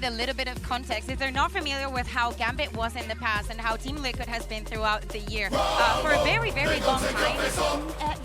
A little bit of context. If they're not familiar with how Gambit was in the past and how Team Liquid has been throughout the year, for a very, very long time,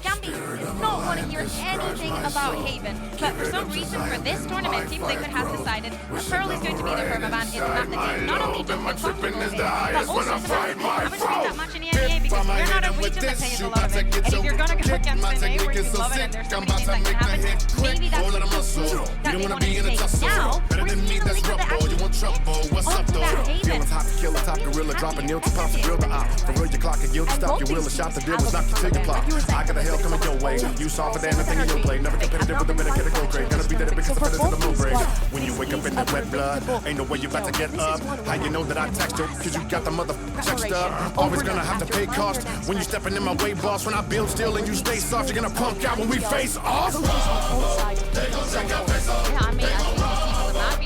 Gambit did not want to hear anything about Haven. But for some reason, for this tournament, Team Liquid has decided that Pearl is going to be the permaban. It's a map that they not only just feel comfortable in, but also it's a map that they haven't played that much in the NBA because we're not a region that plays a lot of it. And if you're going to go against the NA where you love it and there's so many things that can happen, maybe that's the tool that they want to take. Now, we're seeing a Liquid You want trouble? What's up, though? Feeling top to kill a top gorilla, dropping nil to pop to grill the op. For real, your clock and yield to stop your wheel. A shot the deal was knock you till you plop. I got the hell coming your way. You saw for anything in your play. Never competitive with a minute, get a go grade. Gonna be there because the feathers in the moon break. When you wake up in that wet blood, ain't no way you about to get up. How you know that I text you? Cause you got the mother checked up. Always gonna have to pay cost when you stepping in my way, boss. When I build still and you stay soft, you're gonna punk out when we face off. They gon' take our face off. Yeah, I mean, I think you see from the map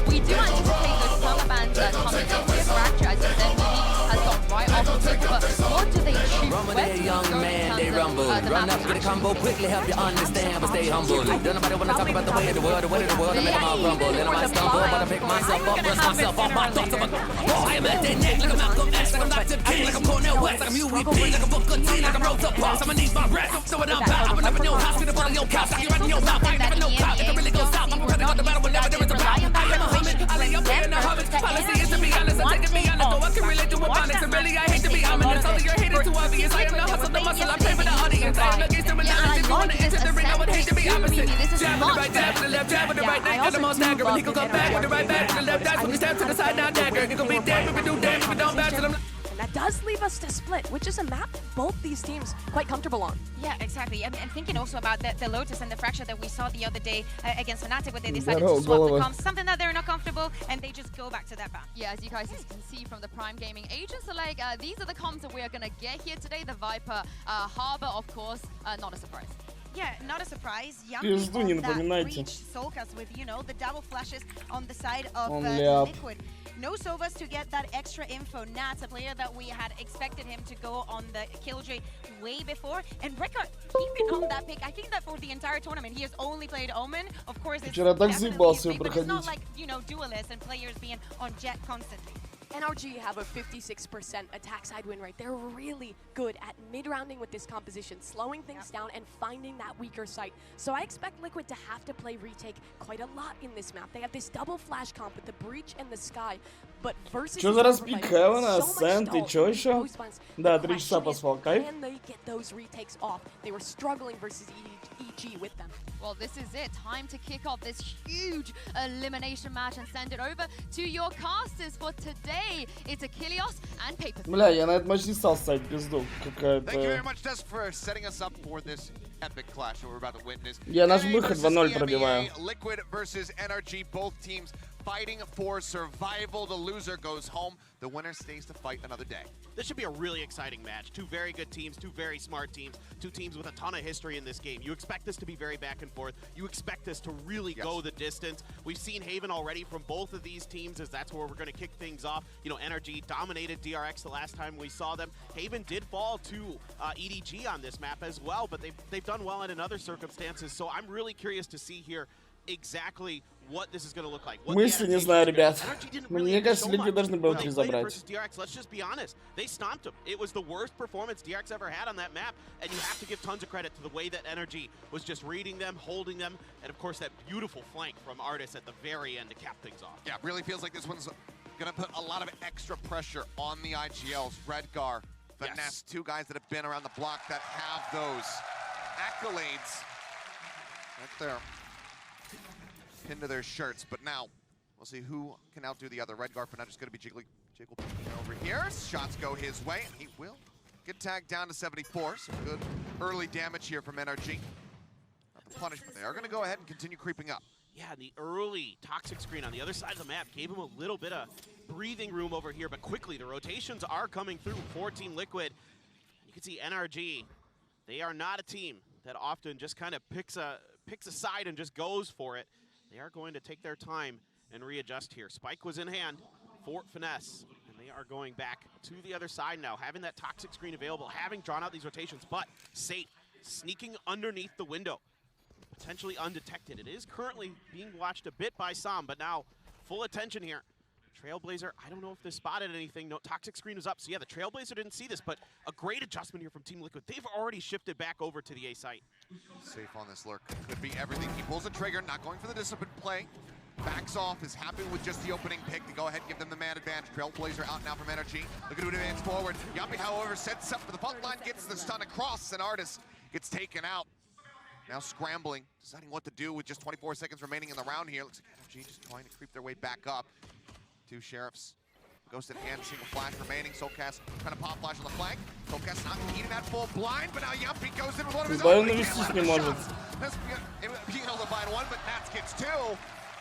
we do anticipate those permabans coming into a fracture as you said, maybe has gone right off of it, but what do they choose? Rumble there, young man, they rumble. Run up, get a combo, quickly help you understand, but stay humble. Don't nobody wanna talk about the way of the world, I make them all rumble. Then I might stumble, but I pick myself up, brush myself off my thoughts of a... Oh, I am at that neck, like I'm Malcolm X, like I'm Dr. King, like I'm Cornel West, like I'm UEP, like I'm Booker T, like I'm Rosa Parks. I'ma need my rest, so what I'm about. I'm never know hospital on your couch, like you're running your mouth. I ain't never know clout, if it really goes south, I'm ready to go to battle whenever there is a round. I am a homage, I lay up here in the hobbits. Policy is to be honest, I take it be honest, though I can relate to abundance. And really, I hate to be ominous, although your hate is too obvious. I am the hustle, the muscle, I play for the audience. I am against the relentless, if you wanna enter the ring, I would hate to be opposite. Jab with the right, jab with the left, jab with the right, they got the most dagger. When he gon' come back with the right back to the left, that's when he stab to the side, now dagger. He gon' be dead if we do damage, if we don't back to them. That does leave us to Split, which is a map both these teams quite comfortable on. Yeah, exactly. I mean, and thinking also about the Lotus and the Fracture that we saw the other day against Fnatic, where they decided to swap the comps, something that they're not comfortable, and they just go back to that ban. Yeah, as you guys can see from the Prime Gaming agents, are like, these are the comps that we are going to get here today. The Viper, Harbor, of course, not a surprise. Yeah, not a surprise. Пизду не напоминайте. Solkas with, you know, the double flashes on the side of Liquid. No Sovas to get that extra info. Nats, a player that we had expected him to go on the Killjoy way before. And Rekka keeping on that pick. I think that for the entire tournament, he has only played Omen. Of course, it's definitely a pick, but it's not like, you know, duelists and players being on Jet constantly. NRG have a 56% attack side win rate. They're really good at mid-rounding with this composition, slowing things down and finding that weaker site. So I expect Liquid to have to play retake quite a lot in this map. They have this double flash comp with the breach and the sky, but versus Что за распик Хевена, Ascent и чё ещё? Да, 3 часа поспал, кайф. Can they get those retakes off? They were struggling versus EG with them. Well, this is it. Time to kick off this huge elimination match and send it over to your casters for today. It's Achilles and Paper. Бля, я на этот матч не стал ставить пизду. Какая-то... Thank you very much, Des, for setting us up for this epic clash that we're about to witness. Я наш выход 2-0 пробиваю. Liquid versus NRG, both teams fighting for survival. The loser goes home. The winner stays to fight another day. This should be a really exciting match. Two very good teams, two very smart teams, two teams with a ton of history in this game. You expect this to be very back and forth. You expect this to really go the distance. We've seen Haven already from both of these teams, as that's where we're going to kick things off. You know, NRG dominated DRX the last time we saw them. Haven did fall to EDG on this map as well, but they've done well in other circumstances. So I'm really curious to see here exactly what this is going to look like. Мысли не знаю, ребят. Мне кажется, Liquid должны были 3 забрать. Let's just be honest. They stomped them. It was the worst performance DRX ever had on that map, and you have to give tons of credit to the way that NRG was just reading them, holding them, and of course that beautiful flank from Artis at the very end to cap things off. Yeah, it really feels like this one's going to put a lot of extra pressure on the IGLs. Redgar, Finesse, two guys that have been around the block that have those accolades right there pinned to their shirts, but now we'll see who can outdo the other. Redgar for now just going to be Jiggle over here. Shots go his way, and he will get tagged down to 74. So good early damage here from NRG. Not the punishment. They are going to go ahead and continue creeping up. Yeah, the early toxic screen on the other side of the map gave him a little bit of breathing room over here, but quickly the rotations are coming through for Team Liquid. You can see NRG, they are not a team that often just kind of picks a side and just goes for it. They are going to take their time and readjust here. Spike was in hand for Finesse, and they are going back to the other side now, having that toxic screen available, having drawn out these rotations, but Sate sneaking underneath the window. potentially undetected. It is currently being watched a bit by some, but now full attention here. Trailblazer, I don't know if they spotted anything. No, Toxic Screen was up, so yeah, the Trailblazer didn't see this, but a great adjustment here from Team Liquid. They've already shifted back over to the A site. Safe on this lurk. Could be everything. He pulls the trigger, not going for the disciplined play. Backs off, is happy with just the opening pick to go ahead and give them the man advantage. Trailblazer out now from NRG. Look at who advance forward. Yuppie, however, sets up for the punt line, gets the stun across, and Artis gets taken out. Now scrambling, deciding what to do with just 24 seconds remaining in the round here. Looks like NRG just trying to creep their way back up. Two Sheriffs. Ghost in hand, single flash remaining. Soulcast trying to pop flash on the flank. Soulcast not eating that full blind, but now Yuppie goes in with one of his own. Being able to find one, but Nats gets two.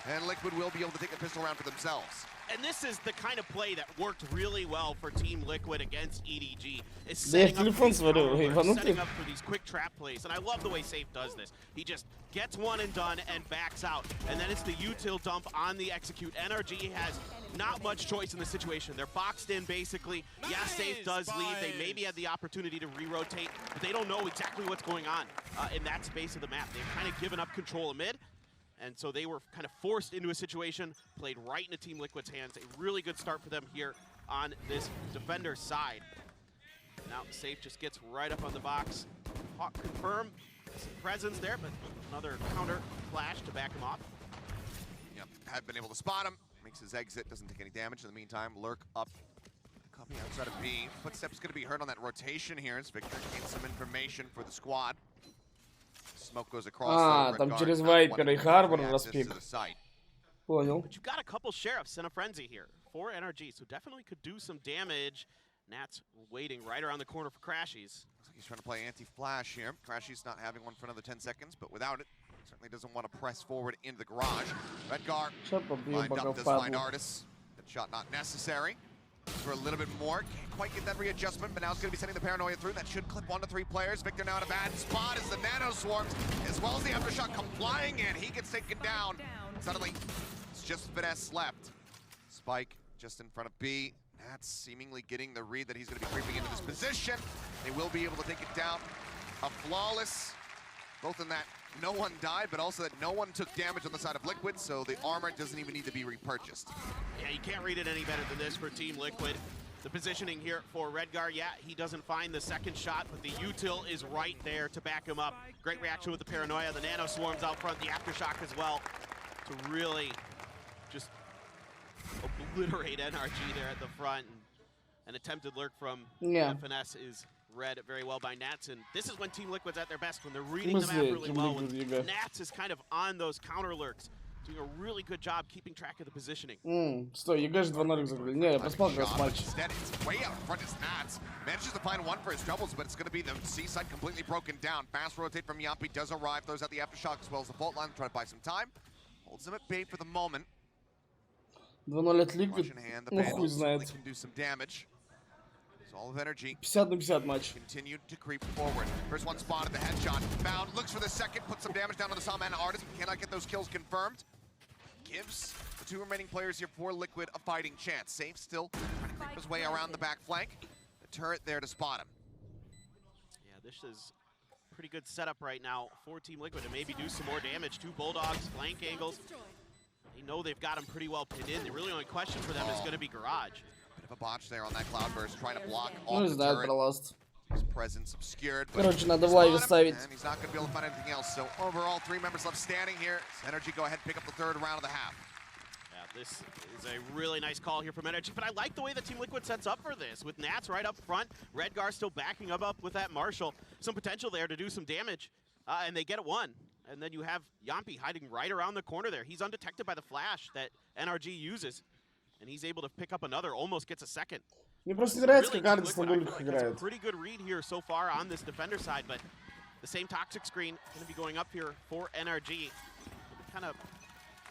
And Liquid will be able to take a pistol round for themselves. And this is the kind of play that worked really well for Team Liquid against EDG. Is setting up for these quick trap plays. And I love the way Safe does this. He just gets one and done and backs out. And then it's the util dump on the execute. NRG has not much choice in the situation. They're boxed in basically. Yes, Safe does leave. They maybe had the opportunity to re-rotate, but they don't know exactly what's going on in that space of the map. They've kind of given up control of mid. And so they were kind of forced into a situation, played right into Team Liquid's hands. A really good start for them here on this defender side. Now Safe just gets right up on the box. Hawk confirm some presence there, but another counter flash to back him off. Yep, had been able to spot him. Makes his exit, doesn't take any damage. In the meantime, lurk up. Copy outside of B. Footsteps going to be heard on that rotation here as Victor gains some information for the squad. Smoke goes across там через Вайпера и Харбор распик. Понял. But you've got a couple Sheriffs in a frenzy here for NRG, so definitely could do some damage. Nat's waiting right around the corner for Crashies. Looks like he's trying to play anti-flash here. Crashies not having one for another 10 seconds, but without it, certainly doesn't want to press forward into the garage. Redgar lined up, does find Artis. That shot not necessary. For a little bit more, can't quite get that readjustment, but now it's going to be sending the Paranoia through. That should clip 1 to 3 players. Victor now in a bad spot as the Nano Swarms, as well as the Aftershock come flying in. He gets taken down. Suddenly, it's just Finesse left. Spike just in front of B. That's seemingly getting the read that he's going to be creeping into this position. They will be able to take it down. A flawless, both in that no one died, but also that no one took damage on the side of Liquid, so the armor doesn't even need to be repurchased. Yeah, you can't read it any better than this for Team Liquid. The positioning here for Redgar, yeah, he doesn't find the second shot, but the util is right there to back him up. Great reaction with the Paranoia, the Nano Swarms out front, the Aftershock as well, to really just obliterate NRG there at the front. An attempted lurk from Finesse is read very well by Nats, and this is when Team Liquid's at their best, when they're reading the map really well. When Nats is kind of on those counter lurks, doing a really good job keeping track of the positioning. Стой, ЕГЭ же 2-0 закрыли. Не, я посмотрел матч. Instead, it's way out in front is Nats. Manages to find one for his troubles, but it's going to be the C side completely broken down. Fast rotate from Yuppie does arrive, throws out the Aftershock as well as the fault line, trying to buy some time. Holds them at bay for the moment. 2-0 от Liquid, ну хуй знает. Can do some damage. All of energy. 50 на 50 матч. Continued to creep forward. First one spotted, the headshot. Found, looks for the second, puts some damage down on the Salman Artist, but cannot get those kills confirmed. Gives the 2 remaining players here for Liquid a fighting chance. Safe still trying to creep his way around the back flank. The turret there to spot him. Yeah, this is a pretty good setup right now for Team Liquid to maybe do some more damage. 2 Bulldogs, flank angles. They know they've got him pretty well pinned in. The really only question for them is going to be Garage. Bit of a botch there on that Cloudburst, trying to block all the turret. His presence obscured, but Короче, надо в лайве ставить. And he's not going to be able to find anything else. So overall, 3 members left standing here. NRG go ahead and pick up the 3rd round of the half. Yeah, this is a really nice call here from NRG, but I like the way that Team Liquid sets up for this. With Nats right up front, Redgar still backing up with that Marshall. Some potential there to do some damage, and they get it 1. And then you have Yampi hiding right around the corner there. He's undetected by the flash that NRG uses. And he's able to pick up another, almost gets a second. Мне просто нравится, как Ардис на дульках играет. Pretty good read here so far on this defender side, but the same toxic screen going to be going up here for NRG. Kind of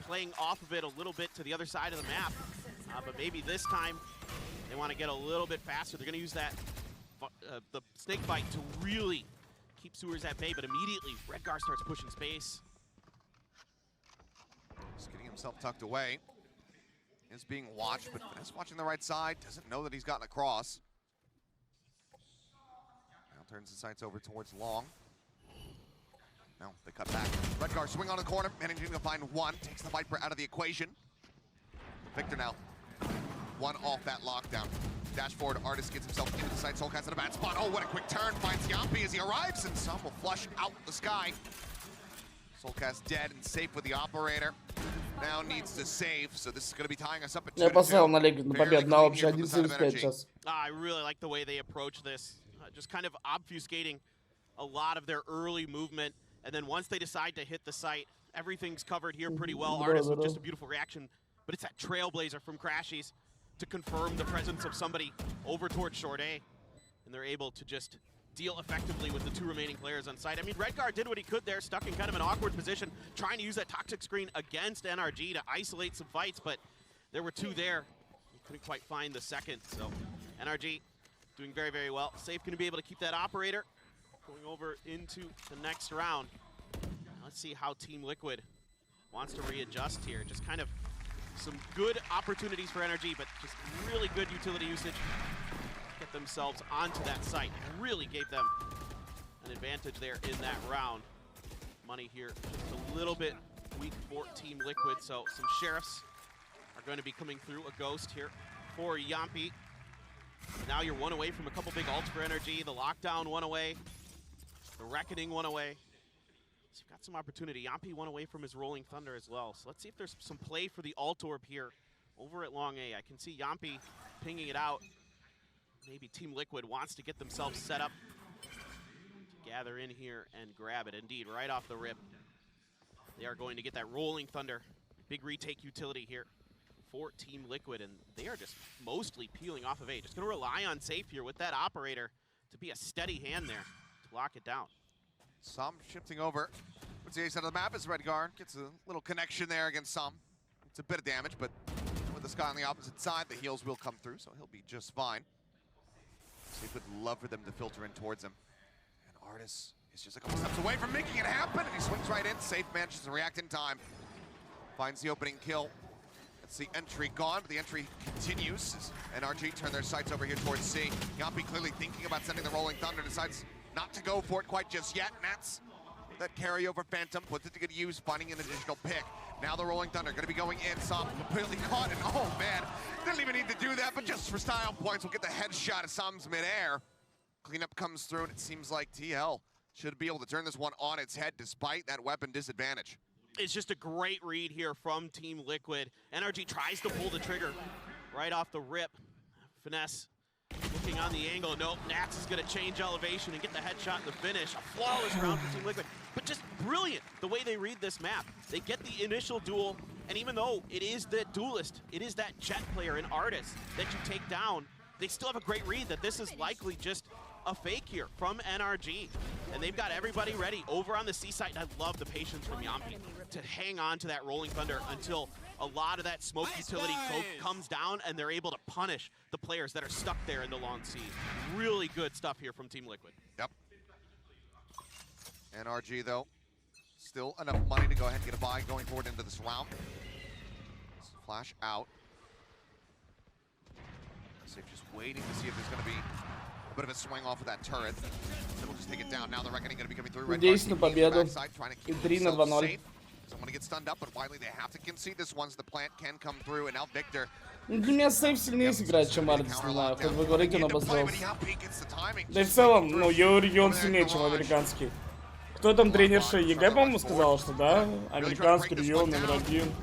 playing off of it a little bit to the other side of the map, but maybe this time they want to get a little bit faster. They're going to use that the snake bite to really keep Sewers at bay, but immediately Redgar starts pushing space. Just getting himself tucked away. Is being watched, but Finesse watching the right side, doesn't know that he's gotten across. Now turns the sights over towards Long. No, they cut back. Redgar swing on the corner, managing to find one. Takes the Viper out of the equation. Victor now. One off that lockdown. Dash forward, Artist gets himself into the side. Soulcast in a bad spot. Oh, what a quick turn. Finds Yampi as he arrives, and some will flush out the sky. Soulcast dead and safe with the operator. Now needs to save, so this is going to be tying us up at 2-2. Я поставил на победу на общий 1-5 сейчас. I really like the way they approach this. Just kind of obfuscating a lot of their early movement. And then once they decide to hit the site, everything's covered here pretty well. Artist with just a beautiful reaction. But it's that Trailblazer from Crashies to confirm the presence of somebody over towards short A. And they're able to just deal effectively with the two remaining players on site. I mean, Redgar did what he could there, stuck in kind of an awkward position, trying to use that toxic screen against NRG to isolate some fights, but there were two there. He couldn't quite find the second, so NRG doing very, very well. Safe going to be able to keep that operator going over into the next round. Let's see how Team Liquid wants to readjust here. Just kind of some good opportunities for NRG, but just really good utility usage. Get themselves onto that site. Really gave them an advantage there in that round. Money here just a little bit weak for Team Liquid, so some Sheriffs are going to be coming through. A Ghost here for Yampi. Now you're one away from a couple big ults for NRG. The Lockdown one away. The Reckoning one away. So you've got some opportunity. Yampi one away from his Rolling Thunder as well. So let's see if there's some play for the Alt Orb here over at Long A. I can see Yampi pinging it out. Maybe Team Liquid wants to get themselves set up to gather in here and grab it. Indeed, right off the rip, they are going to get that Rolling Thunder. Big retake utility here for Team Liquid, and they are just mostly peeling off of A. Just going to rely on Safe here with that operator to be a steady hand there to lock it down. Some shifting over towards the A side of the map as Redgar gets a little connection there against Some. It's a bit of damage, but with the Sky on the opposite side, the heals will come through, so he'll be just fine. Safe would love for them to filter in towards him. And Artist is just a couple steps away from making it happen, and he swings right in. Safe manages to react in time. Finds the opening kill. That's the entry gone, but the entry continues as NRG turn their sights over here towards C. Yampi clearly thinking about sending the Rolling Thunder, decides not to go for it quite just yet, and that's that carryover Phantom, puts it to good use, finding an additional pick. Now the Rolling Thunder gonna be going in, Som completely caught, and oh man, didn't even need to do that, but just for style points, we'll get the headshot of Som's midair. Cleanup comes through, and it seems like TL should be able to turn this one on its head despite that weapon disadvantage. It's just a great read here from Team Liquid. NRG tries to pull the trigger right off the rip. Finesse looking on the angle. Nope, Nats is going to change elevation and get the headshot in the finish. A flawless round for Team Liquid, but just brilliant the way they read this map. They get the initial duel, and even though it is the duelist, it is that Jet player and Artist that you take down, they still have a great read that this is likely just a fake here from NRG. And they've got everybody ready over on the C side. And I love the patience from Yampi to hang on to that Rolling Thunder until a lot of that smoke utility comes down and they're able to punish the players that are stuck there in the long C. Really good stuff here from Team Liquid. Yep. NRG though, still enough money to go ahead and get a buy going forward into this round. Flash out. Safe just waiting to see if there's going to be a bit of a swing off of that turret. So we'll just take it down. Now the Reckoning going to be coming through. Надеюсь на победу. 3 на 2-0. Someone to get stunned up, but widely they have to concede this once the plant can come through, and now Victor. Для меня Сейф сильнее сыграет, чем Ардис, не знаю. Хоть вы говорите, он обосрался. Да и в целом, ну, регион сильнее, чем американский. Кто там тренерша ЕГЭ, по-моему, сказала, что да? Американский регион номер 1.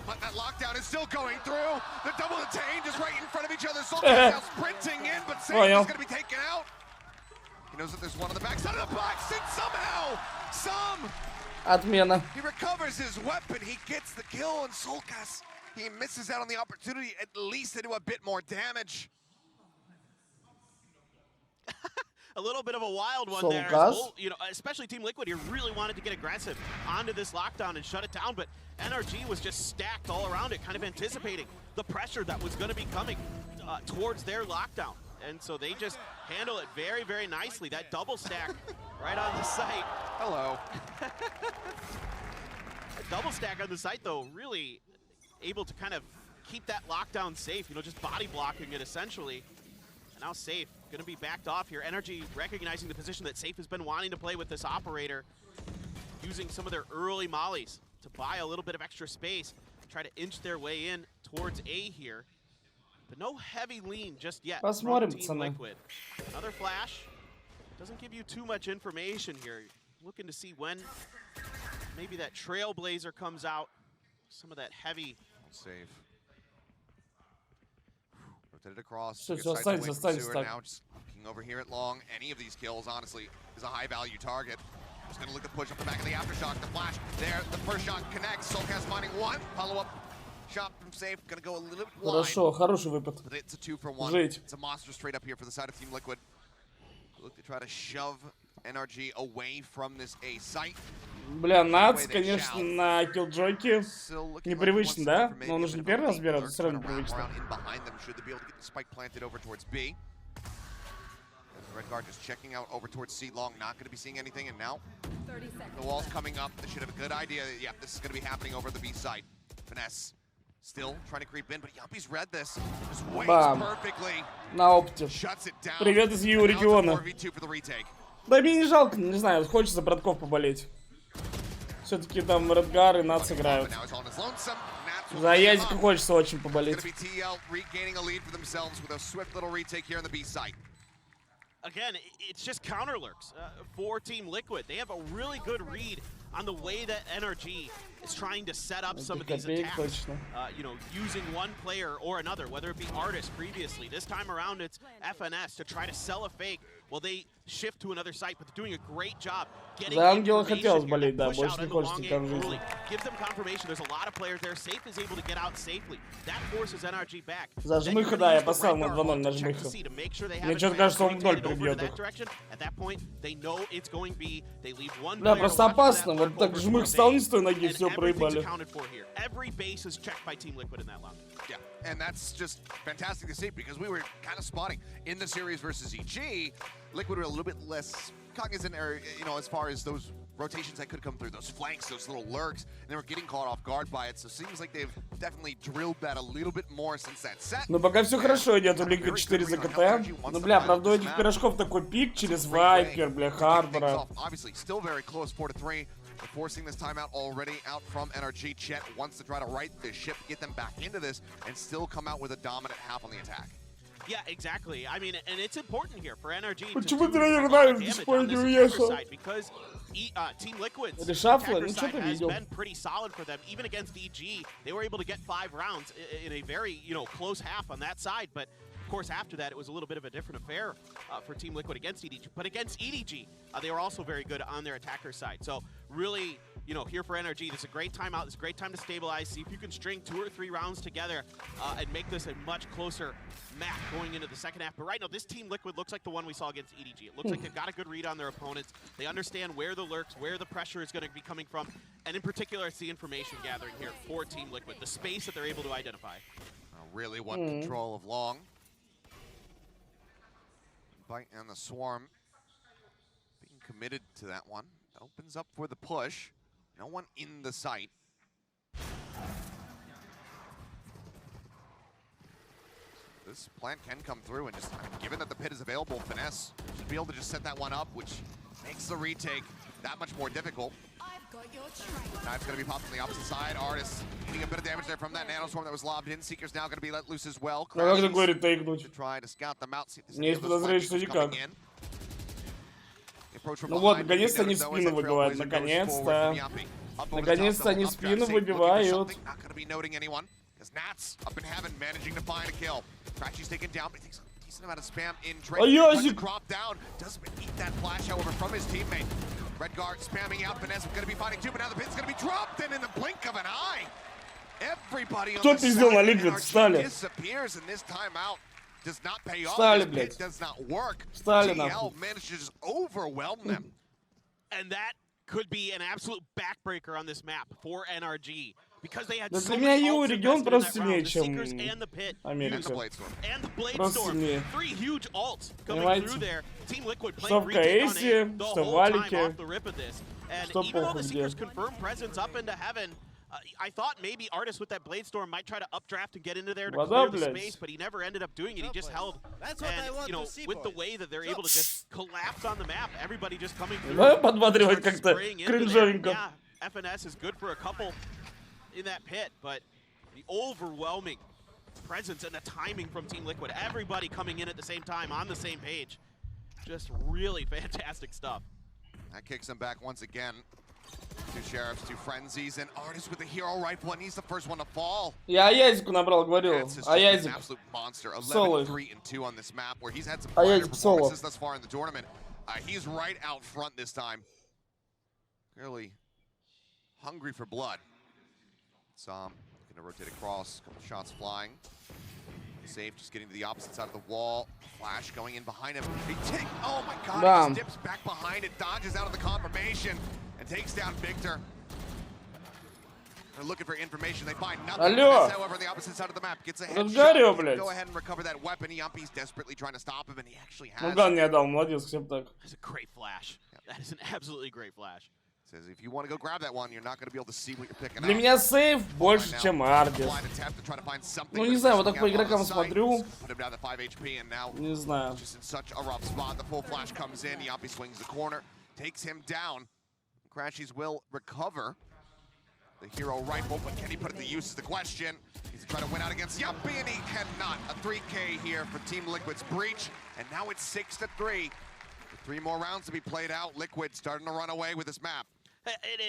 But that lockdown is still going through. The double detain just right in front of each other. Soulcast now sprinting in, but Safe is going to be taken out. He knows that there's one on the backside of the box, and somehow, Отмена. he recovers his weapon. He gets the kill, and Soulcast, he misses out on the opportunity at least to do a bit more damage. A little bit of a wild one there. You know, especially Team Liquid here really wanted to get aggressive onto this lockdown and shut it down, but NRG was just stacked all around it, kind of anticipating the pressure that was going to be coming towards their lockdown. And so they just handle it very, very nicely. That double stack right on the site. Hello. Double stack on the site, though, really able to kind of keep that lockdown safe, you know, just body blocking it essentially. And now Safe Gonna be backed off here. NRG recognizing the position that Safe has been wanting to play with this operator, using some of their early mollies to buy a little bit of extra space, try to inch their way in towards A here. But no heavy lean just yet from Team Liquid. Another flash. Doesn't give you too much information here. Looking to see when maybe that Trailblazer comes out. Some of that heavy. Save. Rotated across. Now just looking over here at Long. Any of these kills, honestly, is a high-value target. Just gonna look to push up the back of the aftershock. The flash there. The first shot connects. Soulcast finding one. Follow-up shot from Safe. Gonna go a little bit wide. Хорошо, хороший выпад. But it's a 2-for-1. Жить. It's a monster straight up here for the side of Team Liquid. Look to try to shove NRG away from this A site. Бля, Нац, конечно, на киллджойке непривычно, да? Но он уже не первый раз берет, все равно непривычно. Redguard just checking out over towards C Long, not going to be seeing anything, and now the wall's coming up. They should have a good idea that, yeah, this is going to be happening over the B site. Finesse still trying to creep in, but Yuppie's read this. Just waits perfectly. На опте. Shuts it down. Привет из Ю региона. 4v2 for the retake. Да мне не жалко, не знаю, хочется братков поболеть. Все-таки там Редгар и Нац играют. За Язика хочется очень поболеть. Again, it's just counter lurks for Team Liquid. They have a really good read on the way that NRG is trying to set up some of these attacks. You know, using one player or another, whether it be Artist previously. This time around, it's FNS to try to sell a fake. Well, they shift to another site, but they're doing a great job getting хотелось болеть, да, больше не хочется там жизни. Gives them confirmation. There's a lot of players there. Safe is able to get out safely. That forces NRG back. За жмыха, да, я поставил на 2-0 на жмыха. Мне что-то кажется, он в 0 прибьет их. Да, просто опасно. Вот так жмых стал не с той ноги, все проебали. Every base is checked by Team Liquid in that round. Yeah, and that's just fantastic to see because we were kind of spotting in the series versus EG, Liquid were a little bit less cognizant, or, you know, as far as those rotations that could come through, those flanks, those little lurks, and they were getting caught off guard by it. So it seems like they've definitely drilled that a little bit more since that set. Ну пока все хорошо идет у Liquid 4 за КТ. Ну бля, правда у этих пирожков такой пик через Вайпер, бля, Харбора. Obviously, still very close, 4-3. Forcing this timeout already out from NRG. Chet wants to try to right this ship, get them back into this, and still come out with a dominant half on the attack. Yeah, exactly. I mean, and it's important here for NRG Почему to do тренер damage до сих on пор не this уехал? side because Team Liquid's Решафлы, attacker ну что side ты has видел? been pretty solid for them. Even against EG, they were able to get 5 rounds in a very, you know, close half on that side. But of course, after that, it was a little bit of a different affair for Team Liquid against EDG. But against EDG, they were also very good on their attacker side. So really, you know, here for NRG, this is a great timeout. This is a great time to stabilize. See if you can string 2 or 3 rounds together and make this a much closer map going into the second half. But right now, this Team Liquid looks like the one we saw against EDG. It looks like they've got a good read on their opponents. They understand where the lurks, where the pressure is going to be coming from. And in particular, it's the information gathering here for Team Liquid, the space that they're able to identify. Really want control of Long. Bite and the Swarm being committed to that one. Opens up for the push. No one in the site. This plant can come through, and just given that the pit is available, Finesse should be able to just set that one up, which makes the retake that much more difficult. Now it's going to be popped on the opposite side. Artist getting a bit of damage there from that nanoswarm that was lobbed in. Seeker's now going to be let loose as well. To try to scout them out. See if there's coming in. Ну вот, наконец-то они спину выбивают, наконец-то. Наконец-то они спину выбивают. А Язик! Redguard spamming out, Finesse going to be fighting too, but now the pit's going to be dropped in the blink of an eye. Everybody on the side disappears, and this timeout does not pay off. This pit does not work. TL manages to just overwhelm them. And that could be an absolute backbreaker on this map for NRG. Because they had Да so для меня much Ю ults регион invested in просто that round. сильнее, The чем Seekers and the Pit. Америка. And the Blade Просто Storm. сильнее. 3 huge ults coming Понимаете? through there. Team Liquid Что playing в retake on КСе, it the что в whole time Валике, off the rip of this. And что even though похуй the где. Seekers confirmed presence up into heaven, I thought maybe Artist with that Blade Storm might try to updraft and get into there to Вода, clear the блядь. space, but he never ended up doing it. He just held. And, you know, with the way that they're able to just collapse on the map, everybody just coming through. Да, подбадривать как-то spraying into there. кринжовенько. Yeah, FNS is good for a couple in that pit, but the overwhelming presence and the timing from Team Liquid, everybody coming in at the same time on the same page. Just really fantastic stuff. That kicks him back once again. Two Sheriffs, two Frenzies, and Artist with the hero rifle, and he's the first one to fall. Я Аязику набрал, говорил. That's just an Аязик. absolute monster. Соло. 11-3-2 on this map, where he's had some Аязик соло. performances thus far in the tournament. He's right out front this time. Clearly hungry for blood. Looking to rotate across, a couple shots flying. Safe, just getting to the opposite side of the wall. Flash going in behind him. Oh my god, Bam. he just dips back behind it, dodges out of the confirmation, and takes down Victor. They're looking for information, they find nothing. Алло. This, however, on the opposite side of the map gets a Разгорел, headshot. блядь. Go ahead and recover that weapon. Yampi's desperately trying to stop him, and he actually Ну has. ган не отдал, молодец, всем так. That's a great flash. That is an absolutely great flash. Says if you want to go grab that one, you're not going to be able to see what you're picking Для up. меня сейф больше, чем Ардис. Blind attempt to try to find something, Ну but не it's знаю, вот pushing так по out on the игрокам site. смотрю. Put him down to 5 HP, and now Не знаю. just in such a rough spot. The full flash comes in. Yampi swings the corner, takes him down. Crashies will recover the hero rifle, but can he put it to use is the question. He's trying to win out against Yampi, and he cannot. A 3K here for Team Liquid's breach, and now it's 6-3. With 3 more rounds to be played out, Liquid starting to run away with this map.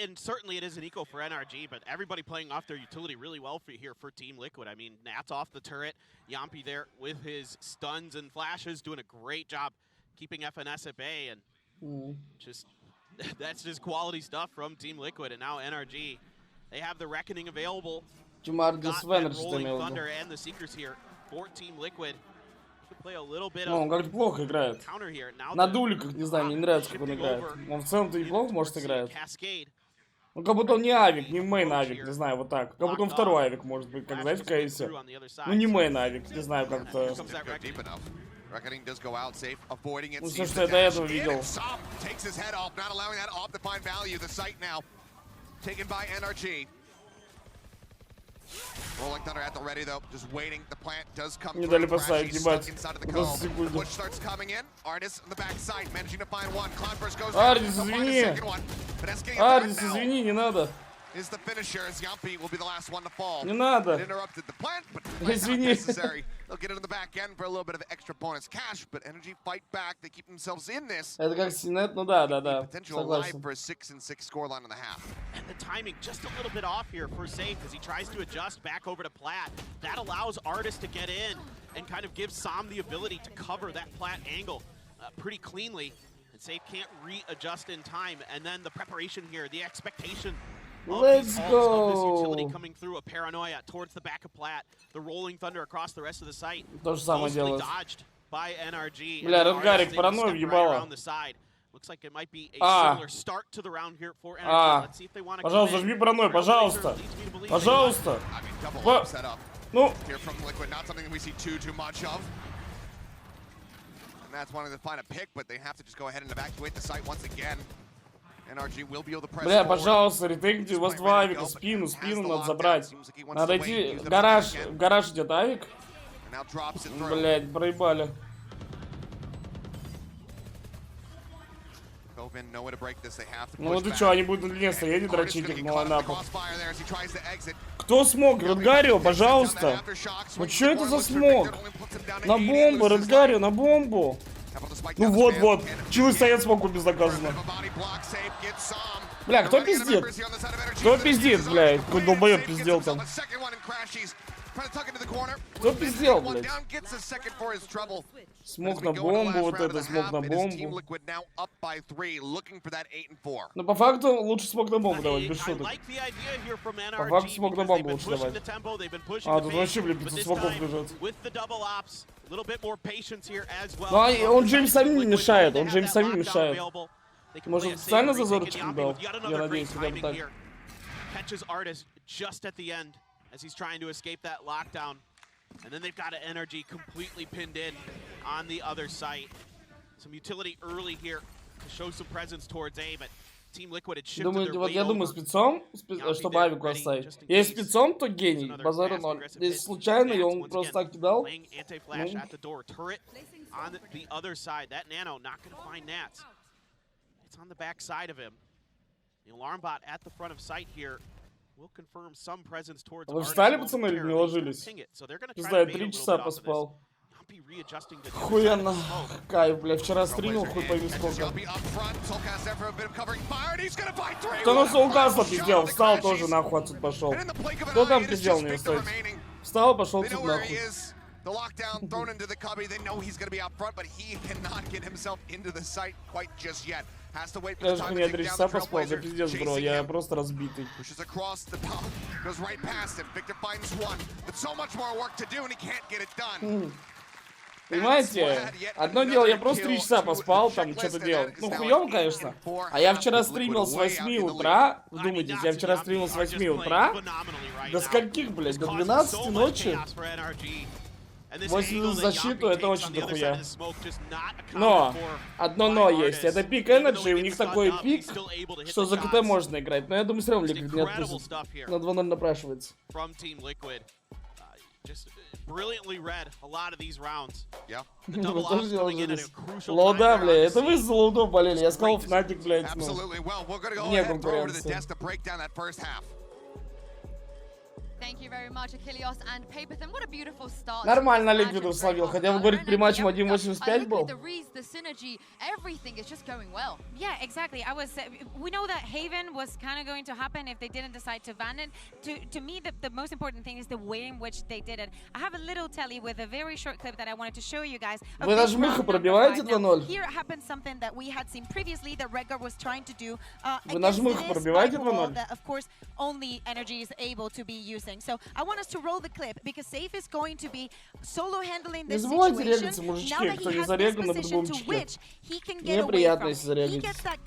And certainly it is an eco for NRG, but everybody playing off their utility really well for here for Team Liquid. I mean, Nat's off the turret. Yampi there with his stuns and flashes, doing a great job keeping FNS at bay, and just that's just quality stuff from Team Liquid. And now NRG, they have the Reckoning available. Чем Ардис Got Венер, that что Rolling имел в Thunder виду. and the Seekers here for Team Liquid. Could play a little bit Ну, он of как-то плохо играет. counter here. Now На the дуликах, не знаю, мне не нравится, как он играет. Он в целом-то неплохо, может, играет. Cascade. Ну, как будто он не авик, не мейн авик, не знаю, вот так. Как будто он второй авик, может быть, как, знаете, в кейсе. Ну, не мейн авик, не знаю, как-то. Didn't go deep enough. Reckoning does go out safe, avoiding it. Ну, Sees все, что the я до dash этого in, видел. and Som takes his head off, not allowing that off to find value. The site now taken by NRG. Rolling Thunder at the ready though, just waiting. The plant does come Не through. дали поставить, Crashy ебать. stuck inside of the За cove. The секунду. push starts coming in. Artist on the back side, managing to find one. Cloudburst goes Ардис, down. They'll find a извини. second one. But that's getting Ардис, now. извини, не надо. Is the finisher as Yampi will be the last one to fall. Не надо. It interrupted the plant, but not Извини. necessary. They'll get it in the back end for a little bit of extra bonus cash, but NRG fight back. They keep themselves in this. Это как Синет, ну да, Potential alive согласен. for a 6-6 scoreline in the half. And the timing just a little bit off here for Safe as he tries to adjust back over to Plat. That allows Artist to get in and kind of gives Som the ability to cover that Plat angle pretty cleanly. And Safe can't readjust in time. And then the preparation here, the expectation of Let's these ults, of this utility go. coming through, a paranoia towards the back of Plat. The rolling thunder across the rest of the site. То же самое Mostly делает. dodged by NRG. Бля, And then Red Artist Garrick able to паранойю step right въебала. around the side. Looks like it might be a similar start to the round here for NRG. Let's see if they want to Пожалуйста, жми паранойю, пожалуйста. Пожалуйста. I mean, double What? up setup Ну, here from Liquid. Not something that we see too much of. And that's wanting to find a pick, but they have to just go ahead and evacuate the site once again. NRG will be able to press бля, forward. пожалуйста, ретейкните, у вас два авика, спину надо забрать. Надо идти, в гараж идет авик. And now drops it through. Блять, проебали. Koven, no way to break this. They have to Ну push ты back. чё, они будут на длине стоять и Artist дрочить gonna их get на caught in the лайнапах. crossfire there as he tries to exit. Кто смог? Редгарио, пожалуйста. Ну чё это за смог? На бомбу, Редгарио, на бомбу. Ну вот-вот, чего стоят смогу безнаказанно. Бля, кто пиздит? Кто пиздит, блядь? Какой долбоёб пиздел там? Кто пиздел, блядь? Смог на бомбу, вот это, смог на бомбу. Ну по факту лучше смог на бомбу давать, без шуток. По факту смог на бомбу лучше давать. А, тут вообще, блядь, 500 смогов лежит. Ну а он же им самим мешает, он же им самим мешает. Может, он специально зазорчик дал? Я надеюсь, хотя бы так. Catches Artist just at the end as he's trying to escape that lockdown. And then they've got an NRG completely pinned in on the other site. Some utility early here to show some presence towards A, but Team Liquid had shifted Думаю, their вот weight я думаю, over. спецом, чтобы авику оставить. Если спецом, то гений, базара 0. Если случайно, и он просто так кидал, Playing anti-flash at the door. Turret on the other side. That Nano not going to find Nats. It's on the back side of him. The alarm bot at the front of sight here will confirm some presence towards. Вы встали, пацаны, или не ложились? Не знаю, 3 часа поспал. Охуенно. Кайф, бля, вчера стримил, хуй пойми сколько. Кто на Солкаса пиздел? Встал тоже, нахуй отсюда пошел. Кто там пиздел, не устать? Встал, пошел отсюда нахуй. The lockdown thrown into the cubby. They know he's going to be out front, but he cannot get himself into the site quite just yet. Has to wait for the time to take down the Trailblazer. Пиздец, я просто разбитый. Pushes across the top, goes right past him. Victor finds one, but so much more work to do, and he can't get it done. Понимаете, одно дело, я просто 3 часа поспал, там что-то делал. Ну, хуёво, конечно. А я вчера стримил с 8 утра. Вдумайтесь, я вчера стримил с 8 утра. До скольких, блядь, до 12 ночи? 8 защиту, это очень дохуя. Но, одно но есть. Это пик NRG, у них такой пик, что за КТ можно играть. Но я думаю, все равно Liquid не отпустит. На 2-0 напрашивается. Brilliantly read a lot of these rounds. Yeah. Лоуда, бля, это вы за лоудов болели. Я сказал, Fnatic, блядь, ну, не конкуренция. Нормально Ликвиду словил, хотя вы говорите, при матче 1.85 был. Yeah, exactly. We know that Haven was kind of going to happen if they didn't decide to ban it. To me, the most important thing is the way in which they did it. I have a little telly with a very short clip that I wanted to show you guys. Вы даже мыха пробиваете 2-0? Here happened something that we had seen previously that Redgar was trying to do. Вы наш мыха пробиваете 2-0? That, of course, only NRG is able to be using. So I want us to roll the clip because Safe is going to be solo handling this situation. Now that he has this position to which he can get away from.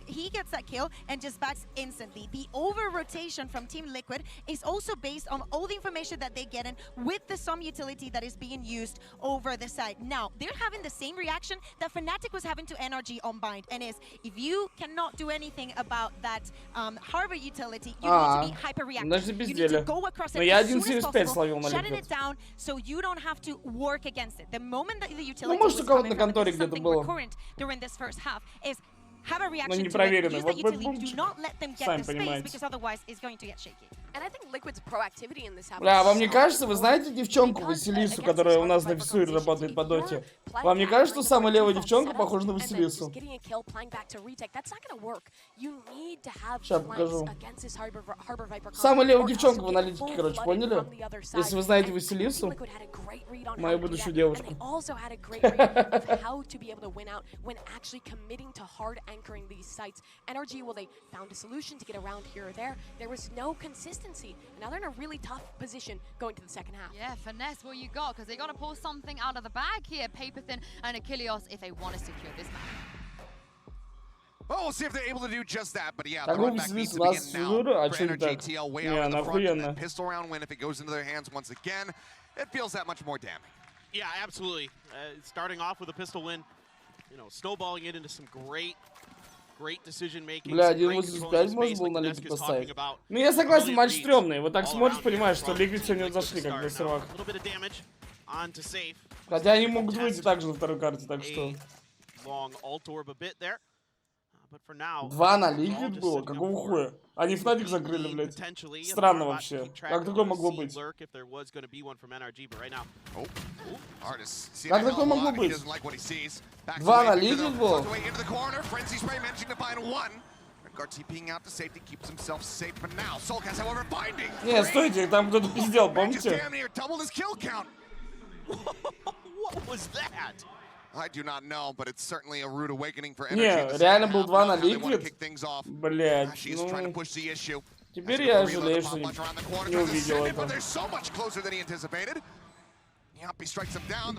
He gets that kill and just backs instantly. The over rotation from Team Liquid is also based on all the information that they get in with the SOM utility that is being used over the side. Now they're having the same reaction that Fnatic was having to NRG on Bind, and is if you cannot do anything about that harbor utility, you need to be hyper reactive. You need to go across it as soon as possible, shutting it down so you don't have to work against it. The moment that the utility was coming from, it is something recurrent during this first half, is have a reaction to it, use that utility, do not let them get the space, because otherwise it's going to get shaky. And I think Liquid's proactivity in this happens. Бля, вам не кажется, вы знаете девчонку Василису, которая у нас на фисуре работает по доте? Вам не кажется, что самая левая девчонка похожа на Василису? Сейчас покажу. Самая левая девчонка в аналитике, короче, поняли? Если вы знаете Василису, мою будущую девушку. Anchoring these sites. NRG, well, they found a solution to get around here or there. There was no consistency. Now they're in a really tough position going to the second half. Yeah, finesse what you got, because they got to pull something out of the bag here, Paperthin and Achilles, if they want to secure this match. Well, we'll see if they're able to do just that, but yeah, the run back needs to begin now for NRG TL way out in the front, and that pistol round win, if it goes into their hands once again, it feels that much more damning. Yeah, absolutely. Starting off with a pistol win, you know, snowballing it into some great decision making. Бля, 1.85 можно было на Liquid поставить. Ну я согласен, матч стрёмный. Вот так смотришь, понимаешь, что Liquid сегодня зашли, как на сервах. Хотя они могут выйти также на второй карте, так что... 2 на Liquid было? Какого хуя? Они Fnatic закрыли, блядь. Странно вообще. Как такое могло быть? Как такое могло быть? 2 на Liquid было? Не, стойте, там кто-то пиздел, помните? I do not know, but it's certainly a rude awakening for NRG. Не, реально был 2 на Liquid. Блядь, ну... Теперь я жалею, что не увидел это.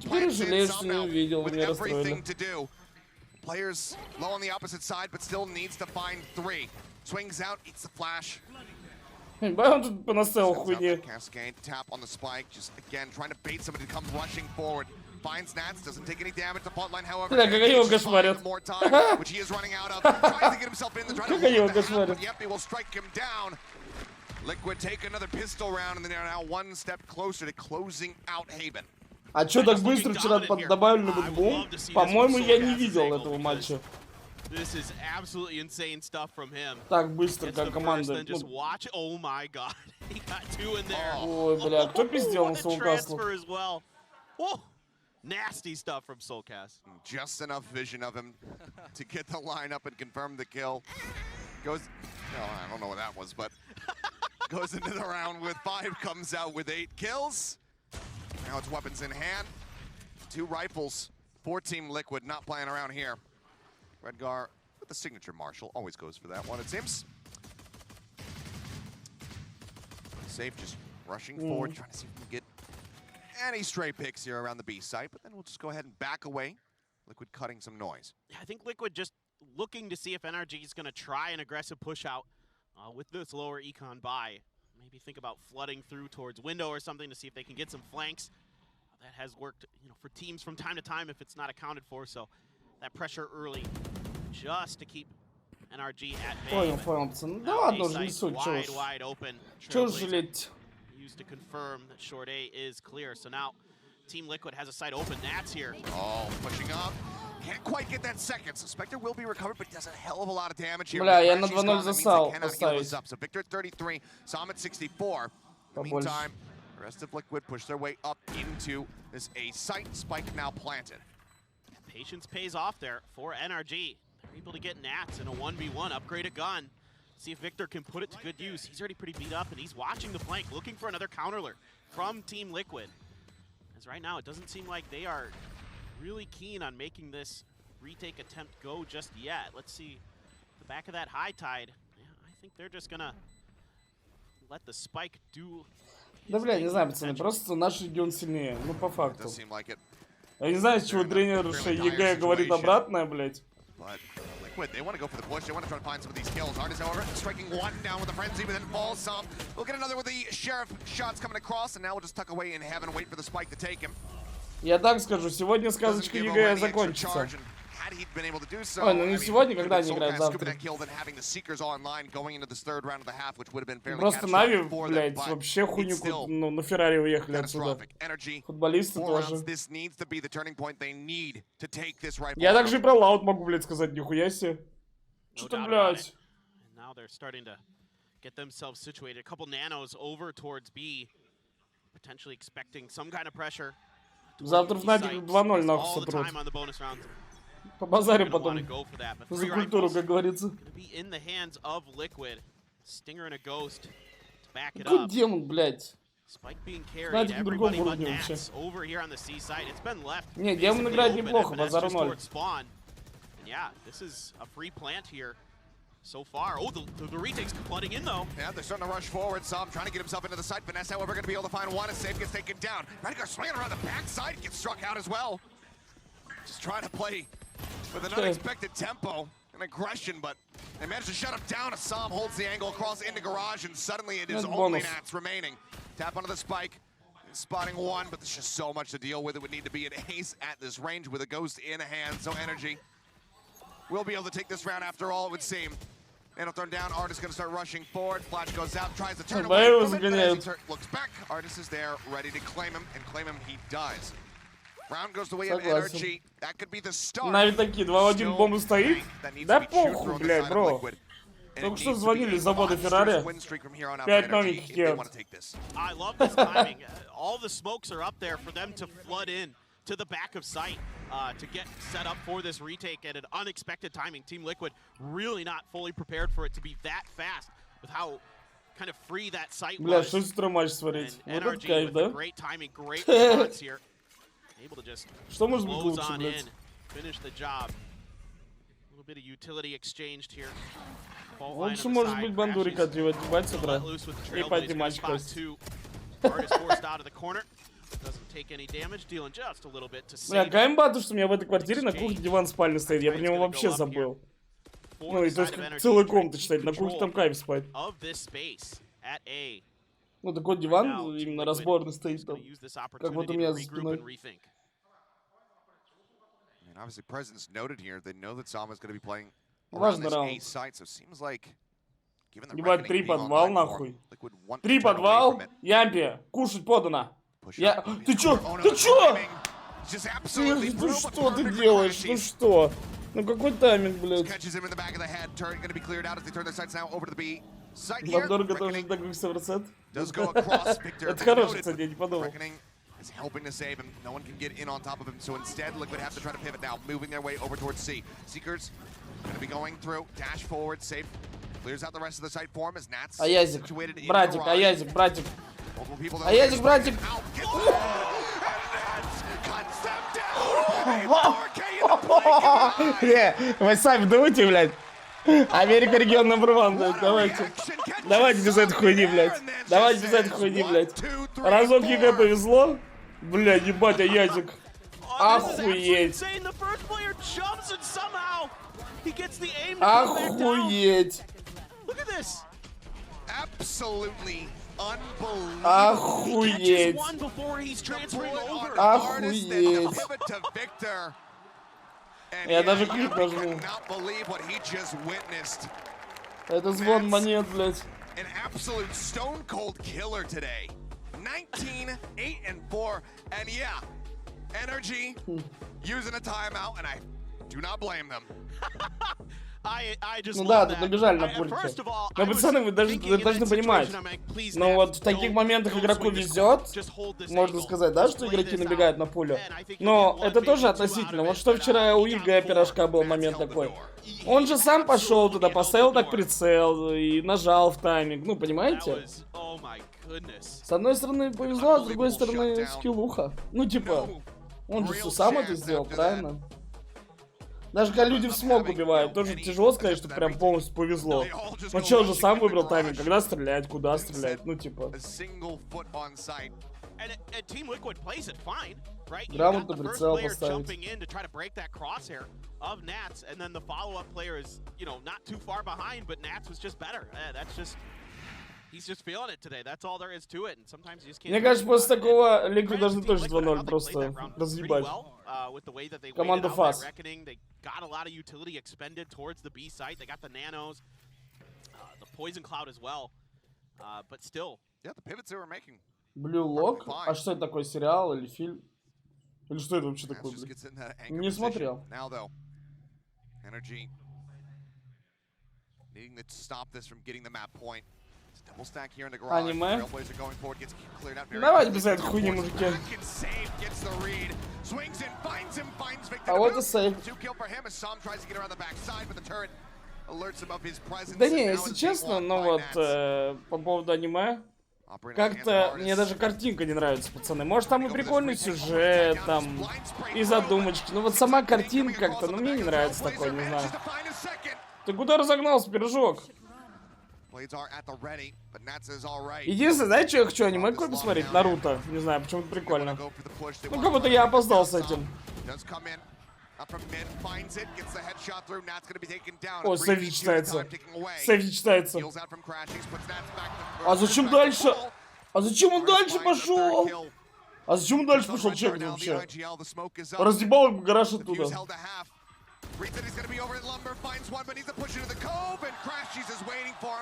Теперь жалею, что не увидел, меня расстроили. Players low on the opposite side, but still needs to find 3. Swings out, eats the flash. Он тут понаставил хуйни. Cascade tap on the spike, just again trying to bait somebody to come rushing forward. finds Nats, doesn't take any damage to Plotline, however. Бля, как они его кошмарят. More time, which he is running out of. Tries to get himself in the try to Как они его hold the half, кошмарят. but yep, they will strike him down. Liquid take another pistol round, and they are now one step closer to closing out Haven. А чё так быстро вчера добавили бум? По-моему, я не видел этого матча. This is absolutely insane stuff from him. Так быстро, Gets как the команда. first, then just watch. Oh my god. He got two in there. Ой, бля, кто пиздел на What a Soulcast'у? transfer as well. Whoa. Nasty stuff from Soulcast. Just enough vision of him to get the line up and confirm the kill. Goes, oh, I don't know what that was, but goes into the round with 5, comes out with 8 kills. Now it's weapons in hand. 2 rifles for Team Liquid, not playing around here. Redgar with the signature Marshall, always goes for that one, it seems. Safe just rushing forward, trying to see if we can get any stray picks here around the B site, but then we'll just go ahead and back away. Liquid cutting some noise. I think Liquid just looking to see if NRG is going to try an aggressive push out with this lower econ buy. Maybe think about flooding through towards window or something to see if they can get some flanks. That has worked, you know, for teams from time to time if it's not accounted for. So that pressure early, just to keep NRG at bay. Понял, понял, пацаны. Да ладно уже, не суть, чё уж. Wide open. Чё ж жалеть? Used to confirm that short A is clear. So now Team Liquid has a site open. Nats here. Oh, pushing up. Can't quite get that second. So Spectre will be recovered, but he does a hell of a lot of damage here. Бля, я на 2-0 засал поставить. So Victor at 33, Sam at 64. In the meantime, the rest of Liquid push their way up into this A site. Spike now planted. Patience pays off there for NRG. They're able to get Nats in a 1v1, upgrade a gun. See if Victor can put it to good use. He's already pretty beat up, and he's watching the flank, looking for another counterler from Team Liquid. As right now, it doesn't seem like they are really keen on making this retake attempt go just yet. Let's see the back of that high tide. Yeah, I think they're just gonna let the spike do. Да, бля, не знаю, пацаны, просто наш регион сильнее, ну по факту. Does seem like it. Я не знаю, с чего тренер ЕГЭ говорит обратное, блядь. But Liquid, they want to go for the push. They want to try to find some of these kills. Artist, however, striking one down with a frenzy, but then falls some. We'll get another with the Sheriff shots coming across, and now we'll just tuck away in heaven and wait for the spike to take him. Я так скажу, сегодня сказочка ЕГЭ закончится. Ой, ну не сегодня, когда они играют завтра. Просто Нави, блядь, вообще хуйню, ну, на Феррари уехали отсюда. Футболисты тоже. Я также и про Лаут могу, блядь, сказать, нихуя себе. Что-то, блядь. Get themselves situated. A couple nanos over towards B, potentially expecting some kind of pressure. Завтра в Нави 2-0 нахуй сотрут. Побазарим потом за культуру, как говорится. Какой демон, блядь. Знаете, в другом уровне вообще. Не, демон играет неплохо, базару 0. So far. Oh, the retake's flooding in, though. Yeah, they're starting to rush forward. Some trying to get himself into the site. Vanessa, however, going to be able to find one as Safe gets taken down. Redgar swinging around the backside, gets struck out as well. Just trying to play with an unexpected tempo and aggression, but they managed to shut him down. Assam holds the angle across into garage, and suddenly it is only Nats remaining. Tap onto the spike. Spotting one, but there's just so much to deal with. It would need to be an ace at this range with a ghost in hand. So NRG will be able to take this round after all, it would seem. Nano thrown down, Artist gonna start rushing forward. Flash goes out, tries to turn away from it, but as he looks back, Artist is there, ready to claim him, and claim him he does. Round goes the way of NRG. That could be the start. Нави такие, 2-1 бомба стоит? Да похуй, блядь, бро. Только что звонили с завода Феррари. 5 новеньких делают. I love this timing. All the smokes are up there for them to flood in to the back of site. To get set up for this retake at an unexpected timing. Team Liquid really not fully prepared for it to be that fast with how kind of free that site was. Бля, что с утра матч смотреть? Вот это кайф, да? Great timing, great response here. Able to just что может быть лучше, блядь? Finish the job. A little bit of utility exchanged here. Лучше может быть бандурик отъебать с утра. И поднимать кость. Artist forced out of the corner. Doesn't take any damage, dealing just a little bit to save. Бля, каймба, то, что у меня в этой квартире на кухне диван спальный стоит, я про него вообще забыл. Ну, и то есть как целый комнат, считать, на кухне там кайф спать. Ну, такой диван именно разборный стоит там, как вот у меня за спиной. And obviously, presence noted here. They know that Zama's going to be playing around Важный this раунд. A site, so it seems like, given the Ебать, reckoning 3 being on подвал, platform, нахуй. Liquid want to 3 turn away подвал. from it. Ямпи, кушать подано. Push Я... up. Ты чё? Oh, no, Ты the чё? timing is just absolutely Ты brutal, but что ты perfect for делаешь? NRG. Ну что? Ну какой тайминг, блядь? Catches him in the back of the head. Turret going to be cleared out as they turn their sights now over to the B site here. Вам дорого тоже Reckoning так как Северсет? does go across Victor. Это хороший, Noted, кстати, я не подумал. Reckoning is helping to save him. No one can get in on top of him, so instead Liquid have to try to pivot now, moving their way over towards C. Seekers going to be going through, dash forward, safe. Clears out the rest of the site for him as Nats Аязик, situated in братик, garage. Аязик, братик. Multiple people though, Аязик, братик. out, gets there, and Nats cuts them down. 4K in the blink of an eye. Вы сами думаете, блядь? Америка регион #1, блядь, давайте. Давайте без этой хуйни, блядь. Давайте без этой хуйни, блядь. Разок ЕГЭ повезло. Бля, ебать, Аязик. Охуеть. Охуеть. Absolutely unbelievable. Охуеть. Охуеть. Я даже клик нажму. Это звон монет, блядь. An absolute stone cold killer today. 19, 8, and 4. And yeah, NRG using a timeout, and I do not blame them. Ну да, тут набежали на пульте. Но, пацаны, вы должны понимать. Но вот в таких моментах игроку везет, можно сказать, да, что игроки набегают на пулю. Но это тоже относительно. Вот что вчера у ЕГЭ пирожка был момент такой. Он же сам пошел туда, поставил так прицел и нажал в тайминг. Ну, понимаете? С одной стороны повезло, а с другой стороны скиллуха. Ну, типа, он же все сам это сделал, правильно? Даже когда люди в смог убивают, тоже тяжело сказать, что прям полностью повезло. Но чел же сам выбрал тайминг, когда стрелять, куда стрелять, ну типа. Грамотно прицел поставить. Мне кажется, после такого Liquid должны тоже 2-0 просто разъебать. Команда ФАС. Blue Lock? А что это такое, сериал или фильм? Или что это вообще такое, блин? Не смотрел. Аниме? Давайте без этой хуйни, мужики. А вот и сейв. Да не, если честно, ну вот, по поводу аниме, как-то мне даже картинка не нравится, пацаны. Может, там и прикольный сюжет, там, и задумочки. Но вот сама картинка как-то, ну, мне не нравится такое, не знаю. Ты куда разогнался, пирожок? Единственное, знаете, что я хочу аниме какое посмотреть? Наруто. Не знаю, почему-то прикольно. Ну, как будто я опоздал с этим. О, сейв не читается. Сейв не читается. А зачем дальше? А зачем он дальше пошел? А зачем он дальше пошел, чек вообще? Разъебал гараж оттуда.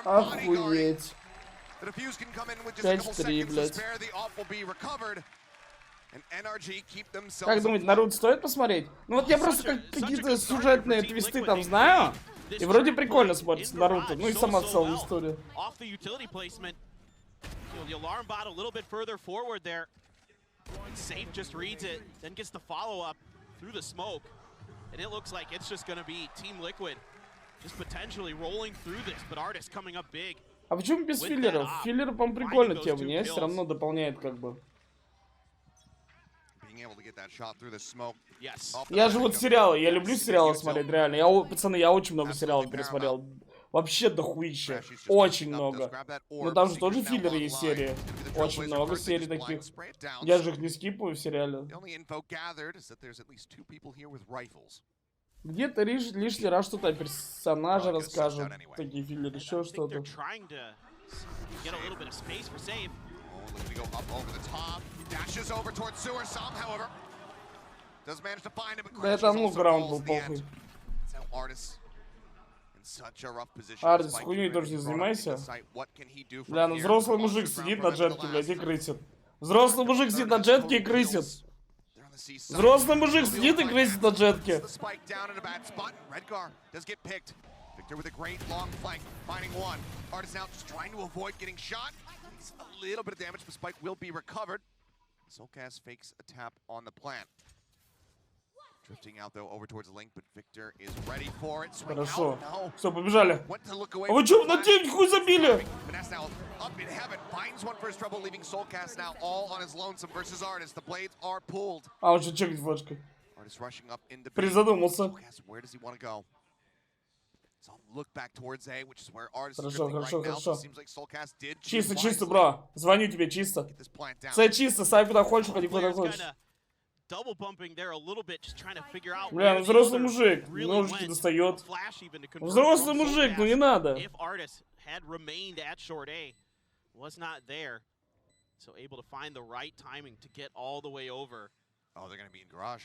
Охуеть. 5-3, блядь. Как думаете, Наруто стоит посмотреть? Ну вот я просто какие-то сюжетные твисты там знаю. И вроде прикольно смотрится Наруто. Ну и сама целая история. And it looks like it's just going to be Team Liquid just potentially rolling through this, but Artist coming up big. А почему без филлеров? Филлеры, по-моему, прикольно тема, не? Все равно дополняет как бы. Я же вот сериалы, я люблю сериалы смотреть, реально. Пацаны, я очень много сериалов пересмотрел. Вообще дохуища. Очень много. Но там же тоже филлеры есть серии. Очень много серий таких. Я же их не скипаю в сериале. Где-то лишний раз что-то о персонаже расскажут. Такие филлеры, еще что-то. Does manage to find him, but Да Crash там, is ну, also граунд falls был in the end. похуй. So Artis in such a rough position. Ардис, Despite хуйней getting тоже не brought up into занимайся. sight, what can he do from Бля, ну here? взрослый The мужик monster's сидит round на for джетке, the блядь, и last. крысит. Взрослый мужик сидит на джетке и крысит. They're on the C side. Взрослый мужик сидит и крысит на джетке. The spike down in a bad spot. Redgar does get picked. Victor with a great long flank, finding one. Artis now just trying to avoid getting shot. It's a little bit of damage, but spike will be recovered. Soulcast fakes a tap on the plant. Drifting out though over towards the link, but Victor is ready for it. Swing Хорошо. out. No. Все, побежали. Went to look away А вы from чё the на flash. тень хуй забили? Vanessa now up in heaven, finds one for his trouble, leaving Soulcast now all on his lonesome versus Artis. The blades are pulled. А, он что чекать флешкой. Artis rushing up into B. Призадумался. Soulcast, where does he want to go? So look back towards A, which is where Artis is Хорошо, drifting хорошо, right now. хорошо. So it seems like Soulcast did choose Чисто, чисто, wisely. бро. Звоню тебе, чисто. Get this plant down. Це чисто, сай куда хочешь, ходи куда Players хочешь. kinda double bumping there a little bit, just trying to figure out Бля, where ну the взрослый other мужик. really Ножики went. достает. Flash even to confirm Взрослый from мужик, ну не Soulcast надо. if Artis had remained at short A, was not there, so able to find the right timing to get all the way over. Oh, they're going to be in garage.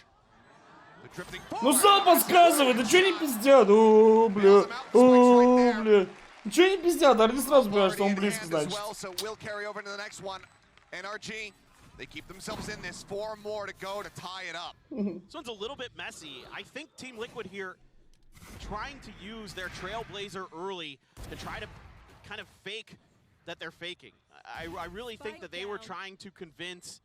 They're drifting Ну forward. сам подсказывай, да чё не пиздят? О, бля, о, бля. Ну чё не пиздят? Арди сразу понимает, что он близко, значит. So we'll carry over into the next one. NRG, they keep themselves in this. 4 more to go to tie it up. This one's a little bit messy. I think Team Liquid here trying to use their Trailblazer early to try to kind of fake that they're faking. I really think that they were trying to convince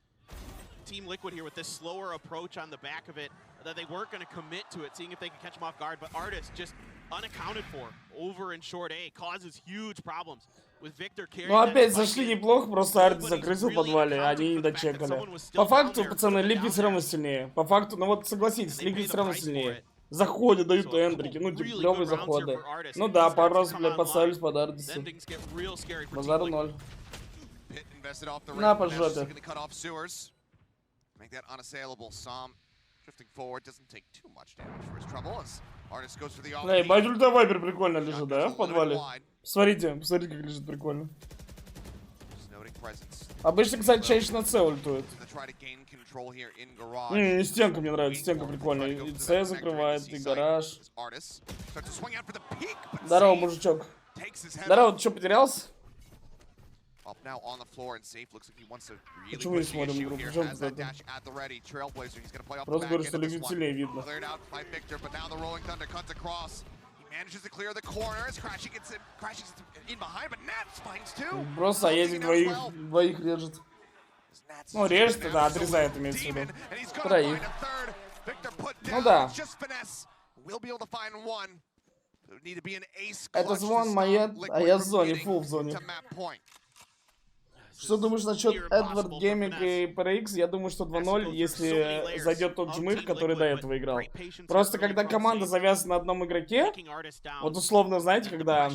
Team Liquid here with this slower approach on the back of it that they weren't going to commit to it, seeing if they could catch them off guard. But Artis just unaccounted for over in short A causes huge problems with Victor carrying. Ну опять зашли неплохо, просто Арди закрылся в подвале, они не дочекали. По факту, пацаны, Ликвид все равно сильнее. По факту, ну вот согласитесь, Ликвид все равно сильнее. Заходят, дают эндрики, ну типа клевые заходы. Ну да, пару раз, блядь, подставились под Ардиса. Базар 0. На, по жопе. Make that unassailable. Som drifting forward, doesn't take too much damage for his trouble as Artis goes for the off. Эй, Бадюльта Вайпер прикольно лежит, да, в подвале? Посмотрите, посмотрите, как лежит прикольно. Обычно, кстати, чаще на С ультует. Не, стенка мне нравится, стенка прикольная. И С закрывает, и гараж. Здорово, мужичок. Здорово, ты что, потерялся? Почему не смотрим игру? Причем тут это? Просто говорю, что Ликвид сильнее видно. Просто Аедик двоих режет. Ну, режет, да, отрезает, имеется в виду. Троих. Ну да. Это звон моя, а я в зоне, фул в зоне. Что думаешь насчет Эдвард Гейминг и PRX? Я думаю, что 2-0, если зайдет тот жмых, который до этого играл. Просто когда команда завязана на одном игроке, вот условно, знаете, когда...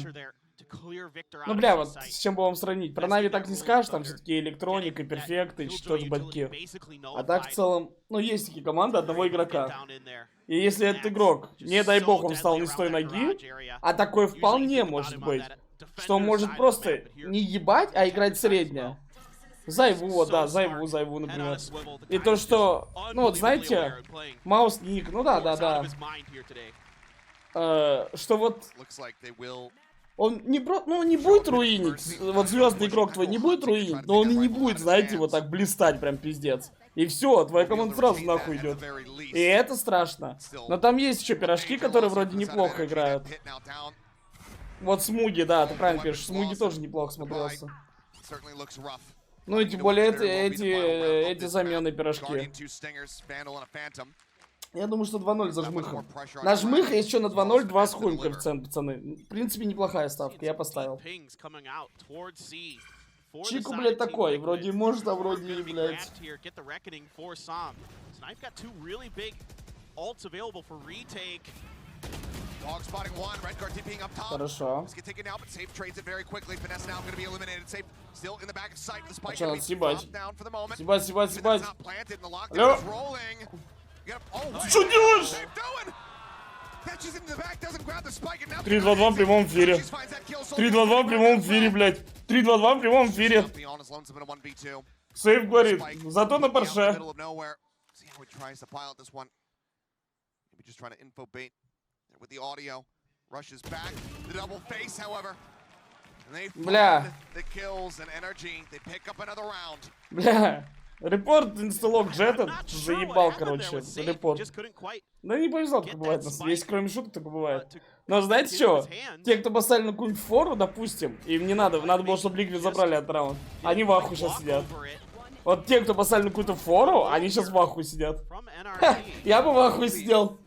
Ну, бля, вот с чем бы вам сравнить? Про Нави так не скажешь, там все-таки электроника, перфект и что-то батьки. А так в целом, ну, есть такие команды одного игрока. И если этот игрок, не дай бог, он встал не с той ноги, а такое вполне может быть, что он может просто не ебать, а играть среднее. Зайву, да, Зайву, например. И то, что, ну вот, знаете, Маус Ник, ну да. Что вот... Он не, ну, не будет руинить, вот звездный игрок твой не будет руинить, но он и не будет, знаете, вот так блистать прям пиздец. И все, твоя команда сразу нахуй идет. И это страшно. Но там есть еще пирожки, которые вроде неплохо играют. Вот Смуги, да, ты правильно пишешь, Смуги тоже неплохо смотрелся. Ну и тем более эти замены пирожки. Я думаю, что 2-0 за жмыхом. На жмыха есть еще на 2-0, 2 с хуем коэффициент, пацаны. В принципе, неплохая ставка, я поставил. Чику, блядь, такой, вроде может, а вроде и, блядь. Хорошо. А что, надо съебать? Съебать. Алло? Ты что делаешь? 3-2-2 в прямом эфире. 3-2-2 в прямом эфире, блядь. 3-2-2 в прямом эфире. Сейф говорит, зато на парше. Liquid tries to pilot this one. Maybe just trying to info bait with the audio. Rushes back. The double face, however. And they find the kills and NRG. They pick up another round. Бля. Репорт инсталог Джета заебал, короче. Репорт. Да не повезло, как бывает. Если кроме шуток, так бывает. Но знаете что? Те, кто поставили на какую-нибудь фору, допустим, им не надо было, чтобы Liquid забрали этот раунд. Они в ахуе сейчас сидят. Вот те, кто поставили на какую-то фору, они сейчас в ахуе сидят. Я бы в ахуе сидел.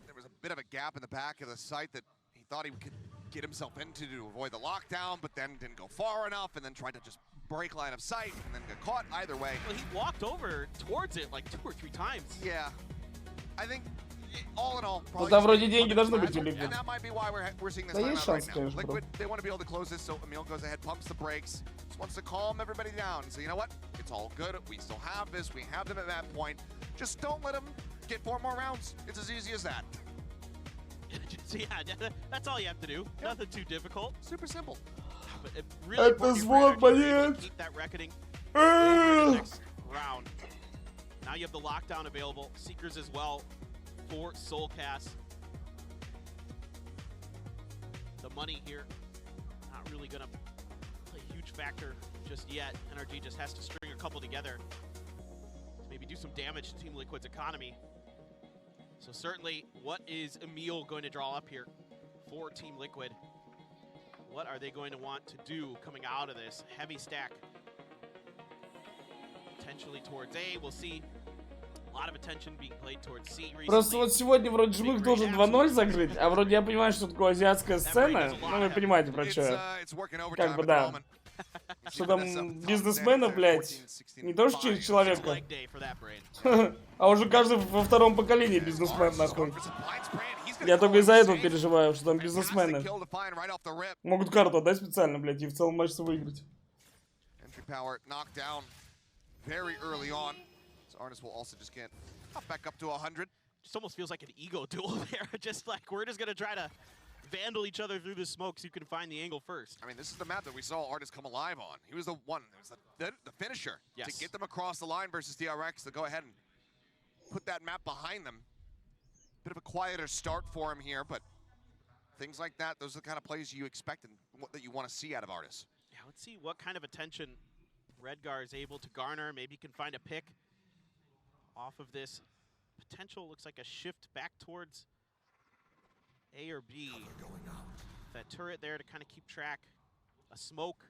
Get himself into to avoid the lockdown, but then didn't go far enough, and then tried to just break line of sight, and then got caught either way. Well, he walked over towards it like 2 or 3 times. Yeah, I think all in all, probably. Там вроде деньги должны быть у Liquid. And that might be why we're seeing this timeout right now. Liquid, they want to be able to close this, so Emil goes ahead, pumps the brakes, just wants to calm everybody down. So you know what? It's all good. We still have this. We have them at that point. Just don't let them get 4 more rounds. It's as easy as that. So yeah, that's all you have to do. Nothing too difficult. Super simple. But it really important to keep that reckoning over the next round. Now you have the lockdown available. Seekers as well for Soulcast. The money here, not really going to play a huge factor just yet. NRG just has to string a couple together to maybe do some damage to Team Liquid's economy. So certainly, what is Emil going to draw up here for Team Liquid? What are they going to want to do coming out of this heavy stack? Potentially towards A, we'll see. A lot of attention being played towards C recently. Просто вот сегодня вроде Жмых должен 2-0 закрыть, а вроде я понимаю, что такое азиатская сцена. Ну, вы понимаете, про что я. Как бы да. Что там бизнесмена, блядь, не то что через человека, а уже каждый во втором поколении бизнесмен, нахуй. Я только из-за этого переживаю, что там бизнесмены могут карту отдать специально, блядь, и в целом матч выиграть. Just almost feels like an ego duel there. Just like we're just gonna try to vandal each other through the smoke so you can find the angle first. I mean, this is the map that we saw Artis come alive on. He was the one, it was the finisher to get them across the line versus DRX to go ahead and put that map behind them. Bit of a quieter start for him here, but things like that, those are the kind of plays you expect and that you want to see out of Artis. Yeah, let's see what kind of attention Redgar is able to garner. Maybe he can find a pick off of this. Potential looks like a shift back towards A or B. That turret there to kind of keep track. A smoke,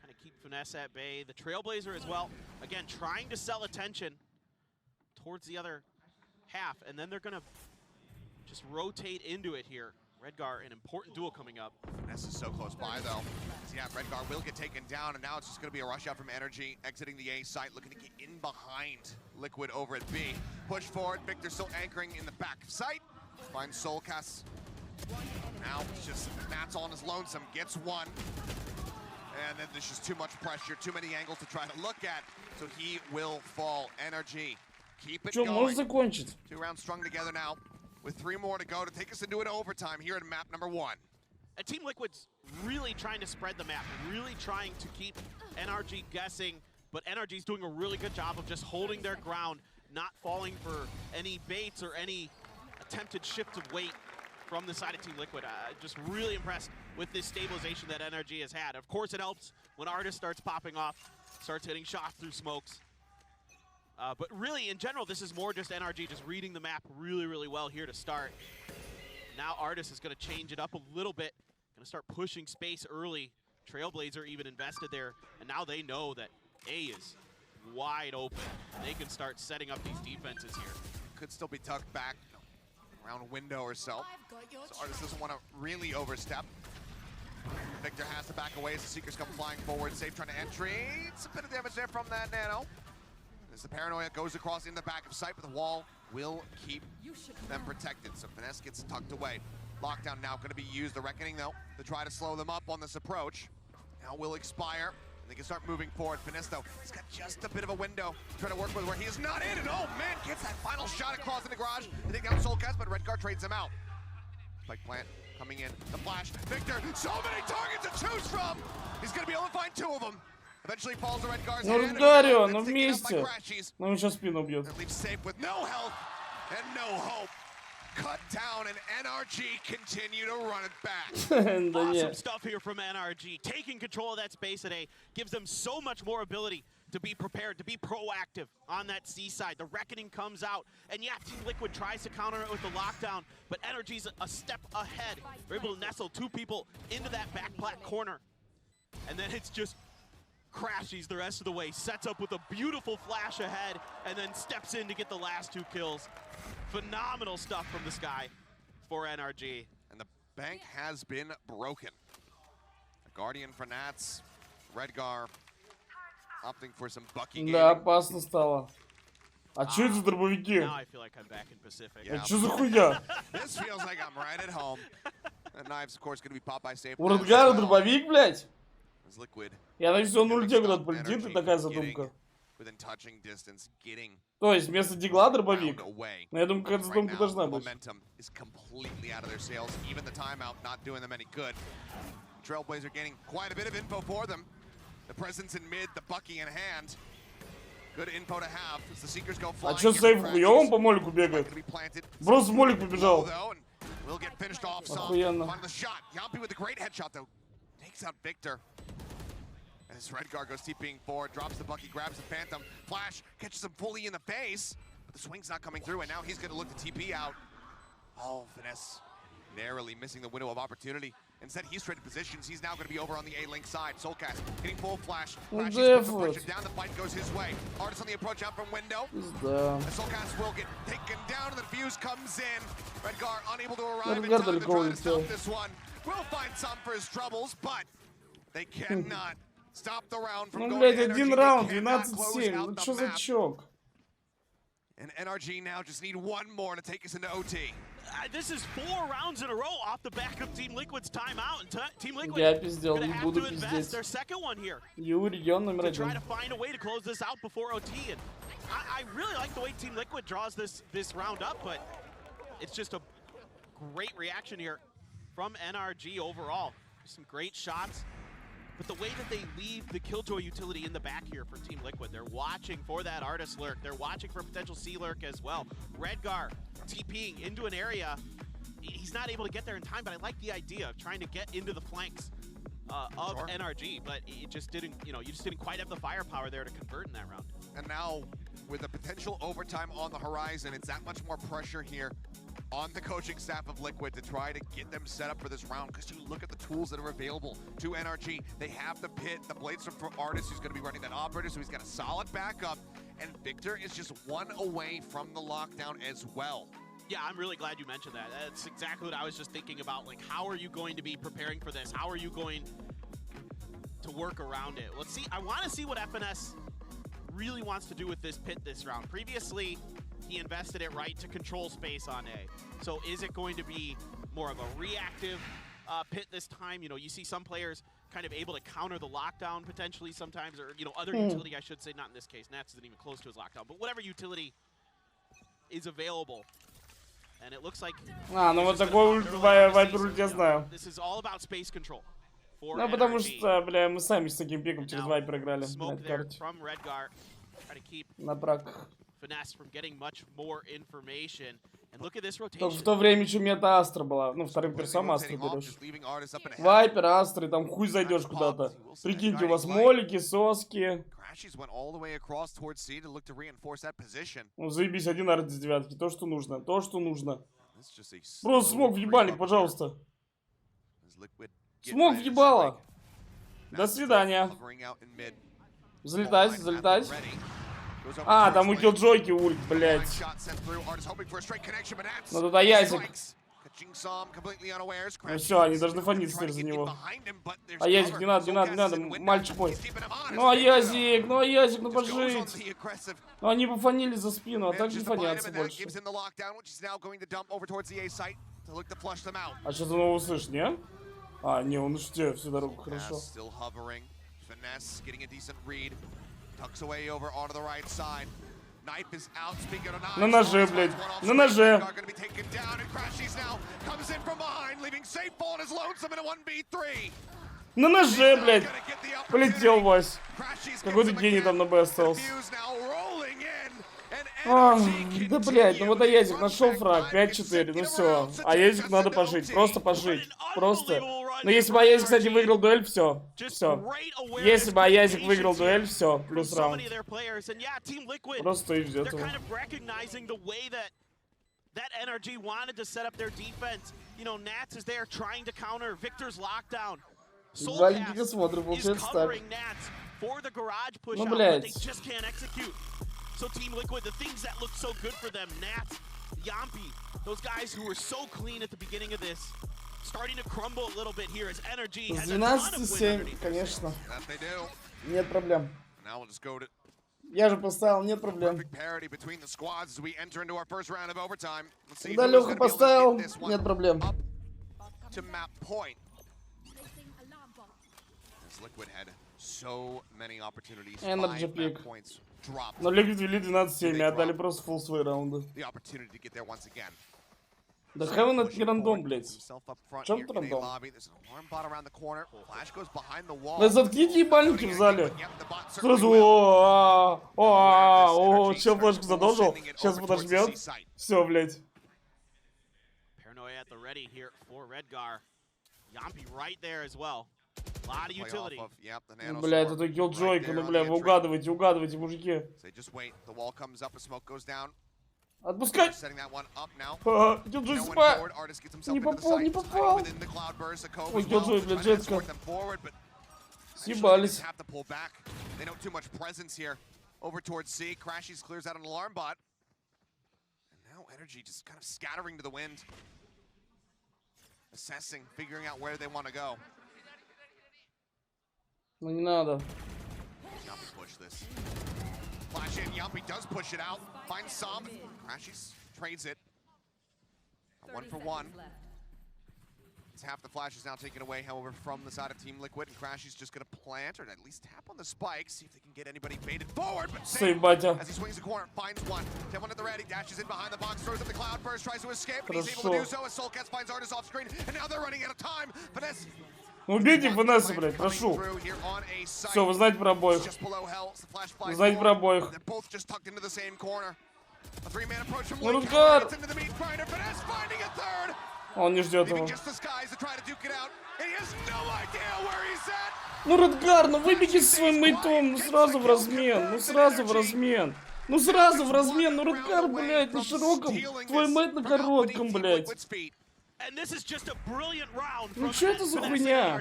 kind of keep Finesse at bay. The Trailblazer as well. Again, trying to sell attention towards the other half, and then they're gonna just rotate into it here. Redgar, an important duel coming up. Finesse is so close by though. So yeah, Redgar will get taken down, and now it's just gonna be a rush out from NRG, exiting the A site, looking to get in behind Liquid over at B. Push forward, Victor still anchoring in the back of sight. Finds Soulcast. Now it's just Matt's on his lonesome, gets one. And then there's just too much pressure, too many angles to try to look at. So he will fall. NRG, keep it going. 2 rounds strung together now, with 3 more to go to take us into an overtime here at map number 1. And Team Liquid's really trying to spread the map, really trying to keep NRG guessing, but NRG's doing a really good job of just holding their ground, not falling for any baits or any attempted shift of weight from the side of Team Liquid. Just really impressed with this stabilization that NRG has had. Of course, it helps when Artis starts popping off, starts hitting shots through smokes. But really, in general, this is more just NRG just reading the map really, really well here to start. Now Artis is going to change it up a little bit, going to start pushing space early. Trailblazer even invested there, and now they know that A is wide open. They can start setting up these defenses here. Could still be tucked back around a window or so. So Artis doesn't want to really overstep. Victor has to back away as the Seekers come flying forward. Safe trying to entry. It's a bit of damage there from that Nano. As the Paranoia goes across in the back of sight, but the wall will keep them protected. So Finesse gets tucked away. Lockdown now going to be used. The Reckoning, though, to try to slow them up on this approach. Now will expire, and they can start moving forward. Finesse, though, he's got just a bit of a window to try to work with where he is not in. And oh, man, gets that final shot across in the garage to take down Soulcast, but Redgar trades him out. Spike plant coming in. The flash. Victor, so many targets to choose from. He's going to be able to find 2 of them. Eventually falls to Redgar's Ну, hand. Редгарио, ну It's taken up by вместе. Crashies. Ну, он сейчас спину бьет. And leaves safe with no health and no hope. Cut down, and NRG continue to run it back. Да Awesome не. stuff here from NRG. Taking control of that space today gives them so much more ability to be prepared, to be proactive on that C side. The Reckoning comes out, and yeah, Team Liquid tries to counter it with the lockdown, but NRG's a step ahead. They're able to nestle two people into that back plat corner. And then it's just Crashies the rest of the way, sets up with a beautiful flash ahead, and then steps in to get the last two kills. Phenomenal stuff from the sky for NRG. And the bank has been broken. The Guardian for Nats, Redgar opting for some Bucky Да, gaming. опасно стало. А чё это за дробовики? Now I feel like I'm back in Pacific. Yeah. Это чё за хуйня? This feels like I'm right at home. The knives, of course, going to be popped by safe. У Редгара дробовик, блядь? As Liquid Я надеюсь, он gonna ульте stop куда-то полетит, NRG и такая from задумка. getting within touching distance, getting То есть вместо дигла дробовик. round away. Но я думаю, какая-то Right задумка now, должна the быть. momentum is completely out of their sails. Even the timeout not doing them any good. Trailblazer gaining quite a bit of info for them. The presence in mid, the Bucky in hand. Good info to have as the Seekers go flying. А чё сейф хуёвым по молику бегает? Просто в молик побежал. We'll get finished off some. Охуенно. On the shot. Yampi with a great headshot though. Takes out Victor. As Redgar goes TPing forward, drops the Bucky, grabs the Phantom. Flash catches him fully in the face, but the swing's not coming through, and now he's going to look to TP out. Oh, Finesse narrowly missing the window of opportunity. Instead, he's traded positions. He's now going to be over on the A-Link side. Soulcast getting full flash. Flash puts some pressure down. The fight goes his way. Artist on the approach out from window. Да. The Soulcast will get taken down, and the defuse comes in. Redgar unable to arrive in Redgar time to далеко try to stop улетел. this one. Will find some for his troubles, but they cannot stop the round from Ну, going блядь, to один NRG. раунд, They cannot close 12-7. out Ну, the чё за map. чок? And NRG now just need one more to take us into OT. This is 4 rounds in a row off the back of Team Liquid's timeout, and Team Liquid Я пиздел, gonna не have буду to invest пиздеть. their second one here Юрий, регион номер to try один. to find a way to close this out before OT. And I really like the way Team Liquid draws this round up, but it's just a great reaction here from NRG overall. Some great shots. But the way that they leave the Killjoy utility in the back here for Team Liquid, they're watching for that Artist lurk. They're watching for potential C lurk as well. Redgar TPing into an area. He's not able to get there in time, but I like the idea of trying to get into the flanks of NRG. But it just didn't, you just didn't quite have the firepower there to convert in that round. And now, with a potential overtime on the horizon, it's that much more pressure here on the coaching staff of Liquid to try to get them set up for this round, because you look at the tools that are available to NRG. They have the pit, the blades from Artist, who's going to be running that operator, so he's got a solid backup, and Victor is just one away from the lockdown as well. Yeah, I'm really glad you mentioned that. That's exactly what I was just thinking about. Like, how are you going to be preparing for this? How are you going to work around it? Let's see. I want to see what FNS really wants to do with this pit this round. Previously, he invested it right to control space on A. So is it going to be more of a reactive pit this time? You see some players kind of able to counter the lockdown potentially sometimes, or, other utility, I should say, not in this case. Nats isn't even close to his lockdown, but whatever utility is available. And it looks like А, ну вот такой вайпер ульт я знаю. this is all about space control for Ну, потому NRG. что, бля, мы сами с таким пиком через Now, вайпер играли на smoke этой there карте. from Redgar, try to keep На брак. Finesse from getting much more information. And look at this Только rotation. в то время еще мета Астра была. Ну, вторым персом Астру Rotating off, берешь. just leaving Artist up and ahead. Вайпер, Астры, там хуй зайдешь куда-то. Прикиньте, у вас молики, соски. Crashies went all the way across towards C to look to reinforce that position. Ну, заебись, один арт с девятки. То, что нужно. То, что нужно. This is just a Просто slow смог в creep ебальник, up пожалуйста. here as Liquid get Смог в ready to ебало. strike. До Nats свидания. hovering out in mid. Залетать, Line залетать. ready. Goes over А, to там у first lane. Киллджойки ульт, блядь. Shot sent through. Artist hoping for a straight connection, but Nats Ну, туда Язик. strikes. Catching some completely unawares. Ну все, они должны фаниться теперь за него. А Язик, не надо, не надо, не надо, мальчик мой. Ну а Язик, ну пожить. Ну они бы фанили за спину, а так не фанятся больше. А что ты нового услышишь, не? А, не, он уж тебе всю дорогу, хорошо. На ноже, блядь, на ноже. На ноже, блядь. Полетел, Вась. Какой-то гений там на Б остался. Да, блядь, ну вот Аязик нашел фраг, 5-4, ну все. Аязик надо пожить, просто пожить. Просто. Но если бы Аязик, кстати, выиграл дуэль, все. Все. Если бы Аязик выиграл дуэль, все, плюс раунд. Просто и взят его. That NRG wanted to set up their defense. You know, Nats is there trying to counter Victor's lockdown. Вальники смотрю, получается так. Ну, блядь. So Team Liquid, the things that look so good for them, Nats, Yampi, those guys who were so clean at the beginning of this, starting to crumble a little bit here as NRG has a ton of win 12-7, конечно. Нет проблем. Я же поставил, нет проблем. Когда Леха поставил, нет проблем. NRG пик. Но Liquid вели 12-7 и отдали просто фулл свои раунды. Да Heaven это не рандом, блядь. В чем это рандом? Да заткните ебальники в зале. Сразу чел флешку задолжил. Сейчас подожмет. Все, блядь. Ну, бля, это киллджойка, ну, бля, вы угадываете, мужики. Отпускай! Киллджой спа! Не попал! Ой, Киллджой, бля, джетка. Съебались. Ну не надо. Flash in, Yampi does push it out, finds some, crashes, trades it. 1-for-1. It's half the flash is now taken away, however, from the side of Team Liquid, and Crashy's just gonna plant, or at least tap on the spike, see if they can get anybody baited forward, but save as he swings the corner, finds one, 10-1 at the ready, dashes in behind the box, throws up the cloud burst, tries to escape, but he's able to do so as Soulcats finds Artis off screen, and now they're running out of time. Finesse. Убейте Ванесса, блядь, прошу. Все, вы знаете про обоих. Вы знаете про обоих. Ну, Рудгар! Он не ждет его. Ну, Рудгар, ну выбеги со своим мейтом, ну сразу в размен, ну сразу в размен. Ну сразу в размен, ну Рудгар, блядь, на широком, твой мейт на коротком, блядь. Ну что это за хуйня?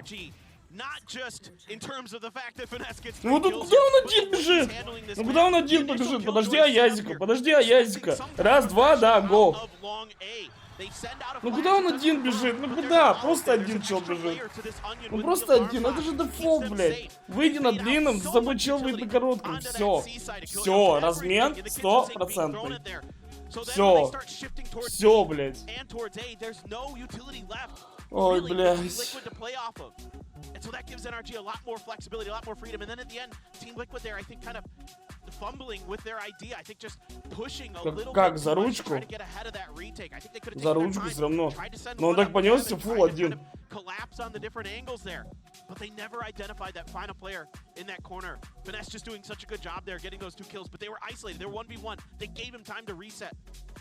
Ну тут куда он один бежит? Ну куда он один побежит? Подожди Аязика. Раз, два, да, гол. Ну куда он один бежит? Ну куда? Просто один чел бежит. Ну просто один, это же дефолт, блядь. Выйди на длинном, с тобой чел выйдет на коротком. Все, размен 100%. Все, блядь. Ой, блядь. And so that gives NRG a lot more flexibility, a lot more freedom. And then at the end, Team Liquid there, I think, kind of fumbling with their idea. I think just pushing a little как, bit за ручку? trying to get ahead of that retake. I think they could have За ручку все равно. Но он так понесся, фул один. Collapse on the different angles there. But they never identified that final player in that corner. Finesse just doing such a good job there, getting those 2 kills. But they were isolated. They were 1v1. They gave him time to reset.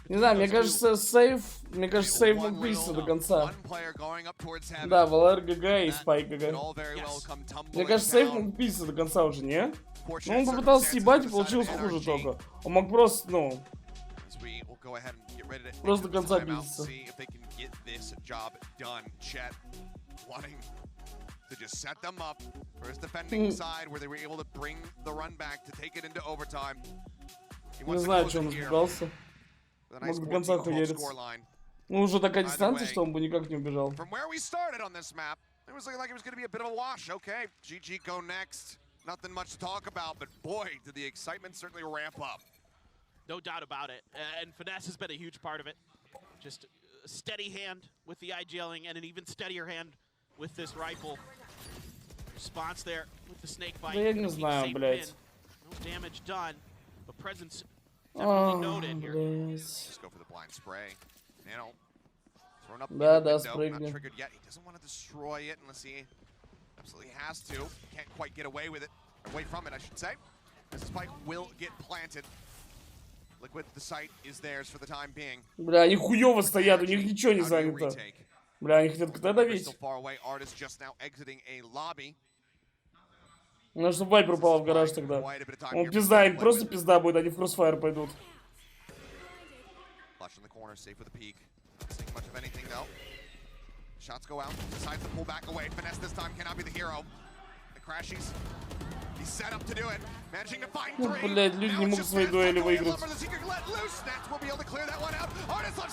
Не знаю, мне кажется, сейв мог биться до конца. Да, Валер ГГ и Спайк ГГ. Мне кажется, сейв мог биться до конца уже, не? Ну, он попытался съебать и получилось хуже только. Он мог просто, ну... Просто до конца биться. To just set them up for his defending side where they were able to bring the run back to take it into overtime. Не знаю, что он испугался. Мог до конца хуяриться. Ну, уже такая дистанция, что он бы никак не убежал. From where we started on this map, it was looking like it was going to be a bit of a wash. Okay, GG go next. Nothing much to talk about, but boy, did the excitement certainly ramp up. No doubt about it. And Finesse has been a huge part of it. Just a steady hand with the IGLing and an even steadier hand with this rifle. Response there with the snake bite. Я не знаю, блядь. No damage done, but presence definitely noted here. Just go for the blind spray. Nano throwing up. Да, спрыгни. Not triggered yet. He doesn't want to destroy it unless he Absolutely has to. Can't quite get away with it. Away from it, I should say. This spike will get planted. Liquid, the site is theirs for the time being. Бля, они хуёво стоят, у них ничего не занято. Бля, они хотят КТ давить. Ну, чтобы Вайпер упала в гараж тогда. Он пизда, им просто пизда будет, они в кроссфайр пойдут. Shots go out, decides to pull back away. Finesse this time cannot be the hero. The Crashies, he's set up to do it. Managing to find three. Блядь, люди не могут свои дуэли выиграть.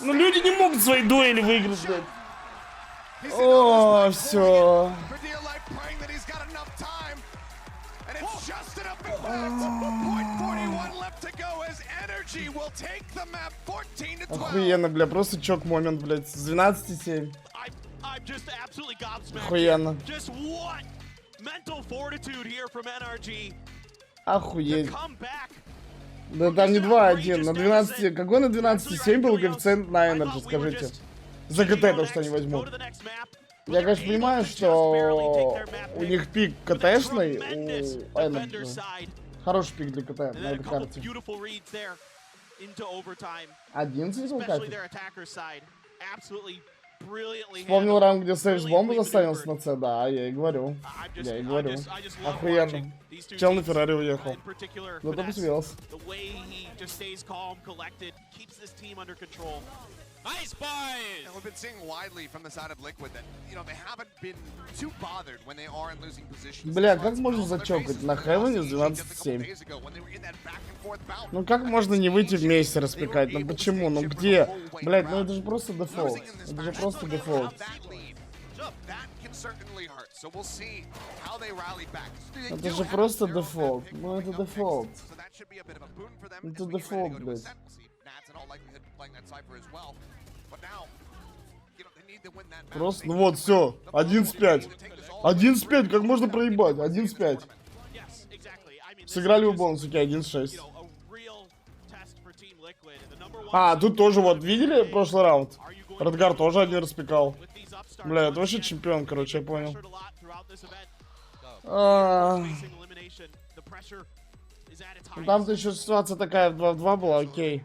Ну люди не могут свои дуэли выиграть, блядь. О, все. Охуенно, бля, просто чок момент, блядь, с 12-7. Охуенно. Охуеть. Да там не 2-1, на 12, какой на 12-7 был коэффициент на NRG, скажите? За КТ то, что они возьмут. Я, конечно, понимаю, что у них пик КТшный, у NRG. Хороший пик для КТ на этой карте. 11 был кафе. Вспомнил раунд, где Сейвс бомбу заставился на С, да, я и говорю. Охуенно. Чел на Феррари уехал. Ну, то посмеялся. Nice buys! And we've been seeing widely from the side of Liquid that, you know, they haven't been too bothered when they are in losing positions. Бля, как можно зачокать на Хевене с 12-7? Ну как можно не выйти вместе распекать? Ну почему? Ну где? Блядь, ну это же просто дефолт. Это же просто дефолт. Это же просто дефолт. Ну это дефолт. Это дефолт, блядь. Просто, ну вот, все, 11-5. 11-5, как можно проебать? 11-5. Сыграли в бонусике 11-6. А, тут тоже, вот, видели прошлый раунд? Радгар тоже один распекал. Бля, это вообще чемпион, короче, я понял. Там-то еще ситуация такая, 2 в 2 была, окей.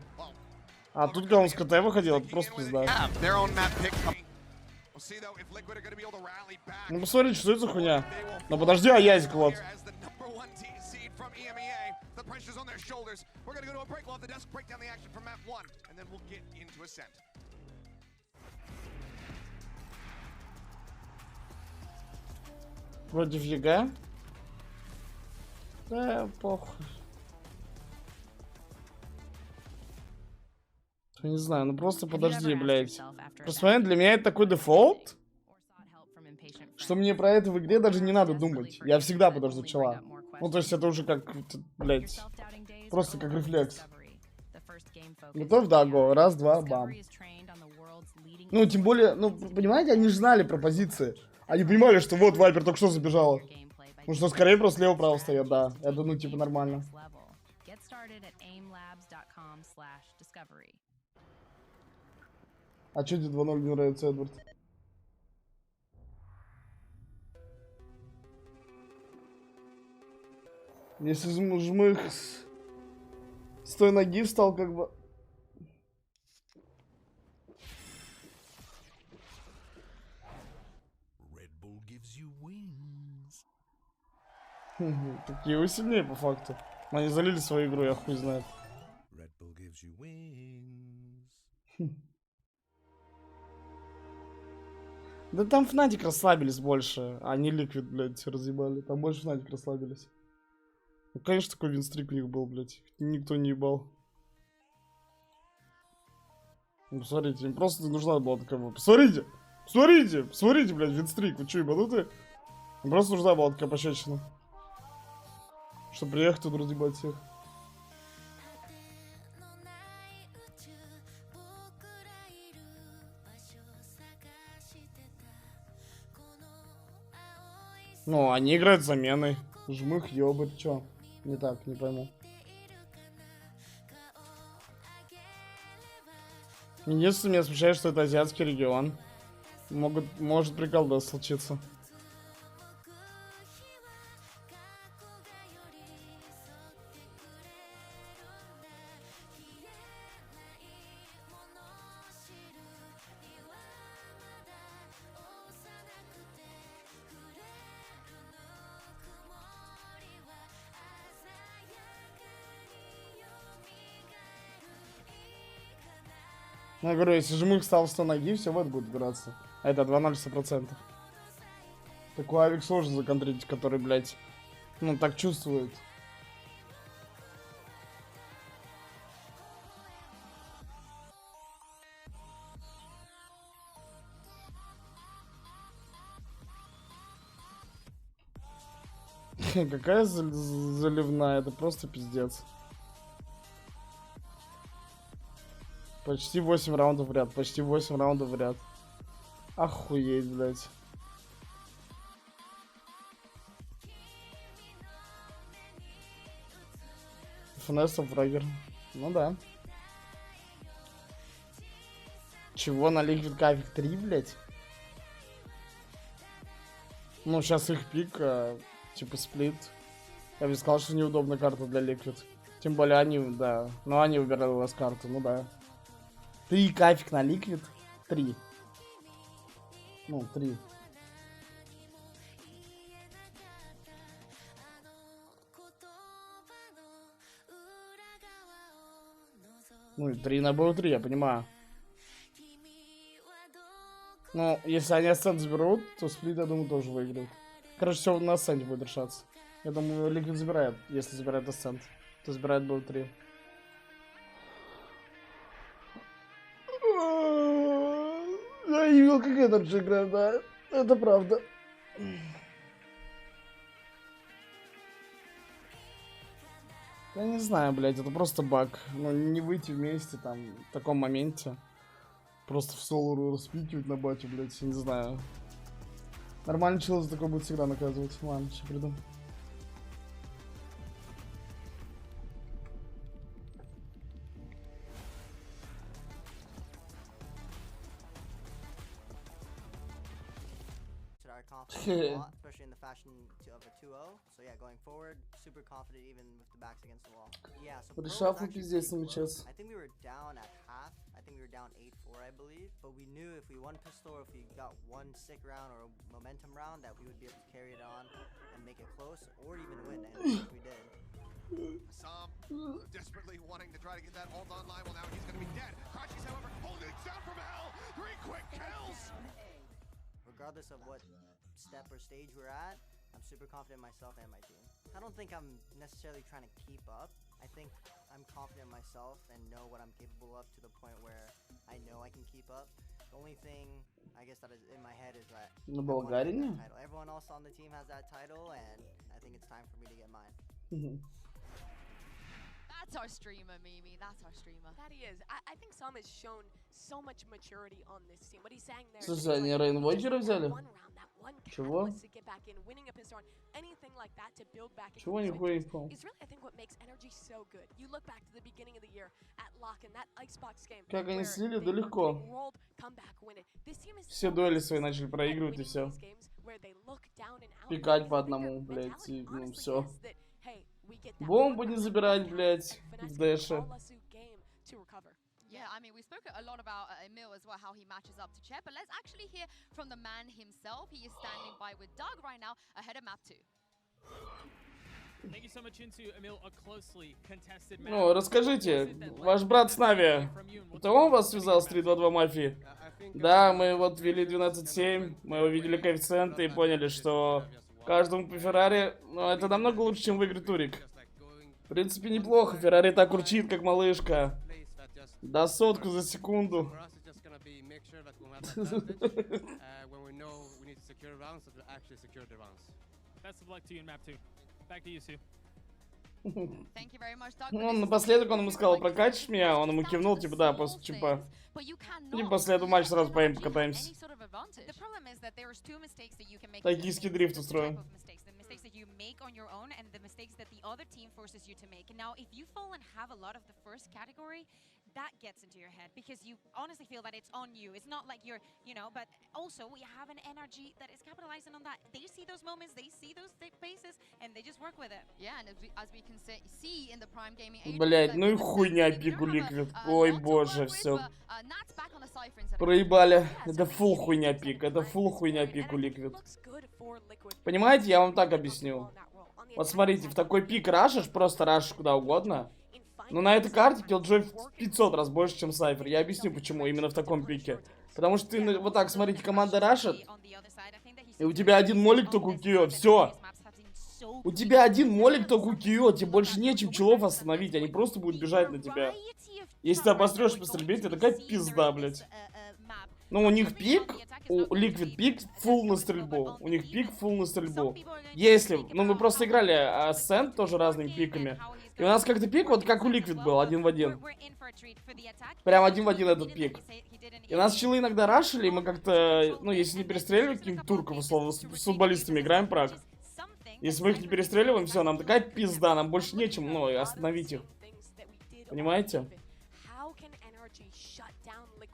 А тут, когда он с КТ выходил, это просто пизда. Ну посмотрите, что это за хуйня. Ну подожди, а Язик вот. Против ЕГЭ? Да, похуй. Я не знаю, ну просто подожди, блядь. Просто для меня это такой дефолт, что мне про это в игре даже не надо думать. Я всегда подожду чела. Ну то есть это уже как, блядь, просто как рефлекс. Готов? Да, го. Раз, два, бам. Ну, тем более, ну, понимаете, они же знали про позиции. Они понимали, что вот Вайпер только что забежала. Ну что, скорее просто слева-право стоят, да. Это, ну, типа, нормально. А чё тебе 2-0 не нравится, Эдвард? Если жмых с той ноги встал, как бы... Такие вы сильнее, по факту. Они залили свою игру, я хуй знает. Да там Фнатик расслабились больше, а не Ликвид, блядь, разъебали. Там больше Фнатик расслабились. Ну, конечно, такой винстрик у них был, блядь. Никто не ебал. Ну, посмотрите, им просто нужна была такая... Посмотрите! Посмотрите! Посмотрите, блядь, винстрик. Вы чё, ебанутые? Им просто нужна была такая пощечина. Чтобы приехать тут разъебать всех. Ну, они играют с заменой. Жмых, ёбарь, чё? Не так, не пойму. Единственное, меня смущает, что это азиатский регион. Может прикол, да, случиться. Ну, я говорю, если жмых стал 100 ноги, все вот будет играться. А это 2-0 100%. Такой авик сложно законтрить, который, блядь, ну, так чувствует. Какая заливная, это просто пиздец. Почти 8 раундов в ряд, почти 8 раундов в ряд. Охуеть, блядь. ФНС фрагер. Ну да. Чего на Liquid Кафик 3, блядь? Ну, сейчас их пик, типа сплит. Я бы сказал, что неудобная карта для Liquid. Тем более они, да. Ну, они выбирали у вас карту, ну да. 3 кафик на Liquid. 3. Ну, 3. Ну и 3 на БО3, я понимаю. Ну, если они асцент заберут, то сплит, я думаю, тоже выиграют. Короче, все на асценте будет решаться. Я думаю, Liquid забирает. Если забирает асцент, то забирает БО3. Я не видел, как NRG играет, да. Это правда. Я не знаю, блядь, это просто баг. Ну, не выйти вместе там в таком моменте. Просто в соло распикивать на батю, блядь, я не знаю. Нормальный человек за такое будет всегда наказывать. Ладно, сейчас придумаю. Especially in the fashion of a 2-0. So yeah, going forward, super confident even with the backs against the wall. Yeah, so Решафу пиздец намечается. I think we were down at half. I think we were down 8-4, I believe. But we knew if we won pistol or if we got one sick round or a momentum round that we would be able to carry it on and make it close or even win. And I think we did. Some desperately wanting to try to get that ult online. Well, now he's going to be dead. Kachi's, however, holding it down from hell. 3 quick kills. Regardless of what step or stage we're at, I'm super confident in myself and my team. I don't think I'm necessarily trying to keep up. I think I'm confident in myself and know what I'm capable of to the point where I know I can keep up. The only thing I guess that is in my head is that everyone else on the team has that title, and I think it's time for me to get mine. That's our streamer, Mimi. That's our streamer. That he is. I think Sam has shown so much maturity on this team. What he's saying there. Слушай, они Рейнводжера взяли? Чего? Чего нихуя не понял? Как они слили, да легко. Все дуэли свои начали проигрывать и все. Пикать по одному, блядь, и ну все. Бомбу не забирать, блядь, в дэше. Yeah, I mean, we spoke a lot about Emil as well, how he matches up to Che, but let's actually hear from the man himself. He is standing by with Doug right now, ahead of map 2. Thank you so much into Emil, a closely contested match. Ну, расскажите, ваш брат с Нави, это он вас связал с 3-2-2 мафии? Да, мы вот ввели 12-7, мы увидели коэффициенты и поняли, что каждому по Феррари, но это намного лучше, чем выиграть турик. В принципе, неплохо, Феррари так урчит, как малышка. Да, сотку за секунду. Ну, напоследок он ему сказал, прокатишь меня? Он ему кивнул, типа, да, после, типа... И после этого матча сразу поедем покатаемся. Токийский дрифт устроим. That you make on your own and the mistakes that the other team forces you to make. Now, if you fall and have a lot of the first category, that gets into your head because you honestly feel that it's on you. It's not like you're, you know, but also we have an NRG that is capitalizing on that. They see those moments, they see those spaces, and they just work with it. Yeah, and as we can see in the Prime Gaming age, блять, ну и хуйня пику Liquid. Ой, боже, все. Проебали. Это фул хуйня пик. Это фул хуйня пику Liquid. Понимаете, я вам так объясню. Вот смотрите, в такой пик рашишь, просто рашишь куда угодно. Но на этой карте Killjoy в 500 раз больше, чем Cypher. Я объясню, почему именно в таком пике. Потому что ты, вот так, смотрите, команда рашит, и у тебя один молик только у Кио, все. У тебя один молик только у Кио, тебе больше нечем челов остановить, они просто будут бежать на тебя. Если ты обострешь по стрельбе, это такая пизда, блядь. Ну, у них пик, у Liquid пик фулл на стрельбу. У них пик фулл на стрельбу. Если, ну мы просто играли Ascent тоже разными пиками. И у нас как-то пик, вот как у Liquid был, один в один. Прям один в один этот пик. И нас челы иногда рашили, и мы как-то, ну если не перестреливали каких-то турков, условно, с футболистами играем прак. Если мы их не перестреливаем, все, нам такая пизда, нам больше нечем, ну, остановить их. Понимаете?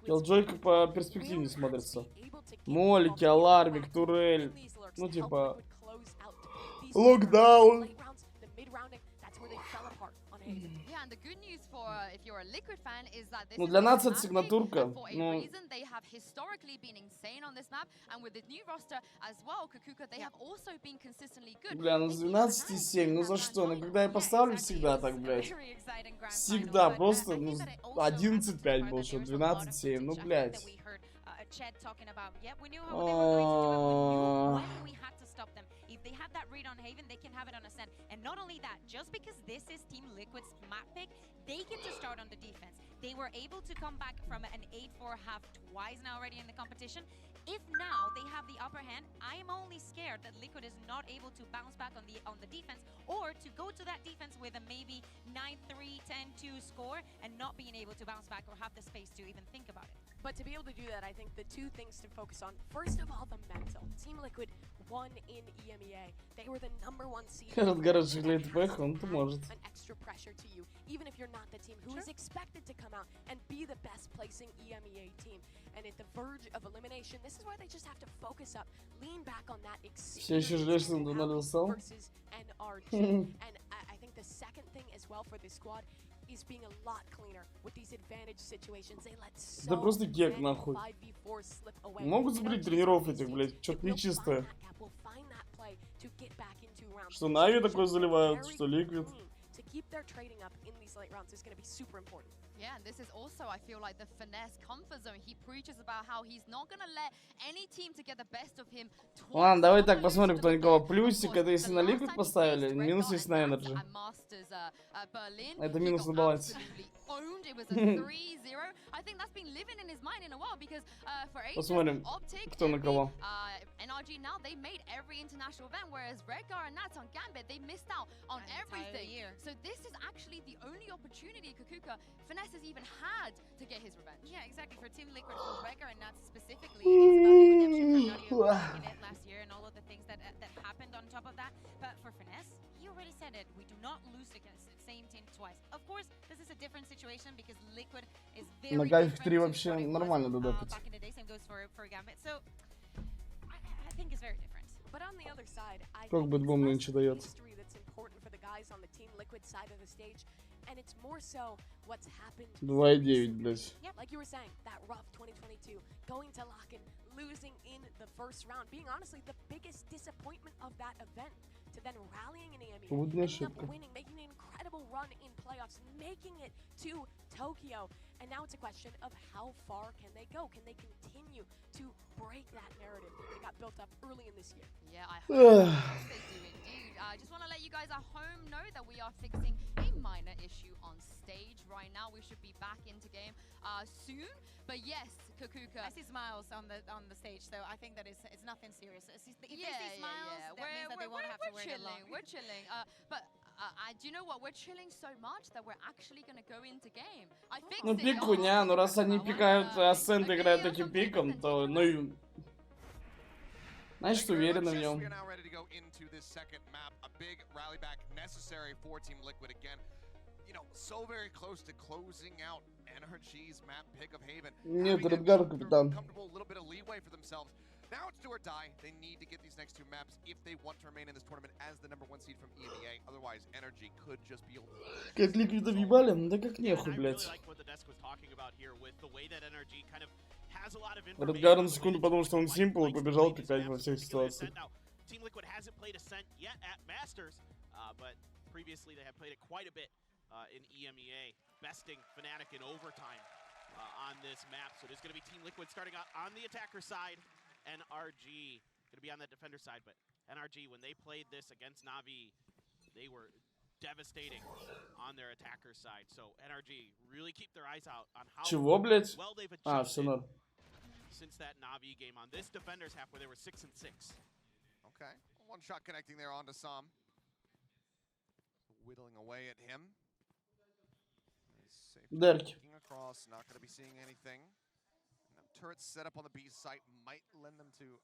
Killjoy как по перспективе смотрится. Молики, Алармик, Турель. Ну, типа... Локдаун. Ну, для нас это сигнатурка. Ну... Бля, ну 12,7, ну за что? Ну когда я поставлю, всегда так, блядь. Всегда, просто, ну, 11,5 был, что 12,7, ну, блядь. They have that read on Haven, they can have it on Ascent. And not only that, just because this is Team Liquid's map pick, they get to start on the defense. They were able to come back from an 8-4 half twice now already in the competition. If now they have the upper hand, I am only scared that Liquid is not able to bounce back on the defense, or to go to that defense with a maybe 9-3, 10-2 score and not being able to bounce back or have the space to even think about it. But to be able to do that, I think the two things to focus on, first of all, the mental. Team Liquid won in EMEA. They were the #1 seed. An extra pressure to you, even if you're not the team who is expected to come out and be the best placing EMEA team. And at the verge of elimination, this is where they just have to focus up, lean back on that experience versus NRG. And I think the second thing as well for this squad is being a lot cleaner with these advantage situations. They let so many 5v4 slip away. Могут сбрить тренеров этих, блядь, что-то нечистое. Что Нави такое заливают, что Liquid. To keep their trading up in these late rounds is going to be super important. Yeah, and this is also, I feel like, the finesse comfort zone. He preaches about how he's not going to let any team to get the best of him. Ладно, давай так посмотрим, кто никого. Плюсик, это если на Liquid поставили, минус если на Energy. Это минус на балансе. Посмотрим, кто на кого. NRG now, they made every international event, whereas Redgar and Nats on Gambit, they missed out on everything. So this is actually the only opportunity Kakuka Finesse has even had to get his revenge. Yeah, exactly. For Team Liquid, for Redgar and Nats specifically, it's about the redemption for not even making it last year and all of the things that happened on top of that. But for Finesse, he already said it. We do not lose against the same team twice. Of course, this is a different situation because Liquid is very different to what it was back in the day. Same goes for Gambit. So I think it's very different. But on the other side, I Как бы бомб нынче дает. history that's important for the guys on the Team Liquid side of the stage, and it's more so what's happened. 2,9, блядь. Yeah, like you were saying, that rough 2022, going to Lock-in, losing in the first round, being honestly the biggest disappointment of that event, to then rallying in EMEA, ending up winning, making an incredible run in playoffs, making it to Tokyo. And now it's a question of how far can they go? Can they continue to break that narrative that got built up early in this year? Yeah, I hope they do indeed. I just want to let you guys at home know that we are fixing a minor issue on stage right now. We should be back into game soon. But yes, Kakuka. I see smiles on the stage, so I think that it's nothing serious. If they see smiles, that means that they won't have to worry that long. We're chilling. But do you know what? We're chilling so much that we're actually going to go into game. I fixed Ну пик хуйня, но раз они пикают, Ascent играют таким пиком, то, ну и... Значит, уверены в нем. So very close to closing out NRG's map pick of Haven. Нет, Редгар капитан. A little bit of leeway for themselves. Now it's do or die. They need to get these next two maps if they want to remain in this tournament as the -- 1 seed from EMEA. Otherwise, NRG could just be. Как Liquid объебали? Да как нехуй, блядь. Редгар на секунду подумал, что он симпл и побежал пикать во всех ситуациях. Team Liquid hasn't played Ascent yet at Masters, but previously they have played it quite a bit in EMEA, besting Fnatic in overtime on this map. So there's going to be Team Liquid starting out on the attacker side, NRG going to be on the defender side. But NRG, when they played this against Na'Vi, they were devastating on their attacker side. So NRG really keep their eyes out on how Чего, блядь? well they've А, все adjusted норм. since that Na'Vi game on this defender's half where they were 6-6. Okay, one shot connecting there onto Sam. Whittling away at him. Дерки. Looking across, not going to be seeing anything. Now, turrets set up on the B site might lend them to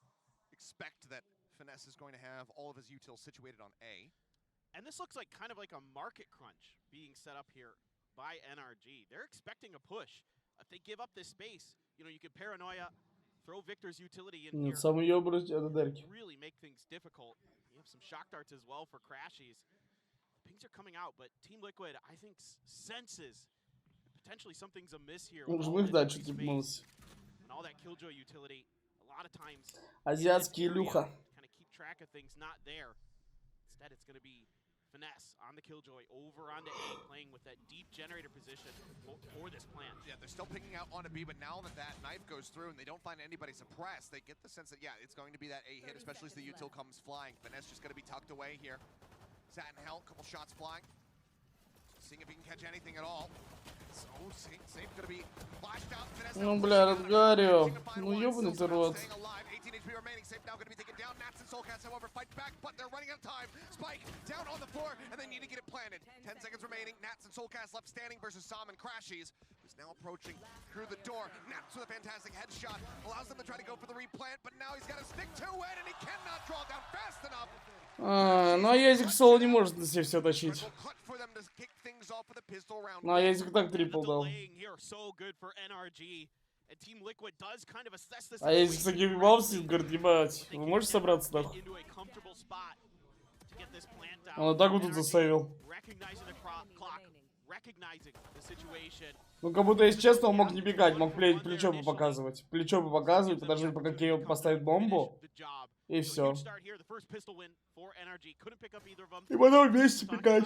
expect that Finesse is going to have all of his utils situated on A. And this looks like kind of like a market crunch being set up here by NRG. They're expecting a push. If they give up this space, you know, you could paranoia, throw Victor's utility in here. Самый ёбрый это Дерки. Really make things difficult. You have some shock darts as well for Crashies. The pings are coming out, but Team Liquid, I think, senses potentially something's amiss here. Он With же all их this дальше free типнулся. space and all that killjoy utility. A lot of times, Азиатский Илюха. kind of keep track of things not there. Instead, it's going to be Finesse on the Killjoy over onto A, playing with that deep generator position for this plant. Yeah, they're still picking out onto B, but now that that knife goes through and they don't find anybody suppressed, they get the sense that, yeah, it's going to be that A hit, especially as the util comes flying. Finesse just going to be tucked away here. Satin Hell, couple shots flying. Seeing if he can catch anything at all. So, safe gonna be flashed out. Ну, бля, разговаривал. Ну, ёбаный ты рот. 18 HP remaining. Safe now gonna be taken down. Nats and Soulcats, however, fight back, but they're running out of time. Spike down on the floor, and they need to get it planted. 10 seconds remaining. Nats and Soulcats left standing versus Sam and Crashies, who's now approaching through the door. Nats with a fantastic headshot allows them to try to go for the replant, but now he's got to stick to it, and he cannot draw down fast enough. Ну, а Язик соло не может на себе все тащить. Ну, а Язик так трипл дал. А Язик так ебался, говорит, ебать, вы можете собраться нахуй? Он и так вот тут засейвил. Ну, как будто, если честно, он мог не бегать, мог плечо бы показывать. Плечо бы показывать, подожди, пока Кейл поставит бомбу. И все. И потом вместе пикать.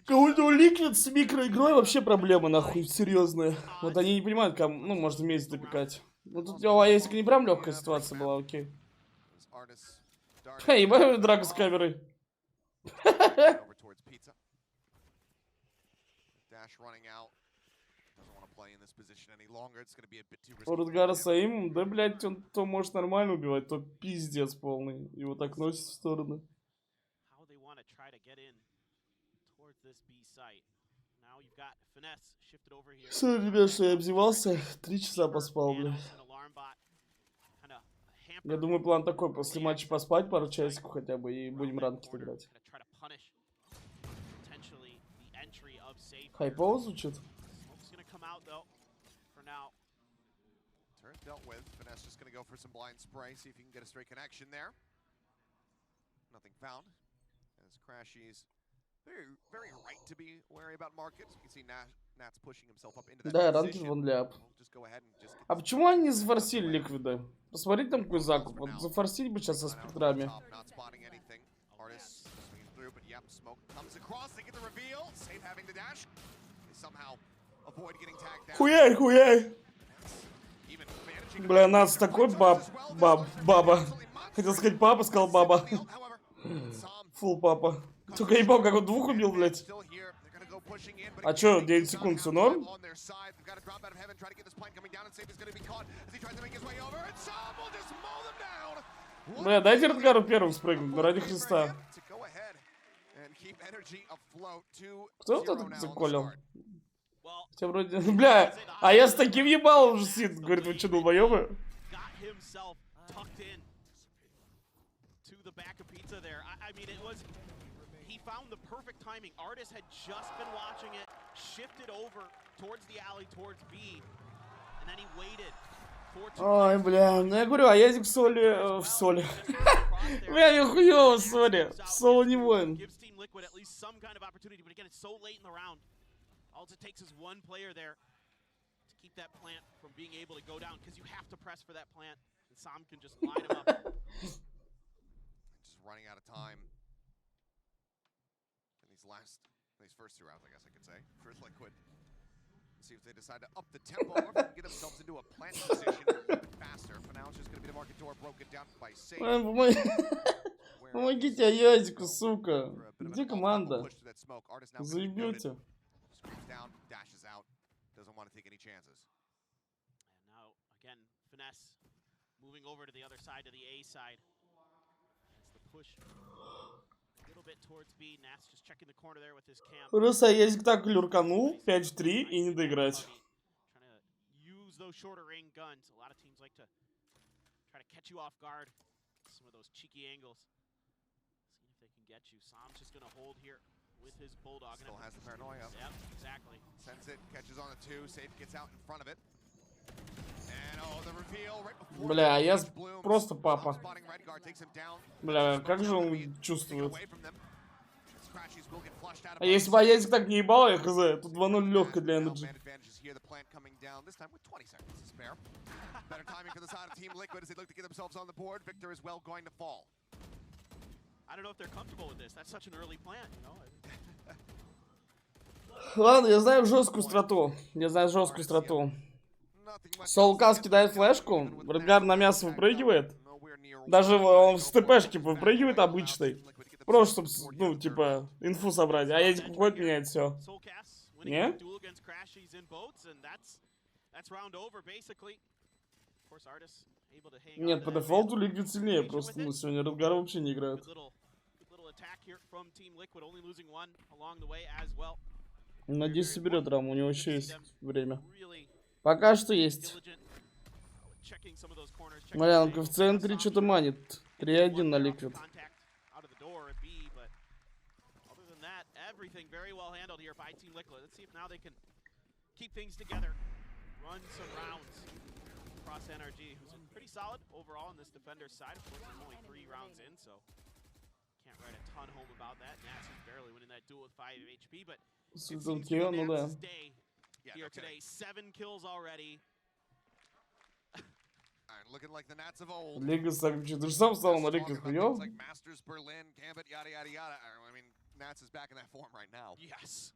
Кого-то ликвид с микроигрой вообще проблема, нахуй, серьезная. Вот они не понимают, кому, ну, может вместе допекать. Ну, тут, если не прям легкая ситуация была, окей. Ха, ебать, драка с камерой. Урдгара Саим, да, блядь, он то может нормально убивать, то пиздец полный. Его так носит в стороны. Все, ребят, что я обзевался, 3 часа поспал, блядь. Я думаю, план такой, после матча поспать пару часиков хотя бы и будем ранкет играть. Хайпово звучит? Turret dealt with. Finesse just going to go for some blind spray, see if he can get a straight connection there. Nothing found. As Crashies very right to be wary about markets. You can see Nat's pushing himself up into that Да, ранкет вон ляп. А почему они не зафорсили ликвида? Посмотрите там какой закуп. Вот зафорсить бы сейчас со спектрами. Хуяй, хуяй. Бля, нас такой баба. Хотел сказать папа, сказал баба. Фул папа. Только не помню, как он двух убил, блядь. А чё, 9 секунд, все норм? Бля, дайте Радгару первым спрыгнуть, ну ради Христа. Кто вот это заколил? Хотя вроде... Бля, а я с таким ебалом уже сидит. Говорит, вы что, долбоёбы? Found the perfect timing. Artis had just been watching it, shifted over towards the alley, towards B, and then he waited for two. Ой, бля, ну я говорю, а Язик в соли, в соли. Бля, я хуёво в соли. В соло не воин. Gives Team Liquid at least some kind of opportunity, but again, it's so late in the round. All it takes is one player there to keep that plant from being able to go down, because you have to press for that plant, and Sam can just line him up. Just running out of time. These first 2 rounds, I guess I could say, for Liquid. See if they decide to up the tempo or if they can get themselves into a plant position a little bit faster. For now, it's just going to be the market door broken down by Safe. Помогите Аязику, сука. Где команда? Заебете. Screams down, dashes out, doesn't want to take any chances. And now, again, Finesse moving over to the other side, to the A side. That's the push. A little bit towards B. Nats just checking the corner there with his cam. Просто Аязик так люрканул, 5-3 и не доиграть. Trying to use those shorter range guns. A lot of teams like to try to catch you off guard. Some of those cheeky angles. See if they can get you. Sam's just going to hold here with his Bulldog. Still has the paranoia. Yep, exactly. Sends it, catches on the 2. Safe gets out in front of it. And oh, the reveal right before. Бля, я просто папа. Бля, как же он чувствует? А если бы Аязик так не ебал, я хз, тут 2-0 легко для NRG. Better timing for the side of Team Liquid as they look to get themselves on the board. Victor is well going to fall. I don't know if they're comfortable with this. That's such an early plant, you know. Ладно, я знаю жесткую страту. Я знаю жесткую страту. Солкас кидает флешку, Редгар на мясо выпрыгивает. Даже он в ТПшке выпрыгивает обычный. Просто, чтобы, ну, типа, инфу собрать. А Аязик уходит, меняет все. Не? Нет, по дефолту Liquid сильнее, просто, ну, сегодня Редгар вообще не играет. Надеюсь, соберет раму, у него еще есть время. Пока что есть. Бля, он коэффициент 3 что-то манит. 3-1 на Liquid. Run some rounds across NRG, who's pretty solid overall on this defender's side. Of course, they're only 3 rounds in, so can't write a ton home about that. Nats is barely winning that duel with 5 HP, but it seems to be Nats' day here today. 7 kills already. Looking like the Nats of old. Лига Сагчи, ты же сам стал на Лиге хуёв? Like Masters, Berlin, Gambit, yada yada yada. I mean, Nats is back in that form right now. Yes.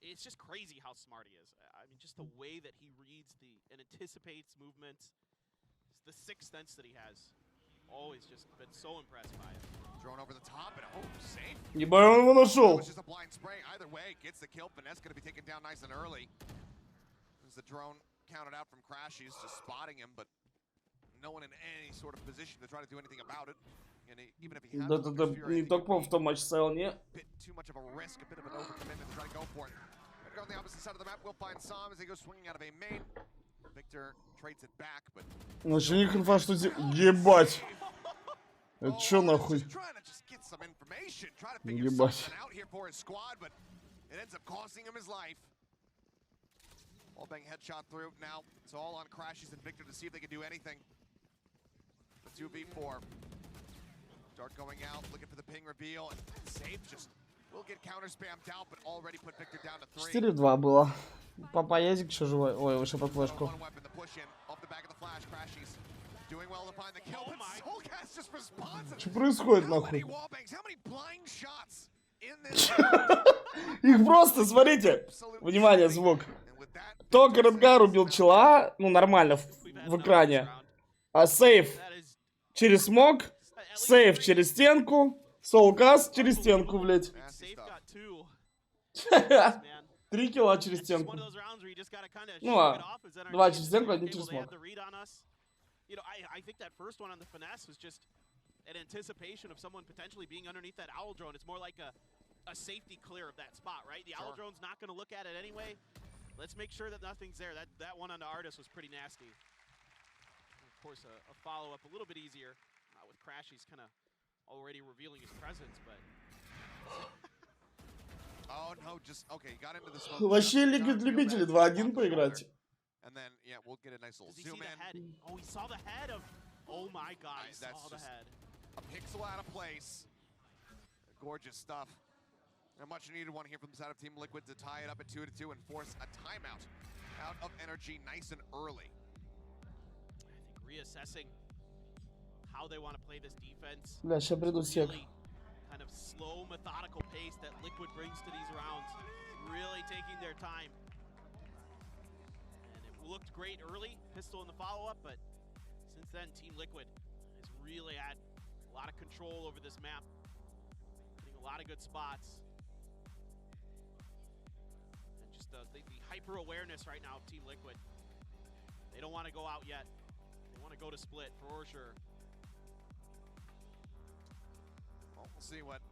It's just crazy how smart he is. I mean, just the way that he reads and anticipates movements. The sixth sense that he has. Always just been so impressed by it. Thrown over the top and safe. Ебать, он его нашел. It's just a blind spray. Either way, gets the kill. Finesse going to be taken down nice and early. As the drone counted out from Crashies, just spotting him, but no one in any sort of position to try to do anything about it. And even if he had Да, не только в том матче стоял, не? Bit too much of a risk, a bit of an overcommitment to try to go for it. Right on the opposite side of the map, we'll find Sam as he goes swinging out of a main. Victor trades it back, but Ну, еще не конфа, что ебать. Это чё нахуй? Ебать. It ends up costing him his life. All bang headshot through. Now it's all on Crashies and Victor to see if they can do anything. The 2v4. Dart going out, looking for the ping reveal, and Safe just will get counter spammed out, but already put Victor down to 3. 4-2 было. Папа Язик еще живой. Ой, вышел под флешку. Что происходит нахуй? Их просто, смотрите. Внимание, звук. Только Редгар убил чела, ну нормально в экране. А Сейф через смог, Сейф через стенку, Солкас через стенку, блядь. 3 килла через стенку. Ну, а 2 через стенку, 1 через смог. You know, I think that first one on the finesse was just an anticipation of someone potentially being underneath that owl drone. It's more like a safety clear of that spot, right? The owl drone's not going to look at it anyway. Let's make sure that nothing's there. That one on the Artist was pretty nasty. And of course, a follow-up a little bit easier with Crashies kind of already revealing his presence, but... Oh, no, just... Okay, got into the smoke. Вообще Лига любителей 2-1 поиграть. And then, yeah, we'll get a nice little zoom in. Oh, he saw the head of... Oh my god, he saw the head. A pixel out of place. Gorgeous stuff. A much needed one here from the side of Team Liquid to tie it up at 2-2 and force a timeout out of NRG nice and early. I think reassessing how they want to play this defense. Бля, сейчас приду всех. kind of slow, methodical pace that Liquid brings to these rounds. Really taking their time. And it looked great early, pistol in the follow-up, but since then, Team Liquid has really had a lot of control over this map. Getting a lot of good spots. And just the hyper-awareness right now of Team Liquid. They don't want to go out yet. They want to go to split for sure. Well, we'll see what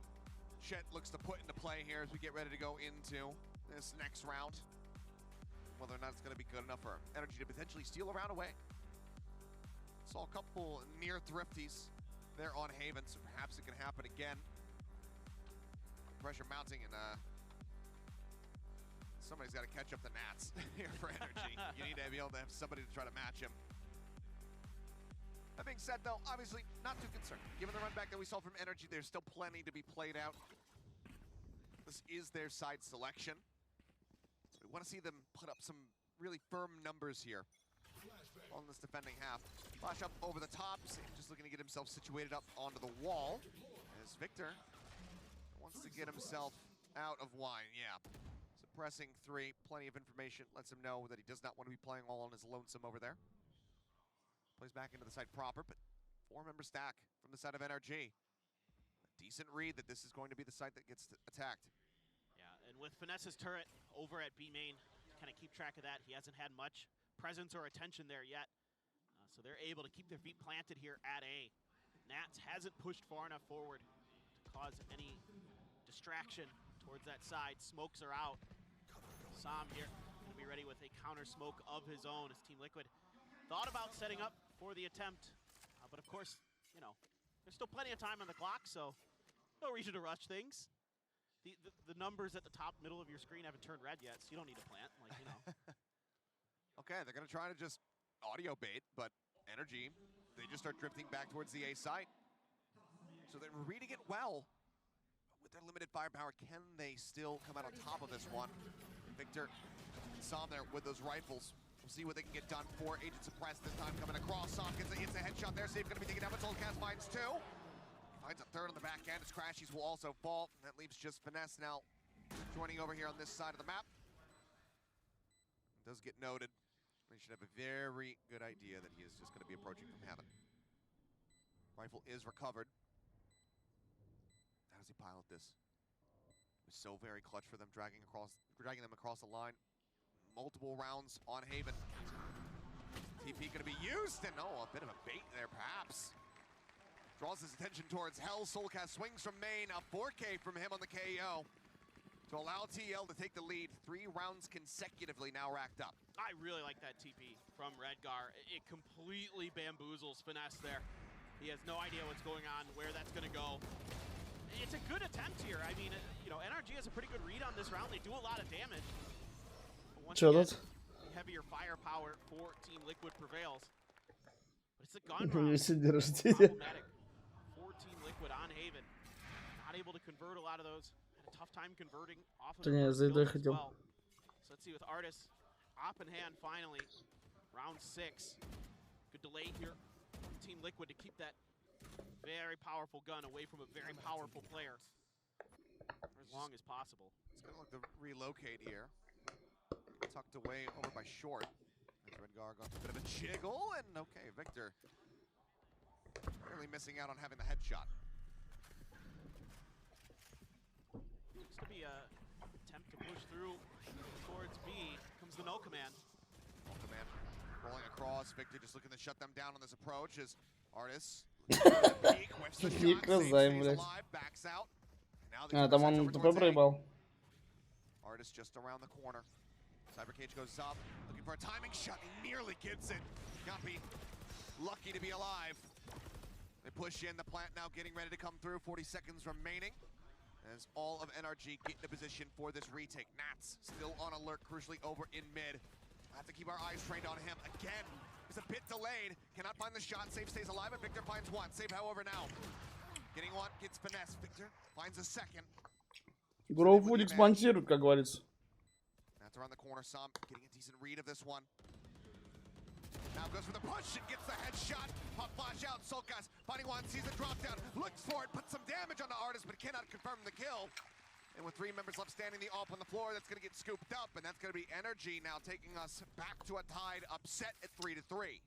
Chet looks to put into play here as we get ready to go into this next round. Whether or not it's going to be good enough for NRG to potentially steal a round away. Saw a couple near thrifties there on Haven, so perhaps it can happen again. Pressure mounting, and somebody's got to catch up the Nats here for NRG. You need to be able to have somebody to try to match him. That being said, though, obviously not too concerned. Given the run back that we saw from NRG, there's still plenty to be played out. This is their side selection. So we want to see them put up some really firm numbers here on this defending half. Flash up over the top, just looking to get himself situated up onto the wall. As Victor wants to get himself out of wine, yeah. Suppressing 3, plenty of information, lets him know that he does not want to be playing all on his lonesome over there. Plays back into the site proper, but 4-member stack from the side of NRG. A decent read that this is going to be the site that gets attacked. Yeah, and with Finesse's turret over at B main, kind of keep track of that. He hasn't had much presence or attention there yet. So they're able to keep their feet planted here at A. Nats hasn't pushed far enough forward to cause any distraction towards that side. Smokes are out. Sam here going to be ready with a counter smoke of his own as Team Liquid thought about setting up for the attempt. But of course, you know, there's still plenty of time on the clock, so no reason to rush things. The numbers at the top middle of your screen haven't turned red yet, so you don't need to plant, like, you know. Okay, they're going to try to just audio bait, but NRG, they just start drifting back towards the A site. So they're reading it well. With their limited firepower, can they still come out on top of this one? Victor and Sam there with those rifles. We'll see what they can get done for Agent Suppress this time coming across. Sam gets a headshot there. Save going to be taken down, but Soulcast finds 2. Finds a 3rd on the back end. His Crashies will also fall. And that leaves just Finesse now joining over here on this side of the map. It does get noted. They should have a very good idea that he is just going to be approaching from heaven. Rifle is recovered. How does he pilot this? It was so very clutch for them, dragging them across the line. Multiple rounds on Haven. TP going to be used, and a bit of a bait there, perhaps. Draws his attention towards Hell. Soulcast swings from main. A 4K from him on the KO to allow TL to take the lead. 3 rounds consecutively now racked up. I really like that TP from Redgar. It completely bamboozles Finesse there. He has no idea what's going on, where that's going to go. It's a good attempt here. I mean, you know, NRG has a pretty good read on this round. They do a lot of damage. Once again, heavier firepower for Team Liquid prevails. But it's a gun round. Problematic for Team Liquid on Haven. Not able to convert a lot of those. Had a tough time converting off of the first build as well. So let's see with Artis. Op in hand finally. Round 6. Good delay here from Team Liquid to keep that very powerful gun away from a very powerful player for as long as possible. It's going to look to relocate here. Tucked away over by Short. As Redgar got a bit of a jiggle, and okay, Victor really missing out on having the headshot. Looks to be a attempt to push through towards B. Comes the no command. No command rolling across. Victor just looking to shut them down on this approach as Artis. Backs out. Там он ТП проебал. Artis just around the corner. Cyber Cage goes up, looking for a timing shot. He nearly gets it. Gumpy, lucky to be alive. They push in the plant now, getting ready to come through. 40 seconds remaining as all of NRG get into position for this retake. Nats still on alert, crucially over in mid. I have to keep our eyes trained on him again. He's a bit delayed, cannot find the shot. Save stays alive, and Victor finds 1. Save, however, now. Getting 1, gets Finesse. Victor finds a 2nd. Гроу будет спонсирует, как говорится. That's around the corner. Sam getting a decent read of this one. Now goes for the push and gets the headshot. Pop flash out. Solkas finding one, sees the drop down, looks for it, puts some damage on the artist, but cannot confirm the kill. And with 3 members left standing, the AWP on the floor, that's going to get scooped up, and that's going to be NRG now taking us back to a tied upset at 3-3.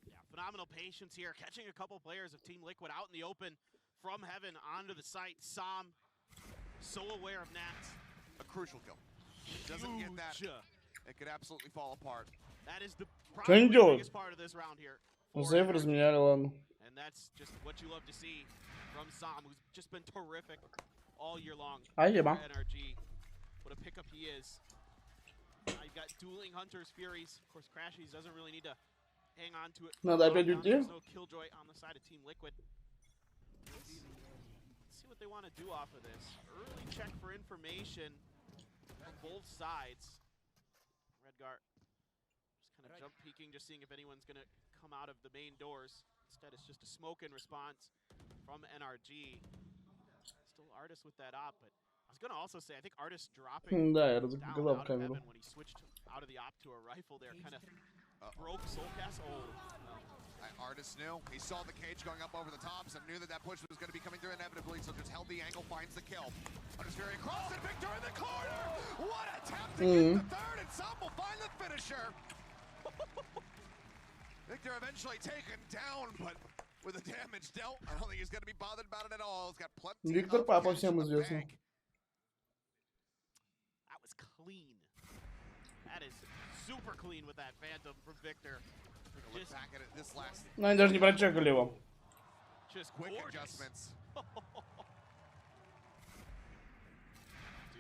Yeah, phenomenal patience here, catching a couple players of Team Liquid out in the open from heaven onto the site. Sam, so aware of Nats. A crucial kill. Doesn't get that, it could absolutely fall apart. That is the Что они делают? biggest part of this round here. Сейф разменяли, ладно. And that's just what you love to see from Sam, who's just been terrific all year long. Спасибо. NRG. What a pickup he is. Now you've got dueling Hunters, Furies. Of course, Crashies doesn't really need to hang on to it. Надо опять уйти. There's no Killjoy on the side of Team Liquid. Let's see what they want to do off of this. Early check for information from both sides. Redgar just kind of jump peeking, just seeing if anyone's going to come out of the main doors. Instead, it's just a smoke in response from NRG. Still Artist with that op, but I was going to also say, I think Artist dropping Да, я down разглядел out of камеру. heaven when he switched out of the op to a rifle there, kind of broke Soulcast. Oh, no. Artist knew. He saw the cage going up over the tops and knew that that push was going to be coming through inevitably, so just held the angle, finds the kill. Artist very across and Victor in the corner! What a attempt to get the third, and some will find the finisher! Victor eventually taken down, but with the damage dealt, I don't think he's going to be bothered about it at all. He's got plenty Виктор of Папа cash всем in the известный. bank. That was clean. That is super clean with that Phantom from Victor. Take a look back at it. This last Но они даже не прочекали его. just quick gorgeous. adjustments. I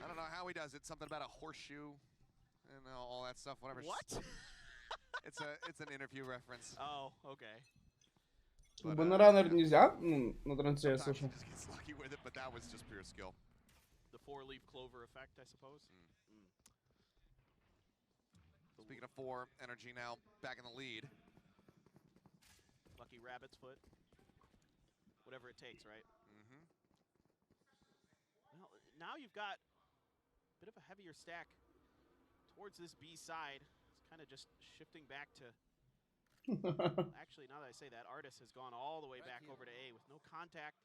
don't know how he does it. Something about a horseshoe and all that stuff. Whatever. What? It's an interview reference. Oh, okay. Баннера, наверное, нельзя на трансляции, я Sometimes he слышал. just gets lucky with it, but that was just pure skill. The 4-leaf clover effect, I suppose. Speaking of 4, NRG now back in the lead. Lucky rabbit's foot. Whatever it takes, right? Well, now you've got a bit of a heavier stack towards this B side. It's kind of just shifting back to... Actually, now that I say that, Artist has gone all the way back over to A with no contact.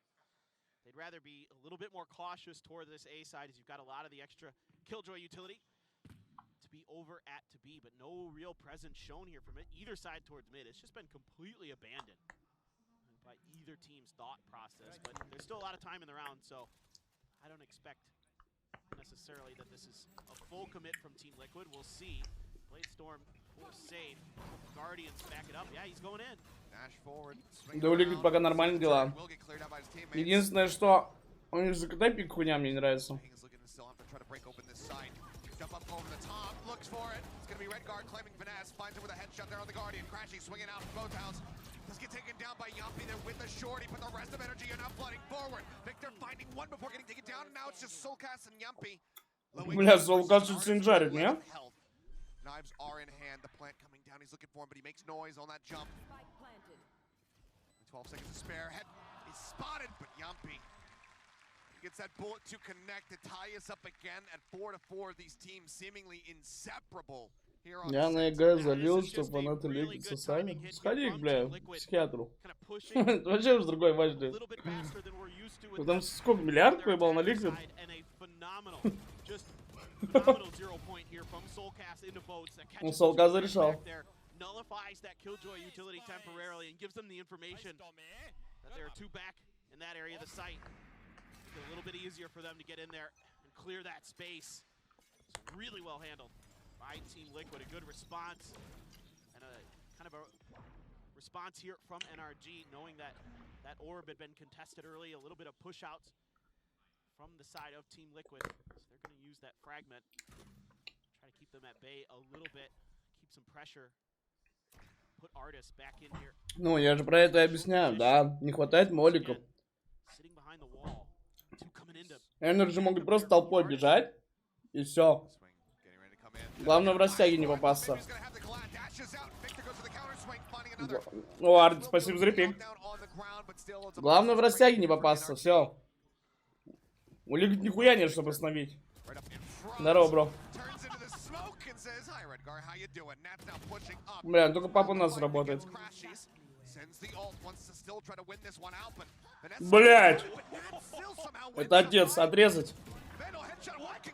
They'd rather be a little bit more cautious toward this A side, as you've got a lot of the extra Killjoy utility to be over at to B, but no real presence shown here from it either side towards mid. It's just been completely abandoned by either team's thought process, but there's still a lot of time in the round, so I don't expect necessarily that this is a full commit from Team Liquid. We'll see. Blade Storm will save. Guardians back it up. Yeah, he's going in. Dash forward. Да у Liquid пока нормальные дела. Will get cleared out by his teammates. Единственное, что у них же когда пик хуйня мне не нравится. He's looking to still have to try to break open this side. Jump up over the top, looks for it. It's going to be Redgar claiming finesse. Finds it with a headshot there on the Guardian. Crashing, swinging out from both house. Does get taken down by Yumpy there with the shorty, but the rest of NRG are now flooding forward. Victor finding one before getting taken down, and now it's just Soulcast and Yumpy. Бля, Soulcast чуть синжарит, не? Knives are in hand. The plant coming down. He's looking for him, but he makes noise on that jump. 12 seconds to spare. Head is spotted, but Yumpy gets that bullet to connect to tie us up again at 4-4. These teams seemingly inseparable here on Я на ЕГЭ залил, чтобы фанаты Liquid сосали. Сходи, бля, к психиатру. Это вообще уже другой матч, блядь. Там сколько, миллиард проебал на Liquid? Ну, Soulcast зарешал. Nullifies that Killjoy utility temporarily and gives them the information that there are 2 back in that area of the site. Make it a little bit easier for them to get in there and clear that space. It's really well handled by Team Liquid. A good response and a kind of a response here from NRG, knowing that that orb had been contested early. A little bit of push outs from the side of Team Liquid. So they're going to use that fragment, try to keep them at bay a little bit, keep some pressure. Put Artist back in here. Ну, я же про это и объясняю, да. Не хватает моликов. Energy могут просто толпой бежать, и все. Главное в растяге не попасться. О, Арт, спасибо за репик. Главное в растяге не попасться, все. У Liquid нихуя нет, чтобы остановить. Здорово, бро. Бля, только папа у нас работает. Блять! Это отец, отрезать.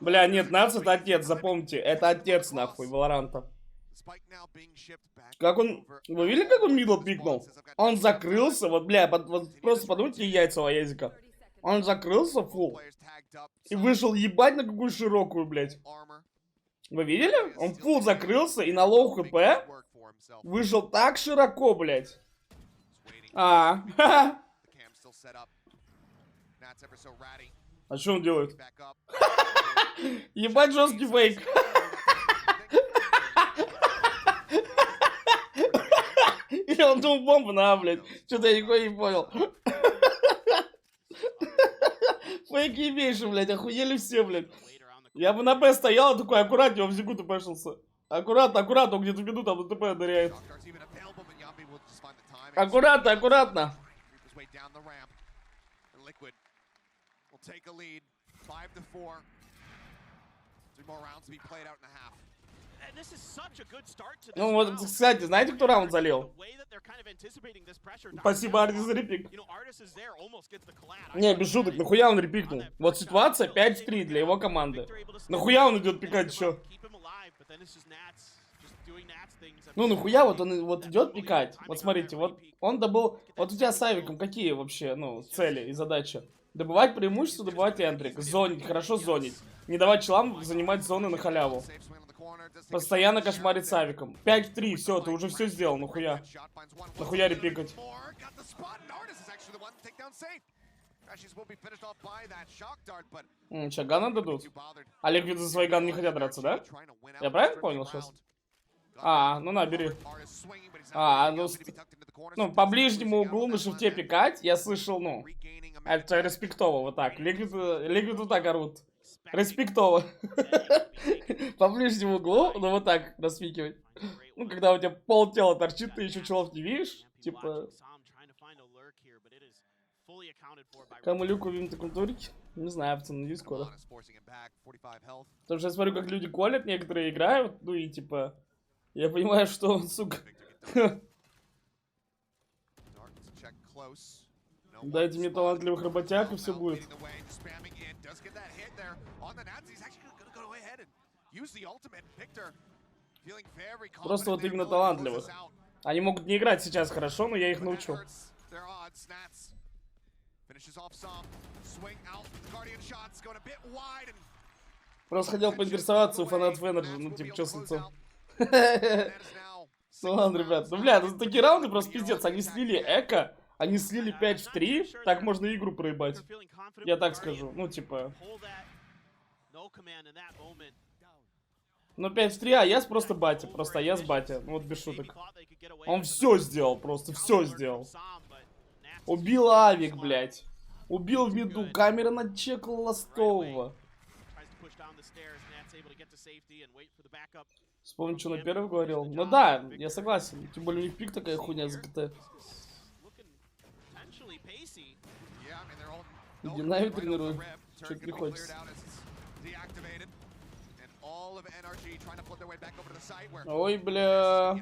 Бля, нет, Нац это отец, запомните. Это отец, нахуй, Валоранта. Как он... Вы видели, как он мидл пикнул? Он закрылся, вот, бля, вот просто подумайте яйца у языка. Он закрылся, фул. И вышел ебать на какую широкую, блядь. Вы видели? Он фул закрылся и на лоу хп вышел так широко, блядь. А что он делает? Ебать жесткий фейк. Или он думал бомбу на, блядь. Что-то я никакой не понял. Фейк ебейший, блядь, охуели все, блядь. Я бы на Б стоял, такой аккуратнее, он в секунду пошелся. Аккуратно, аккуратно, он где-то в минуту, а ТП ныряет. Аккуратно, аккуратно. Ну вот, кстати, знаете, кто раунд залил? Спасибо, Арди, за репик. Не, без шуток, нахуя он репикнул? Вот ситуация 5-3 для его команды. Нахуя он идет пикать еще? Ну нахуя вот он вот идет пикать? Вот смотрите, вот он добыл... Вот у тебя с Авиком какие вообще, ну, цели и задачи? Добывать преимущество, добывать энтрик. Зонить, хорошо зонить. Не давать челам занимать зоны на халяву. Постоянно кошмарить с Авиком. 5-3, все, ты уже все сделал, нахуя? Нахуя репикать? Че, гана дадут? Олег видит за свои ганы не хотят драться, да? Я правильно понял сейчас? А, ну на, бери. Ну, по ближнему углу на шифте пикать, я слышал, ну, это респектово, вот так. Ликвид вот так орут. Респектово. По ближнему углу, ну вот так распикивать. Ну, когда у тебя пол тела торчит, ты еще челов не видишь, типа... Кому люку в таком турике? Не знаю, пацаны, надеюсь, скоро. Потому что я смотрю, как люди колят, некоторые играют, ну и типа... Я понимаю, что он, сука... Дайте мне талантливых работяг, и все будет. Просто вот именно талантливых. Они могут не играть сейчас хорошо, но я их научу. Просто хотел поинтересоваться у фанатов NRG, ну типа, что с лицом. Ну ладно, ребят, ну бля, ну такие раунды просто пиздец. Они слили эко, они слили 5 в 3, так можно игру проебать. Я так скажу, ну типа... Ну 5 в 3, а Яс просто батя, просто Яс батя, ну вот без шуток. Он все сделал, просто все сделал. Убил Авик, блядь. Убил в миду, камера начекала ластового. Вспомни, что на первый говорил. Ну да, я согласен. Тем более у них пик такая хуйня за КТ. Динамик тренирую. Что-то приходится. Ой, бля.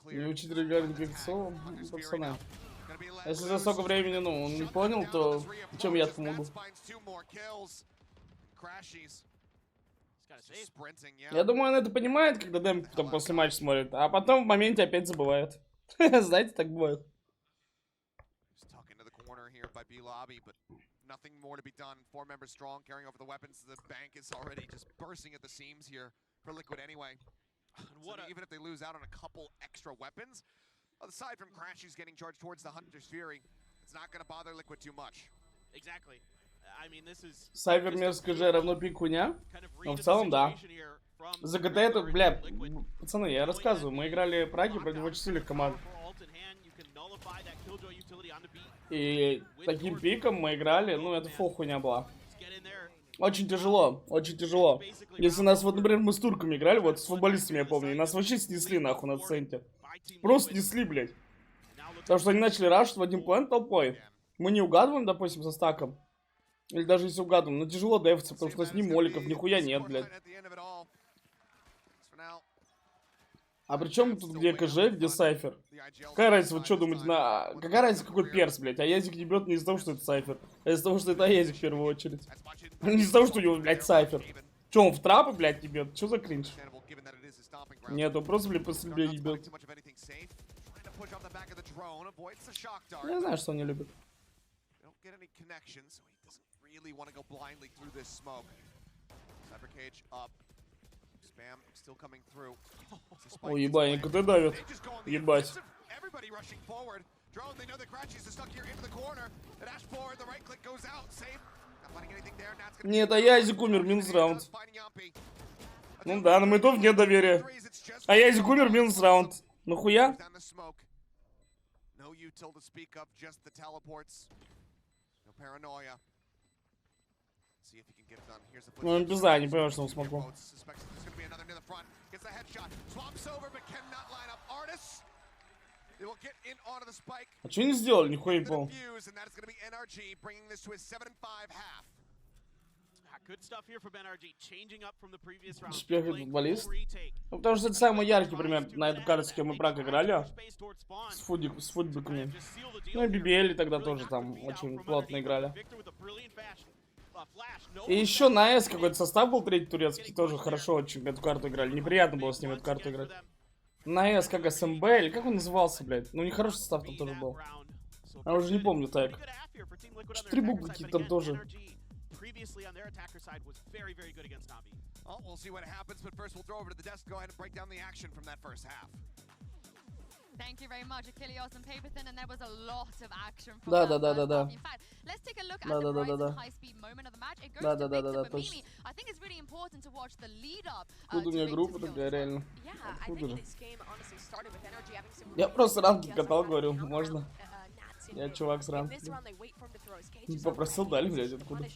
Не учить регулярно перцовым, пацаны. Если за столько времени, ну, он не понял, то чем я помогу? Я думаю, он это понимает, когда Дэм там после матча смотрит, а потом в моменте опять забывает. Знаете, так бывает. Nothing more to be done. 4 members strong, carrying over the weapons. The bank is already just bursting at the seams here for Liquid anyway. So even if they lose out on a couple extra weapons, aside from Crashies getting charged towards the Hunter's Fury, it's not going to bother Liquid too much. Exactly. I mean, this is... Сайвер мерзко же равно пик хуйня. Но в целом, да. За ГТ это, бля, пацаны, я рассказываю. Мы играли Праги против очень сильных команд. И таким пиком мы играли, ну это фул хуйня была. Очень тяжело, очень тяжело. Если нас, вот, например, мы с турками играли, вот с футболистами, я помню, и нас вообще снесли нахуй на центре. Просто снесли, блядь. Потому что они начали рашить в один план толпой. Мы не угадываем, допустим, со стаком. Или даже если угадываем, но тяжело дефиться, потому что с ним моликов нихуя нет, блядь. А при чем тут где КЖ, где Сайфер? Какая разница, вы что думаете, какая разница, какой перс, блядь? А Язик не бьет не из-за того, что это Сайфер, а из-за того, что это Язик в первую очередь. Не из-за того, что у него, блядь, Сайфер. Че, он в трапы, блядь, не бьет? Че за кринж? Нет, он просто, блядь, по стрельбе не бьет. Я знаю, что он не любит. Ой, ебать, КТ давит. Ебать. Нет, а Язик умер, минус раунд. Ну да, но мы то вне доверия. А Язик умер, минус раунд. Нахуя? Ну, он без не понимаю, что он смогу. А что не сделали? Нихуя не понял. Успех футболист. Ну, потому что это самый яркий пример на эту карту, с кем мы прак играли. С футбиками. Ну и BBL тогда тоже там очень плотно играли. И еще на S какой-то состав был третий турецкий, тоже хорошо очень эту карту играли. Неприятно было с ним эту карту играть. На S как СМБ, или как он назывался, блядь? Ну нехороший состав там тоже был. Я уже не помню так. 4 буквы какие-то там тоже. Thank you very much, Achilles and Paperthin, and there was a lot of action from Да. In fact, let's take a look at the rise and high-speed moment of the match. It goes to Victor Bamimi. I think it's really important to watch the lead-up Откуда у меня группа такая, реально? Yeah, I think this game honestly started with NRG having some Я просто ранки катал, говорю, можно? Я чувак с ранки. Попросил, дали, блядь, откуда?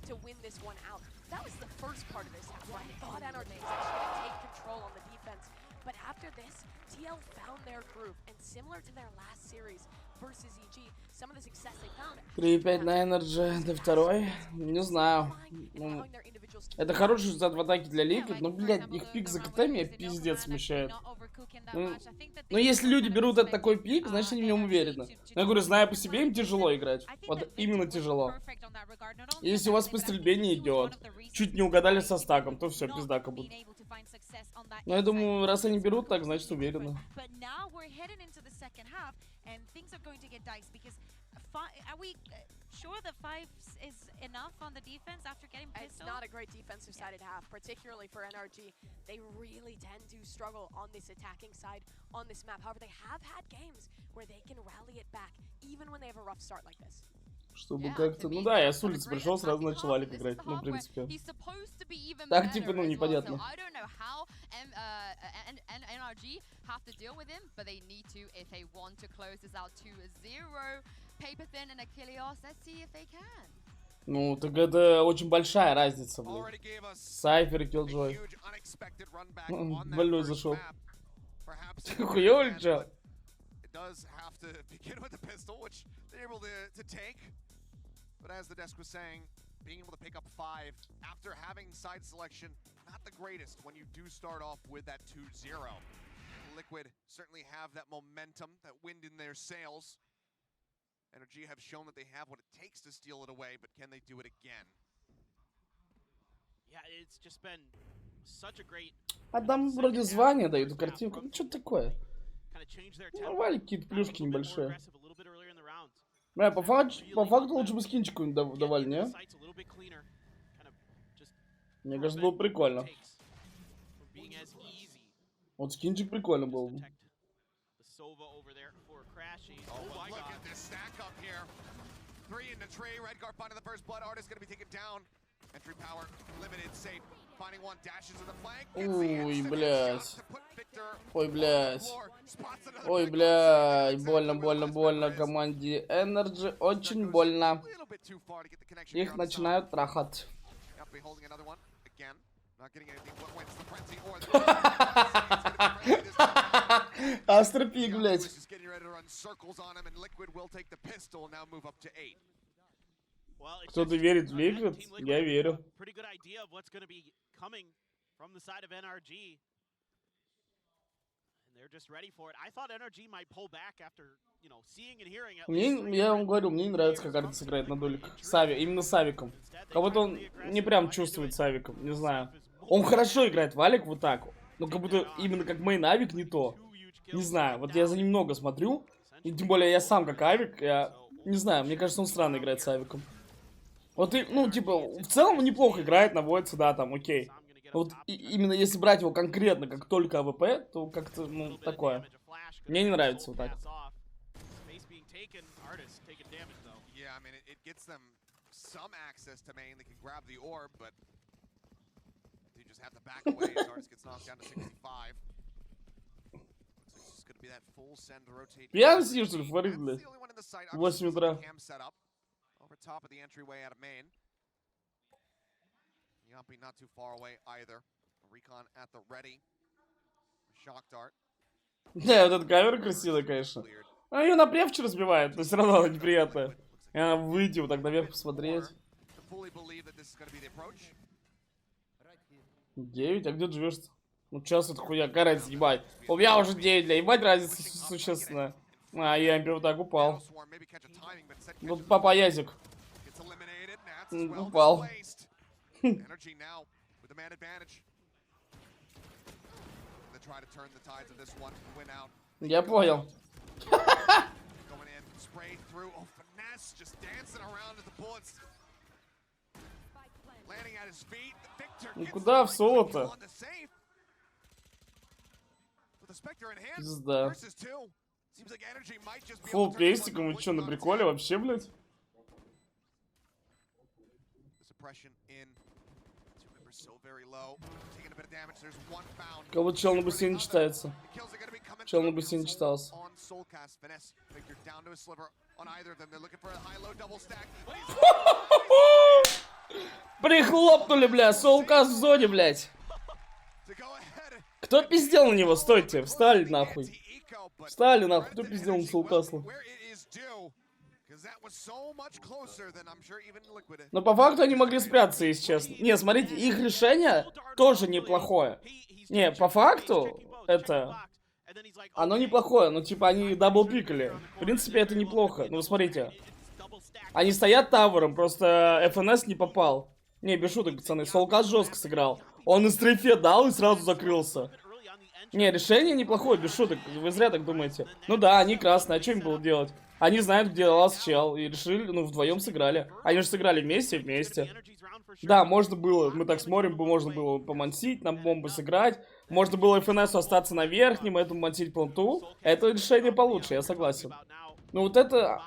To win this one out. That was the first part of this half, where I thought NRG was actually going to take control on the defense. But after this, TL found their groove, and similar to their last series versus EG, some of the success they found... 3-5 на NRG, до второй. Не знаю. Ну, это хороший результат в атаке для Лиги, но, блядь, их пик за КТ меня пиздец смущает. Ну, если люди берут этот такой пик, значит они в нем уверены. Я говорю, зная по себе, им тяжело играть. Вот именно тяжело. Если у вас по стрельбе не идет, чуть не угадали со стаком, то все, пиздака будет. Но я думаю, раз они берут, так значит уверены. Sure the 5 is enough on the defense after getting pistol? It's not a great defensive side at half, particularly for NRG. They really tend to struggle on this attacking side on this map. However, they have had games where they can rally it back, even when they have a rough start like this. Чтобы как-то... Ну да, я с улицы пришел, сразу начал валик играть. Ну, в принципе. Так, типа, ну, непонятно. Ну, так это очень большая разница, блин. Сайфер и Киллджой. Больной зашел. Ты хуёво или чё? But as the desk was saying, being able to pick up 5 after having side selection, not the greatest when you do start off with that 2-0. Liquid certainly have that momentum, that wind in their sails. NRG have shown that they have what it takes to steal it away, but can they do it again? Yeah, it's just been such a great... А там вроде звания дают, картинку. Ну, что такое? Нормально, какие-то плюшки небольшие. Бля, по факту лучше бы скинчик какой-нибудь давали, не? Мне кажется, было прикольно. Вот скинчик прикольно был. Ой, блядь. Ой, блядь. Ой, блядь. Больно команде NRG. Очень больно. Их начинают трахать. Астропик, блядь. Кто-то верит в Liquid? Я верю. From the side of NRG. And they're just ready for it. I thought NRG might pull back after, you know, seeing and hearing at least. Я вам говорю, мне не нравится, как Ардис играет на долик. Именно с Авиком. Как будто он не прям чувствует с Авиком, не знаю. Он хорошо играет Валик вот так. Но как будто именно как мейн Авик не то. Не знаю, вот я за ним много смотрю. И тем более я сам как Авик, я не знаю, мне кажется, он странно играет с Авиком. Вот, ну, типа, в целом он неплохо играет, наводится, да, там, окей. Вот именно если брать его конкретно, как только АВП, то как-то, ну, такое. Мне не нравится вот так. Я сижу, что ли, фарит, блядь. 8 утра. Not too far away either. Recon at the ready. Shock dart. Да, вот эта камера красивая, конечно. А ее напрямче разбивает, но все равно она неприятная. И она выйти вот так наверх посмотреть. 9, а где ты живешь-то? Ну час это хуя, карать, ебать. У меня уже 9, бля, ебать разница существенная. А, я импер вот так упал. Вот папа Язик. Упал. NRG now with the man advantage. They try to turn the tides of this one, win out. Я понял. Going in, sprayed through. Oh, finesse, just dancing around at the bullets. Landing at his feet. Victor gets куда в соло-то? on the save. With the Spectre in hand Пизда. versus 2. Seems like NRG might just be Фулл пестиком, вы чё, на приколе вообще, блядь? Suppression in. So very low. Taking a bit of damage. There's one found. Кого чел на бусе не читается. Чел на бусе не читался. Прихлопнули, бля, Соулкас в зоне, блядь. Кто пиздел на него? Стойте, встали нахуй. Встали нахуй, кто пиздел на Соулкасла? Но по факту они могли спрятаться, если честно. Не, смотрите, их решение тоже неплохое. Не, по факту это... Оно неплохое, но типа они даблпикали. В принципе, это неплохо. Ну, смотрите. Они стоят тавером, просто ФНС не попал. Не, без шуток, пацаны, Соулкас жестко сыграл. Он из стрейфе дал и сразу закрылся. Не, решение неплохое, без шуток. Вы зря так думаете. Ну да, они красные, а что им было делать? Они знают, где ласт чел, и решили, ну, вдвоем сыграли. Они же сыграли вместе. Да, можно было, мы так смотрим, можно было помансить, нам бомбы сыграть. Можно было ФНСу остаться на верхнем, этому мансить планту. Это решение получше, я согласен. Ну вот это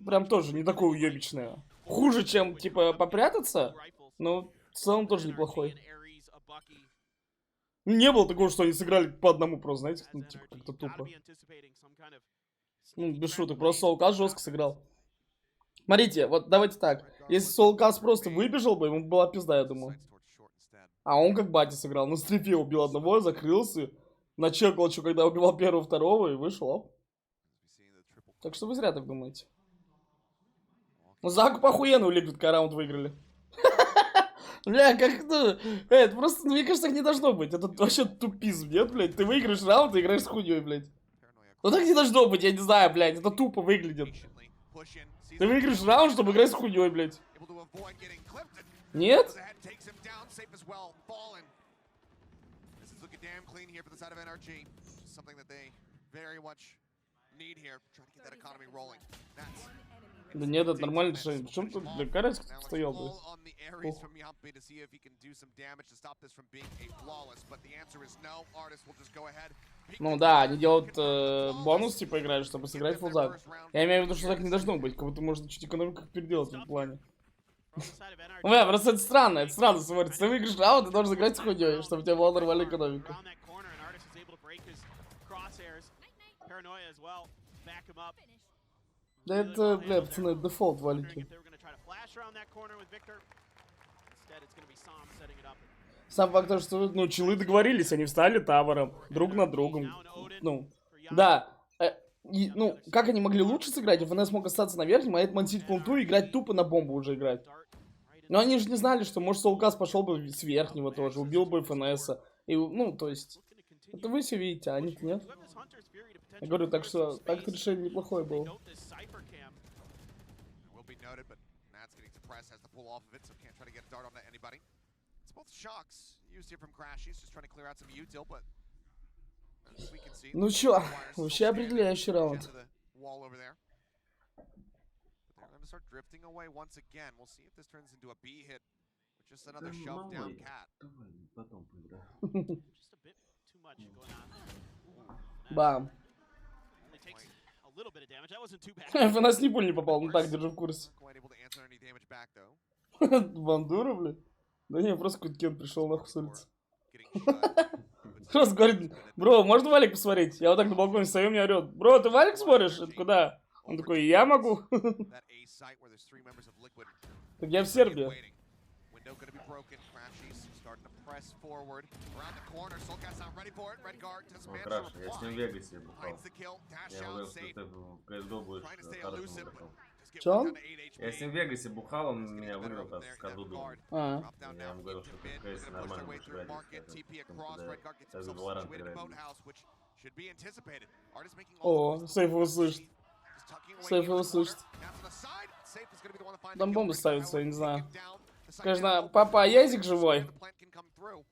прям тоже не такое уебищное. Хуже, чем, типа, попрятаться, но в целом тоже неплохой. Не было такого, что они сыграли по одному просто, знаете, ну, типа, как-то тупо. Ну, без шуток, просто Соулкас жестко сыграл. Смотрите, вот давайте так. Если Соулкас просто выбежал бы, ему была пизда, я думаю. А он как батя сыграл. На стрипе убил одного, закрылся. Начекал, что когда убивал первого, второго и вышел. Оп. Так что вы зря так думаете. Ну, Заку охуенно у Liquid раунд выиграли. Бля, как ну, это просто, мне кажется, так не должно быть. Это вообще тупизм, нет, блядь? Ты выиграешь раунд, ты играешь с хуйней, блядь. Ну так не должно быть, я не знаю, блядь, это тупо выглядит. Ты выиграешь раунд, чтобы играть с хуйней, блядь. Нет? Да нет, это нормальное решение. Причем тут для Карец стоял, блядь. Ну да, они делают бонус, типа, играют, чтобы сыграть фулзак. Я имею в виду, что так не должно быть. Как будто можно чуть экономику переделать в этом плане. Бля, просто это странно смотрится. Ты выиграешь раунд, ты должен играть с хуйней, чтобы у тебя была нормальная экономика. Да это, бля, пацаны, дефолт валики. Сам факт, что, ну, челы договорились, они встали тавером, друг на другом. Ну, да. Ну, как они могли лучше сыграть? ФНС мог остаться на верхнем, а это мансить планту и играть тупо на бомбу уже играть. Но они же не знали, что, может, Соулкас пошел бы с верхнего тоже, убил бы ФНСа. И, ну, то есть, это вы все видите, а они нет. Я говорю, так что, так решение неплохое было. Ну чё, вообще определяющий раунд. Бам. ФНС ни пуль не попал, ну так, держу в курсе. Бандура, бля? Да не, просто какой-то Кен пришел нахуй с улицы. Просто говорит, бро, можно Валик посмотреть? Я вот так на балконе стою, меня орет, бро, ты Валик смотришь? Это куда? Он такой, я могу. Так я в Сербии. О, хорошо, я с ним в Вегасе бухал. Я говорил, что ты в CSGO будешь хорошим игроком. Чё он? Я с ним в Вегасе бухал, он меня выиграл с Кардудом. Я вам говорил, что ты в CS нормально будешь играть, когда в VALORANT играет. О, Сейф его слышит. Сейф его слышит. Там бомбы ставятся, я не знаю. Конечно, папа, язик живой?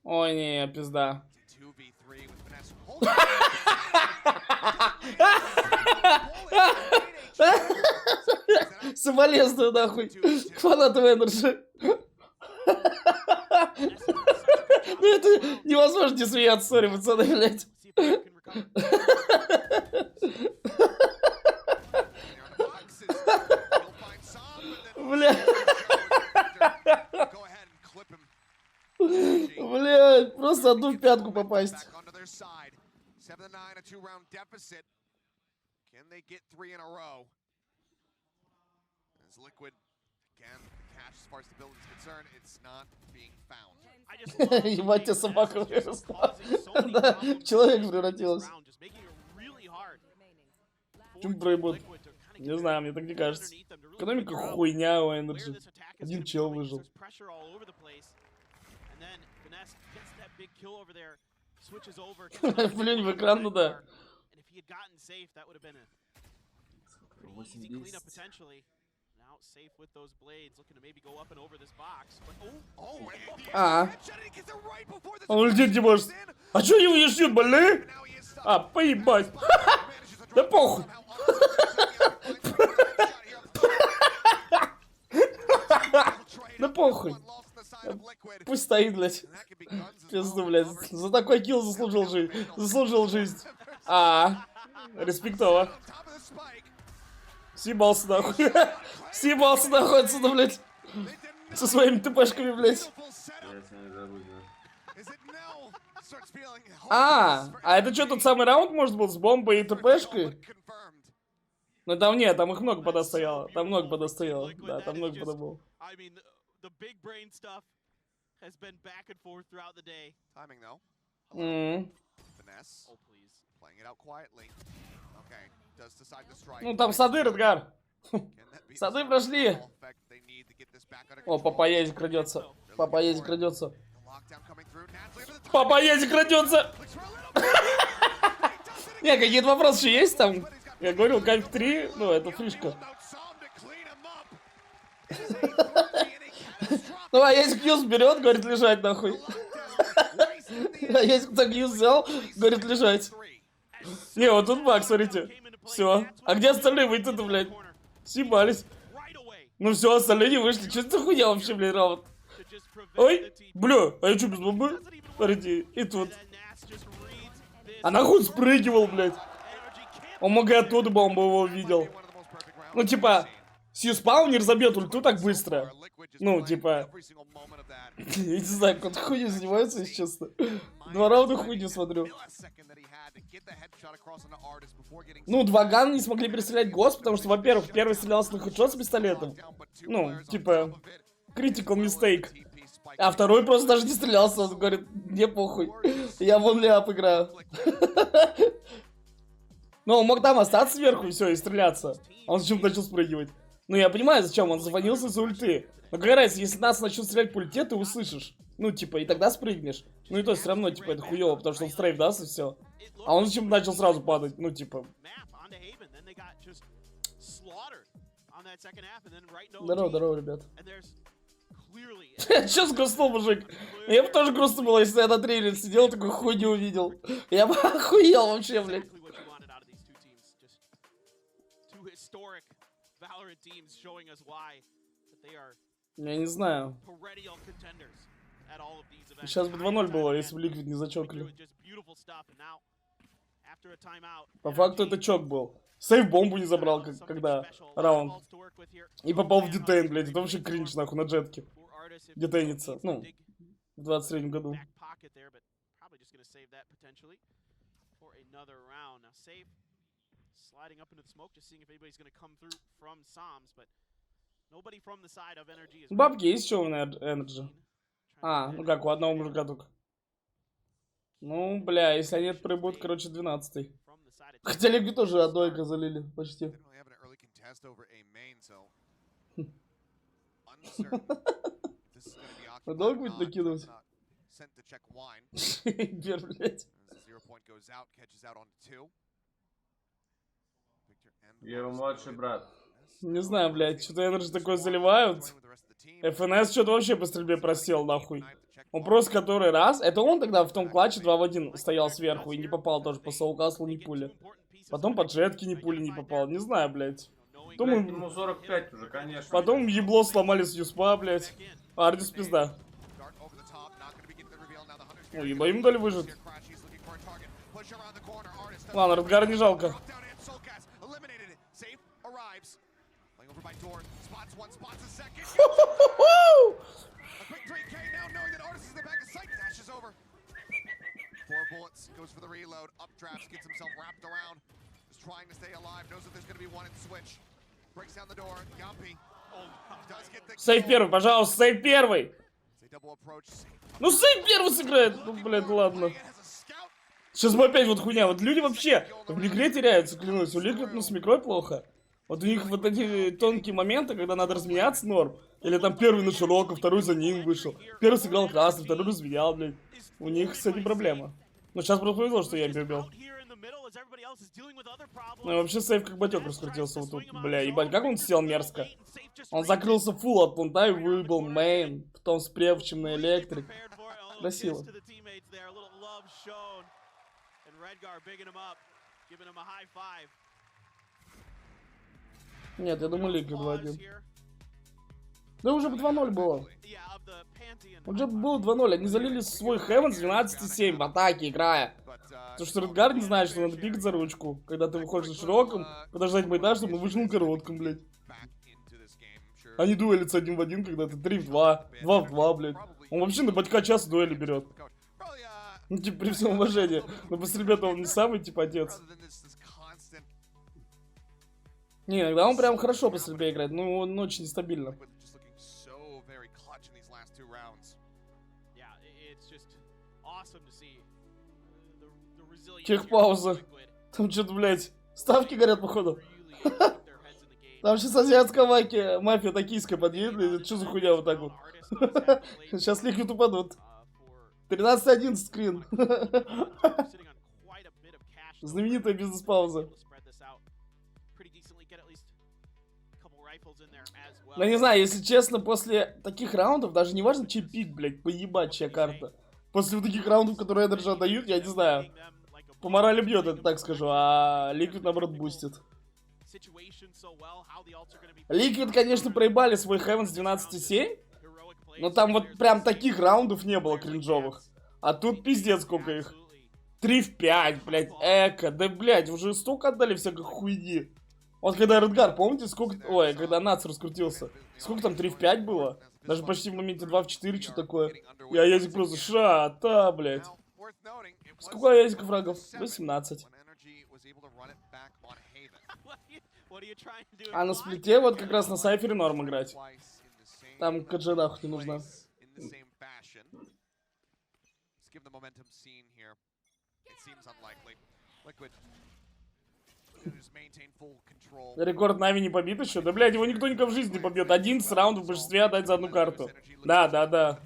Ой, не, пизда. Соболезную, нахуй. Фанатов NRG. Ну это невозможно не смеяться, сори, пацаны, блядь. Бля. Блядь, просто одну в пятку попасть. Ебать, тебя собака выросла. Да, человек превратилась. Чем проебут? Не знаю, мне так не кажется. Экономика хуйня у NRG. Один чел выжил. Блин, в экран, ну да. 80. Он улететь не может. А чё его не шьют, больные? А, поебать. Да похуй. Да похуй. Пусть стоит, блядь. Пизду, блядь. За такой килл заслужил жизнь. Заслужил жизнь. Респектово. Съебался нахуй. Съебался нахуй отсюда, блядь. Со своими ТПшками, блядь. А это что, тот самый раунд, может, был с бомбой и ТПшкой? Ну там нет, там их много пода стояло. Там много пода стояло. Да, там много пода было. Ну там сады, Редгар. Сады прошли. О, папа Язик крадется. Папа Язик крадется. Папа Язик крадется. Не, какие-то вопросы еще есть там? Я говорил, кайф 3, ну это фишка. Ну а Язик Юз берет, говорит, лежать нахуй. А Язик так Юз взял, говорит, лежать. Не, вот тут баг, смотрите. Все. А где остальные выйти-то, блядь? Съебались. Ну все, остальные не вышли. Что это за хуйня вообще, блядь, раунд? Ой, бля, а я что, без бомбы? Смотрите, и тут. А нахуй спрыгивал, блядь. Он мог и оттуда бомбу его увидел. Ну, типа, Сью-спаунер забьет ульту так быстро. Ну, типа... Я не знаю, как он хуйней занимается, если честно. 2 раунда хуйню смотрю. Ну, 2 гана не смогли перестрелять Гос, потому что, во-первых, первый стрелялся на хедшот с пистолетом. Ну, типа, critical mistake. А второй просто даже не стрелялся, он говорит, мне похуй, я вон ляп играю. Ну, он мог там остаться сверху и все, и стреляться. А он зачем начал спрыгивать? Ну, я понимаю, зачем, он звонился за ульты. Но какая разница, если нас начнут стрелять по ульте, ты услышишь. Ну, типа, и тогда спрыгнешь. Ну, и то все равно, типа, это хуёво, потому что он стрейф даст, и все. А он зачем начал сразу падать? Ну, типа... Здорово, здорово, ребят. Чё грустно, мужик? Я бы тоже грустно было, если я на трейлере сидел, такой хуйню увидел. Я бы охуел вообще, блядь. Я не знаю. Сейчас бы 2-0 было, если бы Liquid не зачокали. По факту это чок был. Сейв бомбу не забрал, когда раунд. И попал в детейн, блядь. Это вообще кринж, нахуй, на джетке. Детейнится. Ну, в 23-м году. Бабки есть что у NRG? А, ну как, у одного мужика только. Ну, бля, если они это прибудут, короче, 12-й. Хотя Лиги тоже одной залили, почти. Долго будет накидывать? Гер, блядь. Его младший брат. Не знаю, блядь, что-то NRG такое заливают. ФНС что-то вообще по стрельбе просел, нахуй. Он просто который раз... Это он тогда в том клатче 2 в 1 стоял сверху и не попал тоже по соукаслу ни пули. Потом по джетке ни пули не попал. Не знаю, блядь. Потом ему 45 уже, конечно. Потом ебло сломали с юспа, блядь. Ардис пизда. Ну, еба им дали выжить. Ладно, Радгар не жалко. Сейв первый, пожалуйста, сейв первый. Ну сейв первый сыграет. Ну, блядь, ладно. Сейчас бы опять вот хуйня. Вот люди вообще в игре теряются, клянусь. У Liquid, ну, с микрой плохо. Вот у них вот эти тонкие моменты, когда надо разменяться, норм. Или там первый на широком, второй за ним вышел. Первый сыграл красный, второй разменял, блядь. У них с этим проблема. Но сейчас просто повезло, что я им убил. Ну и вообще сейф как батек раскрутился вот тут. Бля, ебать, как он сел мерзко. Он закрылся фулл от пункта и выбил мейн. Потом с превчем на электрик. Красиво. Нет, я думаю, Liquid 2-1. Да уже бы 2-0 было. Уже было 2-0. Они залили свой Heaven с 12-7 в атаке, играя. Потому что Редгар не знает, что надо пикать за ручку. Когда ты выходишь на широком, подождать байда, чтобы он вышел на коротком, блядь. Они дуэлятся 1 в 1, когда ты 3 в 2, 2 в 2, блядь. Он вообще на батька час дуэли берет. Ну, типа, при всем уважении. Но после ребята он не самый, типа, отец. Не, иногда он прям хорошо по стрельбе играет, но он очень нестабильно. Техпауза. Там что-то, блядь, ставки горят, походу. Там сейчас азиатская мафия токийская подъедет. Что за хуйня вот так вот? Сейчас Liquid упадут. 13-11 скрин. Знаменитая бизнес-пауза. Ну, не знаю, если честно, после таких раундов, даже не важно, чей пик, блядь, поебать, чья карта. После вот таких раундов, которые NRG дают, я не знаю. По морали бьет, это так скажу, а Liquid, наоборот, бустит. Liquid, конечно, проебали свой Heaven с 12-7, но там вот прям таких раундов не было кринжовых. А тут пиздец сколько их. 3 в 5, блядь, эко, да, блядь, уже столько отдали всякой хуйни. Вот когда Редгар, помните, сколько... Ой, когда Нац раскрутился. Сколько там, 3 в 5 было? Даже почти в моменте 2 в 4, что такое. Я язик просто шата, блядь. Сколько язиков фрагов? 18. А на сплите вот как раз на сайфере норм играть. Там КДЖ нахуй не нужна. Рекорд Нави не побит еще? Да, блядь, его никто никогда в жизни не побьет. 11 раундов в большинстве отдать за одну карту. Да, да, да.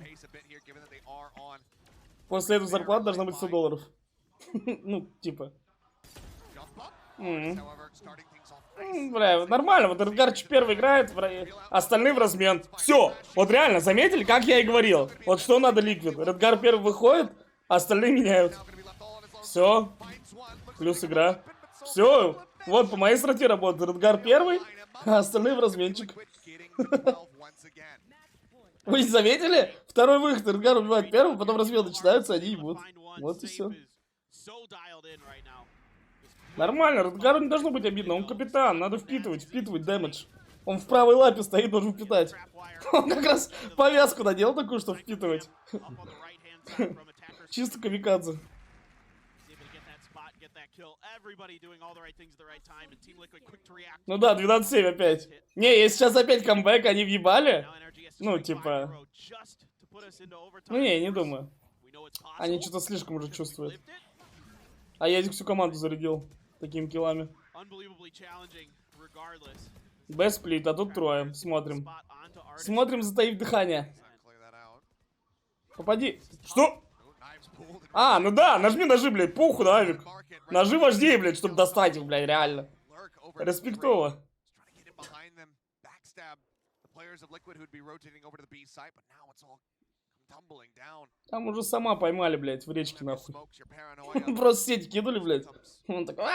После этого зарплата должна быть $100. Ну, типа. Бля, нормально, вот Эдгар Ч.1 играет, остальные в размен. Все, вот реально, заметили, как я и говорил. Вот что надо Ликвид. Эдгар 1 выходит, а остальные меняют. Все, плюс игра. Все, вот по моей стратегии работает. Эдгар 1, а остальные в разменчик. Вы не заметили? Второй выход, Эдгар убивает первого, потом размен начинается, они ебут. Вот и все. Нормально, Эдгару не должно быть обидно, он капитан, надо впитывать дэмэдж. Он в правой лапе стоит, должен впитать. Он как раз повязку надел такую, чтобы впитывать. Чисто камикадзе. Ну да, 12-7 опять. Не, если сейчас опять камбэк, они въебали. Ну, типа... Ну не, я не думаю. Они что-то слишком уже чувствуют. А я всю команду зарядил такими киллами. Б-сплит, а тут трое. Смотрим. Смотрим, затаив дыхание. Попади. Что? А, ну да, нажми ножи, блядь, похуй, да, Авик. Ножи важнее, блядь, чтобы достать их, блядь, реально. Респектово. Там уже сама поймали, блядь, в речке, нахуй. Просто сети кинули, блядь. Он такой...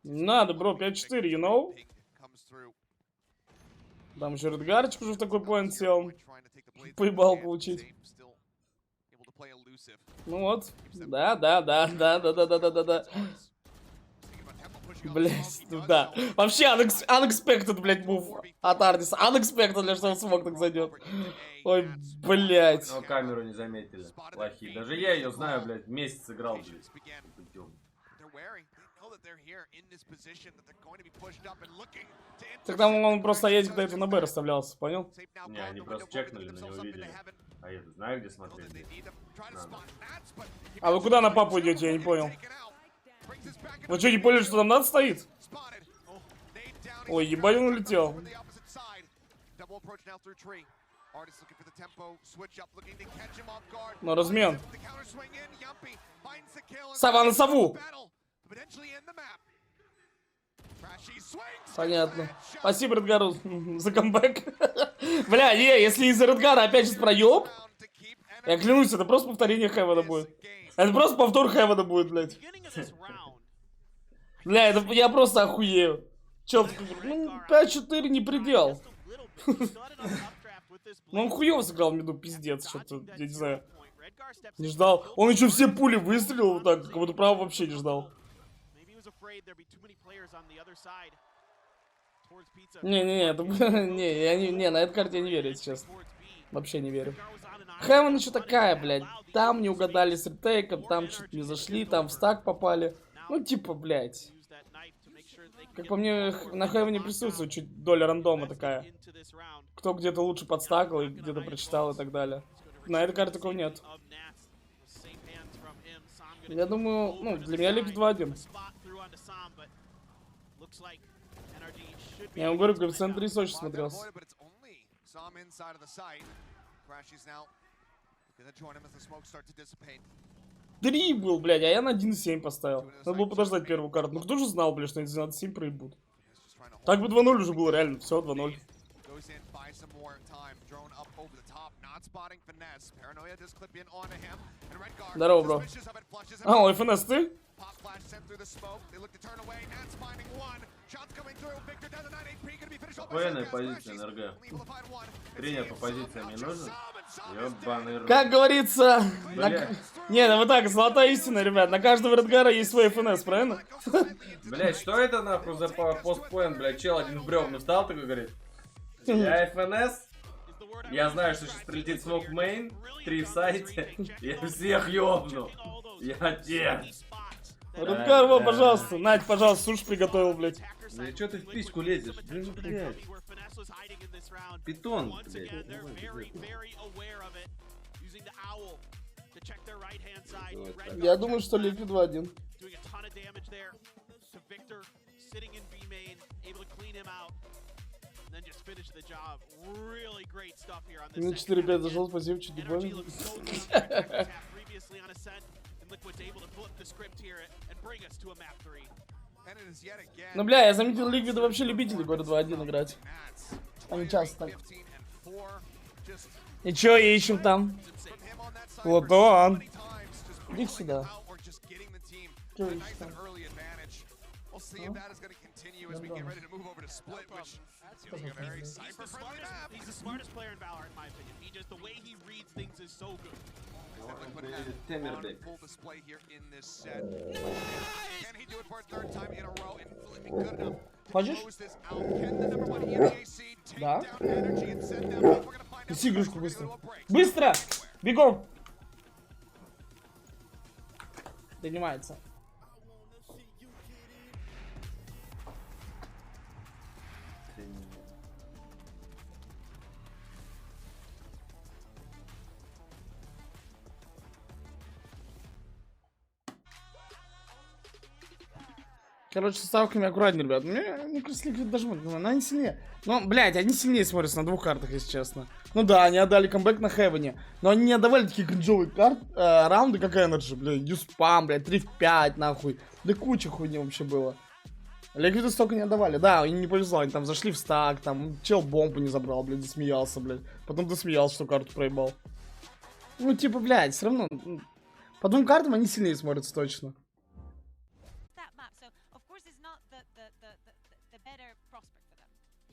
Надо, бро, 5-4, you know? Там еще Редгарчик уже в такой поинт сел. Поебал получить. Ну вот. Да. Блять, да. Вообще, unexpected, блять, мув от Ардиса. Unexpected, для что он смог так зайдет. Ой, блять. Но камеру не заметили. Плохие. Даже я ее знаю, блять, месяц играл, блядь. Так там он просто едет, когда это на Б расставлялся, понял? Не, они просто чекнули, но не увидели. А я знаю, где смотреть. А вы куда на папу идете, я не понял. Вы что, не поняли, что там надо стоит? Ой, ебать, он улетел. Но размен. Сова на сову. Понятно. Спасибо Редгару за камбэк. Бля, не, если из-за Редгара опять сейчас проеб, я клянусь, это просто повторение Хевена будет. Это просто повтор Хевена будет, блядь. Бля, это я просто охуею. Чё, ну, 5-4 не предел. Ну, он хуёво сыграл в миду, пиздец, что-то, я не знаю. Не ждал. Он еще все пули выстрелил вот так, как будто право вообще не ждал. Не, на этой карте я не верю, если честно. Вообще не верю. Хевен еще такая, блядь. Там не угадали с ретейком, там что-то не зашли, там в стак попали. Ну, типа, блядь. Как по мне, на Хевене присутствует чуть доля рандома такая. Кто где-то лучше подстакал и где-то прочитал и так далее. На этой карте такого нет. Я думаю, ну, для меня Ликвид 2-1. Я вам говорю, коэффициент 3 очень смотрелся. Три был, блядь, а я на 1.7 поставил. Надо было подождать первую карту. Ну кто же знал, блядь, что они на 1.7 проебут. Так бы 2-0 уже было, реально. Все, 2-0. Здорово, бро. А, ой, ФНС ты? Спокойная позиция, НРГ. Тренер по позициям не нужен? Ёбаный рот. Как говорится... Не, ну вот так, золотая истина, ребят. На каждого Редгара есть свой ФНС, правильно? Блять, что это нахуй за постпоинт, блять? Чел один в бревну встал, такой говорит. Я ФНС? Я знаю, что сейчас прилетит смок мейн, 3 в сайте. Я всех ёбну. Я отец. Редгар, вот, пожалуйста. Надь, пожалуйста, суши приготовил, блядь. Ну и чё ты в письку лезешь? Блин, блядь. Питон, Я думаю, что Liquid 2-1. На 4-5 зашел, спасибо, чуть не понял. Ну, бля, я заметил, Liquid вообще любители говорят 2-1 играть. Они часто так. И чё ищем там? Платон. Иди сюда. Чё ищем там? He's the smartest player in Valorant, in my opinion. He just, the way he reads things is so good. Full display here in this set. Can he do it for a third time in a row and will it be good enough to close this out? Can the number 1 EMEA seed take down NRG and send them up? We're gonna find out. Неси игрушку быстро. Быстро! Бегом! Донимается. Короче, с ставками аккуратнее, ребят. Мне кажется, Liquid даже... Она не сильнее. Ну, блядь, они сильнее смотрятся на двух картах, если честно. Ну да, они отдали камбэк на Хевене. Но они не отдавали такие кринжовые раунды, как NRG, блядь. Юспам, блядь, 3 в 5, нахуй. Да куча хуйни вообще было. Liquid столько не отдавали. Да, им не повезло, они там зашли в стак, там чел бомбу не забрал, блядь, засмеялся, блядь. Потом досмеялся, что карту проебал. Ну, типа, блядь, все равно... По двум картам они сильнее смотрятся точно.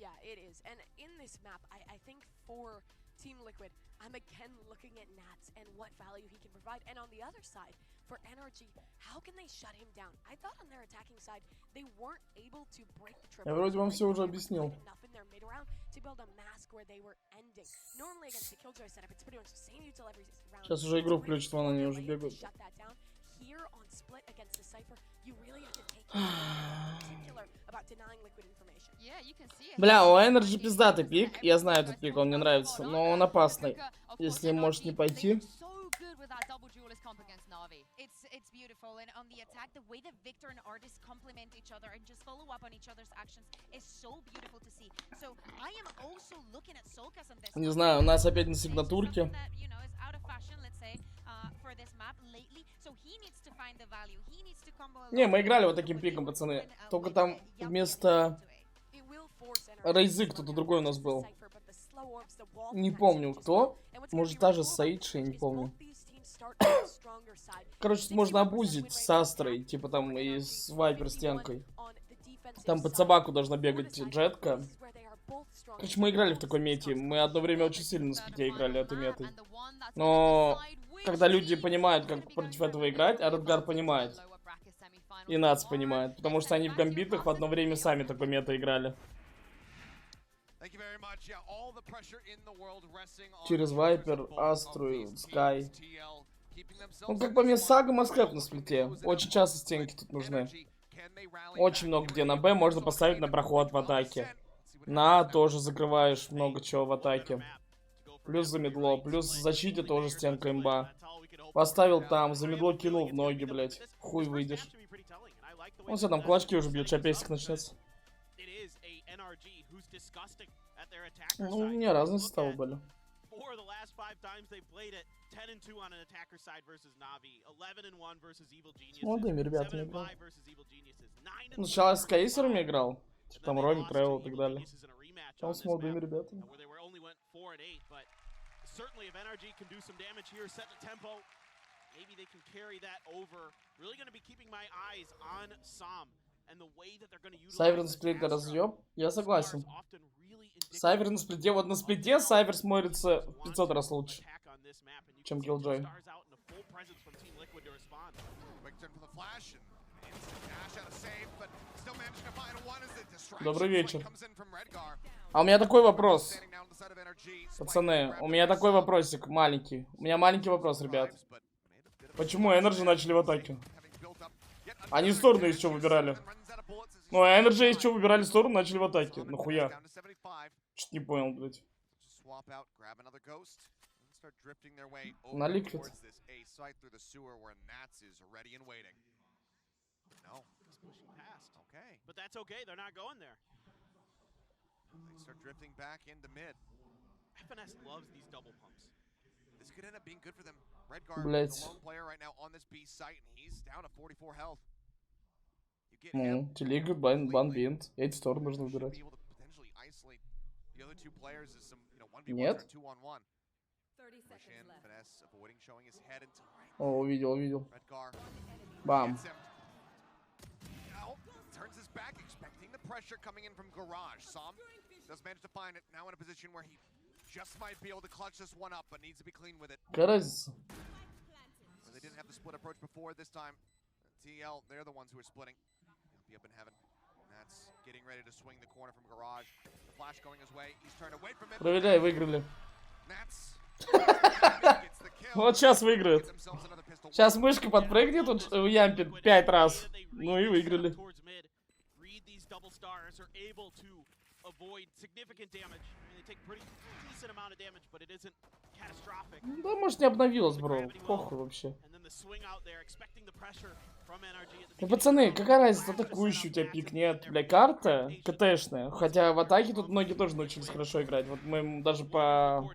Yeah, it is. And in this map, I think for Team Liquid, I'm again looking at Nats and what value he can provide. And on the other side, for NRG, how can they shut him down? I thought on their attacking side, they weren't able to break the triple. Я вроде вам все уже объяснил. Enough in their mid round to build a mask where they were ending. Normally against the Killjoy setup, it's pretty much the same util every round. Сейчас уже игру включат, вон они уже бегают. Shut that down. Here on split against the Cypher, you really have to take care in particular about denying Liquid information. Бля, у NRG пиздатый пик. Я знаю этот пик, он мне нравится. Но он опасный. Если им может не пойти. It's beautiful, and on the attack, the way that Victor and Artist complement each other and just follow up on each other's actions is so beautiful to see. So I am also looking at Solkas on this. Не знаю, у нас опять на сигнатурке. Не, мы играли вот таким пиком, пацаны. Только там вместо Рейзы кто-то другой у нас был. Не помню кто. Может, та же Сейдж, я не помню. Короче, можно обузить с Астрой, типа там и с Вайпер стенкой. Там под собаку должна бегать Джетка. Короче, мы играли в такой мете. Мы одно время очень сильно на сплите играли этой метой. Но когда люди понимают, как против этого играть, а Редгар понимает. И Нац понимает. Потому что они в гамбитах в одно время сами такой мета играли. Через Вайпер, Астру, Скай. Ну, как по мне, Сага Маскэп на сплите. Очень часто стенки тут нужны. Очень много где. На Б можно поставить на проход в атаке. На А тоже закрываешь много чего в атаке. Плюс за медло. Плюс в защите тоже стенка имба. Поставил там, за медло кинул в ноги, блять. Хуй выйдешь. Ну все, там кулачки уже бьют, сейчас песик начнется. Ну, у меня разные составы были. С молодыми ребятами играл. Ну, сначала я с кейсерами играл. Там Роми, Тревел и так далее. Там с молодыми ребятами. Сайвер на сплите разъеб? Я согласен. Сайвер на сплите. Вот на сплите Сайвер смотрится в 500 раз лучше, чем Killjoy. Добрый вечер. А у меня такой вопрос. Пацаны, у меня такой вопросик маленький. У меня маленький вопрос, ребят. Почему NRG начали в атаке? Они сторону из чего выбирали. Ну, а NRG из чего выбирали сторону, начали в атаке. Нахуя? Чуть не понял, блядь. Swap out, grab another ghost, and start drifting their way На over ликвид. towards this A site through the sewer where Nats is ready and waiting. No. He's pushing past. Okay. But that's okay, they're not going there. They start drifting back into mid. FNS loves these double pumps. This could end up being good for them. Redgar, Блять. the lone player right now on this B site, and he's down to 44 health. You get Ну, him. телега, бан, бинт. Эти стороны нужно Should выбирать. be able to potentially isolate the other two players as some, 1v1 Нет. or 2-on-1. 30 Push seconds in, left. finesse, avoiding showing his head into right. О, увидел, увидел. Redgar Бам. gets him. Now, turns his back, expecting the pressure coming in from Garage. Som does manage to find it, now in a position where he just might be able to clutch this one up, but needs to be clean with it. Какая разница? Where they didn't have the split approach before, this time TL, they're the ones who are splitting. He'll be up in heaven. That's getting ready to swing the corner from Garage. The flash going his way, he's turned away from it. Проверяй, выиграли. Nats gets the kill. Вот сейчас выиграют. Get themselves another pistol. Сейчас мышка подпрыгнет, тут ямпит 5 раз. Ну и выиграли. Towards mid. Read these double stars are able to avoid significant damage. I mean, they take pretty decent amount of damage, but it isn't catastrophic. Да, может, не обновилась, бро. Похуй вообще. And then the swing out there, expecting the pressure from NRG at the Ну, beginning. пацаны, какая разница, атакующий у тебя пик? Нет, бля, карта КТшная. Хотя в атаке тут многие тоже научились хорошо играть. Вот мы даже по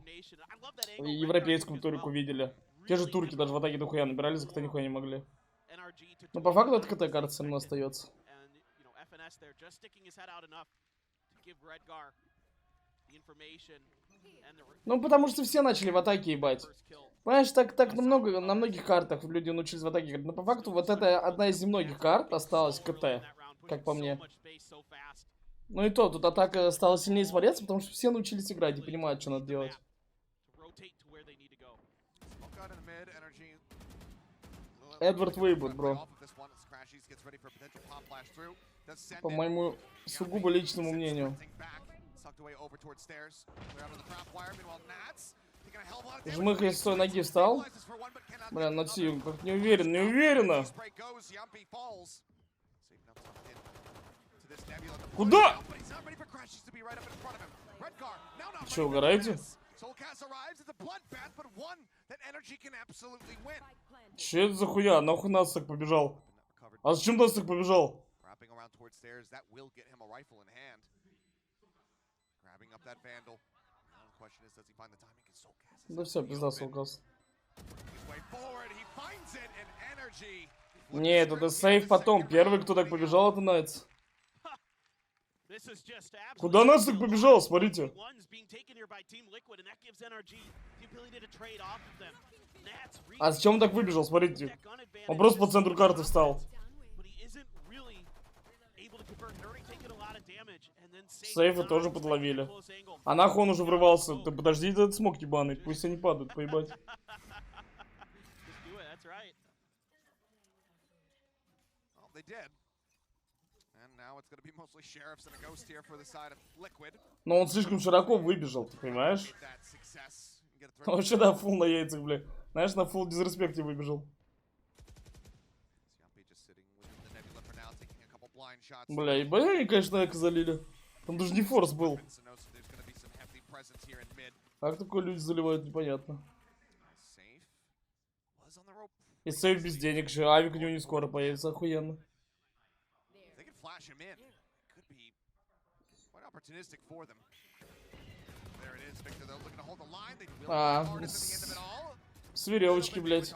европейскому турику видели. Те же турки даже в атаке дохуя набирали, за КТ нихуя не могли. Но по факту это КТ, кажется, равно остается. Ну, потому что все начали в атаке ебать. Понимаешь, так на многих картах люди научились в атаке играть. Но по факту вот это одна из немногих карт осталась КТ, как по мне. Ну и то, тут атака стала сильнее смотреться, потому что все научились играть и понимают, что надо делать. Эдвард выебут, бро. По моему сугубо личному мнению. Жмых из той ноги встал. Бля, на сил, как не уверен, не уверенно. Куда? Че, угораете? Че это за хуя? Нахуй нас так побежал? А зачем нас так побежал? Да все, пизда, Солкас. Нет, это сейф потом. Первый, кто так побежал, это Найтс. Куда нас так побежал? Смотрите. А зачем он так выбежал? Смотрите. Он просто по центру карты встал. Сейфы тоже подловили. А нахуй он уже врывался. Ты подожди, этот смог ебаный. Пусть они падают, поебать. Но он слишком широко выбежал, ты понимаешь? Он вообще, да, фул на яйцах, бля. Знаешь, на фул дизреспекте выбежал. Бля, ебать, они, конечно, эко залили. Там даже не форс был. Как такое люди заливают, непонятно. И сейф без денег же, авик у него не скоро появится, охуенно. С веревочки, блядь.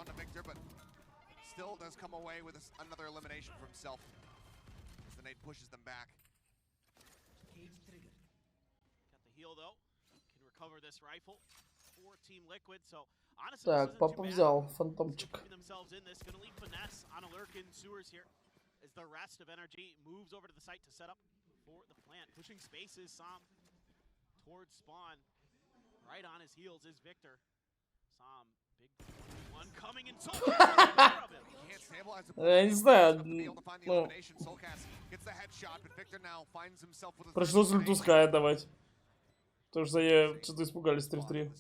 Так, папа взял фантомчик. As the rest of NRG moves over to the site to set up for the plant. Pushing spaces, Som towards spawn. Right on his heels is Victor. Som, big one coming in. Я не знаю, ну... Пришлось ульту Ская давать. Потому что я что-то испугались 3-3.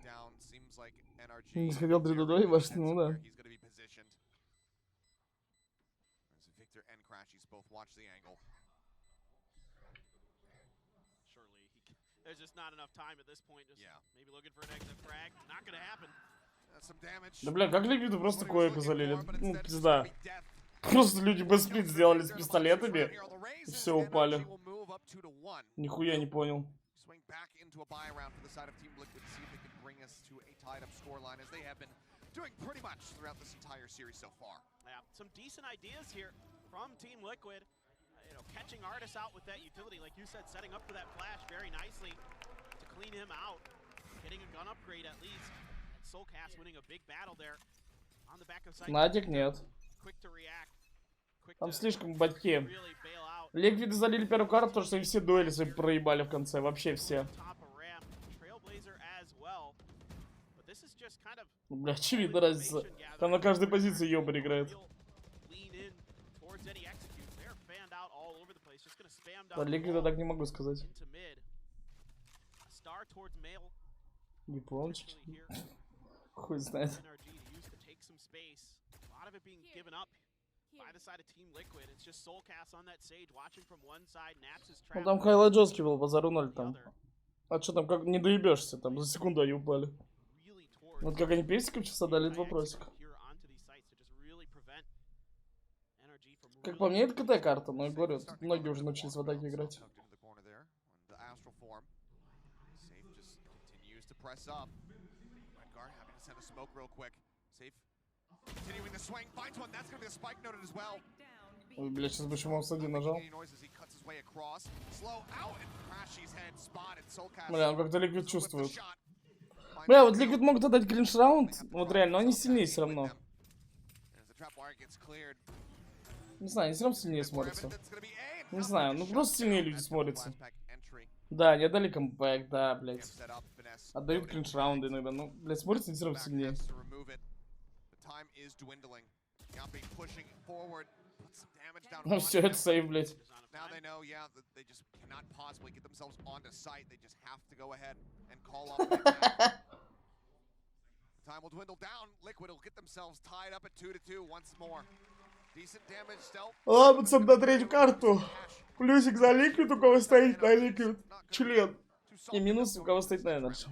down. Seems like NRG. Не сходил 3 до и ваш, ну да. He's going to be positioned. There's Victor and Crashies both watch the angle. Surely, there's just not enough time at this point. Just maybe looking for an exit frag. Not gonna happen. Some damage. Да бля, как Ликвиду просто коеку залили? Ну, пизда. Просто люди без сплит сделали с пистолетами. И все, упали. Нихуя не понял. Swing back into a buy round for the side of Team Liquid to see if they can bring us to a tied-up scoreline, as they have been doing pretty much throughout this entire series so far. Yeah, some decent ideas here from Team Liquid. You know, catching Artis out with that utility, like you said, setting up for that flash very nicely to clean him out, getting a gun upgrade at least. And Soulcast winning a big battle there on the back of site. Надик нет. Quick to react. Там слишком батьки. Ликвиды залили первую карту, потому что им все дуэли свои проебали в конце. Вообще все. Ну, бля, очевидно разница. Там на каждой позиции ёбарь играет. Да, Ликвида так не могу сказать. Япончики. Хуй знает. Ну там Хайлайт жесткий был, базару 0 там. А что там, как не доебешься, там за секунду они упали. Вот как они песиком сейчас отдали, это вопросик. Как по мне, это КТ-карта, но я говорю, тут многие уже научились в атаке играть. Ой, бля, сейчас бы еще маус 1 нажал. Бля, он как-то Ликвид чувствует. Бля, вот Ликвид могут отдать клинш раунд, вот реально, но они сильнее все равно. Не знаю, они все равно сильнее смотрятся. Не знаю, ну просто сильнее люди смотрятся. Да, они отдали камбэк, да, блядь. Отдают клинш раунды иногда, ну, блядь, смотрятся они все равно сильнее. Ну все, это сейв, блядь. Now they know, yeah, that they just cannot possibly get themselves onto site. They just have to go ahead and call up. Time will dwindle down. Liquid will get themselves tied up at 2-2 once more. Decent damage still. Ламутся на третью карту. Плюсик за Ликвид, у кого стоит на Ликвид. Член. И минус, у кого стоит на NRG.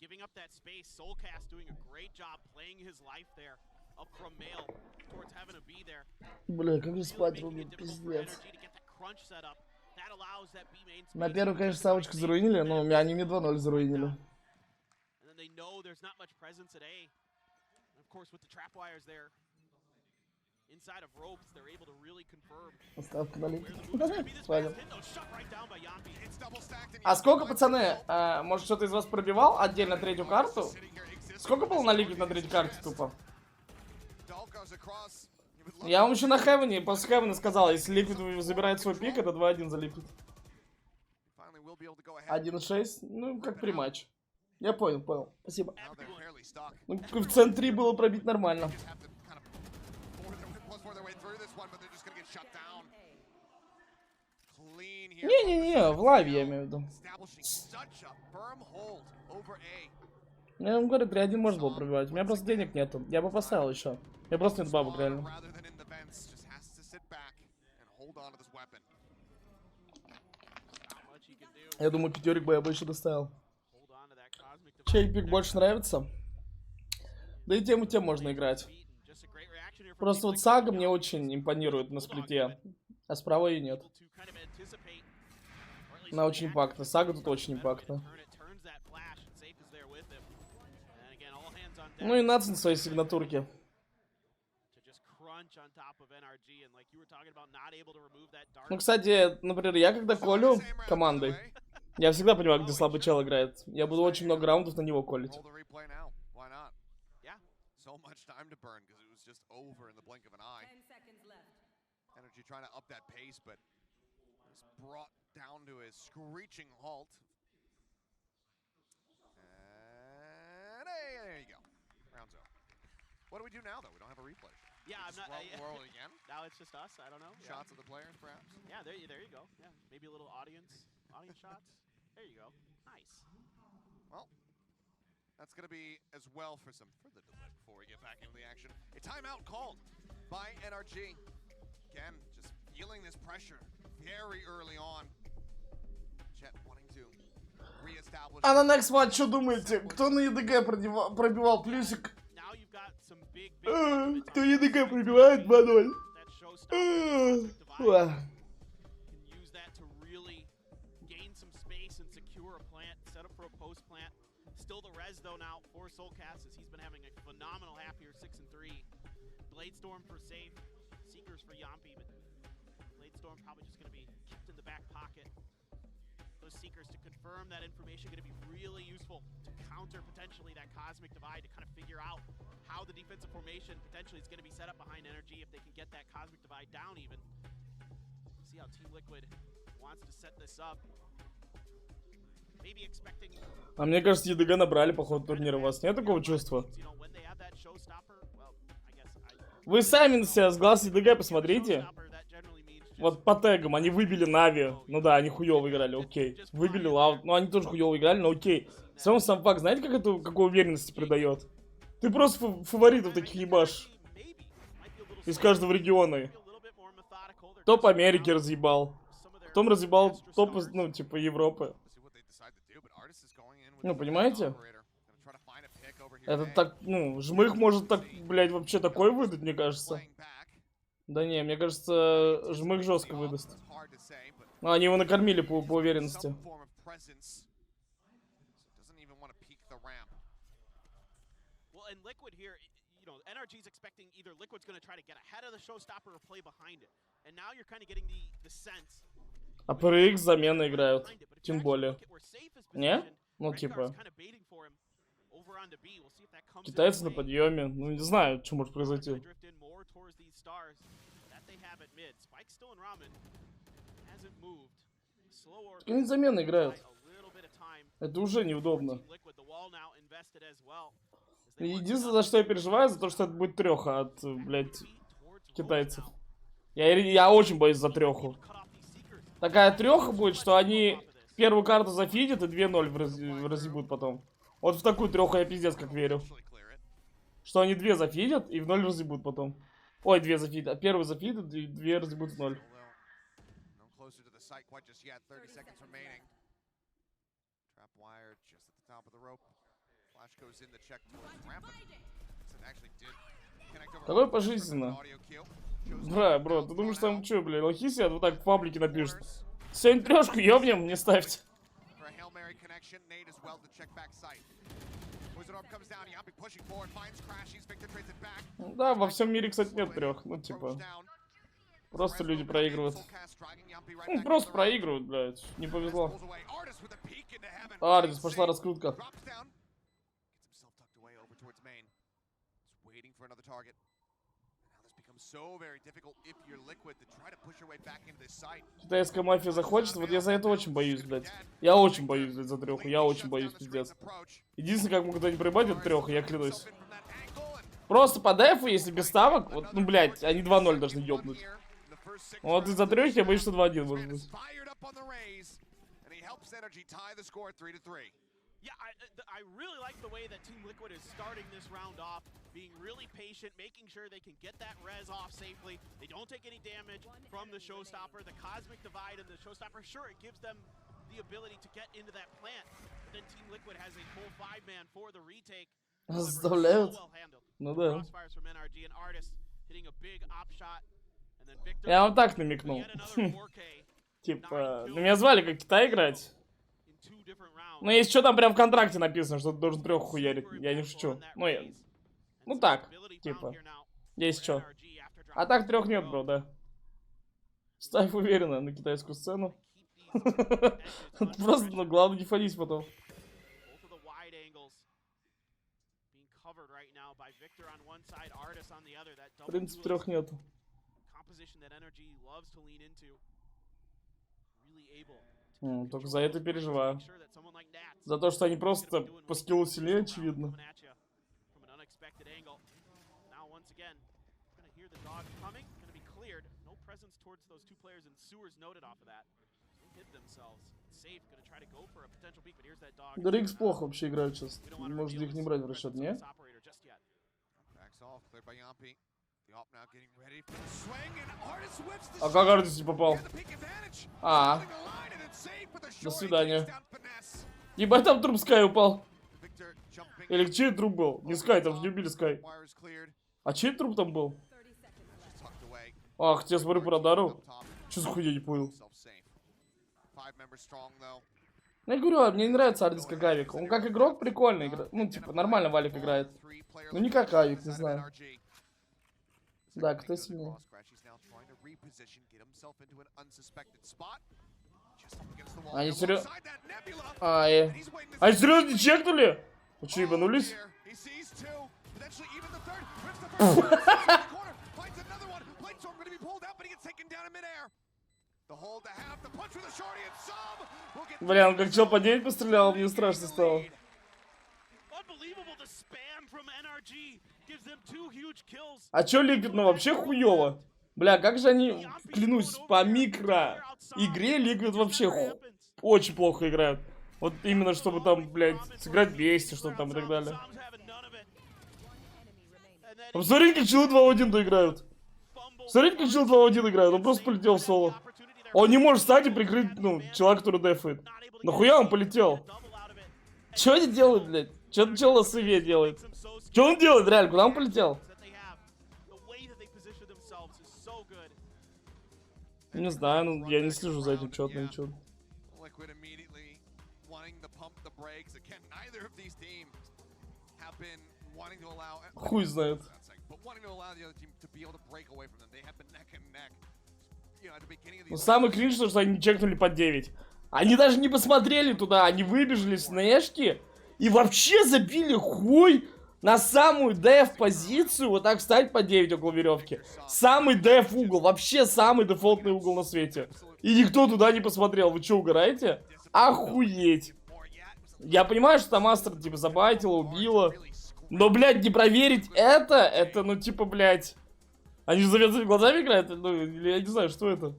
Giving up that space, Soulcast doing a great job playing his life there, up from male towards having to be there. Бля, как же спать рубит, пиздец. На первую, конечно, савочку заруинили, но они мне 2-0 заруинили. Ставка на Ликвид. Понял. А сколько, пацаны, может кто-то из вас пробивал отдельно третью карту? Сколько было на Ликвид на третьей карте тупо? Я вам еще на Хевене, после Хевена сказал, если Ликвид забирает свой пик, это 2-1 за Ликвид. 1-6, ну как при матче. Я понял, понял, спасибо. Ну, в центре было пробить нормально. Не-не-не, в лаве я имею в виду. Я вам говорю, 3-1 можно было пробивать. У меня просто денег нету. Я бы поставил еще. Я просто нет бабок, реально. Я думаю, пятерик бы я бы еще доставил. Чей пик больше нравится? Да и тем можно играть. Просто вот Сага мне очень импонирует на сплите. А справа ее нет. Она очень импактна. Сага тут очень импактна. Ну и нац на своей сигнатурке. Ну, кстати, например, я когда колю командой, я всегда понимаю, где слабый чел играет. Я буду очень много раундов на него колить. NRG trying to up that pace, but it's brought down to a screeching halt. And hey, there you go. Round zone. What do we do now, though? We don't have a replay. Yeah, I'm not. Roll again. Now it's just us. I don't know. Shots of the players, perhaps. Yeah, there you go. Yeah, maybe a little audience. Audience shots. There you go. Nice. Well, that's going to be as well for some further delay before we get back into the action. A timeout called by NRG. Again, just feeling this pressure very early on. Jet wanting to reestablish. А на next match что думаете? Кто на ЕДГ пробивал плюсик? Кто ЕДГ пробивает 2-0? Still the res though now for Soulcast as he's been having a phenomenal half here, 6-3. Bladestorm for safe, Seekers for Yampi, but Bladestorm probably just going to be kept in the back pocket. Those Seekers to confirm that information going to be really useful to counter potentially that Cosmic Divide, to kind of figure out how the defensive formation potentially is going to be set up behind NRG if they can get that Cosmic Divide down even. See how Team Liquid wants to set this up. А мне кажется, ЕДГ набрали по ходу турнира. У вас нет такого чувства? Вы сами на себя с глаз ЕДГ посмотрите. Вот по тегам они выбили Нави. Ну да, они хуёво играли, окей. Выбили Лаут. Ну они тоже хуёво играли, но окей. Все равно сам факт, знаете, как это, какой уверенности придает? Ты просто фаворитов таких ебашь. Из каждого региона. Топ Америки разъебал. Потом разъебал топ, ну, типа, Европы. Ну, понимаете? Это так, ну, жмых может так, блядь, вообще такой выдать, мне кажется. Да не, мне кажется, жмых жестко выдаст. Ну, они его накормили по уверенности. А PRX замена играют, тем более. Не? Ну, типа. Китайцы на подъеме. Ну, не знаю, что может произойти. Они замена играют. Это уже неудобно. Единственное, за что я переживаю, за то, что это будет треха от, блядь, китайцев. Я очень боюсь за треху. Такая треха будет, что они первую карту зафидят и 2-0 разъебут потом. Вот в такую треху я пиздец как верю. Что они 2 зафидят и в 0 разъебут потом. Ой, 2 зафидят. А первую зафидят и 2 разъебут в 0. Такой пожизненно. Бро, ты думаешь, там что, блядь, лохи сидят, вот так в паблике напишут. Сегодня трешку ёбнем, не ставьте. Да, во всем мире, кстати, нет трех. Ну, типа. Просто люди проигрывают. Ну, просто проигрывают, блядь. Не повезло. Ардис, пошла раскрутка. Китайская мафия захочет, вот я за это очень боюсь, блядь. Я очень боюсь, блядь, за треху. Я очень боюсь, пиздец. Единственное, как могут они проебать, это треха, я клянусь. Просто по дефу, если без ставок, вот, ну, блядь, они 2-0 должны ёбнуть. Вот из-за трёхи я боюсь, что 2-1 может быть. Yeah, I really like the way that Team Liquid is starting this round off, being really patient, making sure they can get that res off safely. They don't take any damage from the Showstopper. The Cosmic Divide and the Showstopper, sure, it gives them the ability to get into that plant. But then Team Liquid has a full 5-man for the retake. Заставляют. Ну да. Я вам так намекнул. Типа, меня звали как Китай играть. Ну, если что, там прям в контракте написано, что ты должен трёху хуярить. Я не шучу. Ну так, типа, если что. А так трех нет, бро, да. Ставь уверенно на китайскую сцену. Просто, ну, главное не фонись потом. В принципе, трех нету. Только за это переживаю. За то, что они просто по скиллу сильнее, очевидно. Да Рикс плохо вообще играют сейчас. Может их не брать в расчет, не? А как Артис не попал? А. До свидания. Ебать, там труп Скай упал. Или чей труп был? Не Скай, там же не убили Скай. А чей труп там был? Ах, я смотрю по радару. Что за хуйня, не понял. Ну, я говорю, мне не нравится Ардис как Авик. Он как игрок прикольно играет. Ну, типа, нормально Валик играет. Ну, не как Авик, не знаю. Да, кто сильнее? Они серьезно... Они серьезно не чекнули? Вы что, ебанулись? Бля, он как чел по 9 пострелял, мне страшно стало. А чё Liquid, ну вообще хуёво. Бля, как же они, клянусь, по микро игре Liquid вообще очень плохо играют. Вот именно, чтобы там, блядь, сыграть вместе, что там и так далее. Посмотрите, как челы 2 в 1 доиграют. Смотрите, как чел 2 в 1 играет, он просто полетел в соло. Он не может встать и прикрыть, ну, чела, который дефает. Нахуя он полетел? Чё они делают, блядь? Чё чел на сейве делает? Чё он делает, реально? Куда он полетел? Не знаю, ну, я не слежу за этим чётно, ничего. Хуй знает. Ну, самый кринж, что они чекнули по 9. Они даже не посмотрели туда, они выбежали с нэшки и вообще забили хуй на самую деф позицию, вот так встать по 9 около веревки. Самый деф угол, вообще самый дефолтный угол на свете. И никто туда не посмотрел. Вы что, угораете? Охуеть. Я понимаю, что там Астра, типа, забайтила, убила. Но, блядь, не проверить это, ну, типа, блядь. Они же завязанными глазами играют? Ну, или я не знаю, что это.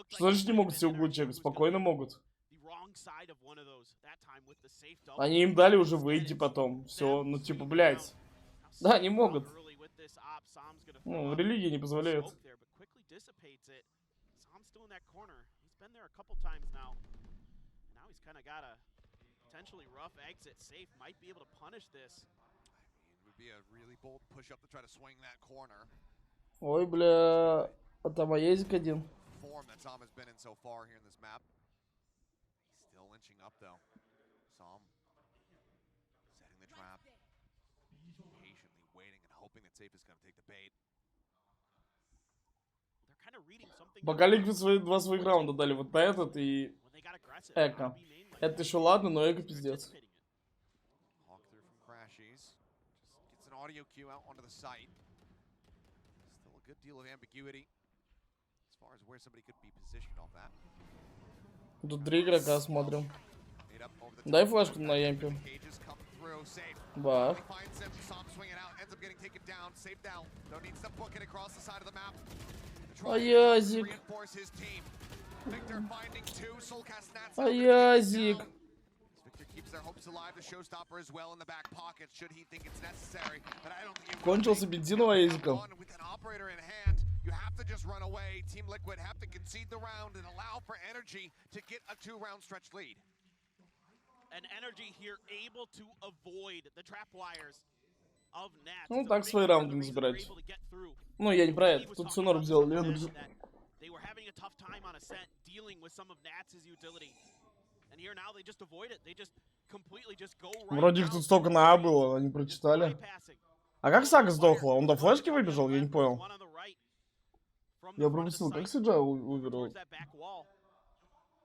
Что значит не могут все углы чекать? Спокойно могут. Они им дали уже выйти потом. Все, ну типа, блядь. Да, не могут. Ну, религия не позволяет. Ой, бля. А там есть один. Пока Liquid два своих раунда дали вот на этот и Эко. Это еще ладно, но Эко пиздец. Тут 3 игрока смотрим. Дай флешку на ямпе. Бах. Аязик. Аязик. Кончился бензин у Аязика. You have to just run away. Team Liquid have to concede the round and allow for NRG to get a 2-round stretch lead. And NRG here able to avoid the trap wires of Nats. Ну, так свои раунды не забирать. Ну, я не про это. Тут все норм сделали. They were having a tough time on ascent, dealing with some of Nats' utility. And here now they just avoid it. They just completely just go right. Вроде их тут столько на А было, они прочитали. А как Сага сдохла? Он до флешки выбежал? Я не понял. Я пропустил, как Сиджа уверил.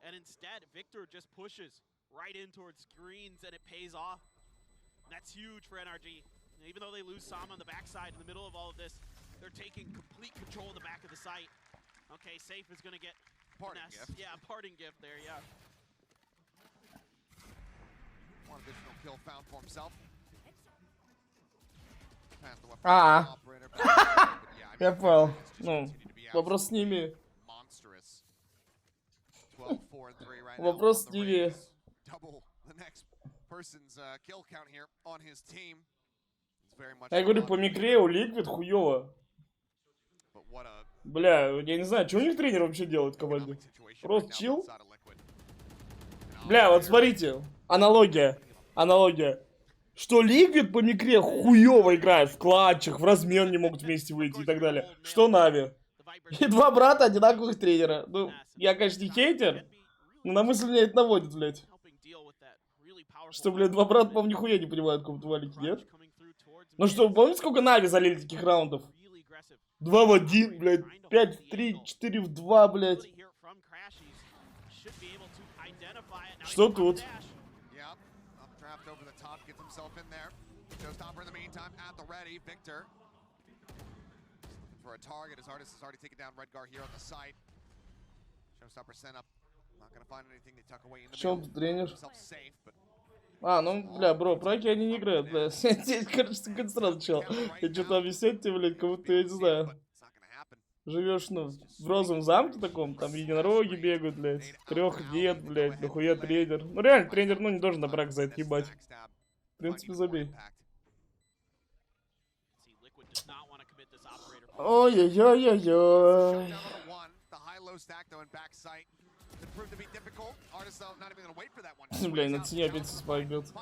And instead, Victor just pushes right in towards screens and it pays off. That's huge for NRG. Even though they lose Sam on the backside in the middle of all of this, they're taking complete control of the back of the site. Okay, Safe is gonna get parting gift. Yeah, parting gift there, yeah. Я понял. Ну, вопрос с ними. Вопрос с ними. Я говорю, по микре у Liquid хуёво. Бля, я не знаю, что у них тренер вообще делает в команде. Просто чил. Бля, вот смотрите. Аналогия. Аналогия. Что Liquid по микре хуёво играет в клатчах, в размен не могут вместе выйти и так далее. Что Нави? И два брата одинаковых тренера. Ну, я, конечно, не хейтер, но на мысль меня это наводит, блядь. Что, блядь, два брата, по-моему, нихуя не понимают, кому-то валики, нет? Ну что, вы помните, сколько Нави залили таких раундов? 2 в 1, блядь, 5 в 3, 4 в 2, блядь. Что тут? В чем тут тренер? А, ну, бля, бро, проки они не играют, бля. Короче, как сразу чел. Я что-то объяснять тебе, блядь, как будто, я не знаю. Живешь, ну, в розовом замке таком, там единороги бегают, блядь. 3 нет, блядь, нахуя тренер. Ну, реально, тренер, ну, не должен на брак за это ебать. В принципе, забей. Ой-ой-ой-ой-ой. Бля, на цене опять спайк бьет.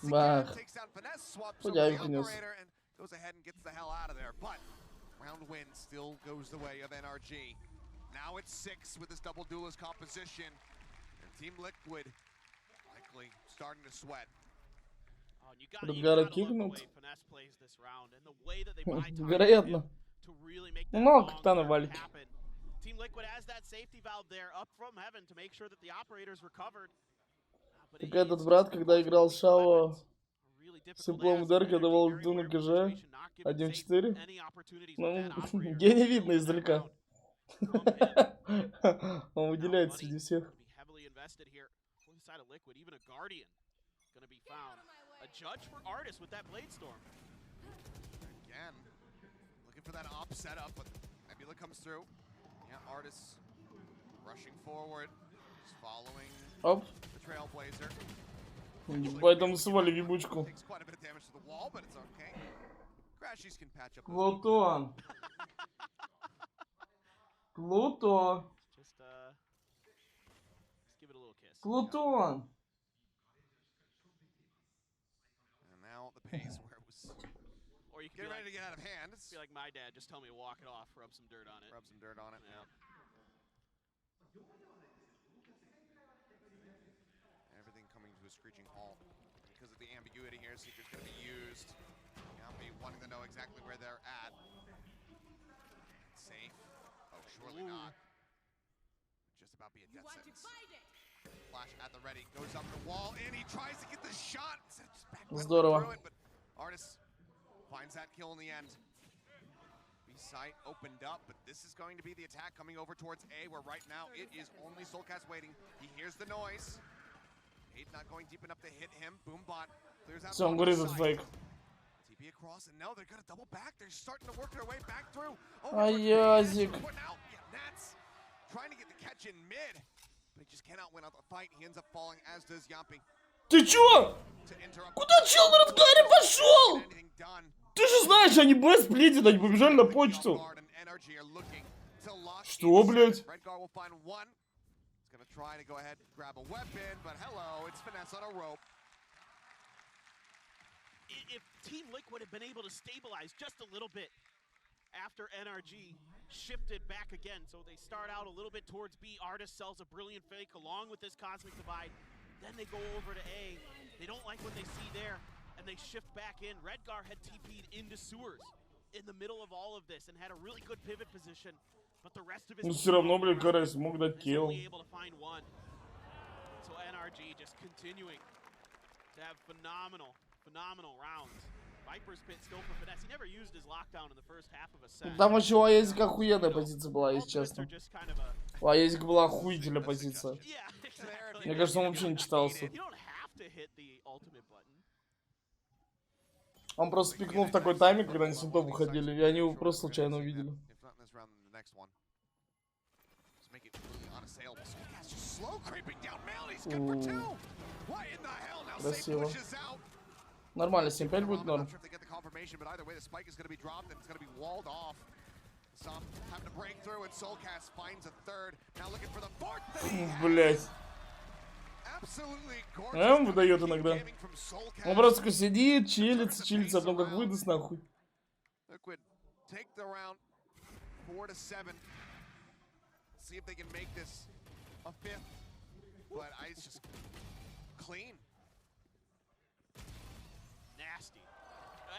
Бах. Худяйку нес. Round win still goes the way of NRG. Now it's 6 with this double duelist composition. And Team Liquid likely starting to sweat. Ребята кикнут. Вероятно. Ну, мало капитана валит. Так этот брат, когда играл Шао с углом ударка, давал льду на КЖ 1-4. Ну, гений видно издалека. Он выделяется среди всех. A judge for Artis with that blade storm. Again, looking for that op setup, but Nebula comes through. Yeah, Artis rushing forward, just following the Trailblazer. Поэтому сували ебучку. Takes quite a bit of damage to the wall, but it's okay. Crashies can patch up. Плутон. Плутон. Just give it a little kiss. Плутон. The pace where it was. Or you can get ready to get out of hand. It's be like my dad, just tell me to walk it off, rub some dirt on it. Rub some dirt on it. Yeah. Everything coming to a screeching halt because of the ambiguity here. Seeker's going to be used. Yampi wanting to know exactly where they're at. Safe. Oh, surely not. Just about be a death sentence. Flash at the ready, goes up the wall, and he tries to get the shot. Здорово. Artis finds that kill in the end. B-site opened up, but this is going to be the attack coming over towards A, where right now it is only Soulcast waiting. He hears the noise. Aid not going deep enough to hit him. Boombot clears out. Все, он говорит, это фейк. TP across, and no, they're gonna double back. They're starting to work their way back through. Аязик. Nats trying to get the catch in mid, but he just cannot win out the fight. He ends up falling, as does Yampi. Ты чё? Куда чел на Радгаре пошел? Ты же знаешь, они Б сплитят, они побежали на почту. Что, блядь? If Team Liquid had been able to stabilize just a little bit after NRG shifted back again, so they start out a little bit towards B. Artis sells a brilliant fake along with this Cosmic Divide. Then they go over to A. They don't like what they see there, and they shift back in. Redgar had TP'd into sewers in the middle of all of this and had a really good pivot position, but the rest of his Ну все равно, блядь, Карай смог дать килл. So NRG just continuing to have phenomenal rounds. Viper's Pit still for finesse. He never used his lockdown in the first half of a set. Там еще у Аязика охуенная позиция была, если честно. А если бы была охуительная позиция. Мне кажется, он вообще не читался. Он просто пикнул в такой тайминг, когда они с интом выходили, и они его просто случайно увидели. Красиво. Нормально, 7-5 будет норм. Блять. А он выдает иногда. Он просто сидит, чилится, а потом как выдаст нахуй.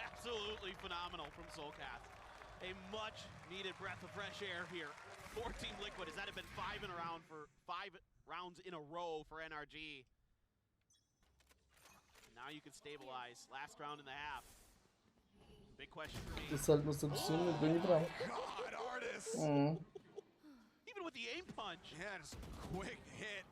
Absolutely phenomenal from Soulcast. A much needed breath of fresh air here for Team Liquid. Has that been 5 rounds in a row for NRG? Now you can stabilize. Last round in the half. Big question for me. Even with the aim punch. Yeah, just quick hit.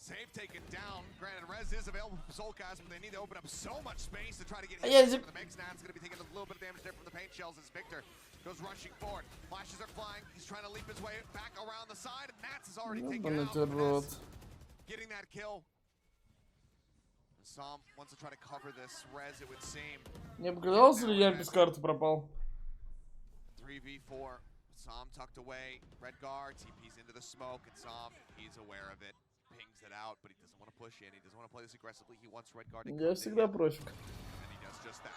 Save taken down. Granted, Rez is available for Soulcast, but they need to open up so much space to try to get hit. The Mix Nat's going to be taking a little bit of damage there from the paint shells as Victor goes rushing forward. Flashes are flying. He's trying to leap his way back around the side, and Nats is already taken out. Getting that kill. Sam wants to try to cover this. Rez, it would seem. Не показалось ли я без карты пропал? 3v4. Sam tucked away. Redgar TP's into the smoke, and Sam, he's aware of it. Pings it out, but he doesn't want to push in. He doesn't want to play this aggressively. He wants Redgar to come in. Я всегда профик. And he does just that.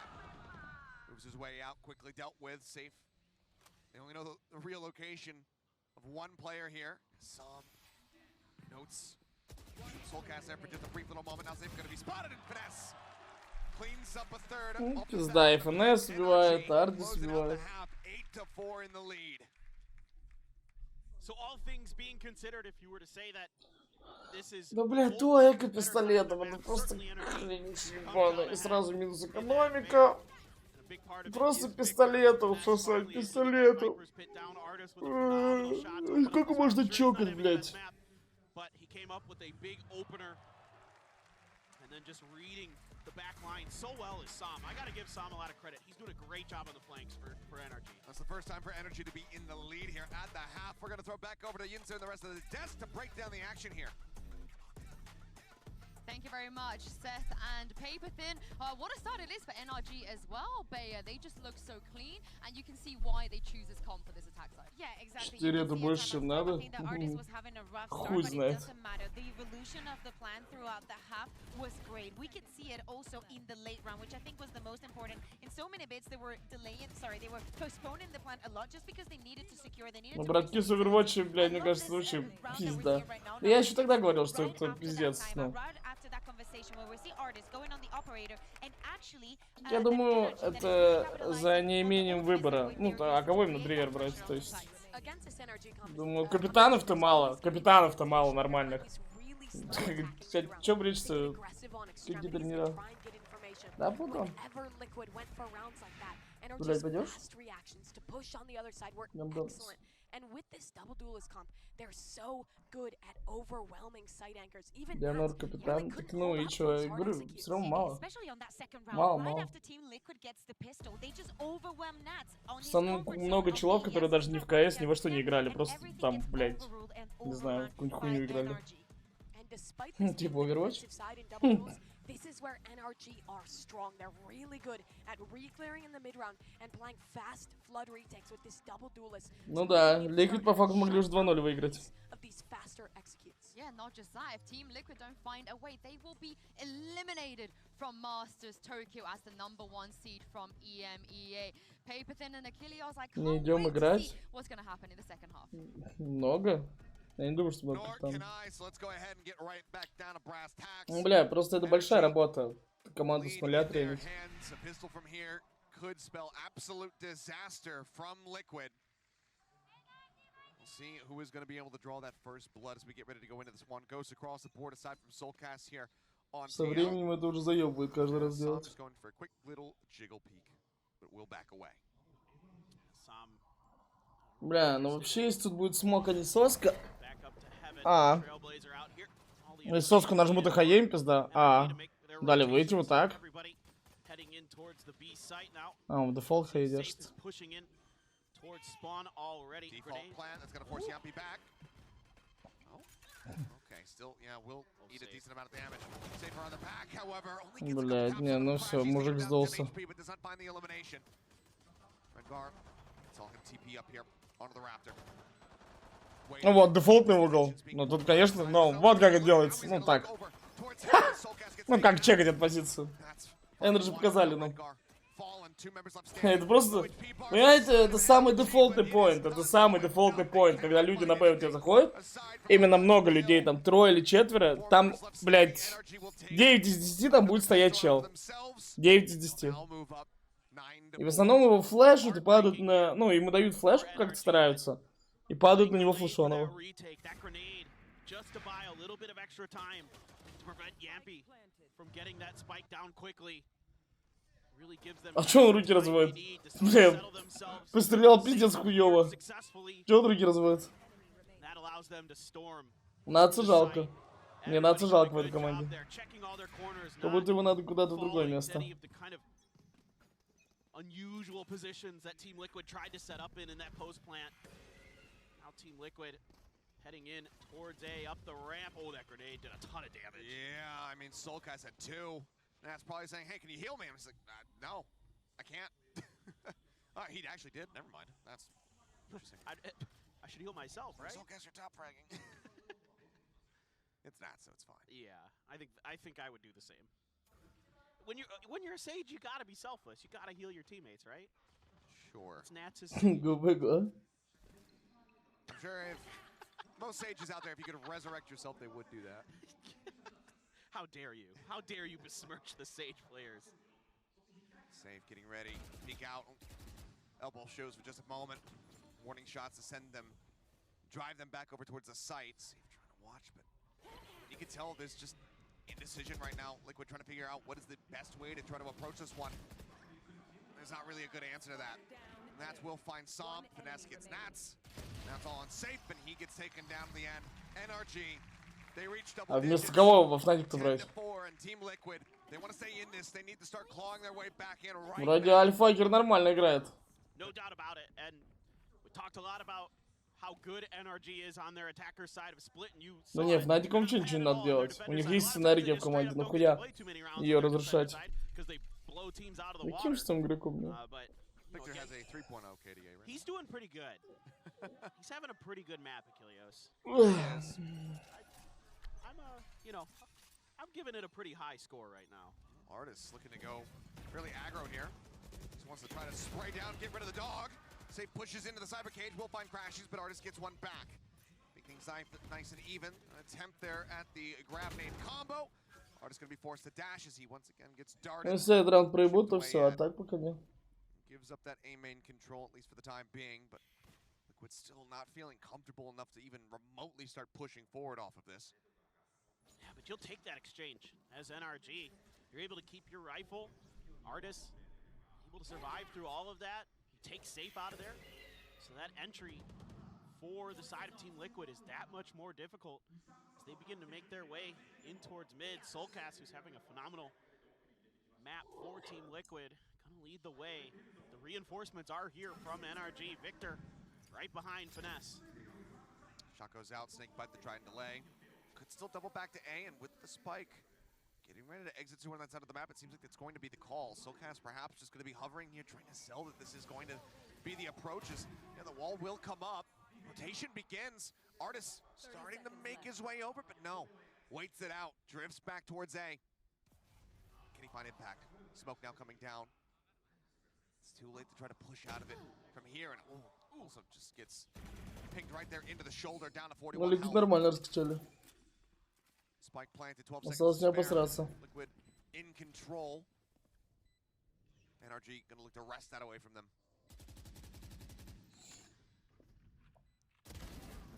Moves his way out, quickly dealt with. Safe. They only know the real location of one player here. Sam notes. Soulcast there for just a brief little moment. Now Safe going to be spotted in finesse. Cleans up a third. Пизда, и ФНС убивает, Ардис убивает. 8-4 in the lead. So all things being considered, if you were to say that this is Да блядь, то эко пистолетом, это просто кринж ебаный. И сразу минус экономика. Просто пистолетом сосать, пистолетом. Как можно чокать, блядь? But he came up with a big opener and then just reading the back line so well is Sam. I gotta give Sam a lot of credit. He's doing a great job on the flanks for NRG. That's the first time for NRG to be in the lead here at the half. We're gonna throw back over to Yinsu and the rest of the desk to break down the action here. Thank you very much, Seth and Paperthin. What a start it is for NRG as well, Bayer. They just look so clean, and you can see why they choose this comp for this attack side. Yeah, exactly. 4 это больше, чем надо. Хуй знает. The evolution of the plan throughout the half was great. We could see it also in the late round, which I think was the most important. In so many bits, they were they were postponing the plan a lot just because they needed to secure. Ну, братки с Overwatch, блядь, мне кажется, вообще пизда. Я еще тогда говорил, что это пиздец, ну. Я думаю, это за неимением выбора. Ну, а кого именно Дривер брать? То есть, думаю, капитанов-то мало нормальных. Чё бречься? Какие тренера? Да, буду. Блять, пойдешь? And with this double duelist comp, they're so good at overwhelming site anchors. Even Я норм капитан. Так ну и чё, я говорю, все равно мало. Мало. В основном много челов, которые даже не в КС, ни во что не играли. Просто там, блядь, не знаю, какую-нибудь хуйню играли. Типа Overwatch? This is where NRG are strong. They're really good at re-clearing in the mid-round and playing fast flood retakes with this double duelist. Ну да, Liquid по факту могли уже 2-0 выиграть. Yeah, not just that. If Team Liquid don't find a way, they will be eliminated from Masters Tokyo as the #1 seed from EMEA. Paperthin and Achilles, I can't wait to see what's going to happen in the second half. Много? Я не думаю, что будет капитан. Ну, бля, просто это большая работа. Команду с нуля тренить. See who is going to be able to draw that first blood as we get ready to go into this one. Goes across the board aside from Soulcast here on. Со временем это уже заеб будет каждый раз делать. Just going for a quick little jiggle peek, but we'll back away. Бля, ну вообще, если тут будет смок, а не соска, А. Ну и соску нажму до хаем, пизда. А. Далее выйти вот так. А, он в дефолт хей держится. Блядь, не, ну все, мужик сдался. Ну вот, дефолтный угол. Ну тут, конечно, ну вот как это делается. Ну так. Ну как чекать эту позицию. NRG показали, ну. Это просто, понимаете, это самый дефолтный поинт. Это самый дефолтный поинт, когда люди на Б у тебя заходят. Именно много людей, там трое или четверо. Там, блядь, 9 из 10 там будет стоять чел. 9 из 10. И в основном его флешут и падают на... Ну, ему дают флешку, как-то стараются. И падают на него флешоново. А чё он руки разводит? Блин, пострелял пиздец хуёво. Чё он руки разводит? Нацу жалко. Не, нацу жалко в этой команде. Как будто его надо куда-то в другое место. Unusual positions that Team Liquid tried to set up in that post plant. Now Team Liquid heading in towards A, up the ramp. Oh, that grenade did a ton of damage. Yeah, I mean, Soulcast had 2. And that's probably saying, hey, can you heal me? I'm just like, no, I can't. He actually did. Never mind. That's interesting. I should heal myself, right? Soulcast, you're top fragging. It's not, so it's fine. Yeah, I think I would do the same. When you're a Sage, you gotta be selfless. You gotta heal your teammates, right? Sure. Go big, huh? I'm sure if most Sages out there, if you could resurrect yourself, they would do that. How dare you? How dare you besmirch the Sage players? Save getting ready. Peek out. Elbow shows for just a moment. Warning shots to send them, drive them back over towards the site. Save trying to watch, but you can tell there's just indecision right now. Liquid trying to figure out what is the best way to try to approach this one. There's not really a good answer to that. And that's will find Som. Finesse gets Nats. That's all unsafe, and he gets taken down to the end. NRG, they reach double А вместо кого во Фнатик-то брать? Вроде Альфагер нормально играет. No doubt about it, and we talked a lot about how good NRG is on their attacker side of split, and you Ну не, Фнатиком вообще ничего не надо делать. У них есть синергия в команде, нахуя ее разрушать? Каким же там игроком, да? Victor has a 3.0 KDA right He's doing pretty good. He's having a pretty good map, Achilleos. I'm giving it a pretty high score right now. Artis looking to go fairly aggro here. Just wants to try to spray down, get rid of the dog. Safe pushes into the cyber cage, will find crashes, but Artis gets one back. Make things nice and even. An attempt there at the grab nade combo. Artis gonna be forced to dash as he once again gets darted. Если этот раунд проебут, то все, а так пока нет. Gives up that A main control, at least for the time being, but Liquid's still not feeling comfortable enough to even remotely start pushing forward off of this. Yeah, but you'll take that exchange as NRG. You're able to keep your rifle. Artis able to survive through all of that. You take Safe out of there. So that entry for the side of Team Liquid is that much more difficult as they begin to make their way in towards mid. Soulcast, who's having a phenomenal map for Team Liquid, gonna lead the way. The reinforcements are here from NRG. Victor right behind Finesse. Shot goes out, Snake bite the try and delay. Could still double back to A, and with the spike, getting ready to exit to one on that side of the map, it seems like it's going to be the call. Soulcast perhaps just going to be hovering here, trying to sell that this is going to be the approaches. Yeah, the wall will come up. Rotation begins. Artis starting to make his way over, but no. Waits it out, drifts back towards A. Can he find impact? Smoke now coming down. It's too late to try to push out of it from here, and also just gets pinged right there into the shoulder, down to 41 Летит нормально раскачали. Spike planted, 12 Осталось не seconds обосраться. Liquid in control. NRG gonna look to wrest that away from them.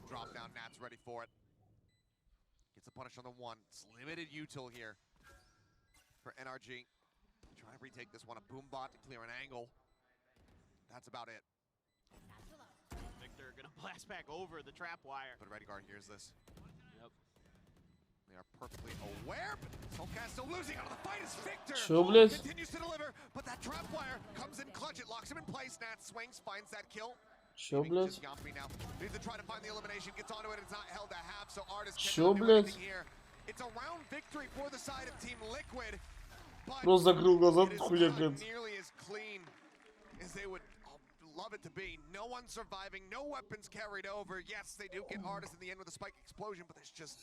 Drop down, Nat's ready for it. Gets a punish on the one. It's limited util here for NRG. Try to retake this one. A boom bot to clear an angle. That's about it. Victor gonna blast back over the trap wire. But Redguard hears this. Чё, блядь? Чё, блядь? Чё, блядь? Просто закрыл глаза, тут хуя какая-то. Love it to be. No one surviving, no weapons carried over. Yes, they do get Artis in the end with a spike explosion, but there's just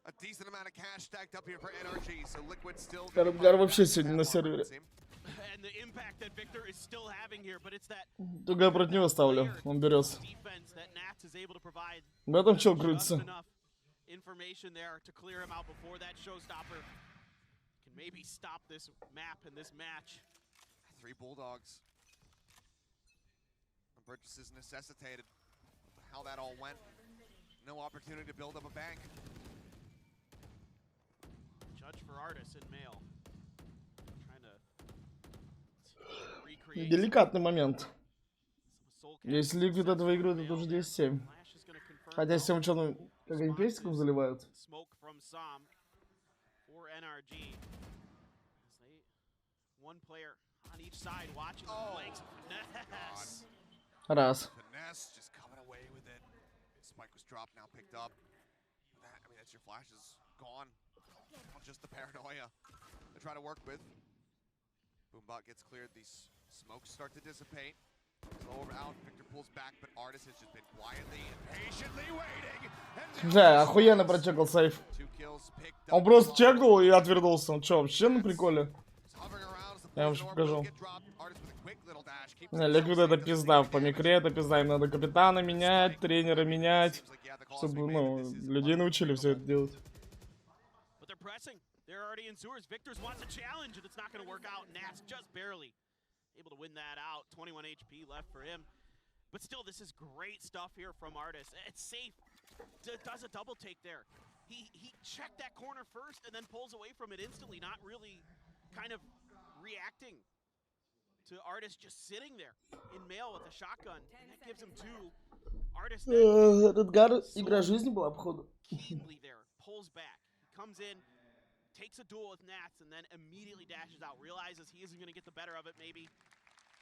a decent amount of cash stacked up here for NRG. So Liquid still. Карабгар вообще сегодня на сервере. And the impact that Victor is still having here, but it's that Только я против него ставлю, он берется. defense that Nats is able to provide. В этом чел крутится. Enough information there to clear him out before that showstopper can maybe stop this map and this match. 3 Bulldogs. Purchases necessitated. How that all went. No opportunity to build up a bank. Judge for Artis in male. Trying to recreate. Деликатный момент. Если Ликвид это выиграет, это уже 10-7. Хотя с тем учетом, как они пестиком заливают. Smoke from Som for NRG. One player on each side watching the flanks. Finesse. Раз. Finesse just coming away with it. Spike was dropped, now picked up. I mean, that's your flashes gone. Just the paranoia to try to work with. Boombot gets cleared. These smokes start to dissipate. Over out. Victor pulls back, but Artis has just been quietly and patiently waiting. Да, охуенно прочекал сейф. Он просто чекал и отвернулся. Он чё, вообще на приколе? Я вам сейчас покажу. Не, Ликвид это пизда, по микре это пизда, им надо капитана менять, тренера менять, чтобы, ну, людей научили все это делать. But still, this is great stuff here from Artis. It's safe. Does a double take there. He checked that corner first and then pulls away from it instantly, not really kind of reacting to Artis just sitting there in male with a shotgun. And that gives him 2. Artis Эдгар, игра жизни была, походу. keenly there, pulls back. He comes in, takes a duel with Nats, and then immediately dashes out. Realizes he isn't going to get the better of it, maybe.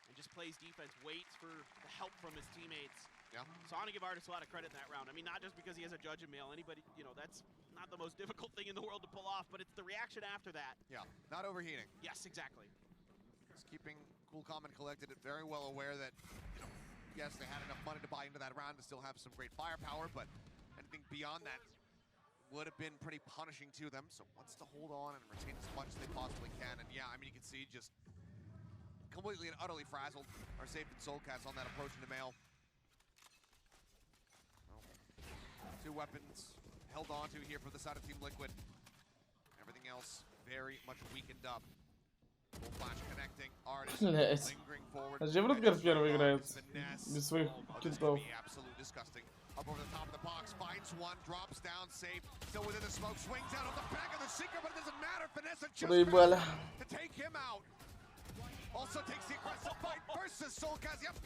And just plays defense, waits for the help from his teammates. Yeah. So I want to give Artis a lot of credit in that round. I mean, not just because he has a judge in male. Anybody, you know, that's not the most difficult thing in the world to pull off, but it's the reaction after that. Yeah, not overheating. Yes, exactly. Just keeping cool, calm, and collected. Very well aware that, you know, yes, they had enough money to buy into that round to still have some great firepower, but anything beyond that would have been pretty punishing to them. So wants to hold on and retain as much as they possibly can. And yeah, I mean, you can see just completely and utterly frazzled are safe and Soulcast on that approach into male. 2 weapons held on to here for the side of Team Liquid. Everything else very much weakened up. Full flash connecting. Artis lingering forward. Зачем Рутгер первый играет? Без своих китов. Absolutely disgusting. Up over the top of the box, finds one, drops down, safe. Still within the smoke, swings out of the back of the Seeker, but it doesn't matter. Finesse just to take him out. Also takes the aggressive fight versus Soulcast. Yep,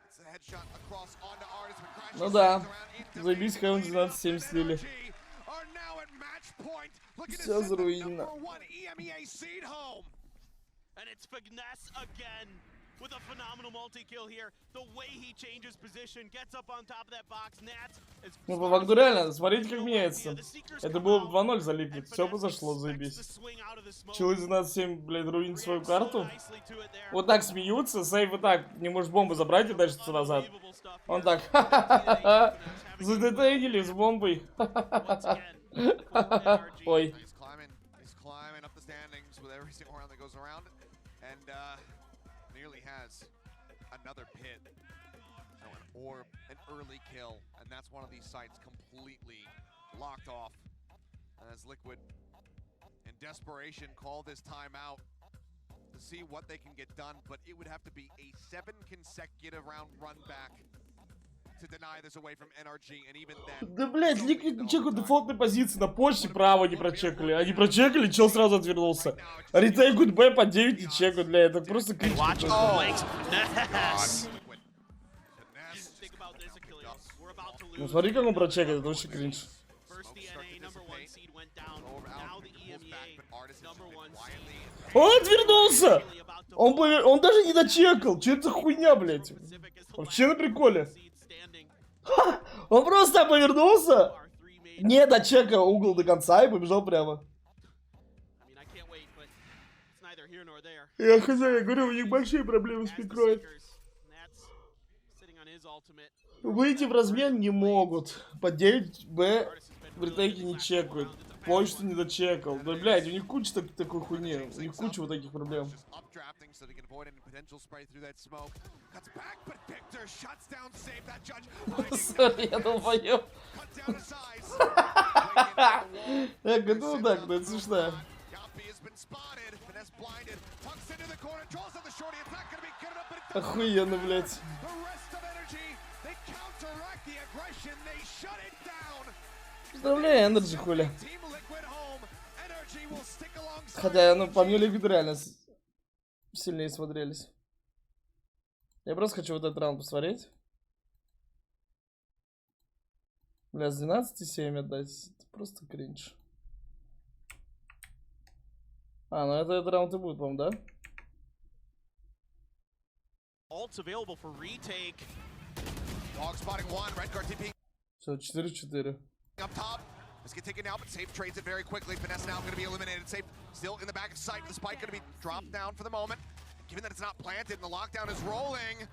it's a headshot across onto Artis, but crashes. Ну да, заебись, как он 12-7 слили. Все заруинено. And it's Finesse again with a phenomenal multi-kill here. The way he changes position, gets up on top of that box. Nats is... Ну, по факту реально, смотрите, как меняется. Это было бы 2-0 за Ликвид. Все произошло, заебись. Челы 12-7, блядь, руинит свою карту. Вот так смеются, сейв вот так не может бомбы забрать и дальше назад. Он так, ха-ха-ха-ха, задетейнили с бомбой. Ой. Nearly has another pit. So an orb, an early kill, and that's one of these sites completely locked off. As Liquid, in desperation, call this timeout to see what they can get done, but it would have to be a 7 consecutive round run back to deny this away from NRG, and even then... Да, блядь, Ликвид не чекал дефолтной позиции, на почте право не прочекали. Они прочекали, чел сразу отвернулся. Ретейкают Б по 9 не чекают, блядь, это просто кринж. Ну смотри, как он прочекает, это очень кринж. First DNA #1 seed went down. Now the EMEA #1 seed. Он отвернулся! Он даже не дочекал. Че это за хуйня, блядь? Вообще на приколе. Ха! Он просто повернулся, не дочекал угол до конца и побежал прямо. Я хз, я говорю, у них большие проблемы с пикрой. Выйти в размен не могут. По 9Б в ретейке не чекают. Почту не дочекал. Да, блядь, у них куча такой хуйни. У них куча вот таких проблем. Сори, я долбоёб. Я говорю, так, это смешно. Охуенно, блядь. Поздравляю, NRG, хули. Хотя, ну, по мне, Liquid реально сильнее смотрелись. Я просто хочу вот этот раунд посмотреть. Бля, с 12,7 отдать. Это просто кринж. А, ну это этот раунд и будет, по-моему, да? Все, 4-4. Up top. Let's get taken out, but Safe trades it very quickly. Finesse now going to be eliminated. Safe still in the back of sight. The spike going to be dropped down for the moment. Given that it's not planted and the lockdown is rolling.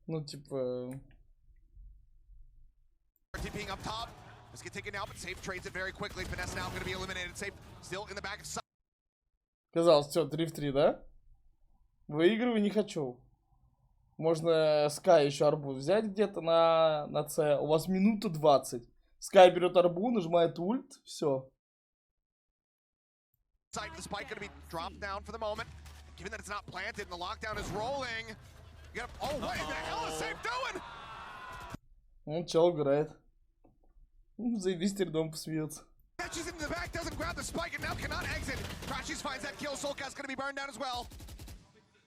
Ну, типа... TPing up top. Let's get taken out, but Safe trades it very quickly. Finesse now going to be eliminated. Safe still in the back of sight. Казалось, все, 3 в 3, да? Выигрываю не хочу. Можно Sky еще арбу взять где-то на С. У вас минута 20. Sky берет арбу, нажимает ульт, все. Он чел играет. Заебись, теперь дом посмеется.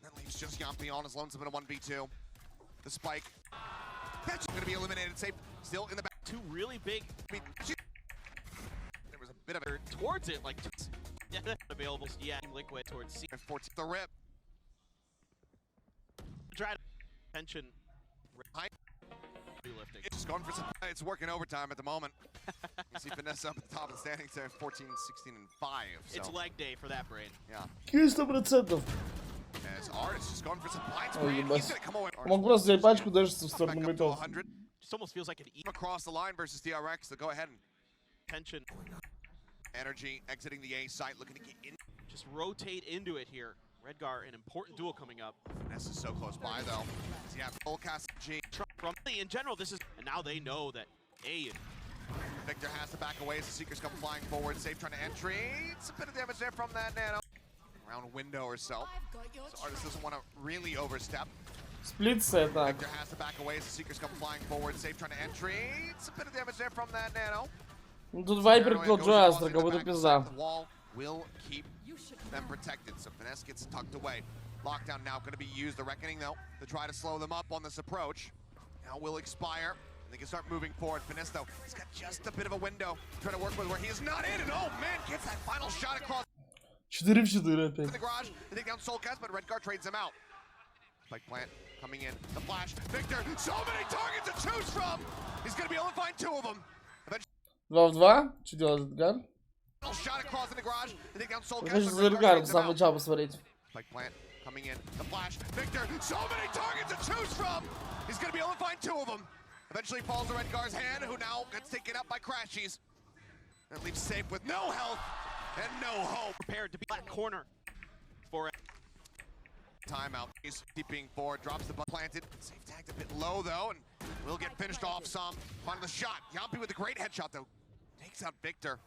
That leaves just Yampi on his lonesome in a 1v2. The spike. That's going to be eliminated. Safe still in the back. Two really big. There was a bit of a towards it, like available. Yeah, Liquid towards C. 14 the rip. Try to tension. It's just going for some. It's working overtime at the moment. You see Finesse up at the top of the standings there, 14, 16, and 5. So. It's leg day for that brain. Yeah. 100%. As Artist just going for some blind screen. He's gonna come away. Мог просто взять пачку, даже в сторону митов. Just almost feels like an across the line versus DRX. So go ahead and tension. NRG exiting the A site, looking to get in. Just rotate into it here. Redgar, an important duel coming up. Finesse is so close by though. Yeah, full cast G. From in general, this is, and now they know that A. Victor has to back away as the Seekers come flying forward. Safe trying to entry. It's a bit of damage there from that nano. Around a window or so. So Artist doesn't want to really overstep. Split set, так. Victor has to back away as the Seekers come flying forward. Safe trying to entry. It's a bit of damage there from that nano. Ну тут Вайпер Клоджо Астра, как будто пизда. The wall will keep them protected. So Finesse gets tucked away. Lockdown now going to be used. The Reckoning though to try to slow them up on this approach. Now will expire. They can start moving forward. Finesse though, he's got just a bit of a window trying to work with where he is not in. And oh man, gets that final shot across. 4 в 4 опять. In the garage, they take down Soulcast, but Redgar trades him out. Spike plant coming in. The flash. Victor, so many targets to choose from. He's going to be able to find 2 of them. 2 в 2. Что делает Эдгар? Shot across in the garage. They take down Soulcast. Хочу за Эдгаром с самого начала посмотреть. Spike plant coming in. The flash. Victor, so many targets to choose from. He's going to be able to find 2 of them. Eventually falls to Redgar's hand, who now gets taken up by Crashies. That leaves Safe with no health and no hope. Prepared to be that corner for it. Timeout. He's keeping forward, drops the ball planted. Safe tagged a bit low though, and will get finished off some. On the shot. Yampi with a great headshot though. Takes out Victor.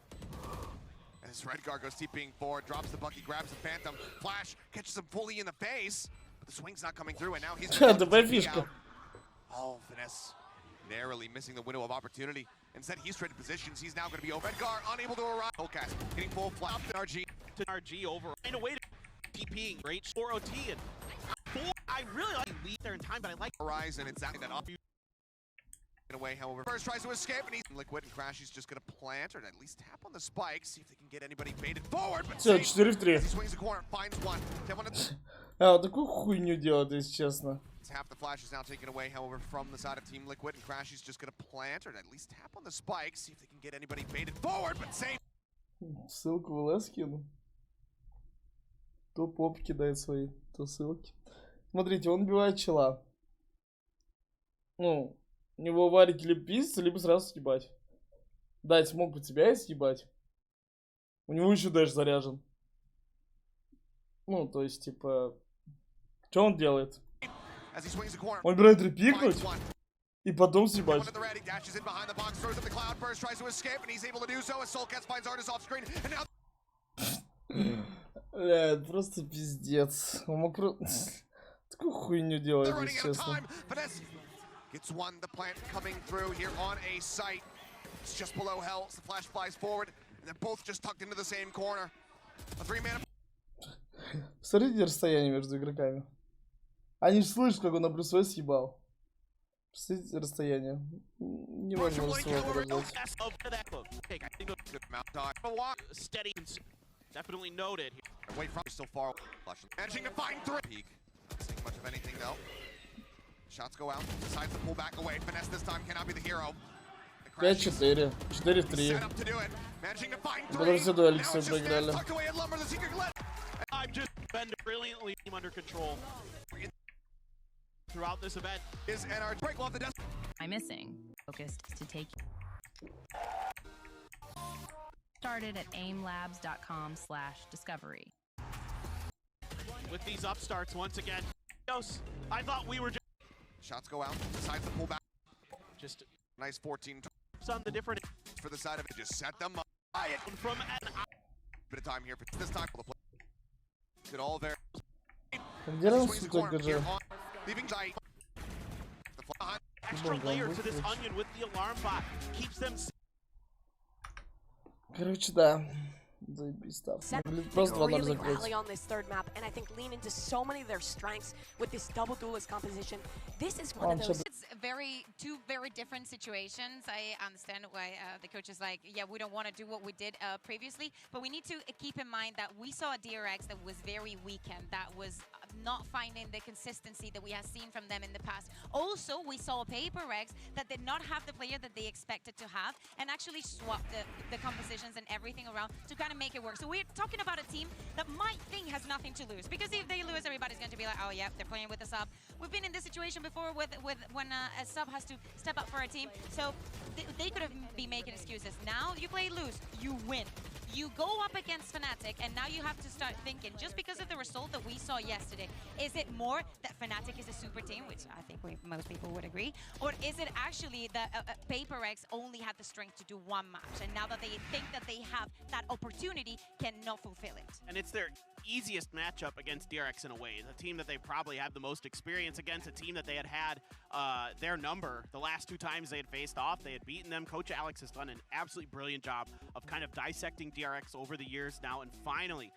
As Redgar goes TPing forward, drops the bucky, grabs the Phantom. Flash catches him fully in the face, but the swing's not coming through, and now he's oh, Finesse narrowly missing the window of opportunity. Instead, he's traded positions. He's now going to be over. Redgar unable to arrive. Soulcast getting full flop. NRG to NRG over. Find a way to TPing. Great score OT and I really like lead there in time, but I like Horizon. It's that up. Away, however, first tries to escape, and he's liquid and Crash. He's just gonna plant or at least tap on the spikes, see if they can get anybody baited forward. But Все, 4 в 3. he swings the corner, finds one. А, вот такую хуйню делать, если честно. Half the flash is now taken away, however, from the side of Team Liquid, and Crash is just gonna plant or at least tap on the spikes, see if they can get anybody baited forward, but save. Ссылку в ЛС кину. То поп кидает свои, то ссылки. Смотрите, он убивает чела. Ну, у него варики либо пиздится, либо сразу съебать. Да, смог бы тебя и съебать. У него еще дэш заряжен. Ну, то есть, типа... Что он делает? Он берет репикнуть и потом съебать. Бля, это просто пиздец. Он мог просто... Такую хуйню делает, если честно. Gets one, the plant coming through here on a site. It's just below hell, the flash flies forward, and they're both just tucked into the same corner. A 3-man. Смотрите расстояние между игроками. Они же слышат, как он на плюсовой съебал. Посмотрите расстояние. Невозможно всего выражать. Steady, definitely noted. Away from still far. Managing to find 3. Peak. Not seeing much of anything though. Shots go out, decides to pull back away. Finesse this time cannot be the hero. 5-4. 4 в 3. Потому что до Алекса проиграли. I've just been brilliantly under control throughout this event. Is NRG break off the desk? I'm missing. Focused to take. Started at aimlabs.com/discovery. With these upstarts once again, I thought we were just. Shots go out, decides to pull back. Just nice 14. Some the different for the side of it, just set them up. From an bit of time here, but this time the play. It all there. Leaving sight. Extra layer to this onion with the alarm bot keeps them. Короче, да. Просто really rally on this third map, and I think lean into so many of their strengths with this double duelist composition. This is one of those. It's two very different situations. I understand why the coach is like, yeah, we don't want to do what we did previously, but we need to keep in mind that we saw a DRX that was very weakened, that was not finding the consistency that we have seen from them in the past. Also, we saw a PaperX that did not have the player that they expected to have, and actually swapped the compositions and everything around to kind of make it work. So we're talking about a team that might think has nothing to lose, because if they lose, everybody's going to be like, oh yeah, they're playing with a sub. We've been in this situation before with when a sub has to step up for a team, so they could have been making excuses. Now you play lose, you win. You go up against Fnatic, and now you have to start thinking, just because of the result that we saw yesterday, is it more that Fnatic is a super team, which I think most people would agree, or is it actually that PaperX only had the strength to do one match, and now that they think that they have that opportunity, cannot fulfill it? And it's their easiest matchup against DRX in a way, the team that they probably have the most experience against, a team that they had their number the last 2 times they had faced off. They had beaten them. Coach Alex has done an absolutely brilliant job of kind of dissecting DRX over the years now, and finally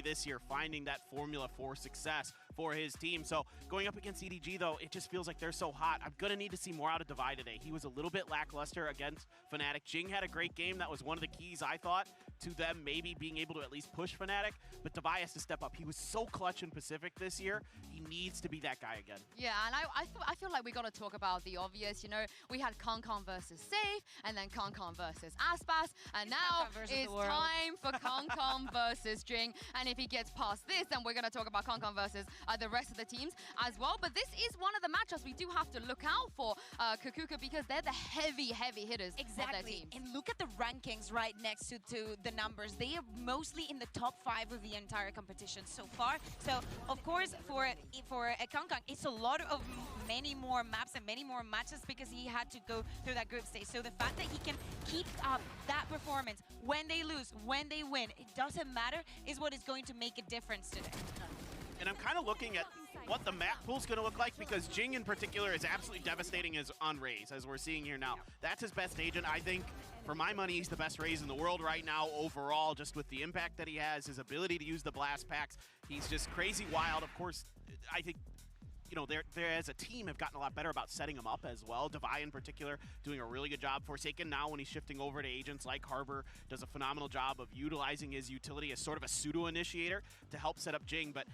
this year finding that formula for success for his team. So going up against EDG, though, it just feels like they're so hot. I'm going to need to see more out of Divide today. He was a little bit lackluster against Fnatic. Jing had a great game. That was one of the keys, I thought, to them maybe being able to at least push Fnatic. But Divide has to step up. He was so clutch in Pacific this year. He needs to be that guy again. Yeah, and I feel like we got to talk about the obvious. You know, we had Concon versus Safe, and then Concon versus Aspas, and now it's time for Concon versus Jing. And if he gets past this, then we're going to talk about Concon versus the rest of the teams as well. But this is one of the matchups we do have to look out for Kakuka, because they're the heavy hitters of their teams. And look at the rankings right next to the numbers. They are mostly in the top 5 of the entire competition so far. So of course for a Concon, it's a lot of many more maps and many more matches, because he had to go through that group stage. So the fact that he can keep up that performance when they lose, when they win, it doesn't matter, is what is going to make a difference today. And I'm kind of looking at what the map pool's going to look like, because Jing in particular is absolutely devastating on Raze, as we're seeing here now. That's his best agent. I think, for my money, he's the best Raze in the world right now overall, just with the impact that he has, his ability to use the blast packs. He's just crazy wild. Of course, I think you know, they as a team have gotten a lot better about setting him up as well. Devi in particular doing a really good job. Forsaken now when he's shifting over to agents like Harbor does a phenomenal job of utilizing his utility as sort of a pseudo-initiator to help set up Jing. But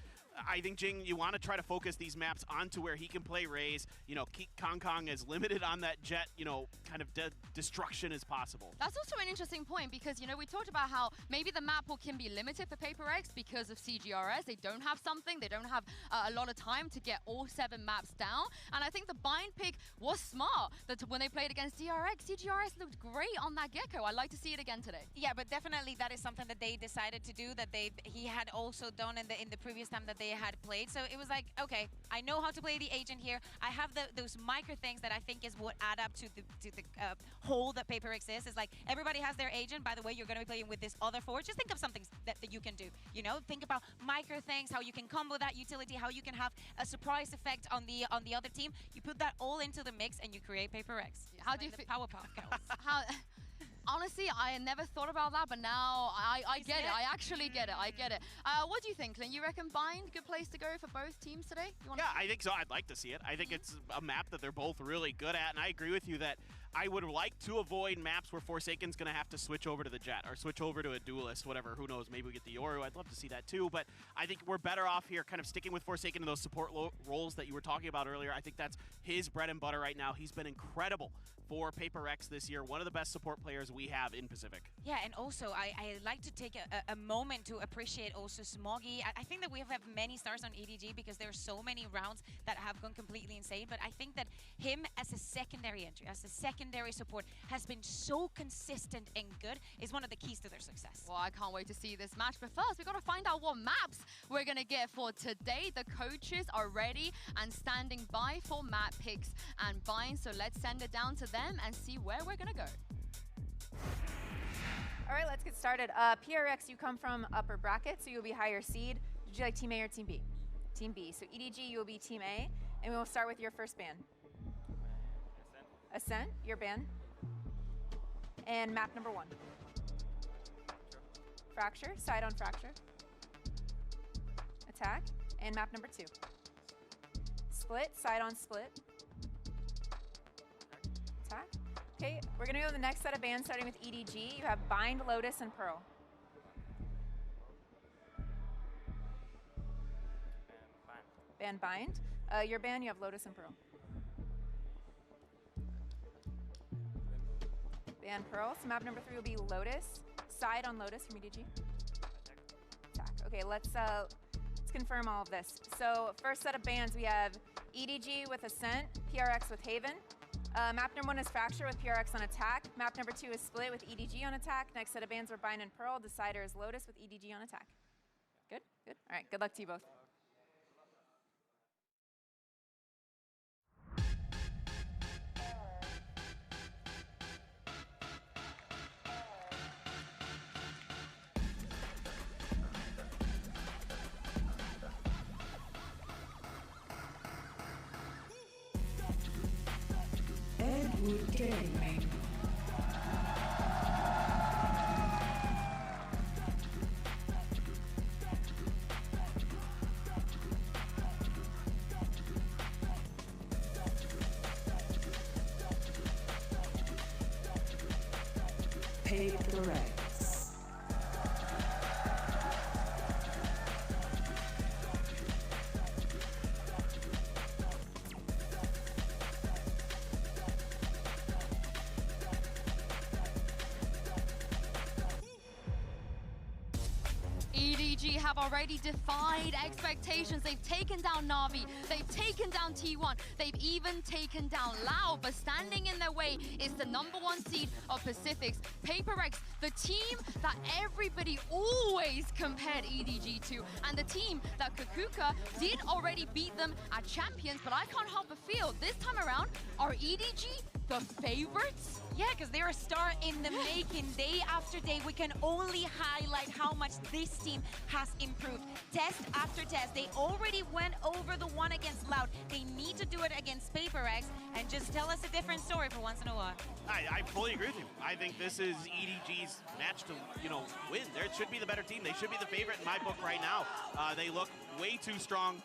I think Jing, you want to try to focus these maps onto where he can play Raze, you know, keep Kong as limited on that jet, you know, kind of destruction as possible. That's also an interesting point because, you know, we talked about how maybe the map pool can be limited for Paper X because of CGRS. They don't have something, they don't have a lot of time to get all 7 maps down. And I think the bind pick was smart that when they played against DRX, CGRS looked great on that Gecko. I'd like to see it again today. Yeah, but definitely that is something that they decided to do, that he had also done in the previous time that they had played. So it was like, okay, I know how to play the agent here. I have those micro things that I think is what add up to the whole that Paper X is. It's like everybody has their agent. By the way, you're going to be playing with this other forward. Just think of something that you can do. You know, think about micro things, how you can combo that utility, how you can have a surprise effect on the other team. You put that all into the mix and you create Paper X. How do you feel? Powerpuff Girls. Honestly, I never thought about that, but now I get it. I actually get it. I get it. What do you think, Clint? You reckon bind, good place to go for both teams today? Yeah, I think so. I'd like to see it. I think it's a map that they're both really good at, and I agree with you that I would like to avoid maps where Forsaken's going to have to switch over to the Jet or switch over to a Duelist, whatever. Who knows? Maybe we get the Yoru. I'd love to see that too, but I think we're better off here kind of sticking with Forsaken in those support roles that you were talking about earlier. I think that's his bread and butter right now. He's been incredible for Paper X this year. One of the best support players we have in Pacific. Yeah, and also I like to take a moment to appreciate also Smoggy. I think that we have many stars on EDG because there are so many rounds that have gone completely insane, but I think that him as a secondary entry, as a secondary support, has been so consistent and good, is one of the keys to their success. Well, I can't wait to see this match, but first we've got to find out what maps we're going to get for today. The coaches are ready and standing by for map picks and binds, so let's send it down to them and see where we're going to go. All right, let's get started. PRX, you come from upper bracket, so you'll be higher seed. Would you like Team A or Team B? Team B. So EDG, you will be Team A, and we will start with your first ban. Ascent, your ban. And map number 1. Fracture, side on Fracture. Attack, and map number 2. Split, side on Split. Attack. Okay, we're gonna go to the next set of bans starting with EDG. You have Bind, Lotus, and Pearl. Ban Bind. Your ban, you have Lotus and Pearl. Ban Pearl. So map number 3 will be Lotus. Side on Lotus from EDG. Attack. Okay, let's confirm all of this. So first set of bans, we have EDG with Ascent, PRX with Haven. Map number 1 is Fracture with PRX on attack. Map number 2 is Split with EDG on attack. Next set of bans are Bind and Pearl. Decider is Lotus with EDG on attack. Good? Good. All right, good luck to you both. Gaming. Paper X. EDG have already defied expectations. They've taken down Na'Vi, they've taken down T1, they've even taken down Lao, but standing in their way is the #1 seed of Pacifics, Paper X, the team that everybody always compared EDG to, and the team that Kakuka did already beat them at Champions, but I can't help but feel this time around, are EDG the favorites? Yeah, because they're a star in the making. Day after day, we can only highlight how much this team has improved. Test after test, they already went over the one against Loud. They need to do it against Paper X and just tell us a different story for once in a while. I fully agree with you. I think this is EDG's match to, win. They should be the better team. They should be the favorite in my book right now. They look way too strong.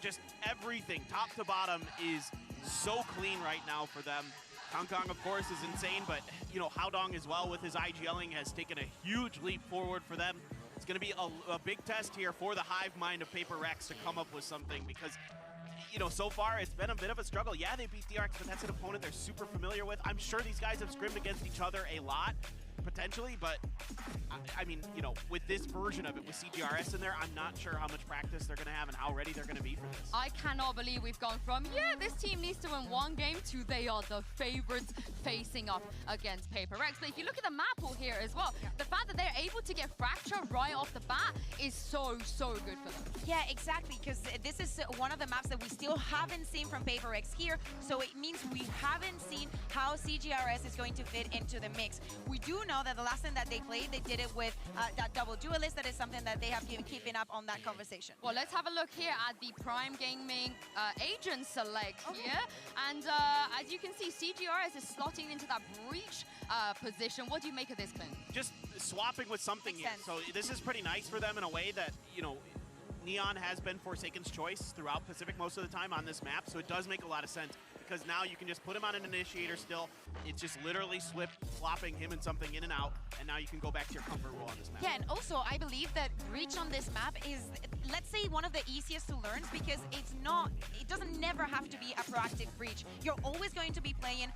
just everything, top to bottom, is so clean right now for them. Kong Kong, of course, is insane, but, you know, Haodong as well with his IGLing has taken a huge leap forward for them. It's going to be a big test here for the hive mind of Paper Rex to come up with something because, you know, so far it's been a bit of a struggle. Yeah, they beat DRX, but that's an opponent they're super familiar with. I'm sure these guys have scrimmed against each other a lot, potentially, but I mean, you know, with this version of it, with CGRS in there, I'm not sure how much practice they're going to have and how ready they're going to be for this. I cannot believe we've gone from, yeah, this team needs to win one game to they are the favorites facing off against Paper Rex. But if you look at the map pool here as well, the fact that they're able to get Fracture right off the bat is so good for them. Yeah, exactly, because this is one of the maps that we still haven't seen from Paper Rex here, so it means we haven't seen how CGRS is going to fit into the mix. We do know that the last time that they played, they did it with that double duelist. That is something that they have been keeping up on that conversation. Well, let's have a look here at the Prime Gaming agent select here. And as you can see, CGRS is slotting into that breach position. What do you make of this, Clint? Just swapping with something here. So this is pretty nice for them in a way that, you know, Neon has been Forsaken's choice throughout Pacific most of the time on this map, so it does make a lot of sense. Because now you can just put him on an initiator still. It's just literally swapping him and something in and out, and now you can go back to your comfort role on this map. Yeah, and also I believe that Breach on this map is, let's say, one of the easiest to learn because it doesn't never have to be a proactive Breach. You're always going to be playing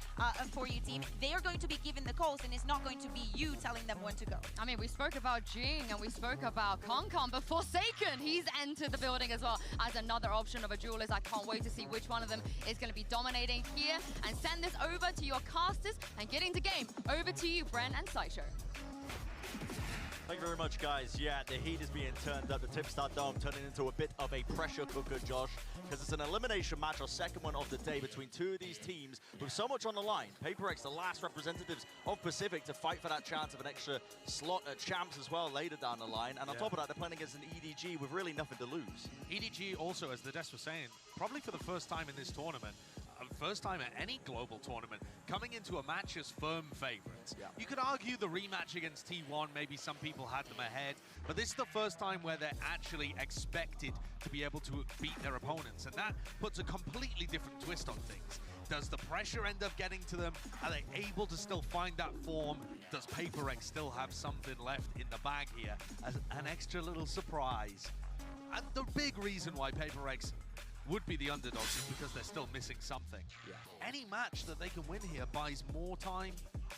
for your team. They are going to be given the calls, and it's not going to be you telling them when to go. I mean, we spoke about Jing and we spoke about Kong Kong, but Forsaken, he's entered the building as well as another option of a duelist. I can't wait to see which one of them is going to be dominating here, and send this over to your casters and get into game. Over to you, Brent and Sideshow. Thank you very much, guys. Yeah, the heat is being turned up. The Tipstart Dome turning into a bit of a pressure cooker, Josh, because it's an elimination match, our second one of the day, between two of these teams with so much on the line. Paper Rex, the last representatives of Pacific to fight for that chance of an extra slot at champs as well later down the line. And on top of that, they're playing against an EDG with really nothing to lose. EDG also, as the Des was saying, probably for the first time in this tournament, first time at any global tournament, coming into a match as firm favorites. Yeah. You could argue the rematch against T1, maybe some people had them ahead, but this is the first time where they're actually expected to be able to beat their opponents, and that puts a completely different twist on things. Does the pressure end up getting to them? Are they able to still find that form? Does Paper Rex still have something left in the bag here as an extra little surprise? And the big reason why Paper Rex would be the underdogs is because they're still missing something. Yeah. Any match that they can win here buys more time.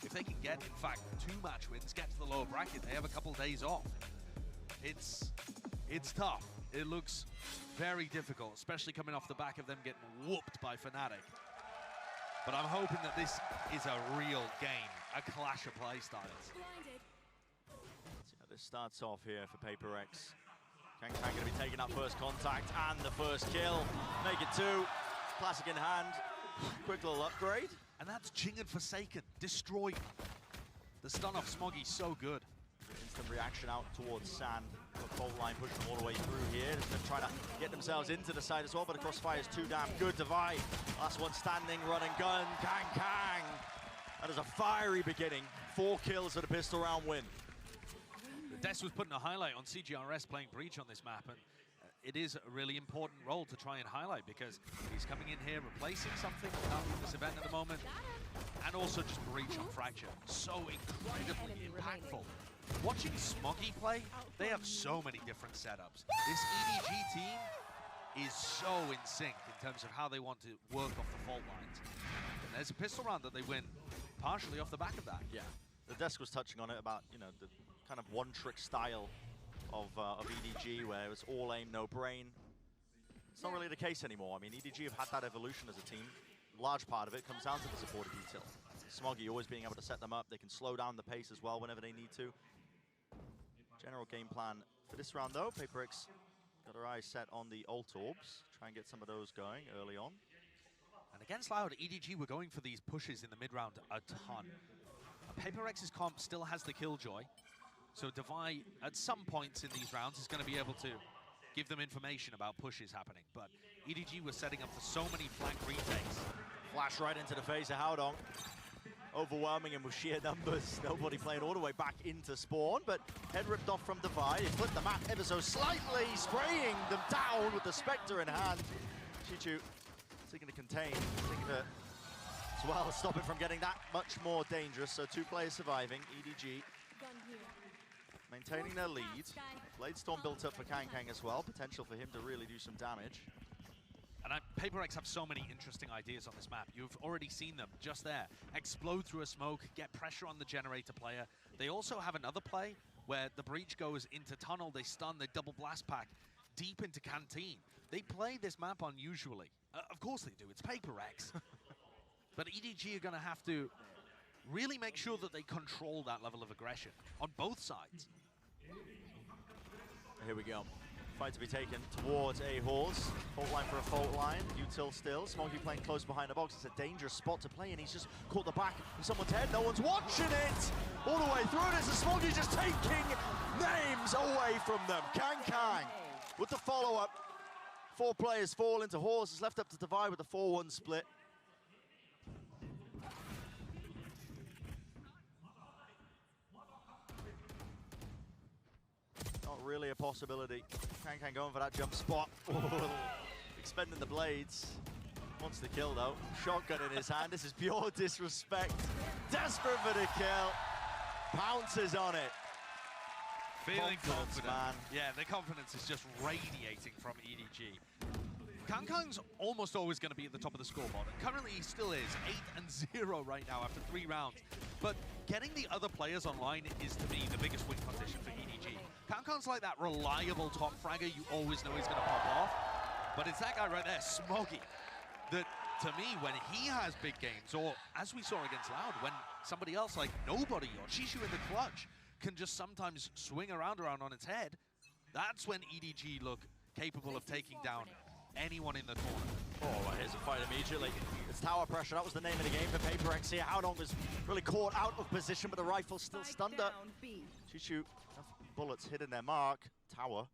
If they can get, in fact, 2 match wins, get to the lower bracket, they have a couple days off. It's tough. It looks very difficult, especially coming off the back of them getting whooped by Fnatic. But I'm hoping that this is a real game, a clash of play styles. This starts off here for Paper Rex. Kang Kang going to be taking that first contact and the first kill. Make it 2. Classic in hand. Quick little upgrade. And that's Jing and Forsaken. Destroyed. The stun off Smoggy so good. Instant reaction out towards Sand. The fault line pushing them all the way through here. Just going to try to get themselves into the side as well, but the crossfire is too damn good. Divide. Last one standing, run and gun. Kang Kang. That is a fiery beginning. 4 kills at a pistol round win. Des was putting a highlight on CGRS playing Breach on this map, and it is a really important role to try and highlight because he's coming in here replacing something in this event at the moment, and also just Breach on Fracture. So incredibly impactful. Watching Smoggy play, they have so many different setups. This EDG team is so in sync in terms of how they want to work off the fault lines. And there's a pistol round that they win partially off the back of that. Yeah, the desk was touching on it about, you know, the kind of one-trick style of EDG where it was all aim, no brain. It's not really the case anymore. I mean, EDG have had that evolution as a team. Large part of it comes down to the supportive detail. Smoggy always being able to set them up. They can slow down the pace as well whenever they need to. General game plan for this round, though. Paper Rex got her eyes set on the ult orbs. Try and get some of those going early on. And against Loud, EDG were going for these pushes in the mid-round a ton. Paper Rex's comp still has the Killjoy. So Devi, at some points in these rounds, is going to be able to give them information about pushes happening. But EDG was setting up for so many flank retakes. Flash right into the face of Haodong. overwhelming him with sheer numbers. Nobody playing all the way back into spawn, but head ripped off from Divide. He flipped the map ever so slightly, spraying them down with the Spectre in hand. Chichu seeking to contain, seeking to as well stop it from getting that much more dangerous. So 2 players surviving. EDG maintaining their lead. Blade Storm built up for Kang as well. Potential for him to really do some damage. And PaperX have so many interesting ideas on this map. You've already seen them just there. Explode through a smoke, get pressure on the generator player. They also have another play where the breach goes into tunnel, they stun, they double blast pack deep into Canteen. They play this map unusually. Of course they do, it's PaperX. But EDG are gonna have to really make sure that they control that level of aggression on both sides. Here we go. Fight to be taken towards a horse. Fault line for a fault line. Util still. Smokey playing close behind the box. It's a dangerous spot to play, and he's just caught the back of someone's head. No one's watching it. All the way through it. Smokey just taking names away from them. Kang with the follow-up. 4 players fall into horse. It's left up to Divide with a 4-1 split. Not really a possibility. Kang going for that jump spot. Expending the blades. Wants the kill though. Shotgun in his hand. This is pure disrespect. Desperate for the kill. Pounces on it. Feeling confident. Man. Yeah, the confidence is just radiating from EDG. Kang's almost always going to be at the top of the scoreboard. And currently he still is 8-0 right now after 3 rounds. But getting the other players online is, to me, the biggest win condition for EDG. Kang's like that reliable top fragger you always know he's going to pop off. But it's that guy right there, Smoggy, that, to me, when he has big games, or as we saw against Loud, when somebody else like Nobody or Chishu in the clutch can just sometimes swing around on its head, that's when EDG look capable of taking down anyone in the corner. Oh, here's a fight immediately. It's tower pressure. That was the name of the game for PaperX here. Howdong was really caught out of position, but the rifle's still stunned up. Chichu, enough bullets hitting their mark. Tower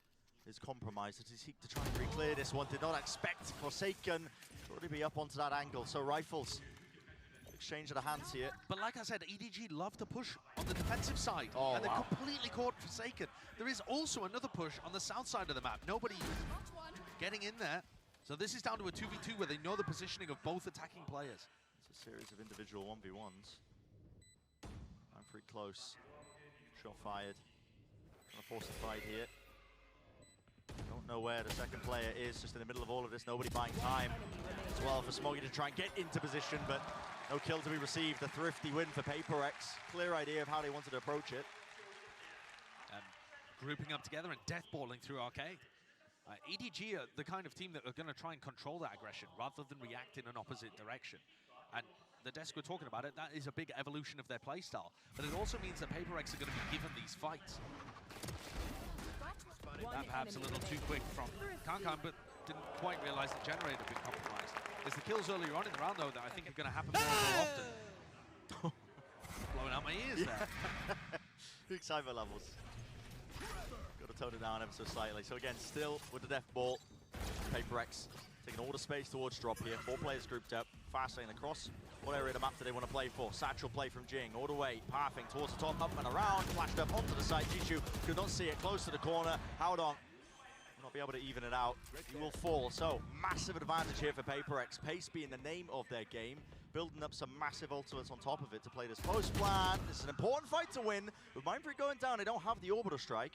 is compromised as he seeks to try and re-clear this one. Did not expect Forsaken to already be up onto that angle. So rifles exchange of the hands here. But like I said, EDG love to push on the defensive side, and they're completely caught Forsaken. There is also another push on the south side of the map. Nobody getting in there. So this is down to a 2v2 where they know the positioning of both attacking players. It's a series of individual 1v1s. I'm pretty close. Shot fired. Trying to force the fight here. Don't know where the second player is, just in the middle of all of this. Nobody buying time as well for Smoggy to try and get into position, but no kill to be received. A thrifty win for PaperX. Clear idea of how they wanted to approach it. Grouping up together and deathballing through Arcade. EDG are the kind of team that are going to try and control that aggression rather than react in an opposite direction. And the desk we're talking about it, that is a big evolution of their playstyle. But it also means that PaperX are going to be given these fights. That perhaps a little too quick from Kang, but didn't quite realize the generator had been compromised. It's the kills earlier on in the round, though, that I think are going to happen more and more often. Blowing out my ears there. Big cyber levels. Got to tone it down ever so slightly. So again, still with the death ball. PaperX taking all the space towards drop here. 4 players grouped up. Fast lane across. What area of the map do they want to play for? Satchel play from Jing. All the way, pathing towards the top, up and around. Flashed up onto the side. Chichu could not see it. Close to the corner. Howdong will not be able to even it out. He will fall. So massive advantage here for PaperX. Pace being the name of their game. Building up some massive ultimates on top of it to play this post plan. This is an important fight to win. With Mindfreak going down, they don't have the orbital strike.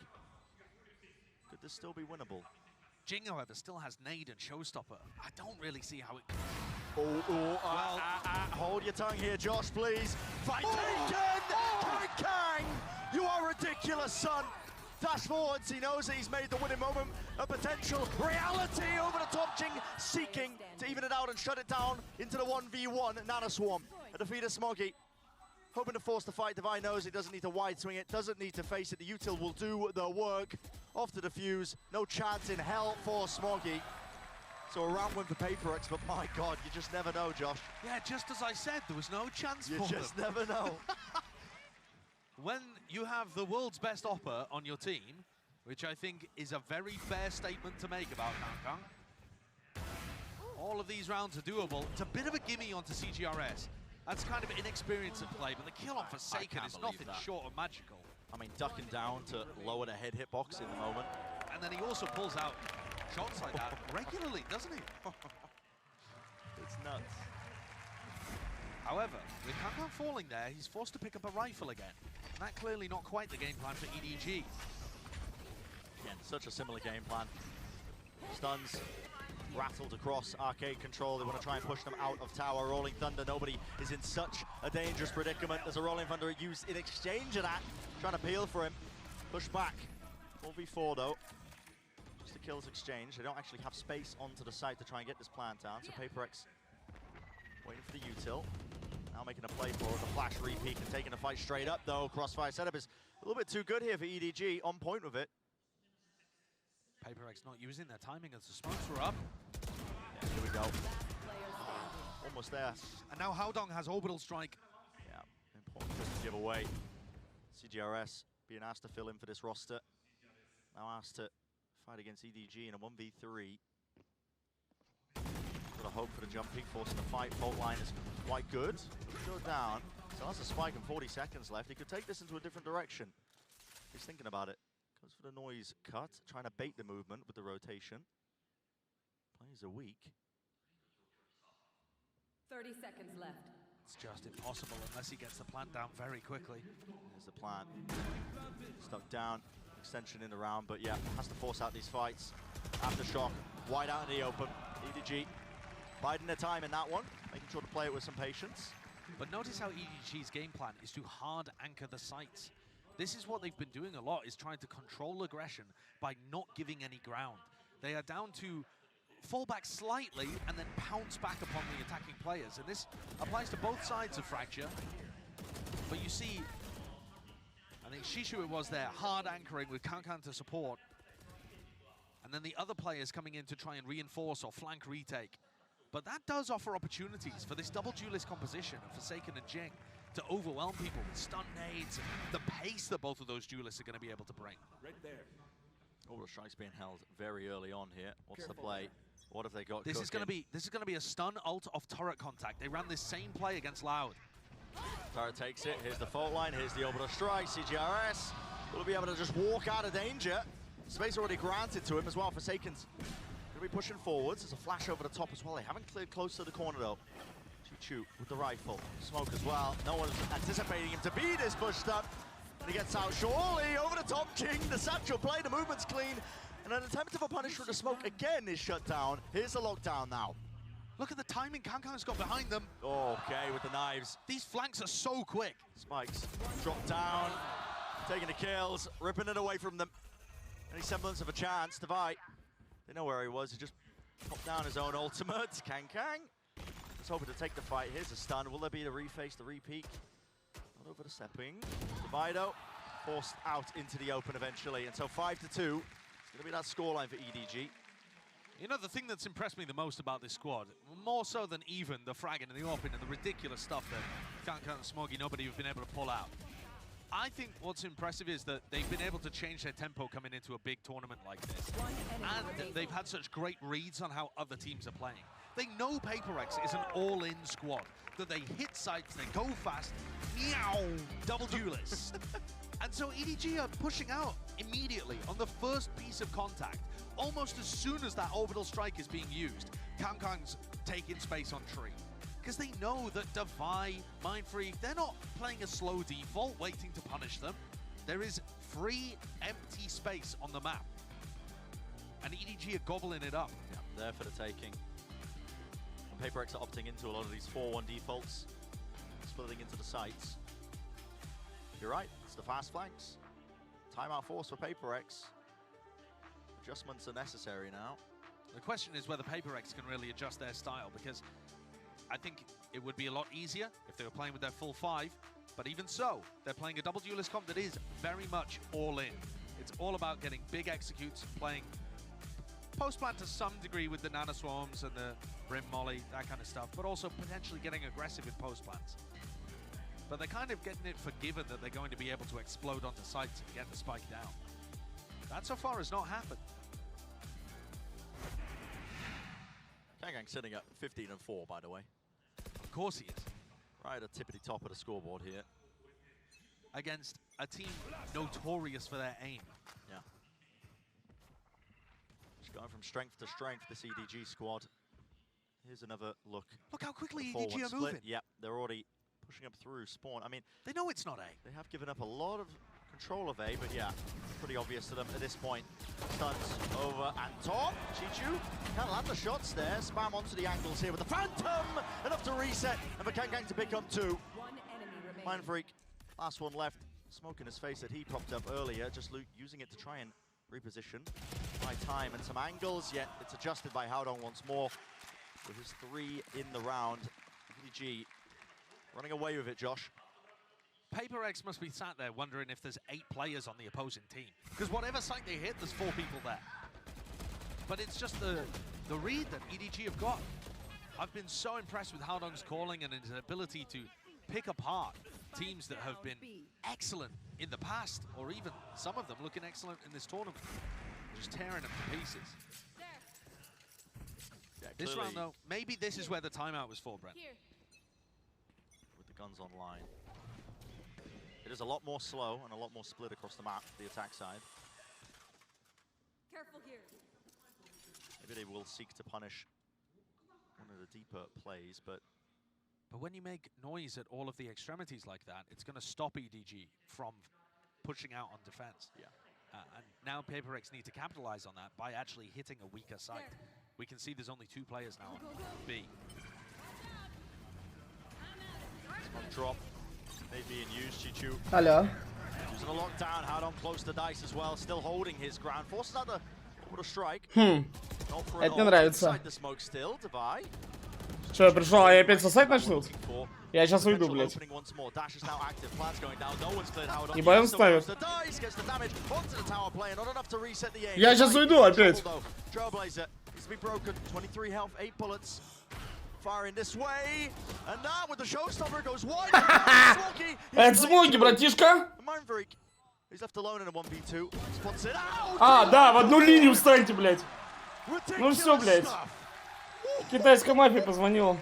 Could this still be winnable? Jing, however, still has nade and showstopper. I don't really see how it... Hold your tongue here, Josh, please. Fight taken! Kang! You are ridiculous, son! Dash forwards, he knows that he's made the winning moment a potential reality over the top. Jing seeking to even it out and shut it down into the 1v1 Nana Swarm. A defeat of Smoggy. Hoping to force the fight. Divine knows he doesn't need to wide swing it, doesn't need to face it. The util will do the work. Off to defuse. No chance in hell for Smoggy. So a round win for PaperX, but my God, you just never know, Josh. Yeah, just as I said, there was no chance for them. You just never know. When you have the world's best opper on your team, which I think is a very fair statement to make about Kang. All of these rounds are doable. It's a bit of a gimme onto CGRS. That's kind of inexperience at play, but the kill on Forsaken is nothing short of magical. I mean, ducking down to lower the head hitbox in the moment. And then he also pulls out shots like that regularly, doesn't he? It's nuts. However, with Kankan falling there, he's forced to pick up a rifle again. And that clearly not quite the game plan for EDG. Again, such a similar game plan. Stuns rattled across arcade control. They want to try and push them out of tower. Rolling Thunder, nobody is in such a dangerous predicament. There's a Rolling Thunder used in exchange of that. Trying to peel for him. Push back. 4v4 though. Just the kills exchange. They don't actually have space onto the site to try and get this plant down. So PaperX waiting for the util. Now making a play for it. The flash repeat and taking the fight straight up though. Crossfire setup is a little bit too good here for EDG. On point with it. PaperX not using their timing as the smokes were up. Yeah, here we go. Almost there. And now Haodong has orbital strike. Yeah, important to give away. CGRS being asked to fill in for this roster. Now asked to fight against EDG in a 1v3. Got a hope for the jump peak, forcing the fight. Fault line is quite good. Go down. So that's a spike and 40 seconds left. He could take this into a different direction. He's thinking about it. Goes for the noise cut, trying to bait the movement with the rotation. Players are weak. 30 seconds left. It's just impossible unless he gets the plant down very quickly. There's the plant. Stuck down, extension in the round, but yeah, has to force out these fights. Aftershock, wide out in the open. EDG biding their time in that one, making sure to play it with some patience. But notice how EDG's game plan is to hard anchor the sites. This is what they've been doing a lot, is trying to control aggression by not giving any ground. They are down to fall back slightly and then pounce back upon the attacking players. And this applies to both sides of Fracture. But you see, I think Shishu it was there, hard anchoring with Kankan to support. And then the other players coming in to try and reinforce or flank retake. But that does offer opportunities for this double duelist composition of Forsaken and Jing to overwhelm people with stun nades and the pace that both of those duelists are going to be able to bring. Right there. Orbital strike's being held very early on here. What's the play? What have they got? This is going to be a stun ult off turret contact. They ran this same play against Loud. Turret takes it. Here's the fault line. Here's the orbital strike. CGRS will be able to just walk out of danger. Space already granted to him as well. Forsaken's going to be pushing forwards. There's a flash over the top as well. They haven't cleared close to the corner though. Chu with the rifle. Smoke as well. No one's anticipating him to be this pushed up. And he gets out surely over the top. King, the satchel play, the movement's clean. And an attempt of a punish through the smoke again is shut down. Here's the lockdown now. Look at the timing Kankan's got behind them. Okay, with the knives. These flanks are so quick. Spikes drop down, taking the kills, ripping it away from them. Any semblance of a chance to fight. They know where he was. He just popped down his own ultimate. Kankan. He's hoping to take the fight. Here's a stun. Will there be the reface, the repeak? Not over the stepping. Divido forced out into the open eventually. And so 5-2. It's going to be that scoreline for EDG. You know, the thing that's impressed me the most about this squad, more so than even the fragging and the open and the ridiculous stuff that Kankan and Smoggy nobody have been able to pull out. I think what's impressive is that they've been able to change their tempo coming into a big tournament like this. And they've had such great reads on how other teams are playing. They know PaperX is an all-in squad, that they hit sites, they go fast, meow, double duelist. And so EDG are pushing out immediately on the first piece of contact. Almost as soon as that orbital strike is being used, Kankan's taking space on tree. Because they know that Defy, Mindfreak, they're not playing a slow default, waiting to punish them. There is free, empty space on the map. And EDG are gobbling it up. Yeah, there for the taking. And PaperX are opting into a lot of these 4-1 defaults, splitting into the sites. You're right, it's the fast flanks. Timeout force for PaperX. Adjustments are necessary now. The question is whether PaperX can really adjust their style, because I think it would be a lot easier if they were playing with their full 5, but even so, they're playing a double duelist comp that is very much all in. It's all about getting big executes, playing post-plant to some degree with the nano swarms and the brim molly, that kind of stuff, but also potentially getting aggressive with post-plants. But they're kind of getting it forgiven that they're going to be able to explode onto sites and get the spike down. That so far has not happened. Kangang sitting at 15-4, by the way. Of course he is. Right at the tippity top of the scoreboard here. Against a team notorious for their aim. Yeah. Just going from strength to strength, this EDG squad. Here's another look. Look how quickly The EDG are split. moving. Yep, they're already pushing up through spawn. I mean, they know it's not A. They have given up a lot of control of A, but yeah, pretty obvious to them at this point. Stuns over and top. Chichu can't land the shots there. Spam onto the angles here with the Phantom. Enough to reset, and for Kang to pick up 2. Mind Freak, last one left. Smoke in his face that he propped up earlier, just using it to try and reposition. By time and some angles, yet it's adjusted by Howdong once more. With his 3 in the round. EDG running away with it, Josh. PaperX must be sat there wondering if there's 8 players on the opposing team. Because whatever site they hit, there's 4 people there. But it's just the read that EDG have got. I've been so impressed with Howdong's calling and his ability to pick apart teams that have been excellent in the past, or even some of them looking excellent in this tournament. Just tearing them to pieces. Yeah, this round, though, maybe this is where the timeout was for, Brent. With the guns online. It is a lot more slow and a lot more split across the map, the attack side. Careful here. Maybe they will seek to punish one of the deeper plays, but when you make noise at all of the extremities like that, it's going to stop EDG from pushing out on defense. Yeah. And now PaperX need to capitalize on that by actually hitting a weaker site. We can see there's only 2 players now on B. Smoke drop. Maybe in use, Chichu. Hello. Using a lockdown, Howdong close to dice as well, still holding his ground. Forces out the order strike. Это мне нравится. The smoke still, Divide. Что, я пришел, а я опять сосать начнут? Я сейчас уйду, блядь. Ебать он ставит. Я сейчас уйду опять. Это смоги, братишка. А, да, в одну линию встаньте, блядь. Ну все, блядь. Китайская мафия позвонила.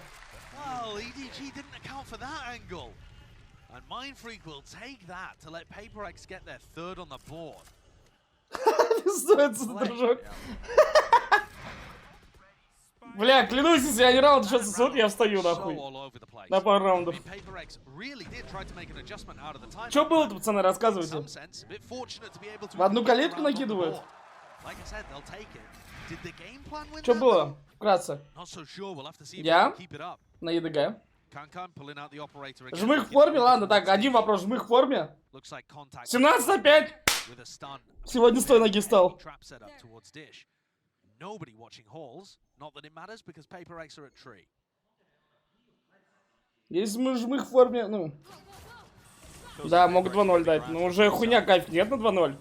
Well, EDG didn't account for that angle. And Mind Freak will take that to let PaperX get their 3rd on the board. Пиздец, дружок. Бля, клянусь, если они раунд сейчас сосут, я встаю нахуй. На пару раундов. Что было-то, пацаны, рассказывайте. В одну калитку накидывают? Что было? Вкратце. Я на ЕДГ. Жмых в форме? Ладно, так, один вопрос. Жмых в форме? 17-5. Сегодня с той ноги встал. Если мы жмых в форме, ну... Да, могут 2-0 дать, но уже хуйня, кайф нет на 2-0.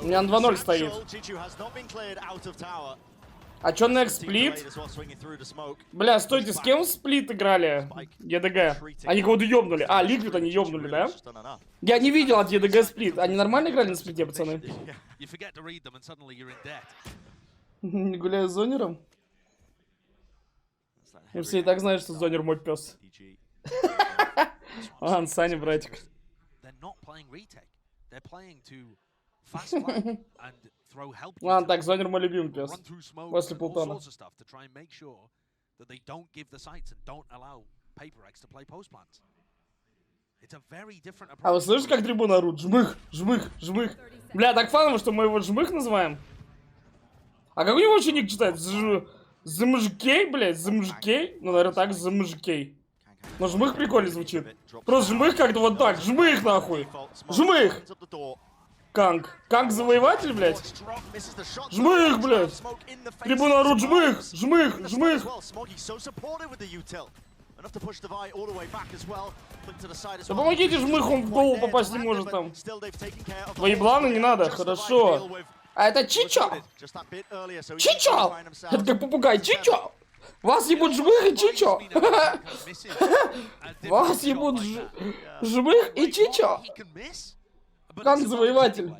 У меня на 2-0 стоит. А чё next сплит? Бля, стойте, с кем сплит играли? ЕДГ. Они кого-то ёбнули. А, Ликвид они ёбнули, да? Я не видел от ЕДГ сплит. Они нормально играли на сплите, пацаны? Не гуляю с зонером? И все и так знают, что зонер мой пес. Ладно, Саня, братик. Ладно, так, зонер мой любимый пес. После Пултона. А вы слышите, как трибуны орут? Жмых, жмых, жмых. Бля, так фаново, что мы его жмых называем. А как у него вообще ник читать? Замжкей, блядь, замжкей? Ну, наверное, так, замжкей. Но жмых прикольно звучит. Просто жмых как-то вот так. Жмых, нахуй. Жмых. Канг. Канг завоеватель, блядь. Жмых, блядь. Трибуна орут, жмых, жмых, жмых. Да помогите, жмых, он в голову попасть не может там. Твои бланы не надо, хорошо. А это Чичо. Чичо. Это как попугай, Чичо. Вас ебут жмых и Чичо. Вас ебут жмых и Чичо. Канг завоеватель.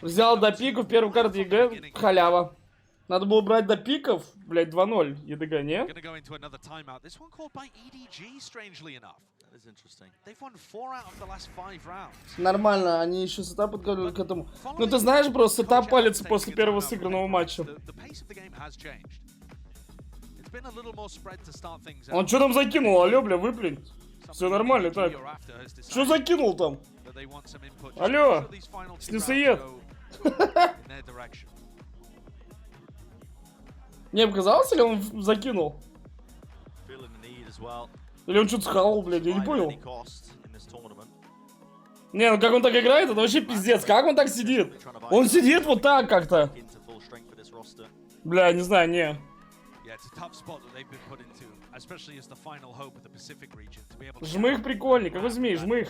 Взял до пиков, первую карту ЕГЭ, халява. Надо было брать до пиков, блядь, 2-0 ЕДГ, не? Нормально, они еще сетап подготовили к этому. Ну ты знаешь, бро, сетап палится после первого сыгранного матча. Он что там закинул? Алло, бля, выплюнь. Все нормально, так. Что закинул там? Алло, снесоед. Не показалось, или он закинул? Или он что-то схавал, блядь, я не понял. Не, ну как он так играет, это вообще пиздец. Как он так сидит? Он сидит вот так как-то. Бля, не знаю, не. Жмых прикольный, какой змей, жмых.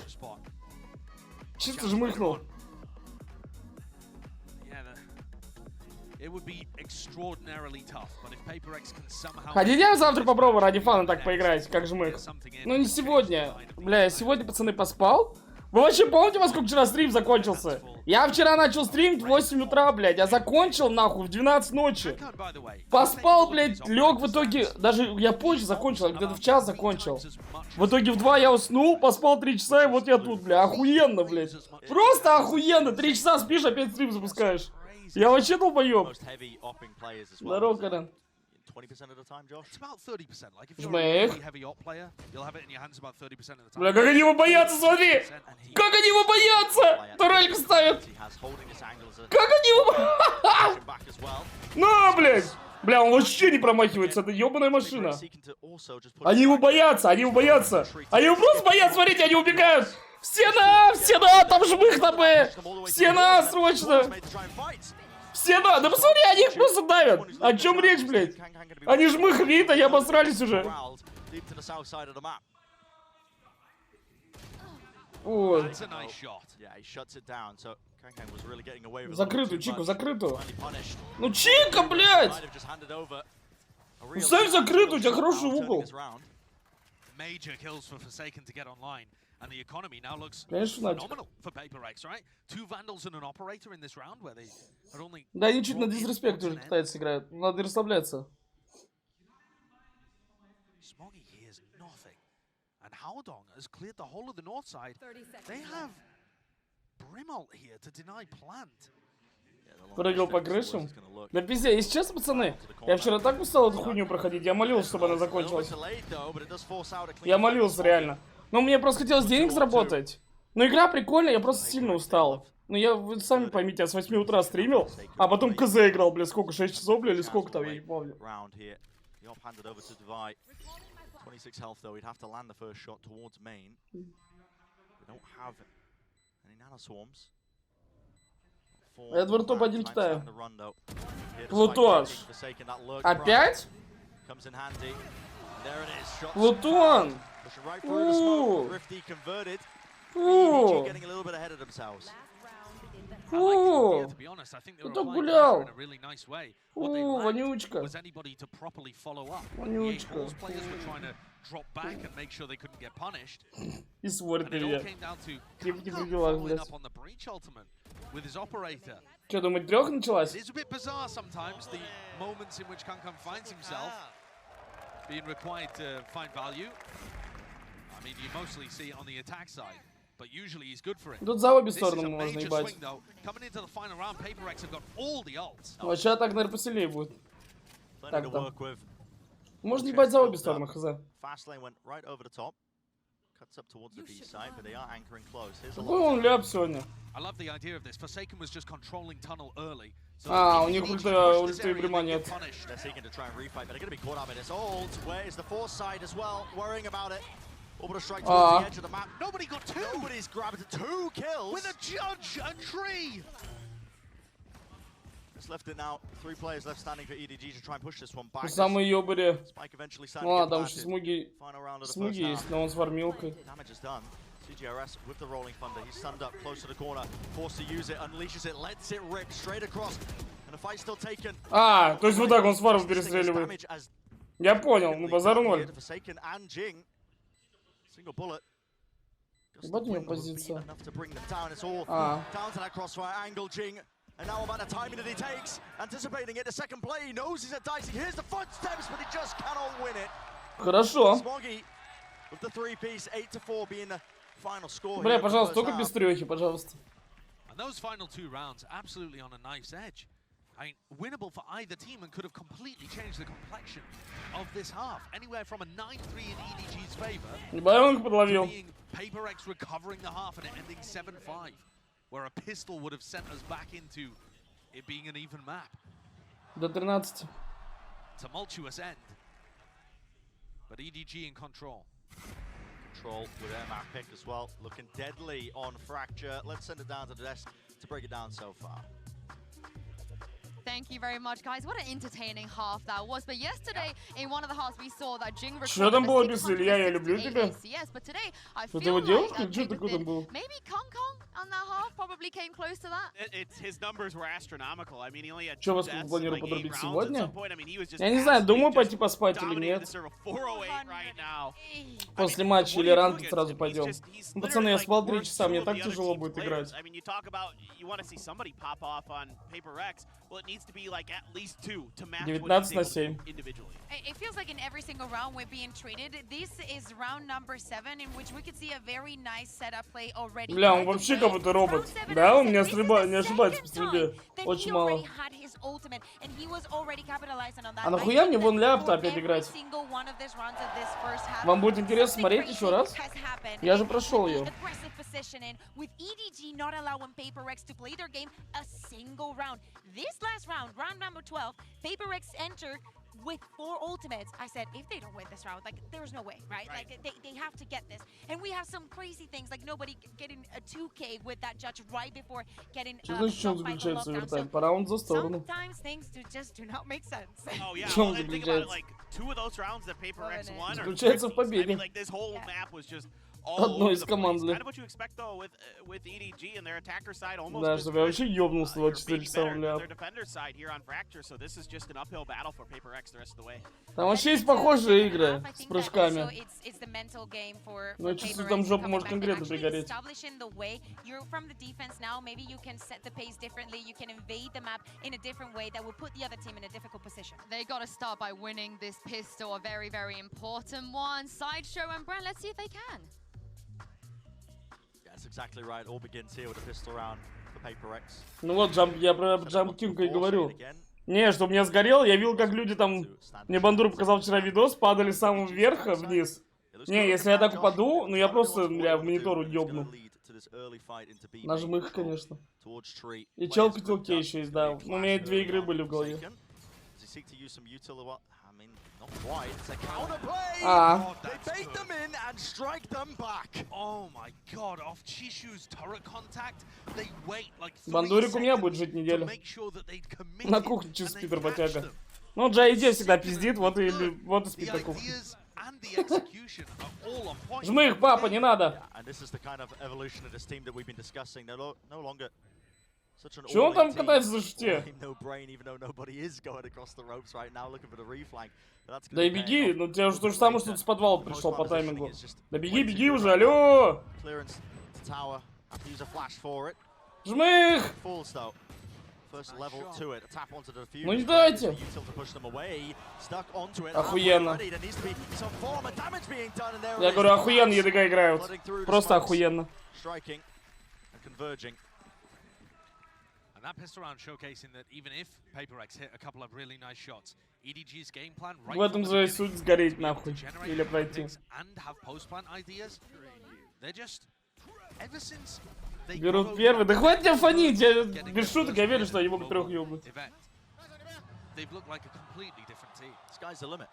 Чисто жмыхнул. Хотите завтра попробую ради фана так поиграть, как жмых? Ну не сегодня. Бля, я сегодня, пацаны, поспал. Вы вообще помните, во сколько вчера стрим закончился? Я вчера начал стримить в 8 утра, блядь, я закончил, нахуй, в 12 ночи. Поспал, блядь, лег в итоге, даже я позже закончил, где-то в час закончил. В итоге в 2 я уснул, поспал 3 часа, и вот я тут, бля, охуенно, блядь. Просто охуенно, 3 часа спишь, опять стрим запускаешь. Я вообще долбоёб. Здорово, Карен. Жмых. Бля, как они его боятся, смотри! Как они его боятся! Турельку ставят! Как они его... На, блядь! Бля, он вообще не промахивается, это ёбаная машина. Они его боятся, они его боятся. Они его просто боятся, смотрите, они убегают. Все на, там жмых на Б. Все на, срочно. Все на, да посмотри, они их просто давят. О чем речь, блядь? Они жмых видят, они обосрались уже. Ой. Закрытую, Чику, закрытую. Ну Чика, блядь! Ну ставь закрытую, у тебя хороший угол. Конечно, да, они чуть на дисреспект уже пытаются играть. Надо расслабляться. Прыгал по крышам. Да пиздец, если честно, пацаны, я вчера так устал эту хуйню проходить, я молился, чтобы она закончилась. Я молился, реально. Но мне просто хотелось денег заработать. Но игра прикольная, я просто сильно устал. Ну я, вы сами поймите, я с 8 утра стримил, а потом КЗ играл, бля, сколько, 6 часов, бля, или сколько там, я не помню. Эдвард топ-1 Китая. Плутош. Опять? Плутон! Кто гулял? Вонючка. Вонючка. И смотрит на меня. Типа не прибила, блядь. Что, думать, трёх началась? Being required to find value. I mean, you mostly see it on the attack side, but usually he's good for it. Тут за обе стороны можно ебать. Вообще так, наверное, посильнее будет. Так-то. Можно ебать за обе стороны, хз. Какой он ляп сегодня? А, у них ульты брима нет. Самые ёбари. Ну ладно, там еще смуги есть, но он с фармилкой. CGRS with the rolling thunder. He's stunned up close to the corner, forced to use it, unleashes it, lets it rip straight across. And the fight's still taken. А, то есть вот так он с фармом перестреливает. Я понял, ну базару ноль. Ебать у него позиция. Down to that crossfire, angle Jing. And now about the timing that he takes. Anticipating it, the second play, he knows he's at dicing. Here's the footsteps, but he just cannot win it. Хорошо. Smoggy with the 3-piece, 8-4 being the final score. Бля, пожалуйста, только без трёхи, пожалуйста. And those final 2 rounds, absolutely on a knife's edge. I mean, winnable for either team and could have completely changed the complexion of this half. Anywhere from a 9-3 in EDG's favor to being Paper X recovering the half and it ending 7-5, where a pistol would have sent us back into it being an even map. До 13. Tumultuous end, but EDG in control. Control with their map pick as well, looking deadly on Fracture. Let's send it down to the desk to break it down so far. Thank you very much, guys. What an entertaining half that was. But yesterday, in one of the halves, we saw that Jing Что там было без Илья? Я люблю тебя. Yes, but today, I Что feel его like девушка? Что такое там было? maybe Kong Kong on that half probably came close to that. It's his numbers were astronomical. I mean, he only had Что 2 вас deaths in планирую like 8 подрубить rounds сегодня? at some point. I mean, he was just Я не знаю, думаю absolutely пойти поспать или dominating нет. the server. 408 right now. После матча или ранг сразу пойдем. Ну, пацаны, я спал 3 часа, мне так тяжело будет играть. I mean, you talk about you want to see somebody pop off on Paper X. Well, it needs to be like at least 2 to match what he's able to do individually. It feels like in every single round we're being treated. This is round number 7, in which we could see a very nice setup play already. Бля, он вообще как будто робот. Да, он не ошибается по стрельбе. Очень мало. А нахуя мне вон ляп-то опять играть? Вам будет интересно смотреть еще раз? Я же прошел ее. With EDG not allowing Paper X to play their game a single round. This last round, round number 12, Paper X entered with 4 ultimates. I said, if they don't win this round, like, there's no way, right? Like, they have to get this. And we have some crazy things, like nobody getting a 2K with that judge right before getting Что значит, в чем заключается овертайм? По раунду за сторону. Sometimes things just do not make sense. Oh yeah, В чем well, think about it, заключается? like 2 of those rounds that Paper X won. Заключается в I mean, победе. like this whole map was just all Одной over из the команд, place. бля. Kind of what you expect though with EDG and their attacker side almost. Да, чтобы я вообще ёбнулся 24 часа в ляп. Their defender side here on Fracture, so this is just an uphill battle for Paper X the rest of the way. Там вообще есть похожие игры с прыжками. Но я чувствую, там жопа может конкретно пригореть. You're from the defense now, maybe you can set the pace differently, you can invade the map in a different way that will put the other team in a difficult position. They got to start by winning this pistol, a very, very important one. Sideshow and Brent, let's see if they can. That's exactly right. All begins here with a pistol round for Paper X. Ну вот, я про Jump King и говорю. Не, чтобы я сгорел, я видел, как люди там... Мне Бандура показал вчера видос, падали с самого верха вниз. Не, если я так упаду, ну я просто, бля, в монитор ёбну. Нажму их, конечно. И челка телке еще есть, да. Ну, у меня 2 игры были в голове. They bait them in and strike them back. Oh my god, off Chishu's turret contact, they wait like 3 Бандурик у меня будет жить неделю. На кухне чисто пидор ботяга. Ну, Джайди всегда пиздит, вот и спит на кухне. Жми их, папа, не надо. Чё он там катается за шуте? Да и беги, ну тебе уже то же самое, что ты с подвала пришел по таймингу. Да беги, беги уже, алло! Жми их! Ну не дайте! Охуенно. Я говорю, охуенно ЕДГ играют. Просто охуенно. And that pistol round showcasing that even if Paper X hit a couple of really nice shots, EDG's game plan right В этом же суть сгореть нахуй. Или пройти. And have post-plan ideas. They're just ever since they Берут первый. Да хватит тебя фонить! Я без шуток, я верю, что они могут 3 ёбнуть. They've looked like a completely different team. Sky's the limit.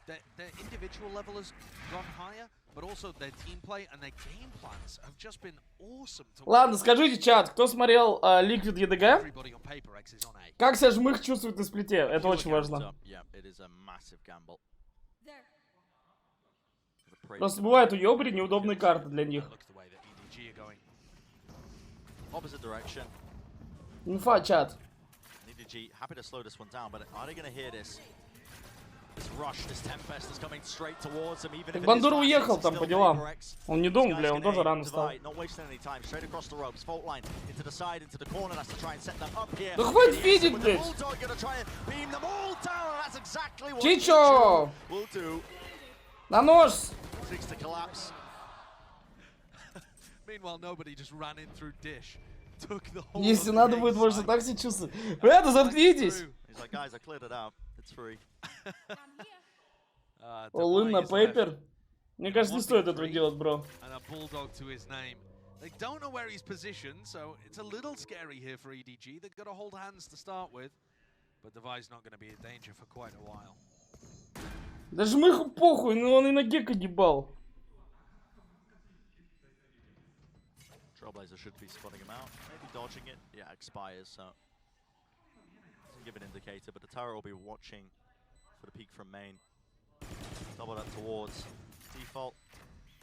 Their individual level has gone higher, but also their team play and their game plans have just been awesome. Ладно, скажите, чат, кто смотрел Liquid EDG? Как себя жмых чувствует на сплите? Это очень важно. Просто бывают у ёбри неудобные карты для них. Инфа, чат. Так Бандур уехал там по делам. Он не дома, бля, он тоже рано встал. Да хватит видеть, блядь! Чичо! На нос! Если надо будет, можно так себя чувствовать. Ребята, заткнитесь! All-in на пейпер? Мне кажется, не стоит этого делать, бро. They don't know where he's positioned, so it's a little scary here for EDG. They've got to hold hands to start with, but Devi's not going to be in danger for quite a while. Даже Мыху похуй, но он и на Гека ебал. Trailblazer should be spotting him out, maybe dodging it. Yeah, expires, so doesn't give an indicator, but the tower will be watching for the peek from main. Double that towards default.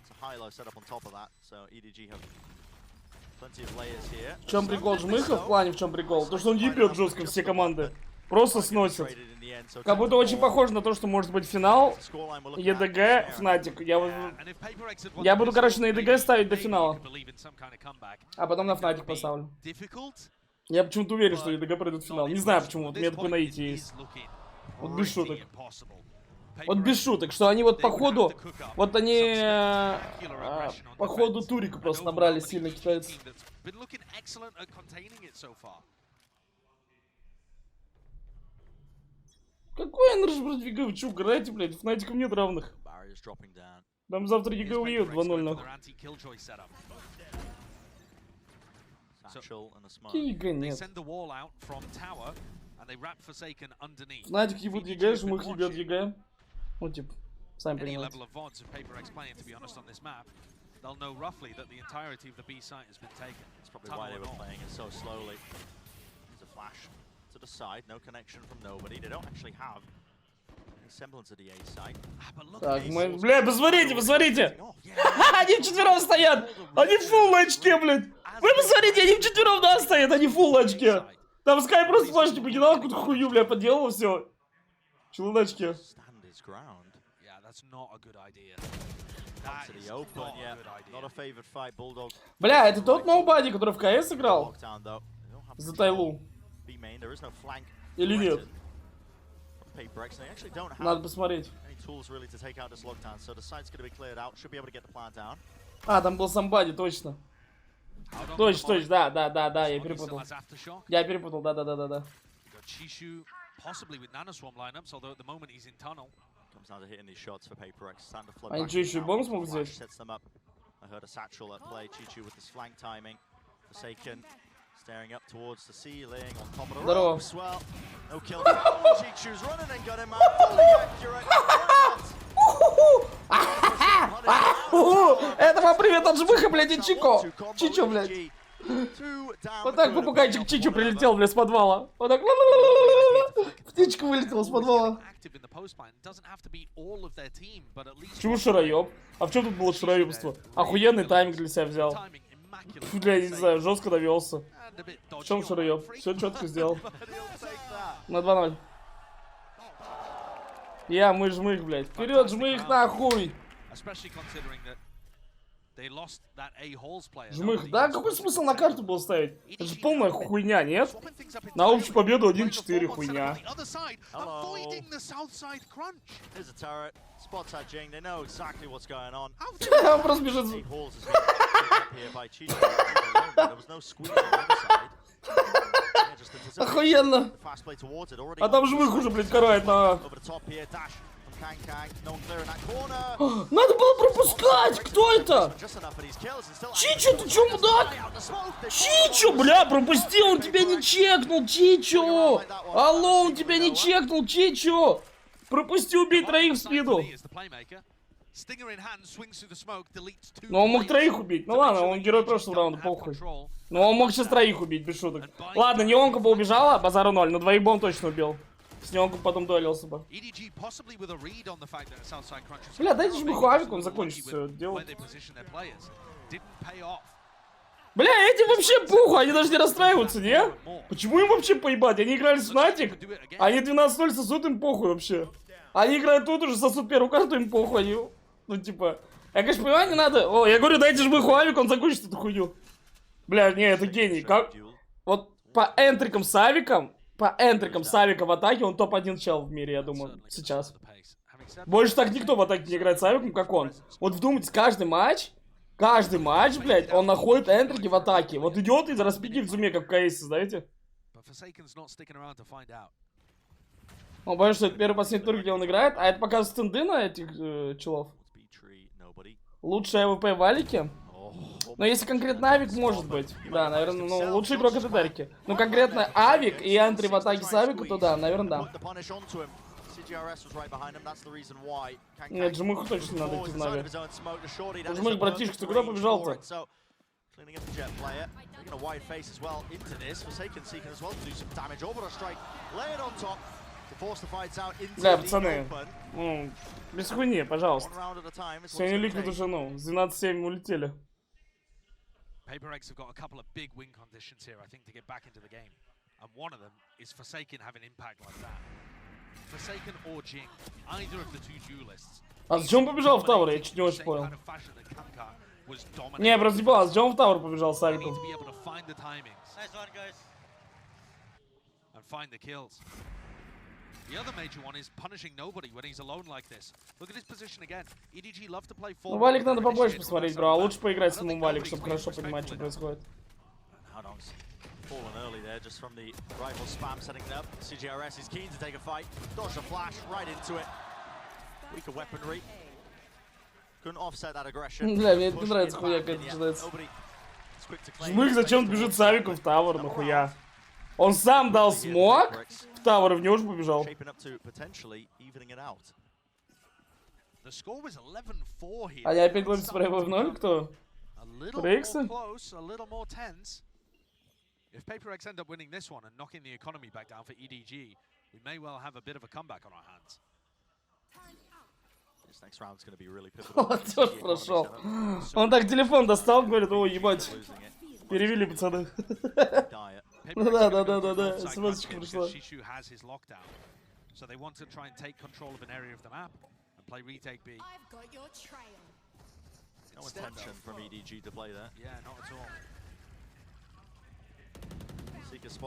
It's a high-low setup on top of that, so EDG have plenty of layers here. В чем прикол Жмыха в плане, в чем прикол? То, что он ебет жестко все команды. Просто сносит. Как будто очень похоже на то, что может быть финал, ЕДГ, Фнатик. Я буду, короче, на ЕДГ ставить до финала. А потом на Фнатик поставлю. Я почему-то уверен, что ЕДГ пройдут в финал. Не знаю почему, вот у меня такое наитие есть. Вот без шуток. Вот без шуток, что они вот по ходу, вот они по ходу турика просто набрали сильно китайцы. Какой NRG против ЕГЭ? Вы че, угораете, блядь? Фнатиков нет равных. Там завтра ЕГЭ уедут 2-0 нахуй. Какие ЕГЭ нет? Фнатик ебут ЕГЭ, Жмых ебет ЕГЭ. Ну, типа, сами понимаете. They'll know roughly that the entirety of the B site has been taken. That's probably why they were playing it so slowly. There's a flash to the side, no connection from nobody. They don't actually have any semblance of the A site. Так, мы... Бля, посмотрите, посмотрите! Они вчетвером стоят! Они в фулл очке, блядь! Вы посмотрите, они вчетвером, да, стоят, они в фулл очке! Там Скай просто флешки покидал, какую-то хуйню, бля, поделал, все. Челудачки. Yeah, that's not a good idea. Бля, это тот ноубади, который в КС играл? За Тайлу. Или нет? Надо посмотреть. А, там был самбади, точно. Точно, точно, да, я перепутал. Я перепутал, да. Они что, еще и бомб смогут взять? Здорово. Это вам привет от Жмыха, блядь, и Чико. Чичо, блядь. Вот так попугайчик Чичо прилетел, блядь, с подвала. Вот так. Птичка вылетела с подвала. Чего шароёб? А в чем тут было шароёбство? Охуенный тайминг для себя взял. Бля, не знаю, жестко довелся. В чем шароёб? Все четко сделал. На 2-0. Мы Жмых, блядь. Вперед, Жмых, нахуй! Жмых, да? Какой смысл на карту было ставить? Это же полная хуйня, нет? На общую победу 1-4 хуйня. Он просто бежит. Охуенно. А там Жмых уже, блядь, карает на... Надо было пропускать! Кто это? Чичо, ты чё, мудак? Чичо, бля, пропустил, он тебя не чекнул, Чичо! Алло, он тебя не чекнул, Чичо! Пропусти, убей троих в спину. Но он мог троих убить. Ну ладно, он герой прошлого раунда, похуй. Но он мог сейчас троих убить, без шуток. Ладно, Неонка бы убежала, базара 0, но двоих бы он точно убил. С Неонком потом дуэлился бы. Бля, дайте Жмыху авик, он закончит все дело. Бля, этим вообще похуй, они даже не расстраиваются, не? Почему им вообще поебать? Они играли с Фнатик, они 12-0 сосут, им похуй вообще. Они играют тут уже, сосут первую карту, им похуй. Они... Ну, типа... Я, конечно, понимаю, не надо... О, я говорю, дайте жмыху авик, он закончит эту хуйню. Бля, не, это гений. Как... Вот по энтрикам с авиком, в атаке, он топ-1 чел в мире, я думаю, сейчас. Больше так никто в атаке не играет с авиком, как он. Вот вдумайтесь, каждый матч, блядь, он находит энтрики в атаке. Вот идет и распикивает в зуме, как в КС, знаете? Он боится, что это первый последний тур, где он играет, а это показывает стенды на этих челов. Лучший АВП в валике. Но если конкретно авик, может быть. Да, наверное, ну, лучший игрок это Дерки. Ну, конкретно авик и антри в атаке с авика, то да, наверное, да. Нет, Жмыху точно надо идти в Нави. Жмых, братишка, ты куда побежал-то? Бля, пацаны, ну, без хуйни, пожалуйста. Сегодня ликвид уже, ну, с 12-7 улетели. PaperX have got a couple of big win conditions here, I think, to get back into the game. And one of them is Forsaken having impact like that. Forsaken or Jing, either of the two duelists. А зачем он побежал в Тауэр? Я чуть не очень понял. Не, я просто не понял, зачем он в Тауэр побежал с авиком? The other major one is punishing nobody when he's alone like this. Look at his position again. EDG love to play Ну, валик надо побольше посмотреть, бро, а лучше поиграть с самым валик, чтобы хорошо понимать, что происходит. Fallen early there, just from the rifle spam setting it up. CGRS is keen to take a fight. Dodged a flash right into it. Weaker weaponry. Couldn't offset that aggression. Бля, мне это не нравится, хуя как это начинается. Жмых зачем бежит с авиком в Тауэр, нахуя? Он сам дал смог, в Тауэр в него же побежал. Они опять ловят спрей в 0, кто? Рейксы? If PaperX end up winning this one and knocking the economy back down for EDG, we may well have a bit of a comeback on our hands. This next round's going to be really pivotal. Он тоже прошел. Он так телефон достал, говорит, о, ебать. Перевели, пацаны. Ну да, смс-очка пришла. So they want to try and take control of an area of the map and play retake B. No intention from EDG to play there. Yeah, not at all.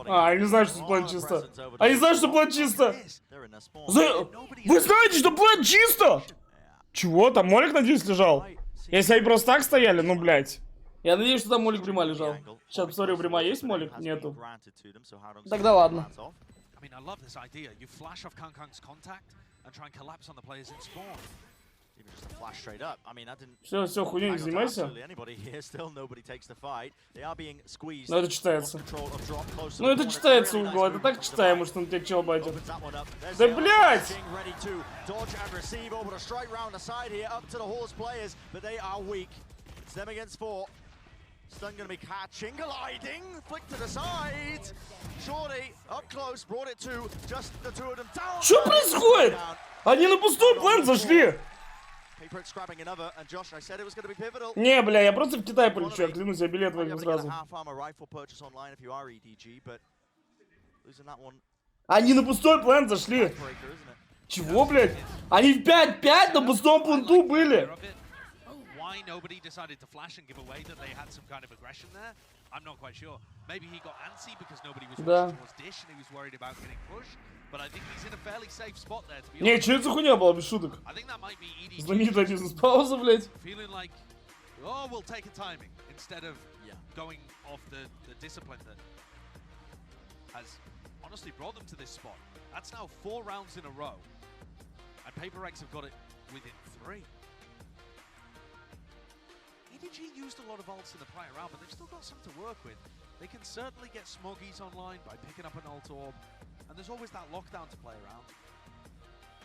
А, они знают, что план чисто. Они знают, что план чисто. Вы знаете, что план чисто? Чего? Там молик, надеюсь, лежал? Если они просто так стояли, ну, блядь. Я надеюсь, что там молик Брима лежал. Сейчас посмотрю, у Брима есть молик? Нету. Тогда ладно. Все, хуйню не занимайся. Ну это читается. Ну это читается угол, это так читаемо, что он тебя чел батит. Да блять! Stun going to be catching, gliding, flick to the side. Shorty up close, brought it to just the two of them down. Что происходит? Они на пустой план зашли. Не, бля, я просто в Китай полечу, я клянусь, я билет возьму сразу. Они на пустой план зашли. Чего, блядь? Они в 5-5 на пустом планту были. Why nobody decided to flash and give away that they had some kind of aggression there, I'm not quite sure. Maybe he got antsy because nobody was rushing towards Dish and he was worried about getting pushed. But I think he's in a fairly safe spot there, to be honest. Не, что это за хуйня была, без шуток? Знаменитая бизнес-пауза, блядь. Feeling like, oh, we'll take a timing instead of going off the discipline that has honestly brought them to this spot. That's now 4 rounds in a row. And PaperX have got it within 3. EDG used a lot of ults in the prior round, but they've still got some to work with. They can certainly get Smoggies online by picking up an ult orb, and there's always that lockdown to play around.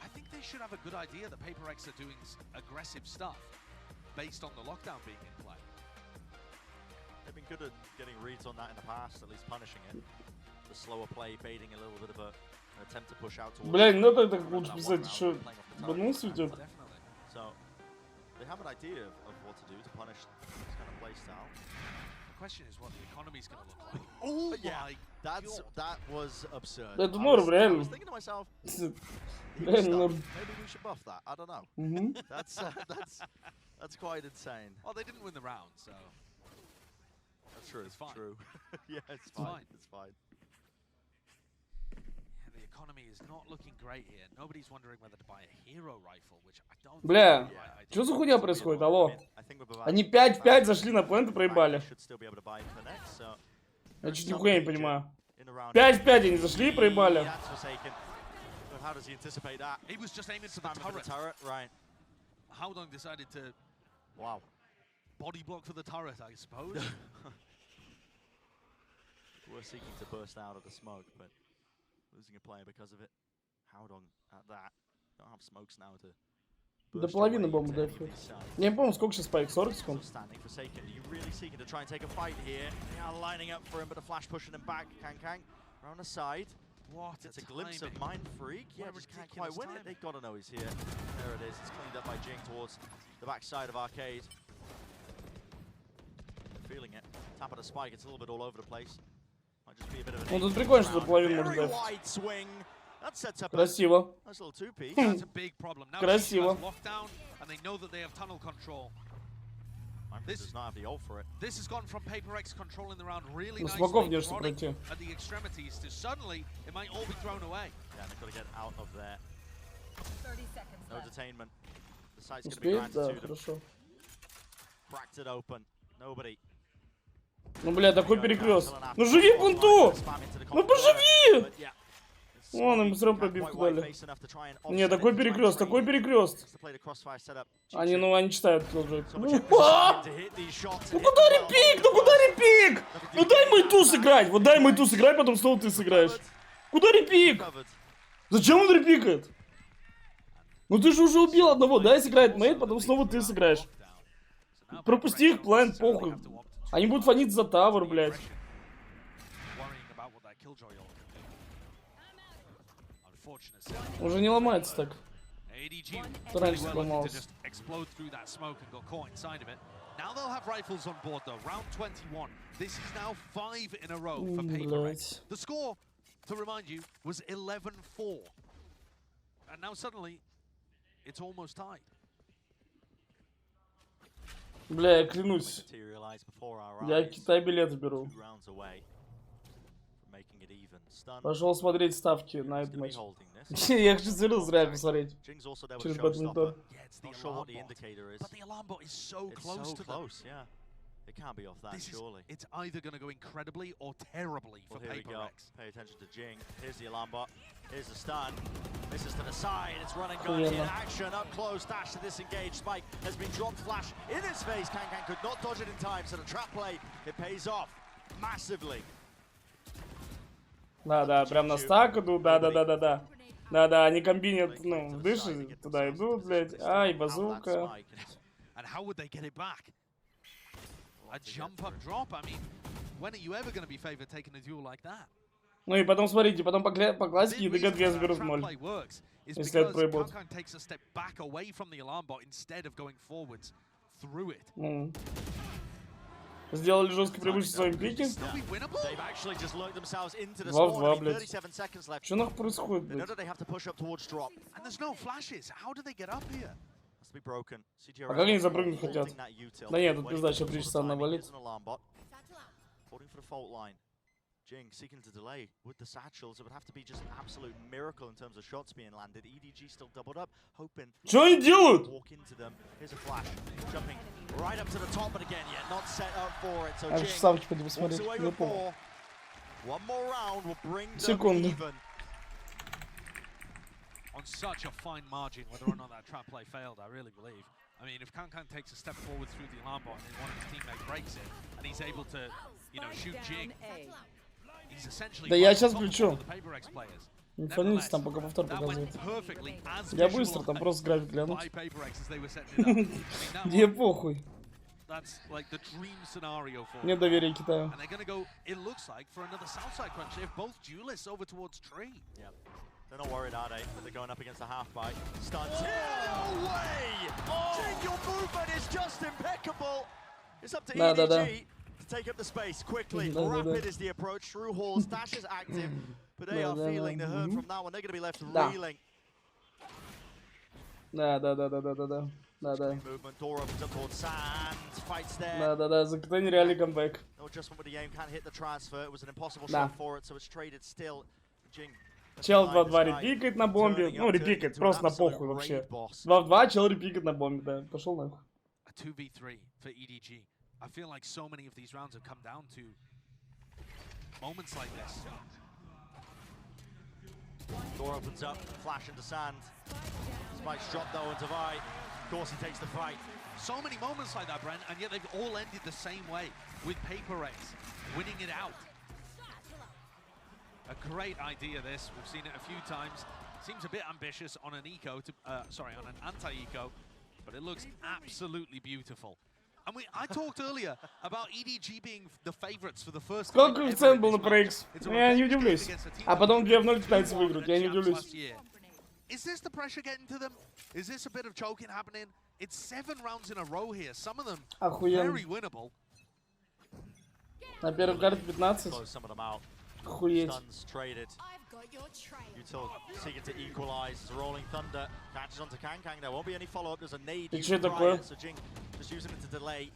I think they should have a good idea that PaperX are doing aggressive stuff based on the lockdown being in play. They've been good at getting reads on that in the past, at least punishing it. The slower play, baiting a little bit of an attempt to push out towards. Бля, не надо так лучше писать, что банулся идет. So they have an idea of what to do to punish this kind of play style. The question is what the economy's going to look like. Oh yeah, that was absurd. Это норм, реально. I was thinking to myself, Maybe we should buff that. I don't know. That's quite insane. Well, they didn't win the round, so that's true. It's fine. True. Yeah, it's fine. It's fine. Yeah, the economy is not looking great here. Nobody's wondering whether to buy a hero rifle, which I don't. Бля, что за хуйня происходит? Алло. Они 5 в 5 зашли на плент и проебали. Я чуть нихуя не понимаю. 5 в 5 они зашли и проебали. How does he anticipate that? He was just aiming for the turret. Right. Howdong decided to body block for the turret, I suppose. We're seeking to burst out of the smoke, but losing a player because of it. Howdong at that. Don't have smokes now to. До половины бомбы дефает. Я не помню, сколько сейчас спайк, 40 секунд. Standing for Forsaken. Are you really seeking to try and take a fight here? Yeah, lining up for him, but a flash pushing him back. Kang around the side. What? It's a glimpse of Mind Freak. Yeah, just can't quite win it. They've got to know he's here. There it is. It's cleaned up by Jing towards the backside of Arcade. Feeling it. Tap at a spike. It's a little bit all over the place. Might just be a bit of an. Ну тут прикольно, что до половины можно дефать. Красиво. Красиво. This has gone from Paper X controlling the round really nicely. At the extremities to suddenly it might all be thrown away. Yeah, they've got to get out of there. 30 seconds no left. detainment. The site's going to be granted to them. Cracked it open. Nobody. Ну бля, такой перекрест. Ну живи пункту! Ну поживи! Вон им сразу пробивку дали. Не, такой перекрест, такой перекрест. Они, ну, они читают киллджойк. Ну куда репик? Ну куда репик? Ну дай мульту сыграть. Вот дай мульту сыграть, потом снова ты сыграешь. Куда репик? Зачем он репикает? Ну ты же уже убил одного, дай сыграет мейт, потом снова ты сыграешь. Пропусти их план, похуй. Они будут фанить за тавер, блядь. Уже не ломается так. Раньше сломалось. Now they'll have rifles on board though. Round 21. This is now 5 in a row for Paper X. The score, to remind you, was 11-4. And now suddenly, it's almost tied. Бля, я клянусь. Я Китай билет беру. Пошел смотреть ставки на этот матч. Я хочу серьезно реально посмотреть. Через бадминтон. Not sure what the indicator is. But the alarm bot is so close to them. Yeah. It can't be off that, surely. It's either going to go incredibly or terribly for Paper X. Pay attention to Jing. Here's the alarm bot. Here's the stun. This is to the side. It's run and gun in action. Up close. Dash to disengage. Spike has been dropped. Flash in his face. Kang could not dodge it in time. So the trap play, it pays off massively. Да, прям на стак идут. Да. Да, они комбинят, ну, дыши, туда идут, блядь. Ай, базука. And how would they get it back? A jump up drop? I mean, when are you ever going to be favored taking a duel like that? Ну и потом, смотрите, потом по классике ДГ-2 заберут в 0. Если это проебут. Takes a step back away from the alarm bot instead of going forwards through it. Сделали жесткое преимущество в своем пике. 2 в 2, блядь. Что нахуй происходит, блядь? А как они запрыгнуть хотят? Да нет, тут пизда, сейчас 3 часа навалит. Jing seeking to delay with the satchels. It would have to be just an absolute miracle in terms of shots being landed. EDG still doubled up, hoping. Что они делают? Walk into them. Here's a flash, jumping right up to the top, but again, yeah, not set up for it. So Jing walks away with 4. One more round will bring them even. On such a fine margin, whether or not that trap play failed, I really believe. I mean, if Kankan takes a step forward through the alarm bot and then one of his teammates breaks it, and he's able to, you know, shoot Jing. Да я сейчас включу. Не фанитесь там, пока повтор показывает. Я быстро, там просто график глянуть. Мне похуй. Нет доверия Китаю. They're not worried, are they? But they're going up against the half-bite. Stuns. No way! Jing, your movement is just impeccable! It's up to EDG to take up the space quickly. Rapid is the approach. Through halls, Dash is active, but they are feeling the hurt from that one. They're going to be left reeling. Да. Закатанили камбэк. Да. Чел 2-2 репикает на бомбе. Ну, репикает, просто на похуй вообще. 2 в 2, чел репикает на бомбе, да. Пошел нахуй. 2v3 for EDG. I feel like so many of these rounds have come down to moments like this. Door opens up, flash into sand. Spike's dropped though into Vi. Of course he takes the fight. So many moments like that, Brent, and yet they've all ended the same way, with Paper X winning it out. A great idea this, we've seen it a few times. Seems a bit ambitious on an eco, on an anti-eco, but it looks absolutely beautiful. And I talked earlier about EDG being the favorites for the first Сколько коэффициент был на PRX? Я не удивлюсь. А потом 2 в 0 китайцы выиграют, я не удивлюсь. Is this the pressure getting to them? Is this a bit of choking happening? It's 7 rounds in a row here, some of them very winnable. На первой карте 15. Охуеть. Seeking to equalize. Rolling Thunder catches onto Kang. There won't be any follow-up. There's a nade. И что такое? So Jing just using it to delay.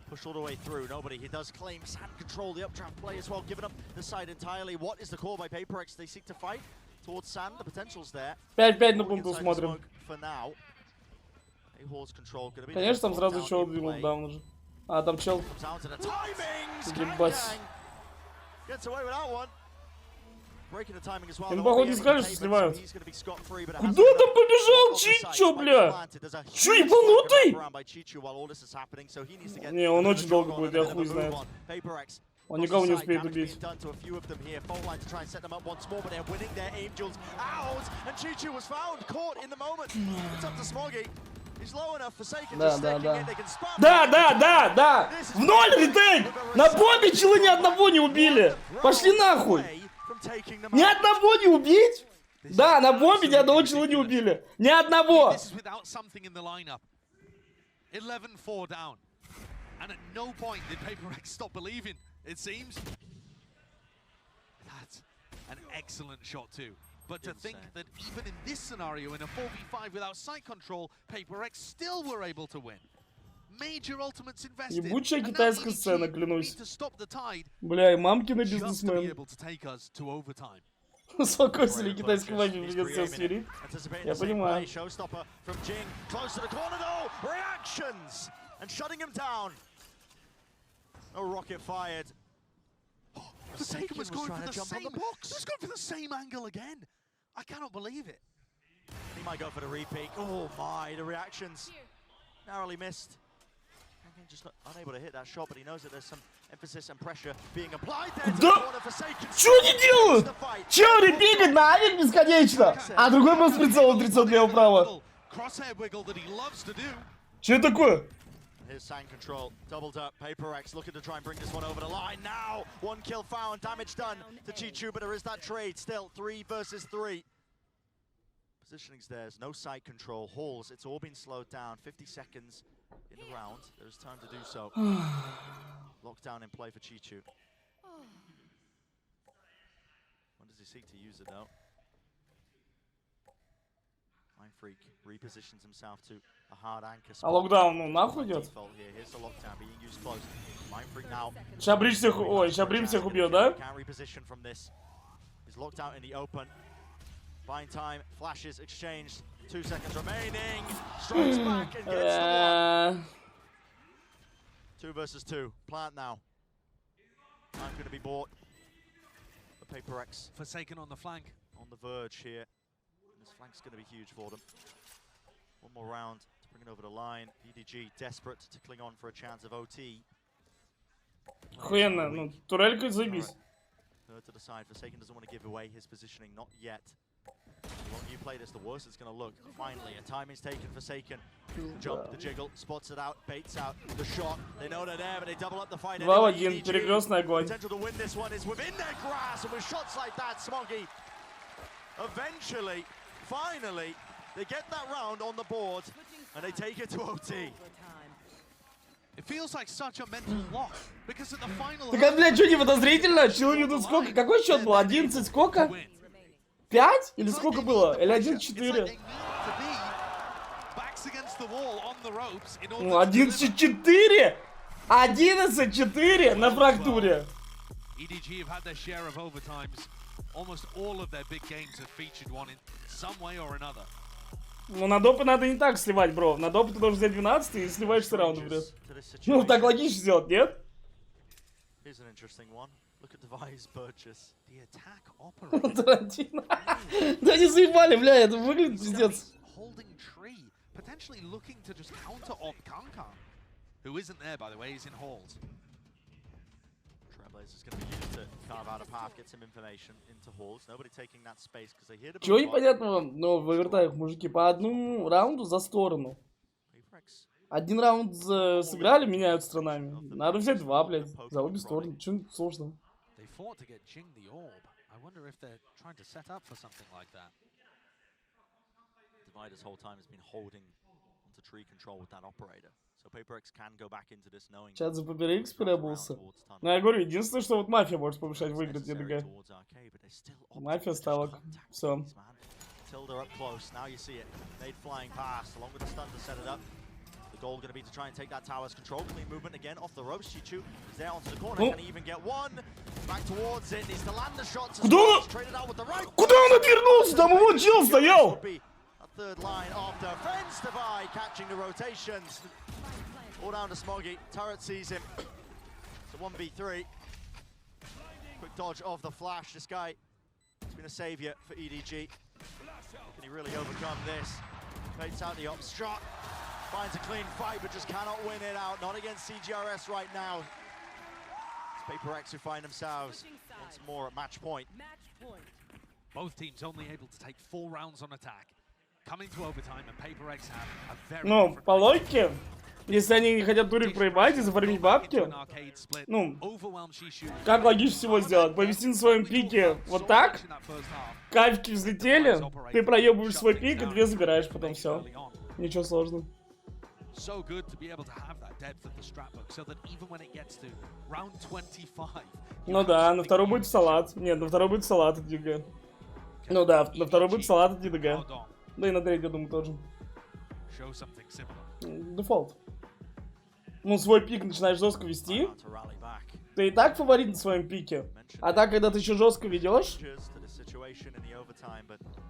Push all the way through. Nobody. He does claim sand control the updraft play as well, giving up the side entirely. What is the call by PaperX? They seek to fight towards sand. The potential's there. 5-5 на пункту смотрим. For now. Конечно, там сразу чел двинул даун уже. А, там чел. Ебать. Им, походу, не скажешь, что сливают. Куда там побежал Чичо, бля? Чё, ебанутый? Не, он очень долго будет, я хуй знает. Он никого не успеет убить. Да. В ноль ретейк! На бомбе челы ни одного не убили. Пошли нахуй. Ни одного не убить? Да, на бомбе ни одного чела не убили. Ни одного. 11-4 down. And at no point did PaperX stop believing, it seems. That's an excellent shot too. But to think that even in this scenario, in a 4v5 without side control, PaperX still were able to win. Major ultimates invested. Ебучая китайская сцена, клянусь. Бля, и мамкины бизнесмен. Успокойся, китайской мафии придется все свирить. Я понимаю. And shutting him down. No rocket fired. Forsaken was going for the same box. He's going for the same angle again. I cannot believe it. He might go for the repeat. Oh my, the reactions narrowly missed. Just unable to hit that shot, but he knows that there's some emphasis and pressure being applied there. Да! Чё они делают? Чё репикать на авик бесконечно? А другой был с прицелом 30 лево право. Чё такое? Here's sand control, doubled up. PaperX looking to try and bring this one over the line. Now, 1 kill found, damage done to Chi-Chu, but there is that trade still. 3 versus 3. Positioning's there, there's no side control. Halls, it's all been slowed down. 50 seconds in the round. There's time to do so. Lockdown in play for Chi-Chu. When does he seek to use it though? Mind Freak repositions himself to a hard anchor spot. А локдаун, ну нахуй идет? Сейчас Бридж всех, ой, сейчас Брим всех убьет, да? He's locked out in the open. Buying time, flashes exchanged. 2 seconds remaining. Strikes back and gets the one. 2 versus 2. Plant now. I'm going to be bought. The PaperX. Forsaken on the flank. On the verge here. This flank's going to be huge for them. One more round to bring it over the line. EDG desperate to cling on for a chance of OT. Охуенно, ну турелька заебись. Third to the side. Forsaken doesn't want to give away his positioning, not yet. The longer you play this, the worse it's going to look. Finally, a time is taken. Forsaken. Jump, the jiggle, spots it out, baits out the shot. They know they're there, but they double up the fight. 2-1, перекрестный огонь. Potential to win this one is within their grasp, and with shots like that, Smoggy eventually, finally, they get that round on the board, and they take it to OT. It feels like such a mental lock because at the final. Так, блядь, что не подозрительно? Человеку сколько? Какой счет был? 11 сколько? 5? Или сколько было? Или 1-4? the wall on the ropes in order Ну, to deliver. 11-4! 11-4 на фрактуре. EDG have had their share of overtimes. Almost all of their big games have featured one in some way or another. Ну, на допы надо не так сливать, бро. На допы ты должен взять 12 и сливаешь все раунды, блядь. Ну, так логично сделать, нет? Here's an interesting one. Look at Devi's purchase. The attack operator. Тарантино. Да они заебали, бля, это выглядит пиздец. Holding tree, potentially looking to just counter on Kankan, who isn't there, by the way, he's in halls. Trailblazers going to be used to carve out a path, get some information into halls. Nobody taking that space because they hear the. Чего непонятного, но в овертаймах, мужики, по одному раунду за сторону. Один раунд сыграли, меняют странами. Надо взять два, блядь, за обе стороны. Чего сложного? They fought to get Jing the orb. I wonder if they're trying to set up for something like that. Divide this whole time has been holding onto tree control with that operator. So PaperX can go back into this knowing. Чат за PaperX переобулся. Ну, я говорю, единственное, что вот мафия может помешать выиграть ЕДГ. Мафия ставок. Все. Tilda up close. Now you see it. Nade flying past, along with the stun to set it up. The goal going to be to try and take that tower's control. Clean movement again off the ropes. Chichu is there onto the corner. Can he even get one? Back towards it. Needs to land the shots. Traded out with the right. Куда он отвернулся? Там его чел стоял. A third line after Friends Divide catching the rotations. All down to Smoggy. Turret sees him. It's a 1v3. Quick dodge of the flash. This guy has been a savior for EDG. Can he really overcome this? Baits out the ops shot. Finds a clean fight, but just cannot win it out. Not against CGRS right now. It's PaperX who find themselves once more at match point. Both teams only able to take 4 rounds on attack. Coming to overtime, and PaperX have a very Ну, по логике, если они не хотят турик проебать и зафармить бабки, ну, как логично всего сделать? Повести на своем пике вот так, кайфки взлетели, ты проебываешь свой пик и 2 забираешь потом, все. Ничего сложного. So good to be able to have that depth of the strap book, so that even when it gets to round 25. Ну да, на второй будет салат. Нет, на второй будет салат от ЕДГ. Ну да, на второй будет салат от ЕДГ. Да и на третий, я думаю, тоже. Дефолт. Ну, свой пик начинаешь жестко вести. Ты и так фаворит на своем пике. А так, когда ты еще жестко ведешь,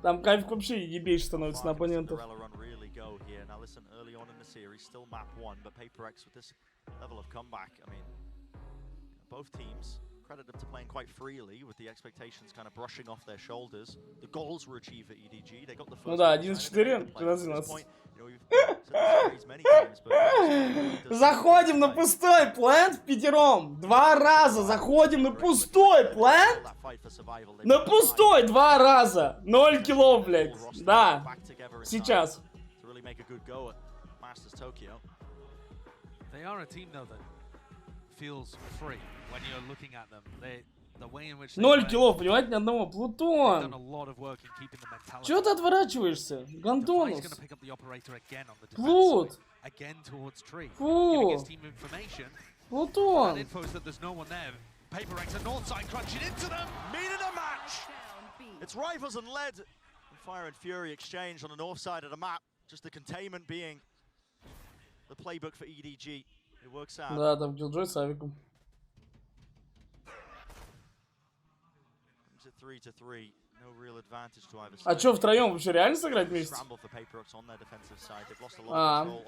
там кайф вообще ебейший становится на оппонентов. Credited to playing quite freely with the expectations kind of brushing off their shoulders. The goals were achieved at EDG. They got the first. Ну да, 11-4, 13-12. Заходим на пустой плент пятером. 2 раза заходим на пустой плент. На пустой 2 раза. 0 киллов, блядь. Да. Сейчас. They are a team though that feels free when you're looking at them. The way in which 0 киллов, понимаете, ни одного. Плутон. Чего ты отворачиваешься? Гандонус. Плут. Фу. Плутон. PaperX and Northside crunching into them. Meaning a match. It's Rivals and Lead. And Fire and Fury exchange on the north side of the map. Just the containment being the playbook for EDG. It works out. Да, там Killjoy с авиком. 3-3. No real advantage to either side. А чё, втроем вообще реально сыграть вместе?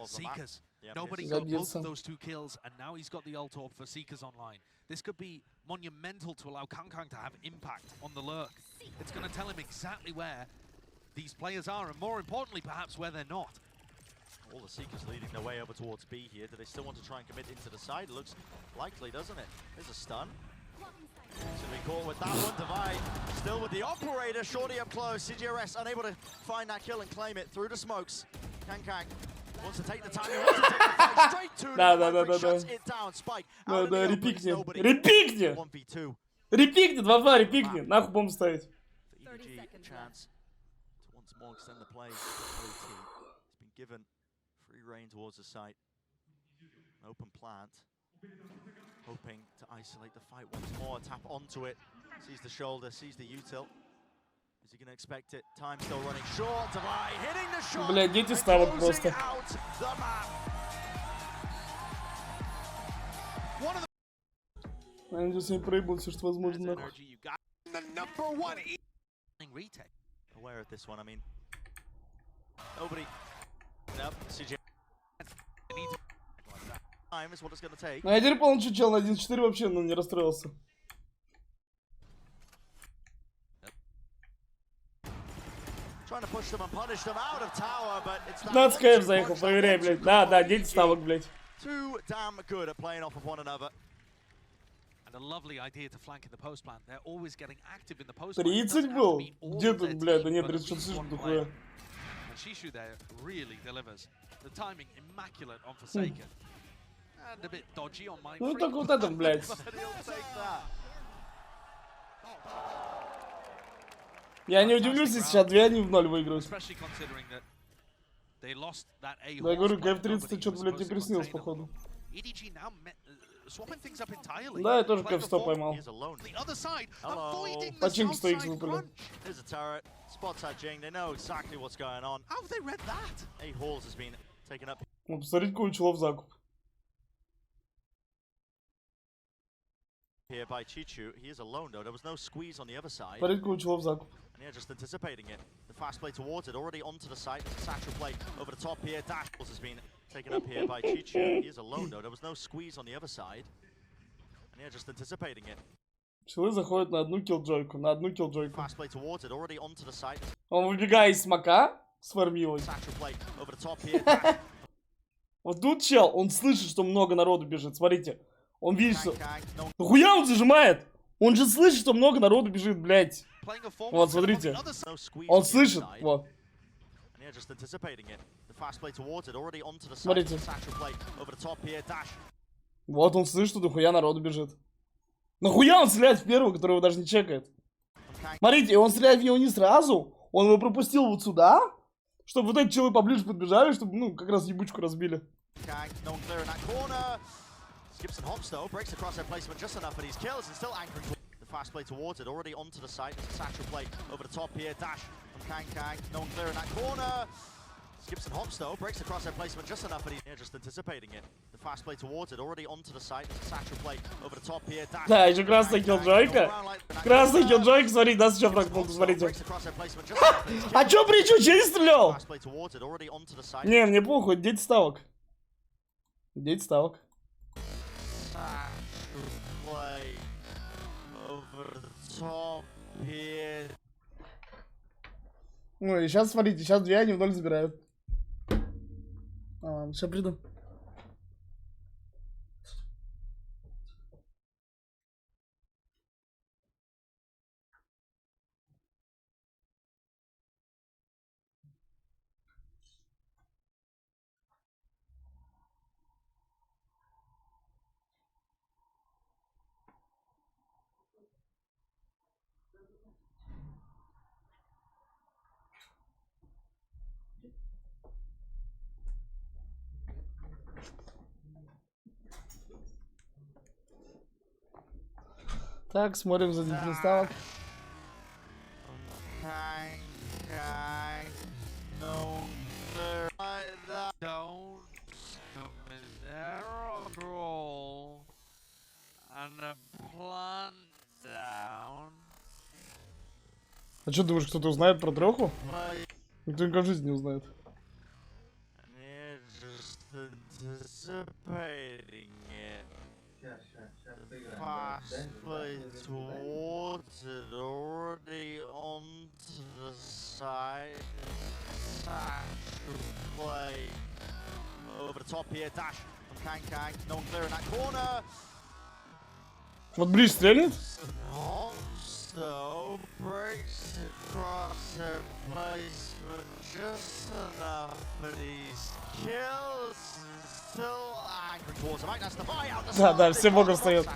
Seekers. Nobody got both of those 2 kills, and now he's got the ult orb for Seekers online. This could be monumental to allow Kankan to have impact on the lurk. It's going to tell him exactly where these players are, and more importantly, perhaps where they're not. All the Seekers leading their way over towards B here. Do they still want to try and commit into the side? Looks likely, doesn't it? There's a stun. Should be caught with that one. Divide still with the operator. Shorty up close. CGRS unable to find that kill and claim it through the smokes. Kankang wants to take the time. He wants to take the fight straight to the shuts it down. Spike. Да, репикни. Репикни! 1v2. Репикни, 2-2, репикни. Нахуй бомбу ставить. Chance to once more extend the play. He's been given free reign towards the site. An open plant. Hoping to isolate the fight once more, tap onto it, sees the shoulder, sees the util. Бля, дети ставок просто. Они с ней проебут все, что возможно. Aware of this one, I mean, nobody. Nope, CJ. Time is what it's gonna take. А я теперь получу чел на 1.4 вообще, ну не расстроился. 15 кф заехал, проверяй, блядь. Да, 10 ставок, блядь. Too damn good at playing off of one another. And a lovely idea to flank in the post plant. They're always getting active in the post 30 был? Где тут, блядь? Да нет, 36 слишком такое. And Shishu there really delivers. The timing immaculate on Forsaken. And a bit dodgy on Mind Ну Freak. так вот это, блядь. Я не удивлюсь, если сейчас 2 они в 0 выиграют. Да я говорю, КФ-30 что-то, блядь, не приснилось, походу. Да, я тоже КФ-100 поймал. Починку 100х выпали. Ну, посмотрите, какой челов закуп. Here by Chichu, he is alone though. There was no squeeze on the other side. Смотрите, какой челов закуп. And yeah, just anticipating it. The fast play towards it, already onto the side. Satchel play over the top here. Dash has been taken up here by Chichu. He is alone though. There was no squeeze on the other side. And yeah, just anticipating it. Челы заходят на одну киллджойку, на одну киллджойку. Fast play towards it, already onto the side. Он выбегает из смока, сформилась. Satchel play over the top here. Dash. Вот тут чел, он слышит, что много народу бежит. Смотрите. Он видит, что... Нахуя он зажимает? Он же слышит, что много народу бежит, блядь. Вот, смотрите. Он слышит, вот. Смотрите. Вот он слышит, что нахуя народу бежит. Нахуя он стреляет в первого, которого даже не чекает? Смотрите, он стреляет в него не сразу. Он его пропустил вот сюда, чтобы вот эти челы поближе подбежали, чтобы, ну, как раз ебучку разбили. Gibson hops though, breaks across their placement just enough, but he's kills and still anchoring. The fast play towards it, already onto the side. Satchel play over the top here, dash from Kang. No one clear in that corner. Gibson hops though, breaks across their placement just enough, but he's just anticipating it. The fast play towards it, already onto the side. Satchel play over the top here, dash. Да, еще красная киллджойка. Красная киллджойка, смотри, да, сейчас фрагмент, смотрите. А чё причу, че не стрелял? Не, мне похуй, 10 ставок. 10 ставок. Ну и сейчас, смотрите, сейчас 2 они в 0 забирают. Сейчас приду. Так, смотрим за 10 ставок. А что, думаешь, кто-то узнает про трёху? Никто никогда в жизни не узнает. Fast play towards it, already onto the side. Play over the top here, dash from Kang. No one clear in that corner. Вот Бридж стрельнет? Also breaks across their placement just enough, but he's kills. Да, все богом встает.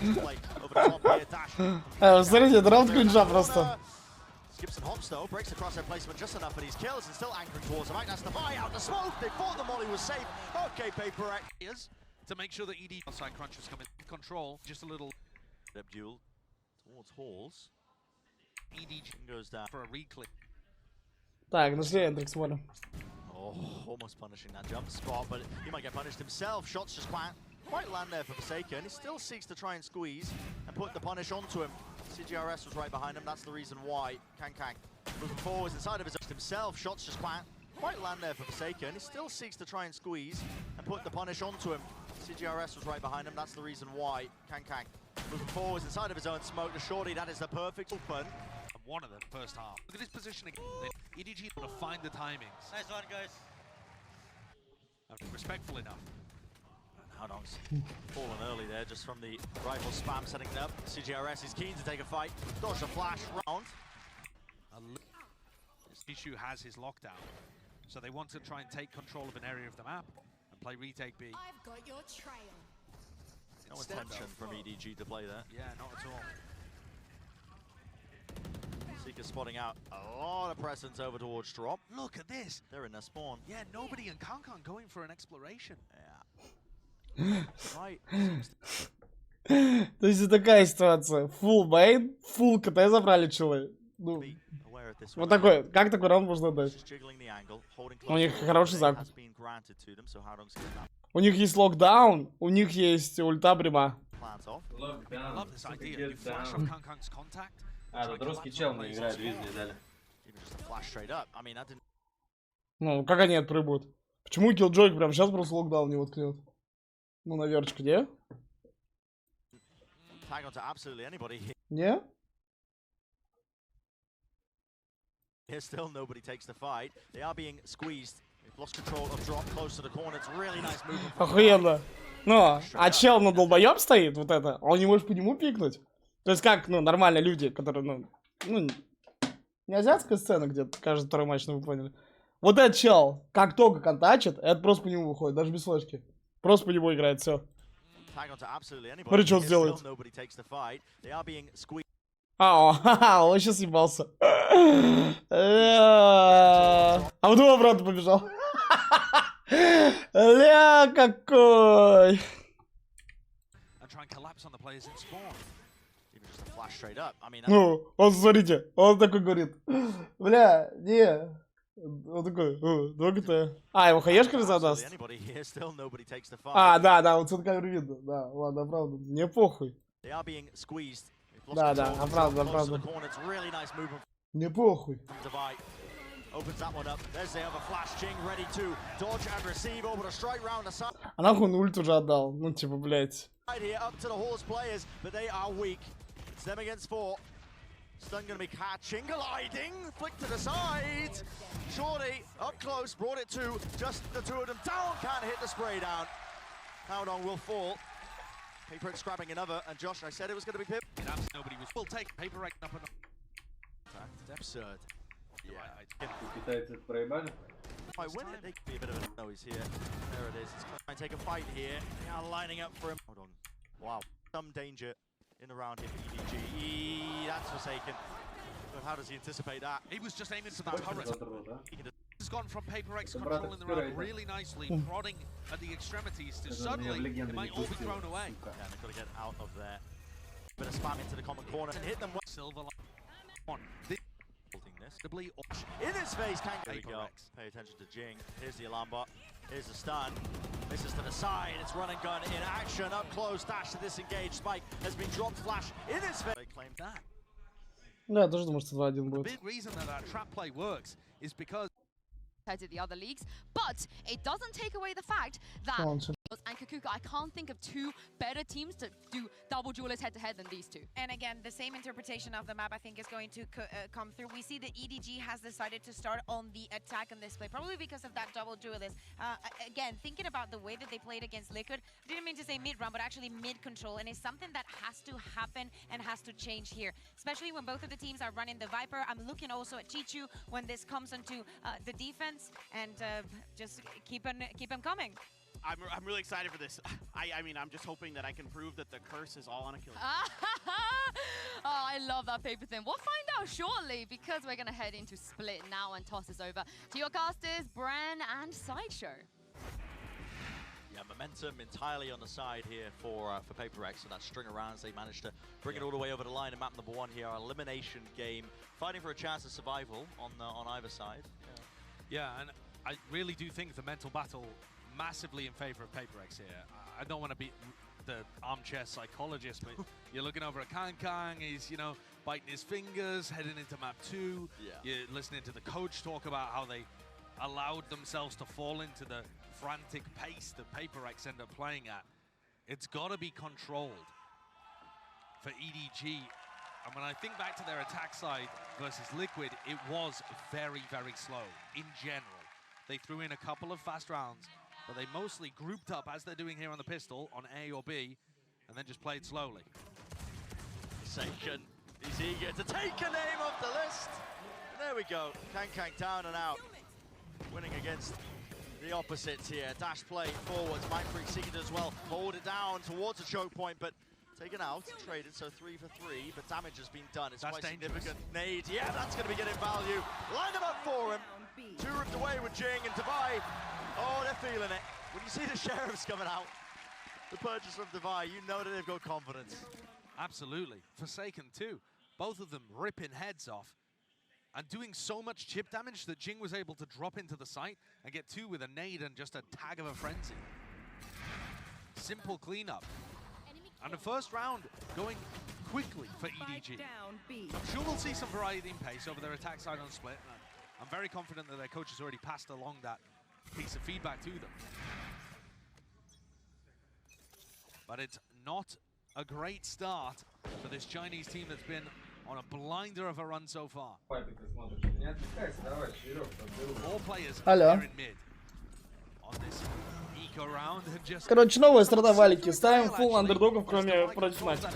Смотрите, это раунд кринжа просто. Gibson hops though, breaks across their placement just enough, but he's kills and still anchoring towards him. That's the buyout, the smoke. They thought the molly was safe. Okay, Paper X. To make sure that ED outside crunchers come in control, just a little duel towards Halls. ED goes down for a reclick. Так, нашли энтрик, смотрим. Oh, almost punishing that jump spot, but he might get punished himself. Shots just quite land there for Forsaken. He still seeks to try and squeeze and put the punish onto him. CGRS was right behind him. That's the reason why. Kang moving forwards inside of himself. Shots just quite land there for Forsaken. He still seeks to try and squeeze and put the punish onto him. CGRS was right behind him. That's the reason why. Kang moving forwards inside of his own smoke. To Shorty, that is the perfect open. One of them first half. Look at his positioning. EDG able to find the timings. Nice one, guys. Respectful enough. Howdong's fallen early there, just from the rifle spam setting it up. CGRS is keen to take a fight. Dodge a flash round. Shishu has his lockdown, so they want to try and take control of an area of the map and play retake B. I've got your trail. No intention from EDG to play that. Yeah, not at all. Seeker spotting out a lot of presence over towards drop. Look at this. They're in their spawn. Yeah, nobody in Kankan going for an exploration. Yeah. Right. То есть такая ситуация. Full main, full КТ забрали челы. Ну, вот такой, как такой раунд можно дать? У них хороший закуп. У них есть локдаун, у них есть ульта пряма. А, тут русский чел не играет, видно, дали. Ну, как они отпрыгивают? Почему Killjoy прям сейчас просто локдаун не воткнет? Ну, наверчик, не? Не? Here still nobody takes the fight. They are being squeezed. They've lost control of drop close to the corner. It's really nice movement. Охуенно. Ну, а чел на долбоёб стоит, вот это, он не может по нему пикнуть. То есть как, ну, нормально люди, которые, ну, не азиатская сцена, где каждый второй матч, ну, вы поняли. Вот этот чел, как только контачит, это просто по нему выходит, даже без флешки. Просто по нему играет, все. Смотри, что он сделает. А, он сейчас ебался. А вот его обратно побежал. Ля, какой. Ну, вот смотрите, он такой говорит. Бля, не. Он такой, два ГТ. А, его хаешками задаст? А, да, вот тут камеру видно. Да, ладно, правда, мне похуй. Да, оправдан. Мне похуй. А нахуй он ульт уже отдал. Ну, типа, блядь. Stun gonna be catching, gliding, flick to the side. Shorty up close, brought it to just the two of them down, can't hit the spray down. Howdong will fall. Paper X grabbing another, and Josh, I said it was gonna be Pip. Nobody was take Paper X up and It's absurd. Yeah. Китайцы проебали? By winning, they could be a bit of a noise here. There it is. It's trying to take a fight here. They are lining up for him. Hold on. Wow. Some danger in the round here for EDG. That's Forsaken. But how does he anticipate that? He was just aiming for that turret. He's gone from Paper X controlling the round really nicely, prodding at the extremities to suddenly it might all be thrown away. Yeah, they've got to get out of there. Bit of spam into the common corner and hit them. Silver on. This. In his face, here we go. Pay attention to Jing. Here's the alarm bot. Here's the stun. This is to the side. It's run and gun in action. Up close. Dash to disengage. Spike has been dropped. Flash in his face. They claimed that. Да, я тоже думаю, что 2-1 будет. The big reason that trap play works is because to the other leagues, but it doesn't take away the fact that and Kakuka, I can't think of two better teams to do double duelist head-to-head than these two. And again, the same interpretation of the map I think is going to come through. We see that EDG has decided to start on the attack on this play, probably because of that double duelist. Again, thinking about the way that they played against Liquid, I didn't mean to say mid-run, but actually mid-control, and it's something that has to happen and has to change here, especially when both of the teams are running the Viper. I'm looking also at Chichu when this comes onto the defense, and just keep them coming. I'm really excited for this. I mean, I'm just hoping that I can prove that the curse is all on Achilles. Oh, I love that paper thing. We'll find out shortly because we're going to head into Split now and toss this over to your casters, Bren and Sideshow. Yeah, momentum entirely on the side here for Paper Rex, and that string of rounds they managed to bring it all the way over the line in map number 1 here, our elimination game, fighting for a chance of survival on either side. Yeah, and I really do think the mental battle massively in favor of Paper Rex here. I don't want to be the armchair psychologist, but you're looking over at Kang, he's, you know, biting his fingers, heading into map 2. Yeah. You're listening to the coach talk about how they allowed themselves to fall into the frantic pace that Paper Rex end up playing at. It's got to be controlled for EDG. And when I think back to their attack side versus Liquid, it was very, very slow in general. They threw in a couple of fast rounds, but they mostly grouped up, as they're doing here on the pistol, on A or B, and then just played slowly. Forsaken is eager to take a name off the list. And there we go, Kang down and out. Winning against the opposites here. Dash play forwards, Mindfreak seeking as well. Hold it down towards a choke point, but taken out, traded, so 3 for 3, but damage has been done. It's quite significant. Nade, yeah, that's going to be getting value. Line them up for him. 2 ripped away with Jing and Divai. Oh, they're feeling it. When you see the Sheriffs coming out, the purchase of Divai, you know that they've got confidence. Absolutely. Forsaken too. Both of them ripping heads off and doing so much chip damage that Jing was able to drop into the site and get 2 with a nade and just a tag of a frenzy. Simple cleanup. And the first round going quickly for EDG. I'm sure we'll see some variety in pace over their attack side on split. I'm very confident that their coach has already passed along that piece of feedback to them. But it's not a great start for this Chinese team that's been on a blinder of a run so far. 4 players are in mid on this eco round and just... Короче, новая страна валики. Ставим фулл андердогов, кроме против Натика.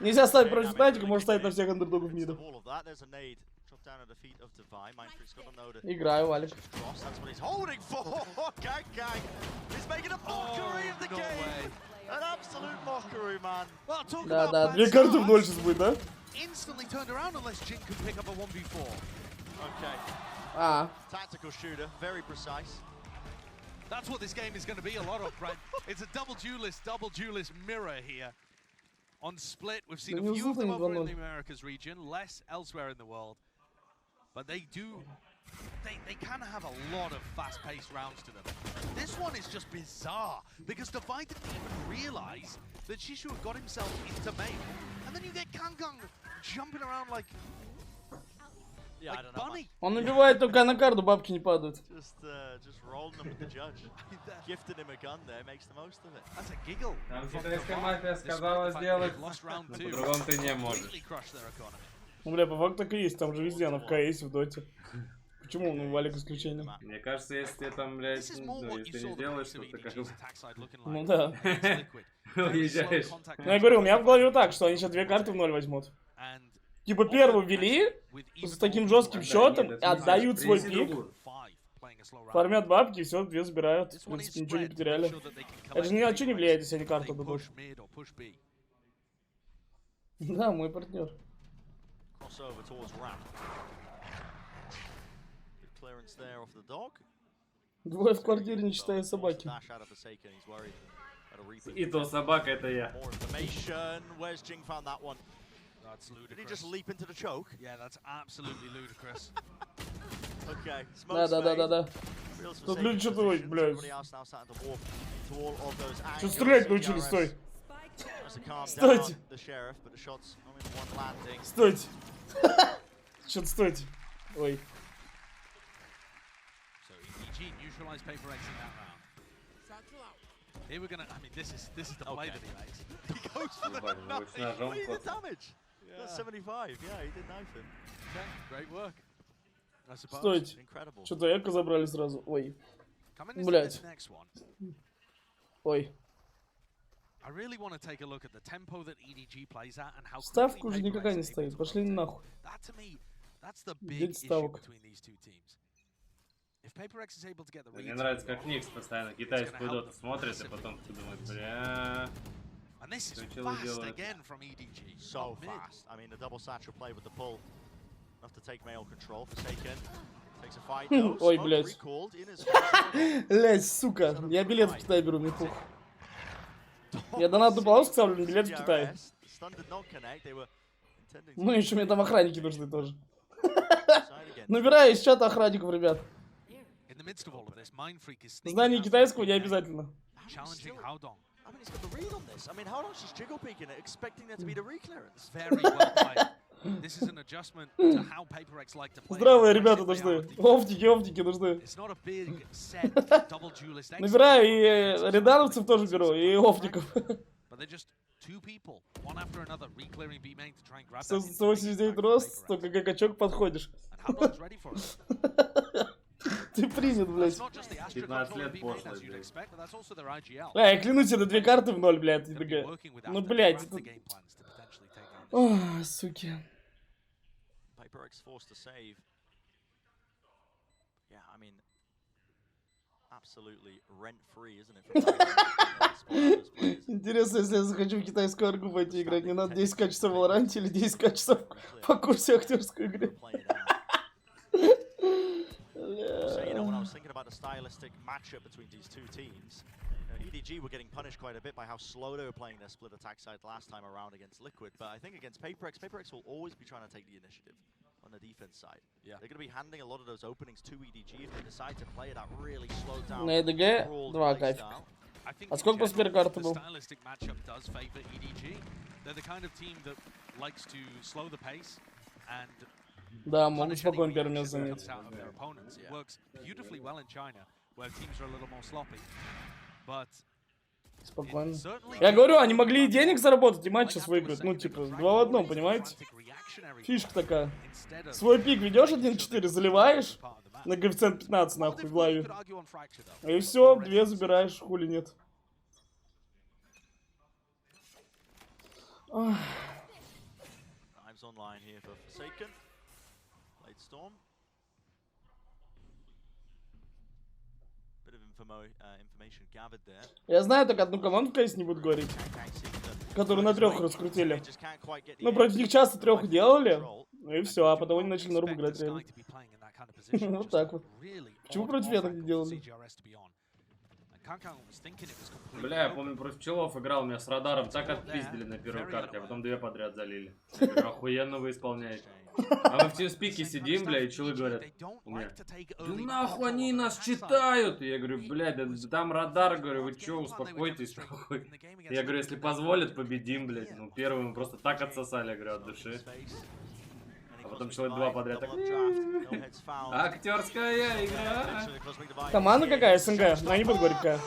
Нельзя ставить против Натика, можно ставить на всех андердогов мида. Играю, Валик. Да, 2 карты в 0 сейчас будет, да? Instantly turned around unless Jing could pick up a 1v4. Okay. Tactical shooter, very precise. That's what this game is going to be a lot of, Brent. It's a double duelist mirror here. On split, we've seen a few of them over in the Americas region, less elsewhere in the world. But they can have a lot of fast-paced rounds to them. This one is just bizarre, because Divai didn't even realize that Shishu had got himself into main. And then you get Kang jumping around like bunny. Он убивает только на карту, бабки не падают. Just rolling them with the judge. Gifted him a gun there, makes the most of it. That's a giggle. Там китайская мафия сказала сделать, но по-другому ты не можешь. Ну, бля, по факту так и есть, там же везде, она в КС, в Доте. Почему, ну, Валик исключение? Мне кажется, если ты там, блядь, ну, если не делаешь что-то, как... Ну да. Уезжаешь. Ну, я говорю, у меня в голове вот так, что они сейчас 2 карты в 0 возьмут. Типа первую ввели с таким жестким счетом, отдают свой пик, фармят бабки и все, 2 забирают. В принципе, ничего не потеряли. Это же ни на что не влияет, если они карту дадут. Да, мой партнер. Двое в квартире, не считая собаки. И то собака это я. That's ludicrous. Did he just leap into the choke? Yeah, that's absolutely ludicrous. Okay, Да. Тут люди что-то, ой, блядь. Что стрелять научились, стой. Стойте. Стойте. Что-то стойте. Ой. So EDG neutralized Paper Rex in that round. Here we're gonna, I mean, this is the play that he makes. He goes for the knife. Look at the damage. That's 75, yeah, he did knife him. Okay, great work. I suppose. Стойте. Что-то эко забрали сразу. Ой. Блять. Ой. I really want to take a look at the tempo that EDG plays at and how ставка уже никакая не стоит. Пошли нахуй. That to me, that's the big issue between these two teams. If Paper Rex is able to get the Мне нравится, как Никс постоянно китайскую доту смотрит, и потом ты думаешь, бля... And this is fast again from EDG. So fast. I mean, the double satchel play with the pull. Enough to take male control. Forsaken. Ой, блядь. Блядь, сука. Я билет в Китай беру, мне пух. Я донатную полоску ставлю на билет в Китай. Ну, еще мне там охранники нужны тоже. Набираю из чата охранников, ребят. Знание китайского не обязательно. Здравые ребята нужны. Офтики нужны. Набираю и редановцев тоже беру, и офтиков. 189 рост, только как качок подходишь. Ты принят, блядь. 15 лет после, блядь. Я клянусь, это 2 карты в 0, блядь. Ну, блядь, это... Ох, суки. Интересно, если я захочу в китайскую аргу пойти играть, мне надо 10к часов в VALORANT или 10к часов по курсе актерской игры. So, you know, when I was thinking about the stylistic matchup between these two teams, EDG were getting punished quite a bit by how slow they were playing their split attack side last time around against Liquid. But I think against PaperX will always be trying to take the initiative on the defense side. Yeah. They're going to be handing a lot of those openings to EDG if they decide to play that really slowed down. На EDG 2 кайф. А сколько после первой карты был? Да, могут спокойно первый место занять. Спокойно. Я говорю, они могли и денег заработать, и матч сейчас выиграть. Ну, типа, 2 в 1, понимаете? Фишка такая. Свой пик ведешь 1-4, заливаешь на коэффициент 15, нахуй, в лайве. И все, 2 забираешь, хули нет. Я знаю только одну команду, конечно, не буду говорить, которую на 3 раскрутили. Ну, против них часто 3 делали, ну и все, а потом они начали на руб играть реально. Вот так вот. Почему против меня так не делали? Бля, я помню, против челов играл, меня с радаром так отпиздили на первой карте, а потом 2 подряд залили. Я говорю, охуенно вы исполняете. А мы в тимспике сидим, бля, и челы говорят у меня: да нахуй они нас читают! И я говорю, блядь, да там радар, говорю, вы чё, успокойтесь, нахуй. Я говорю, если позволят, победим, блядь. Ну, первый мы просто так отсосали, я говорю, от души. А потом человек 2 подряд так... Актерская игра. Команда какая, СНГ? Ну, я не буду говорить какая.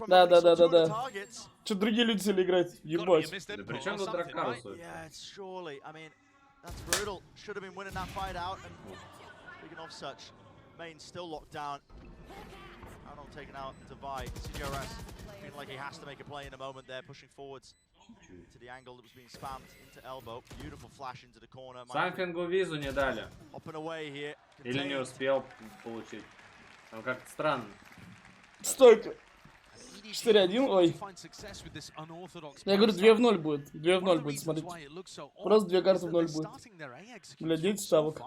Да. Что другие люди сели играть? Ебать. Да при чем тут Драккарус? Самфингу визу не дали. Или не успел получить. Там как-то странно. Стойка. 4-1, ой. Я говорю, 2 в 0 будет. 2 в 0 будет, смотрите. Просто 2 карты в 0 будет. Бля, 9 ставок.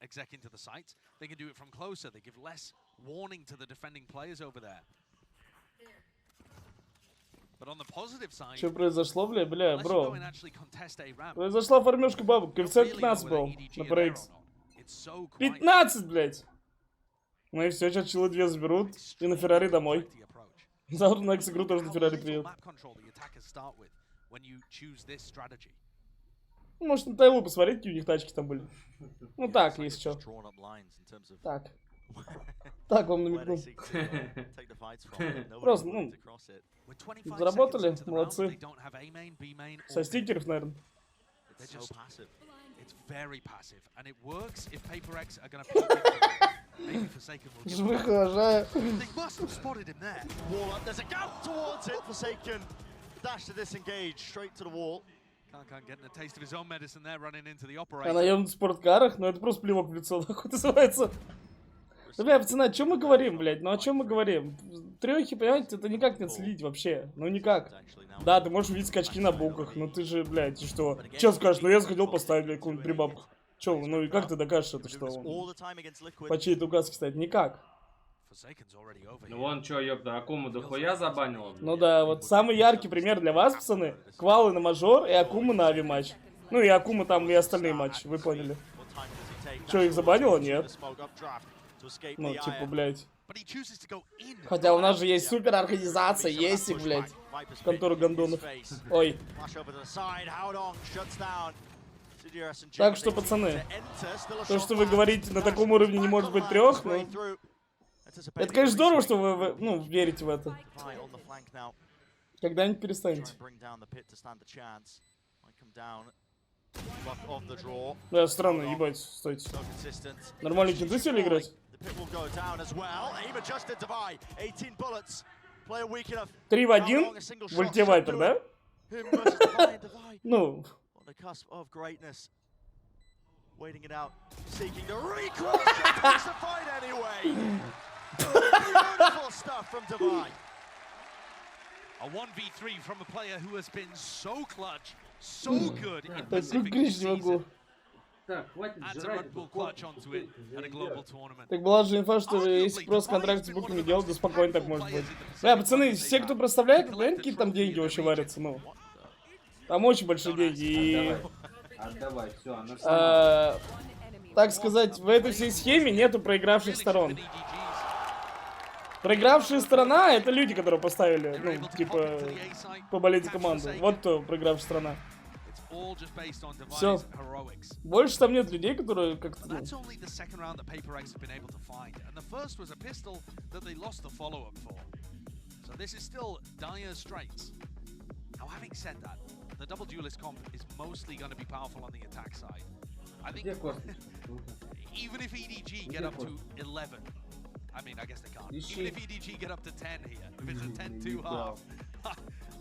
Exec into the site, they can do it from closer. They give less warning to the defending players over there. But on the positive side, что произошло, бля, бро? Произошла фармёшка бабок. Коэффициент 15 был на ProX. 15, блядь! Ну и все, сейчас челы 2 заберут и на Феррари домой. Завтра на X-игру тоже на Феррари приедут. Может, на Тайлу посмотреть, какие у них тачки там были. Ну так, если что. Так. Так вам намекнул. Просто, ну, заработали, молодцы. Со стикеров, наверное. Живых уважаю. А на спорткарах? Ну это просто плевок в лицо, нахуй называется. Бля, пацаны, о чем мы говорим, блядь? Ну о чем мы говорим? Трехи, понимаете, это никак не отследить вообще. Ну никак. Да, ты можешь увидеть скачки на буках, но ты же, блядь, и что? Че скажешь? Ну я захотел поставить, блядь, какую-нибудь прибабку. Че, ну и как ты докажешь это, что он по чьей-то указке стоит? Никак. Ну вон чё, ёпта, Акуму дохуя забанила. Ну да, вот самый яркий пример для вас, пацаны. Квалы на мажор и Акума на ави матч. Ну и Акума там и остальные матчи, вы поняли. Че, их забанило? Нет. Ну, типа, блядь. Хотя у нас же есть супер организация, есть их, блядь. Контора гондонов. Ой. Так что, пацаны, то, что вы говорите, на таком уровне не может быть трех, ну... Это, конечно, здорово, что вы ну, верите в это. Когда-нибудь перестанете. Да, странно, ебать, стойте. Нормально кенты сели играть? 3 в 1? В ульте Вайпер, да? Ну... A 1v3 from a player who has been so clutch, so good in Pacific this season. Adds a Red Bull clutch onto it at a global tournament. Так была же инфа, что если просто контракт с буквами делать, то спокойно так может быть. Да, пацаны, все, кто проставляет, знаете, какие там деньги вообще варятся, ну? Там очень большие деньги и... Отдавай, все, она так сказать, в этой всей схеме нету проигравших сторон. Проигравшая сторона — это люди, которые поставили, ну, типа, поболеть за команду. Вот кто проигравшая сторона. Все. Больше там нет людей, которые как-то... Ну... The double duelist comp is mostly going to be powerful on the attack side. I think even if EDG get up to 11, I mean, I guess they can't. Even if EDG get up to 10 here, if it's a 10-2 half,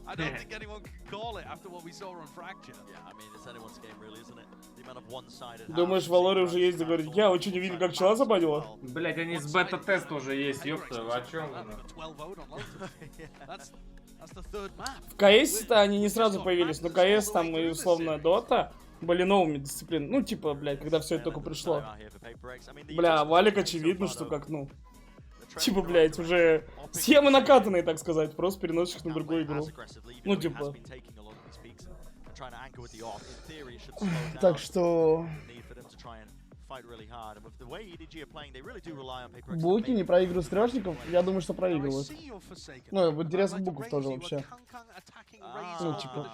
I don't think anyone can call it after what we saw on Fracture. Yeah, I mean, it's anyone's game really, isn't it? The amount of one-sided. Думаешь, в Валоре уже есть, говорит, я очень не видел, как чела забанила? Блять, они с бета-теста уже есть, ёпта, о чем? В КС-то они не сразу появились, но КС там и условно Дота были новыми дисциплинами. Ну, типа, блядь, когда все это только пришло. Бля, Валик очевидно, что как, ну... Типа, блядь, уже схемы накатанные, так сказать, просто переносишь их на другую игру. Ну, типа... Так что... Буки не проигрывают стрёшников? Я думаю, что проигрывают. Ну, в интересах букв тоже вообще. Ну, типа...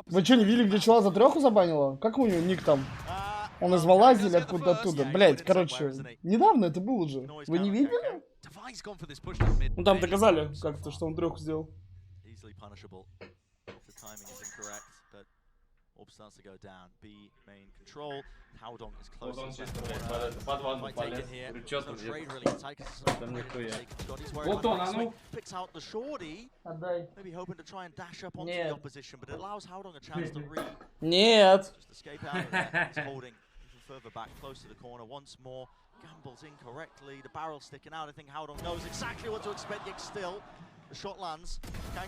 Вы что, не видели, где чела за трёху забанила? Как у него ник там? Он из Малайзии или откуда оттуда? Блять, короче, недавно это было же. Вы не видели? Ну там доказали как-то, что он трёху сделал. Orb starts to go down. B main control. Howdong is closest to the taken here. Trade really tight. Вот он, а ну. Picks out the shorty. Maybe hoping to try and dash up onto the opposition, but it allows Howdong a chance to Нет. just escape out of there. He's holding even further back, close to the corner once more. Gambles incorrectly. The barrel sticking out. I think Howdong knows exactly what to expect. Yet still, the shot lands.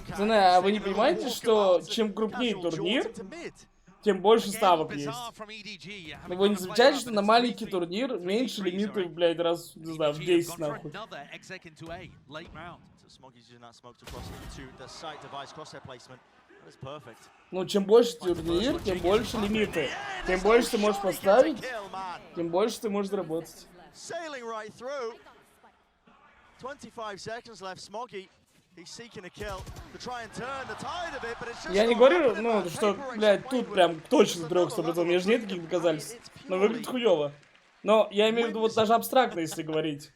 Пацаны, а вы не понимаете, что чем крупнее турнир, тем больше ставок есть. Но вы не замечаете, что на маленький турнир меньше лимиты, блядь, раз, не знаю, в 10 нахуй. Ну, чем больше турнир, тем больше лимиты. Тем больше ты можешь поставить, тем больше ты можешь заработать. Я не говорю, ну, что, блядь, тут прям точно 300%, я же нет таких доказательств. Но выглядит хуёво. Но я имею в виду вот даже абстрактно, если говорить.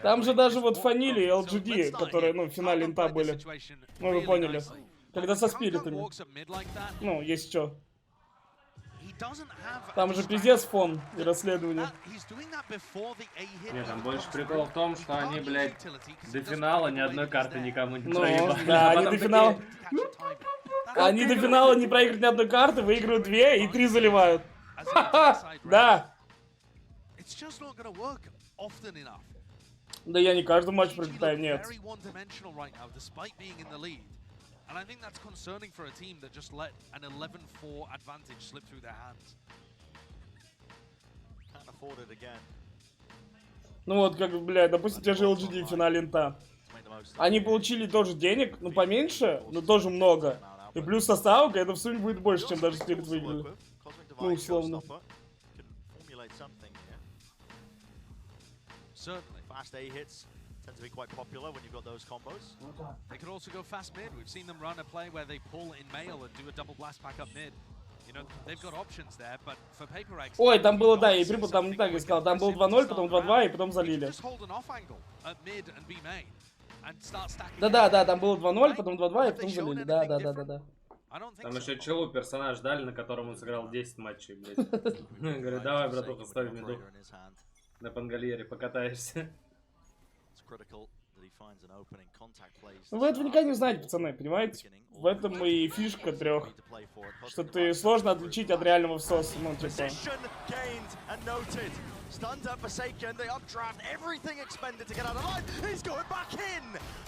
Там же даже вот фанили LGD, которые, ну, в финале инта были. Ну, вы поняли. Когда со спиритами. Ну, есть что. Там же пиздец фон и расследование. Нет, там больше прикол в том, что они, блядь, до финала ни одной карты никому не Ну, проебали. да, они до финала... Они до финала не проигрывают ни одной карты, выигрывают 2 и 3 заливают. Да. Да я не каждый матч пролетаю, нет. And I think that's concerning for a team that just let an 11-4 advantage slip through their hands. Can't afford it again. Ну вот, как, блядь, допустим, те же LGD в финале инта. Они получили тоже денег, ну поменьше, но тоже много. И плюс со ставкой это в сумме будет больше, чем даже Spirit выиграли. Ну, условно. Certainly. Fast A hits tend to be quite popular when you've got those combos. They could also go fast mid. We've seen them run a play where they pull in mail and do a double blast back up mid. You know, they've got options there, but for Paper X... Ой, там было, да, я припал, там не так я сказал. Там было 2-0, потом 2-2, и потом залили. Да-да-да, там было 2-0, потом 2-2, и потом залили. Да-да-да-да-да. Там еще Челу персонаж дали, на котором он сыграл 10 матчей, блядь. Говорит, давай, братуха, стой в миду. На пангольере покатаешься. Вы этого никогда не узнаете, пацаны, понимаете? В этом и фишка трех. Что ты сложно отличить от реального всоса, ну типа. Stunned up Forsaken, the updraft, everything expended to get out of line. He's going back in!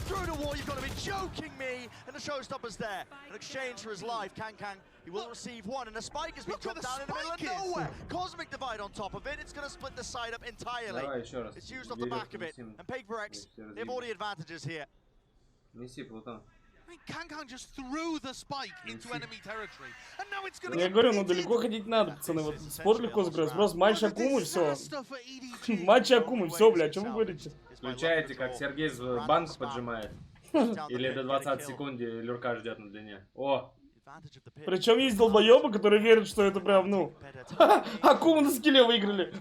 Through the wall, you've got to be joking me! And the showstopper's there. In exchange for his life, Kang, he will receive one, and the spike has been dropped down in the middle of nowhere. Cosmic Divide on top of it, it's going to split the side up entirely. It's used off the back of it. And Paper X, they have all the advantages here. I mean, Kang just threw the spike into enemy territory, and now it's gonna Я говорю, ну далеко ходить надо, пацаны. Вот спор легко сыграть. Просто матч Акумы, все. Матч Акумы, все, бля, о чем вы говорите? Включаете, как Сергей банк поджимает. Или до 20 секунд люрка ждет на длине. О! Причем есть долбоебы, которые верят, что это прям, ну... Акуму на скилле выиграли.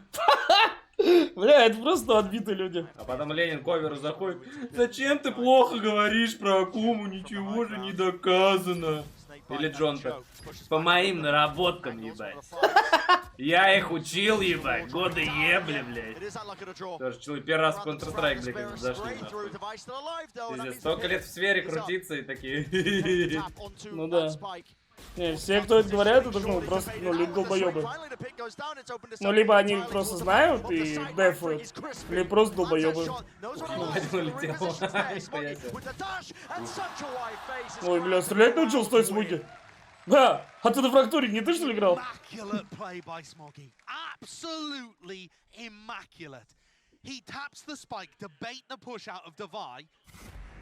Бля, это просто отбитые люди. А потом Ленин к оверу заходит. Зачем ты плохо говоришь про Акуму? Ничего же не доказано. Или Джон-то. По моим наработкам, ебать. Я их учил, ебать. Годы ебли, блядь. Тоже человек первый раз в Counter-Strike, блядь, зашли. Пиздец, столько лет в сфере крутиться и такие. Ну да. Не, все, кто это говорят, это ну, просто, ну, люди долбоебы. Ну, либо они просто знают и дефают, либо просто долбоебы. Ой, бля, стрелять научился с той смуги. Да, а ты на фрактуре не ты, что ли, играл? He taps the spike to bait the push out of Devi,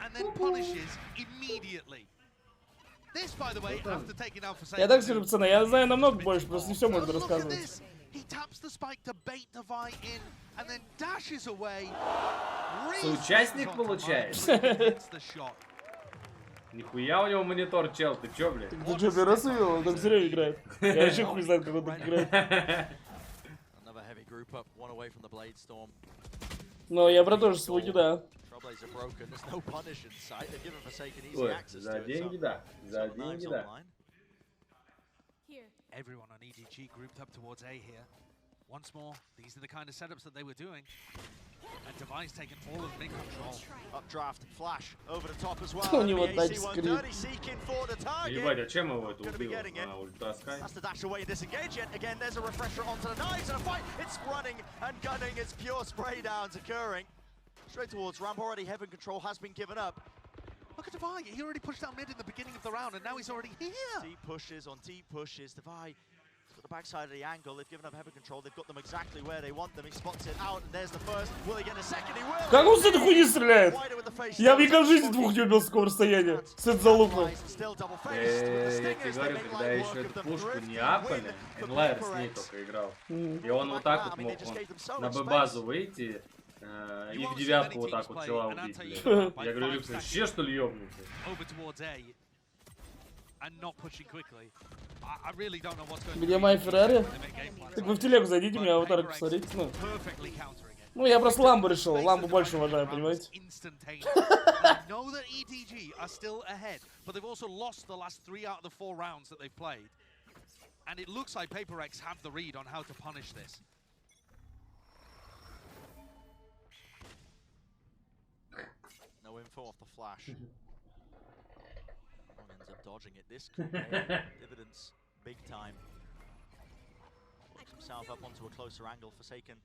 and then punishes immediately. This, by the way, after taking out Forsaken. Я так скажу, пацаны, я знаю намного больше, просто не все можно рассказывать. He taps the spike to bait Devi in, and then dashes away. Соучастник получается. Нихуя у него монитор, чел, ты чё, блядь? Ты чё, первый раз увидел? Он так зря играет. Я вообще хуй знает, как он так играет. Но я про тоже смоги, да. Ой, за деньги, да. За деньги, да. Everyone on EDG grouped up towards A here. Once more, these are the kind of setups that they were doing. And Devi's taken all of mid control. Updraft, flash, over the top as well. У него тачскрипт. Ебать, а чем его это убил? А, ульта Скай? That's the dash away and disengage it. Again, there's a refresher onto the knives and a fight. It's running and gunning. It's pure spray downs occurring. Straight towards ramp already. Heaven control has been given up. Look at Devi. He already pushed down mid in the beginning of the round, and now he's already here. Deep pushes on deep pushes. Devi got the backside of the angle. They've given up heaven control. They've got them exactly where they want them. He spots it out, and there's the first. Will he get a second? He will. Как он с этой хуйни стреляет? Я в никогда в жизни двух не убил с такого расстояния. С этой залупой. Я тебе говорю, когда еще эту пушку не апали, Энлайер с ней только играл. И он вот так вот мог на Б-базу выйти. И в девятку вот так вот чела убить, блядь. Я говорю, Люкс, вообще что ли ёбнутый? Где моя Феррари? Так вы в телегу зайдите, мне аватарку посмотрите. Ну, я просто ламбу решил. Ламбу больше уважаю, понимаете? And it looks like Paper Rex have the read on how to punish this. No info off the flash. One ends up dodging it. This could pay dividends big time. Puts himself up onto a closer angle. Forsaken.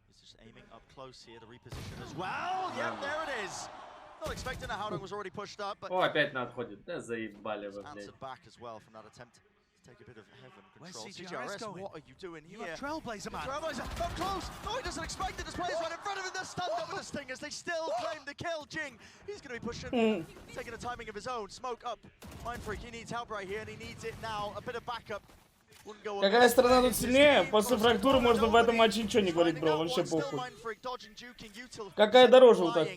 He's just aiming up close here to reposition as well. Yep, there it is. Not expecting that Howdong was already pushed up, but О, опять на отходе. Да заебали вы, блядь. answered back as well from that attempt to take a bit of heaven control. Where's CGRS going? What are you doing You here? have Trailblazer, man. Trailblazer, not close. No, he doesn't expect it. His players right in front of him. They're stunned up with the Stingers. They still claim the kill. Jing, he's going to be pushing, taking a timing of his own. Smoke up. Mindfreak, he needs help right here, and he needs it now. A bit of backup. Какая сторона тут сильнее? После фрактуры можно в этом матче ничего не говорить, бро, вообще похуй. Какая дороже вот так?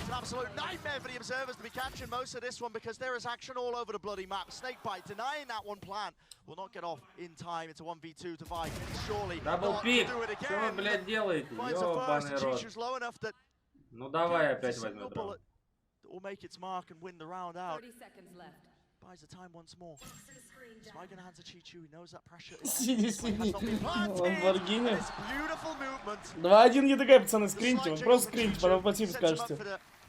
An absolute nightmare for the observers to be catching most of this one because there is action all over the bloody map. Snakebite denying that one plan will not get off in time. It's a 1v2 to Vike. Surely Дабл пик. Что вы, блядь, делаете? Ёбаный рот. Ну давай опять возьмем дрон. Will make its mark and win the round out. 30 seconds left. Buys the time once more. Spike in the hands of Chi-Chu. He knows that pressure is Ламборгини. 2-1 ЕДГ, пацаны, скриньте. Вот просто скриньте, потом по типу скажете.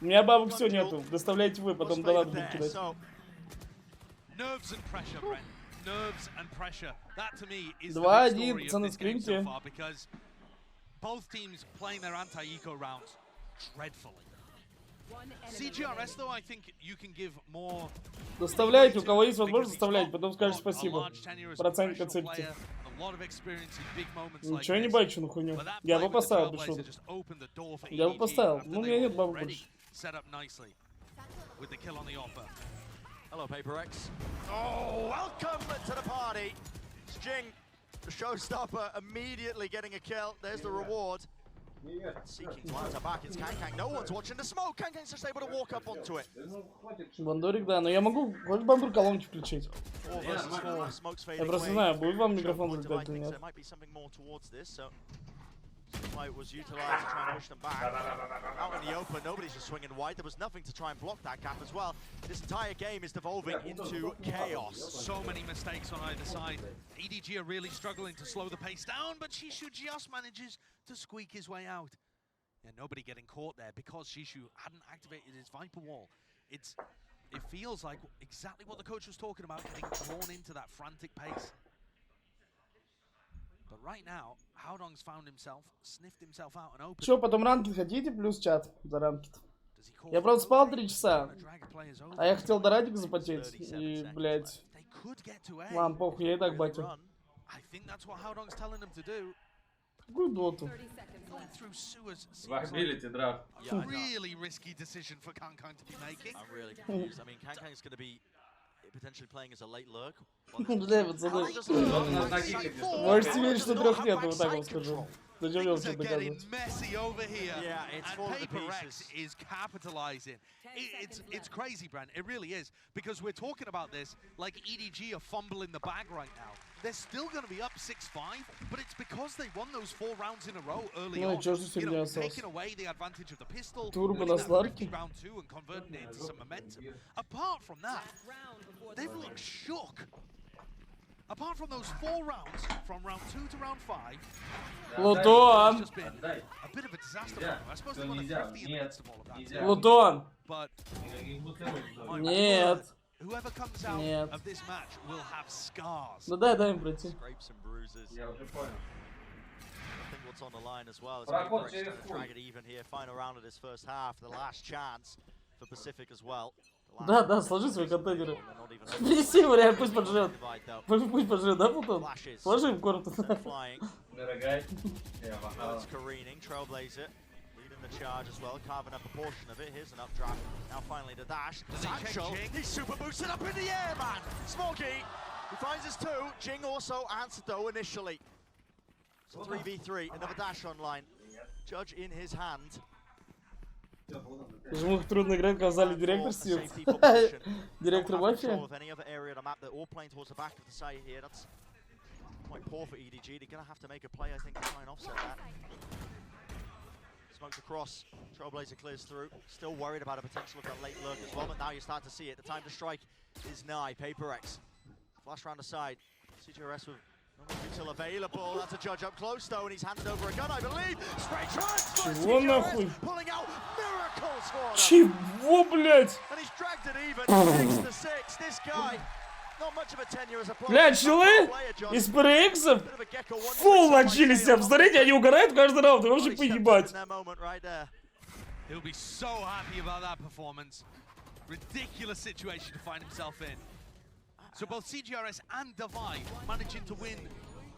У меня бабок все нету. Доставляйте вы, потом донат будут кидать. Nerves and pressure, Brent. Nerves and pressure. That to me is the 2-1, big story пацаны, of this game so скриньте. far because both teams playing their anti-eco rounds dreadfully. CGRS, though, I think you can give more. Доставляйте, у кого есть возможность, доставляйте, потом скажешь спасибо. Процент оцепите. Ничего не бачу на хуйню. Я бы поставил, без шуток. Я бы поставил. Ну, у меня нет бабок больше. Hello, Paper Rex. Oh, welcome to the party. It's Jing, the showstopper, immediately getting a kill. There's the reward. Seeking to answer back, it's Kankang. No one's watching the smoke. Kankang's just able to walk up onto it. Бандурик, да, но я могу хоть бандур колонки включить. Я просто знаю, будет вам микрофон залетать или нет. It was utilized to try and push them back. Out in the open, nobody's just swinging wide. There was nothing to try and block that gap as well. This entire game is devolving into chaos. So many mistakes on either side. EDG are really struggling to slow the pace down, but Shishu just manages to squeak his way out. And nobody getting caught there because Shishu hadn't activated his Viper wall. It feels like exactly what the coach was talking about, getting drawn into that frantic pace. But right now, Howdong's found himself, sniffed himself out and opened. Чё, потом ранкет хотите? Плюс чат за ранкет. Я просто спал 3 часа, а я хотел до радика запотеть, и, блядь, ладно, похуй, я и так батю. Какую доту? Вахбилите драфт. Really risky decision for Kankang to be making. I'm really confused. I mean, Kankang's going to be potentially playing as a late lurk. Бля, пацаны, можете верить, что 3 нет, вот так вам скажу. Зачем я все доказывать? Messy over here, and Paper Rex is capitalizing. It's crazy, Brent. It really is, because we're talking about this like EDG are fumbling the bag right now. They're still going to be up 6-5, but it's because they won those 4 rounds in a row early on. You know, taking away the advantage of the pistol, winning that risky round 2 and converting it into some momentum. Apart from that, they've looked shook. Apart from those 4 rounds, from round 2 to round 5, Лутон! it's just been a bit of a disaster. I suppose they want to thrifty in the midst of all of that. Лутон! But Нет. whoever comes out of this match will have scars. Ну дай им пройти. Scrapes and bruises. Я уже понял. I think what's on the line as well is Paper Rex trying to drag it even here. Final round of this first half, the last chance for Pacific as well. Да, сложи свои контейнеры. Принеси его, реально, пусть поджрет. Пусть поджрет, да, Плутон? Сложи в корпус. Дорогая. It's careening, Trailblazer leading the charge as well, carving up a portion of it. Here's an updraft. Now finally the dash. Sancho, he's super boosted up in the air, man. Smokey, he finds his 2. Jing also answered though initially. So 3v3, another dash online. Judge in his hand. Жмух трудно играть, когда в зале директор сидит. Директор мафия. Quite poor for EDG. They're going to have to make a play, I think, to try and offset that. Smoked across. Trailblazer clears through. Still worried about a potential of that late lurk as well, but now you start to see it. The time to strike is nigh. Paper X. Flash round the side. CGRS with no more util available. That's a judge up close though, and he's handed over a gun, I believe. Spray transfer. Чего нахуй? Pulling out miracles for them. Чего, блядь? And he's dragged it even. 6-6. This guy. Not much of a tenure as a player. Блядь, челы из PRX фул начали себя. Посмотрите, они угорают каждый раунд. Вообще поебать. He'll be so happy about that performance. Ridiculous situation to find himself in. So both CGRS and Divide managing to win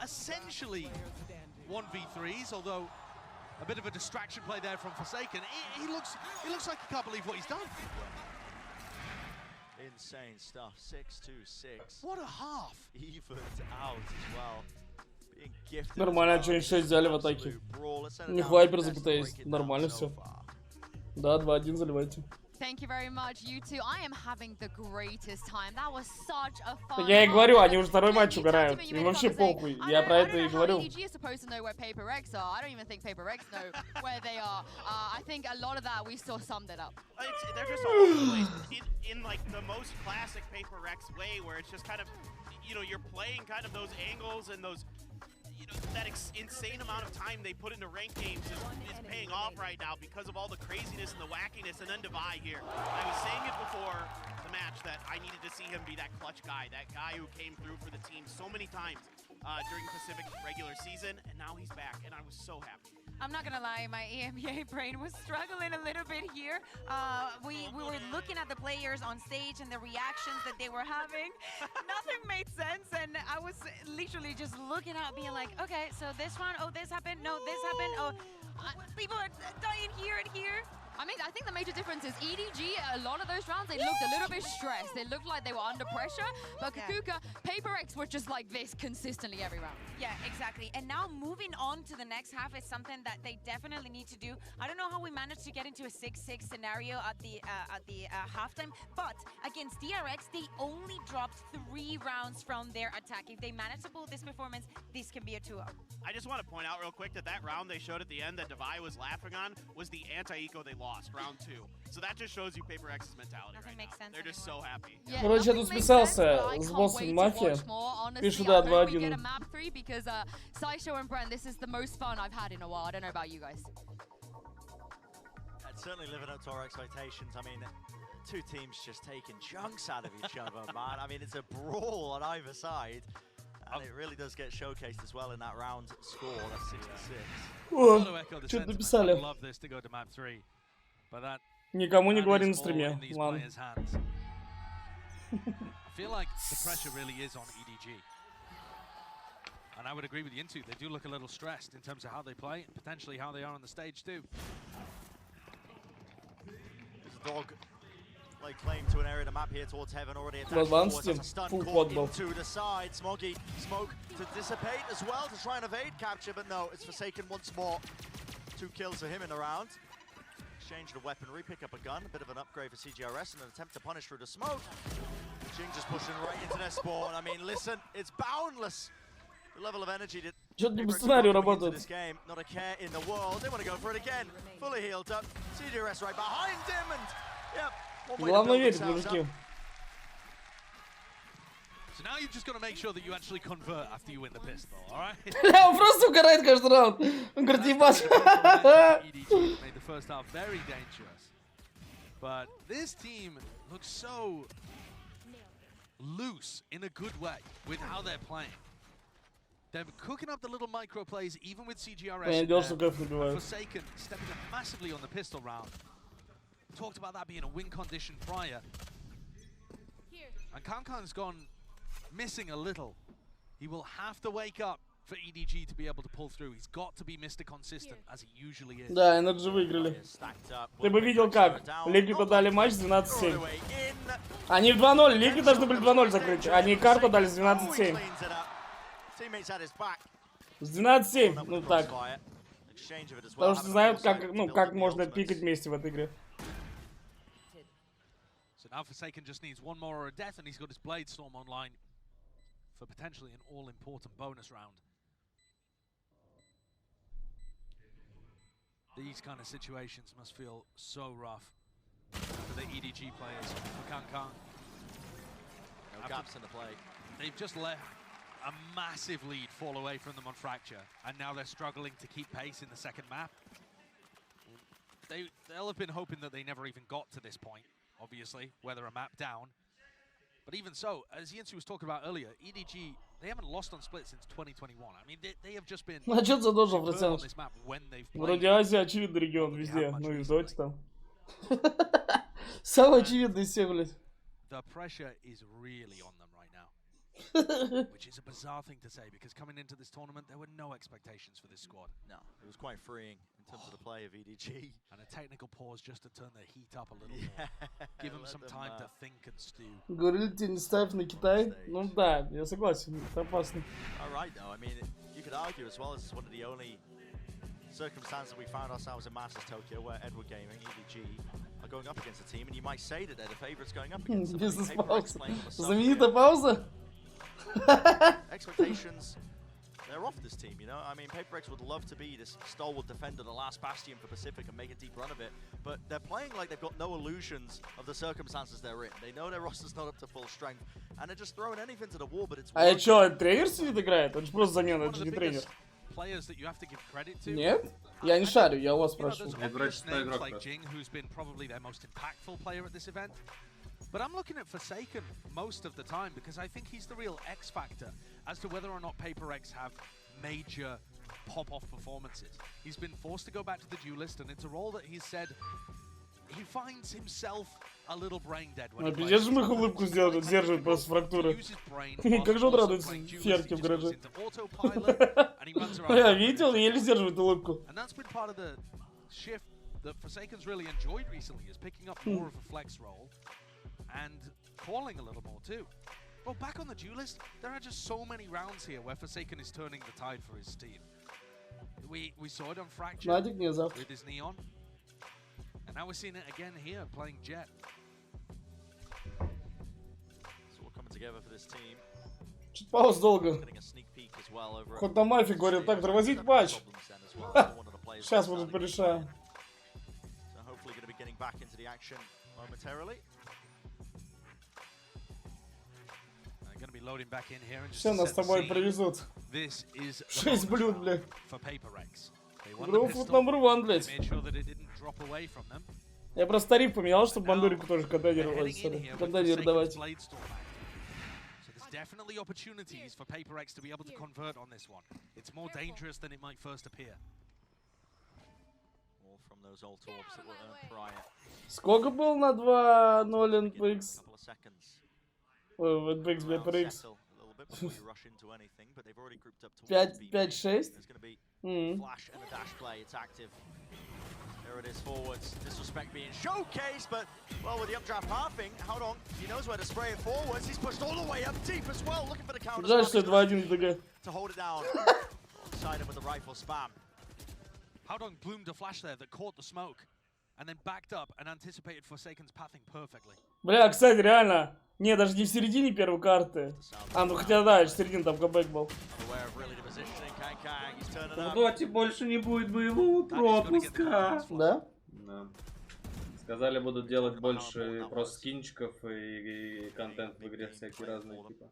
essentially 1v3s, although a bit of a distraction play there from Forsaken. He looks like he can't believe what he's done. Insane stuff. 6-2-6. What a half. Evened out as well. Being gifted. Нормально, что они 6 взяли в атаке. У них вайпер запятая есть. Нормально все. Да, 2-1 заливайте. Thank you very much, you two. I am having the greatest time. That was such a fun. Я и говорю, они уже второй матч угорают. Им вообще похуй. Я про это и говорю. EDG is supposed to know where Paper X are. I don't even think Paper X know where they are. I think a lot of that we still summed it up. They're just all over the place in like the most classic Paper X way, where it's just kind of, you know, you're playing kind of those angles and those. That insane amount of time they put into ranked games is paying off right now because of all the craziness and the wackiness. And then Divide here. I was saying it before the match that I needed to see him be that clutch guy, that guy who came through for the team so many times during Pacific regular season, and now he's back, and I was so happy. I'm not gonna lie, my EMEA brain was struggling a little bit here. We were looking at the players on stage and the reactions that they were having. Nothing made sense, and I was literally just looking out, being like, okay, so this one, oh, this happened, no, this happened, oh, people are dying here and here. I mean, I think the major difference is EDG, a lot of those rounds, they looked a little bit stressed. They looked like they were under pressure, but Kakuka, Paper X were just like this consistently every round. Yeah, exactly. And now moving on to the next half is something that they definitely need to do. I don't know how we managed to get into a 6-6 scenario at the halftime, but against DRX, they only dropped 3 rounds from their attack. If they manage to pull this performance, this can be a 2-0. I just want to point out real quick that round they showed at the end that Divide was laughing on was the anti-eco they lost, round 2. So that just shows you Paper X's mentality right now. They're just so happy. Короче, я тут списался с боссом мафии. Пишу, да, 2-1. Because Sideshow and Brent, this is the most fun I've had in a while. I don't know about you guys. It's certainly living up to our expectations. I mean, two teams just taking chunks out of each other, man. I mean, it's a brawl on either side. And it really does get showcased as well in that round score. That's 6-6. Что-то написали. Никому не говори на стриме. Ладно. I feel like the pressure really is on EDG. And I would agree with you, Intu. They do look a little stressed in terms of how they play, and potentially how they are on the stage too. There's a dog like claim to an area of the map here towards Heaven already attached. That's a stun caught into the side. Smoggy smoke to dissipate as well to try and evade capture, but no, it's Forsaken once more. 2 kills for him in the round. Exchange the weaponry, pick up a gun, a bit of an upgrade for CGRS and an attempt to punish through the smoke. Jing just pushing right into their spawn. I mean, listen, it's boundless. The level of energy that this game, not a care in the world. They want to go for it again. Fully healed up. CGRS right behind him, and yep. Главное верить, мужики. So now you've just got to make sure that you actually convert after you win the pistol, alright? Он просто угорает каждый раунд. Он говорит, ебать. EDG made the first half very dangerous. But this team looks so loose in a good way with how they're playing. They're cooking up the little micro plays even with CGRS. Forsaken stepping up massively on the pistol round. Talked about that being a win condition prior. And Kankan's gone missing a little. He will have to wake up for EDG to be able to pull through. He's got to be Mr. Consistent, as he usually is. Да, NRG выиграли. Ты бы видел как. Liquid дали матч 12-7. Они в 2-0. Liquid должны были 2-0 закрыть. Они карту дали с 12-7. С 12-7. Ну так. Потому что знают, как можно пикать вместе в этой игре. So now Forsaken just needs one more or a death, and he's got his Blade Storm online for potentially an all-important bonus round. These kind of situations must feel so rough for the EDG players, for Kankan. No gaps in the play. They've just let a massive lead fall away from them on Fracture, and now they're struggling to keep pace in the second map. They'll have been hoping that they never even got to this point, obviously, where they're a map down. But even so, as Yancy was talking about earlier, EDG, they haven't lost on split since 2021. I mean, they have just been А что ты задолжал, superb on Фрацяныч? this map when they've Вроде played. Азия очевидный регион везде, ну и в Доте там. Самый очевидный из всех, блядь. The pressure is really on them right now. Which is a bizarre thing to say, because coming into this tournament, there were no expectations for this squad. No, it was quite freeing in terms of the play of EDG. And a technical pause just to turn the heat up a little more. Give them some time to think and stew. Говорили тебе не ставь на Китай? Ну да, я согласен, это опасно. All right, though. I mean, you could argue as well, this is one of the only circumstances we found ourselves in Masters Tokyo where Edward Gaming, EDG, are going up against a team, and you might say that they're the favourites going up against them. Бизнес-пауза. Знаменитая пауза? Expectations, they're off this team, you know? I mean, PaperX would love to be this stalwart defender, the last bastion for Pacific, and make a deep run of it, but they're playing like they've got no illusions of the circumstances they're in. They know their roster's not up to full strength, and they're just throwing anything to the wall, but it's... А что, тренер сидит играет? Он же просто замена, это же не тренер. Players that you have to give credit to. Нет? Я не шарю, я у вас спрашиваю. There's names like Jing, who's been probably their most impactful player at this event. But I'm looking at Forsaken most of the time because I think he's the real X factor as to whether or not PaperX have major pop-off performances. He's been forced to go back to the duelist, and it's a role that he's said he finds himself a little brain dead when he plays. Пиздец, мы улыбку сдерживает просто фрактуры. Как же он радуется Ферке в гараже. Я видел, еле сдерживает улыбку. And that's been part of the shift that Forsaken's really enjoyed recently, is picking up more of a flex role and calling a little more too. Well, back on the duelist, there are just so many rounds here where Forsaken is turning the tide for his team. We saw it on Fracture with his Neon, and now we're seeing it again here, playing Jet. It's all coming together for this team. Чуть пауз долго. Хоть на мафии говорил, так, тормозить матч. Сейчас мы тут порешаем. So hopefully going to be getting back into the action momentarily. Going to be loading back in here and Все нас с тобой привезут. This is 6 блюд, блядь. for PaperX. Гроуфуд номер 1, блядь. Я просто тариф поменял, чтобы Бандурику тоже контейнер давать. Definitely opportunities for PaperX to be able to convert on this one. It's more dangerous than it might first appear. All from those old orbs that were earned prior. Сколько был на 2-0 NPX? Couple of seconds. Ой, NPX, блядь, PRX. 5-6? There's going to be flash and a dash play. It's active. There it is, forwards. Disrespect being showcased, but, well, with the updraft halving, hold on, he knows where to spray it forwards. He's pushed all the way up deep as well, looking for the counter. Жаль, что 2-1 ДГ. To hold it down. Alongside him with the rifle spam. Howdong bloomed a flash there that caught the smoke, and then backed up and anticipated Forsaken's pathing perfectly. Бля, кстати, реально. Не, даже не в середине первой карты. А, ну хотя да, в середине там кабэк был. В доте больше не будет боевого пропуска. Да? Да. Сказали, будут делать больше просто скинчиков и контент в игре всякие разные типа.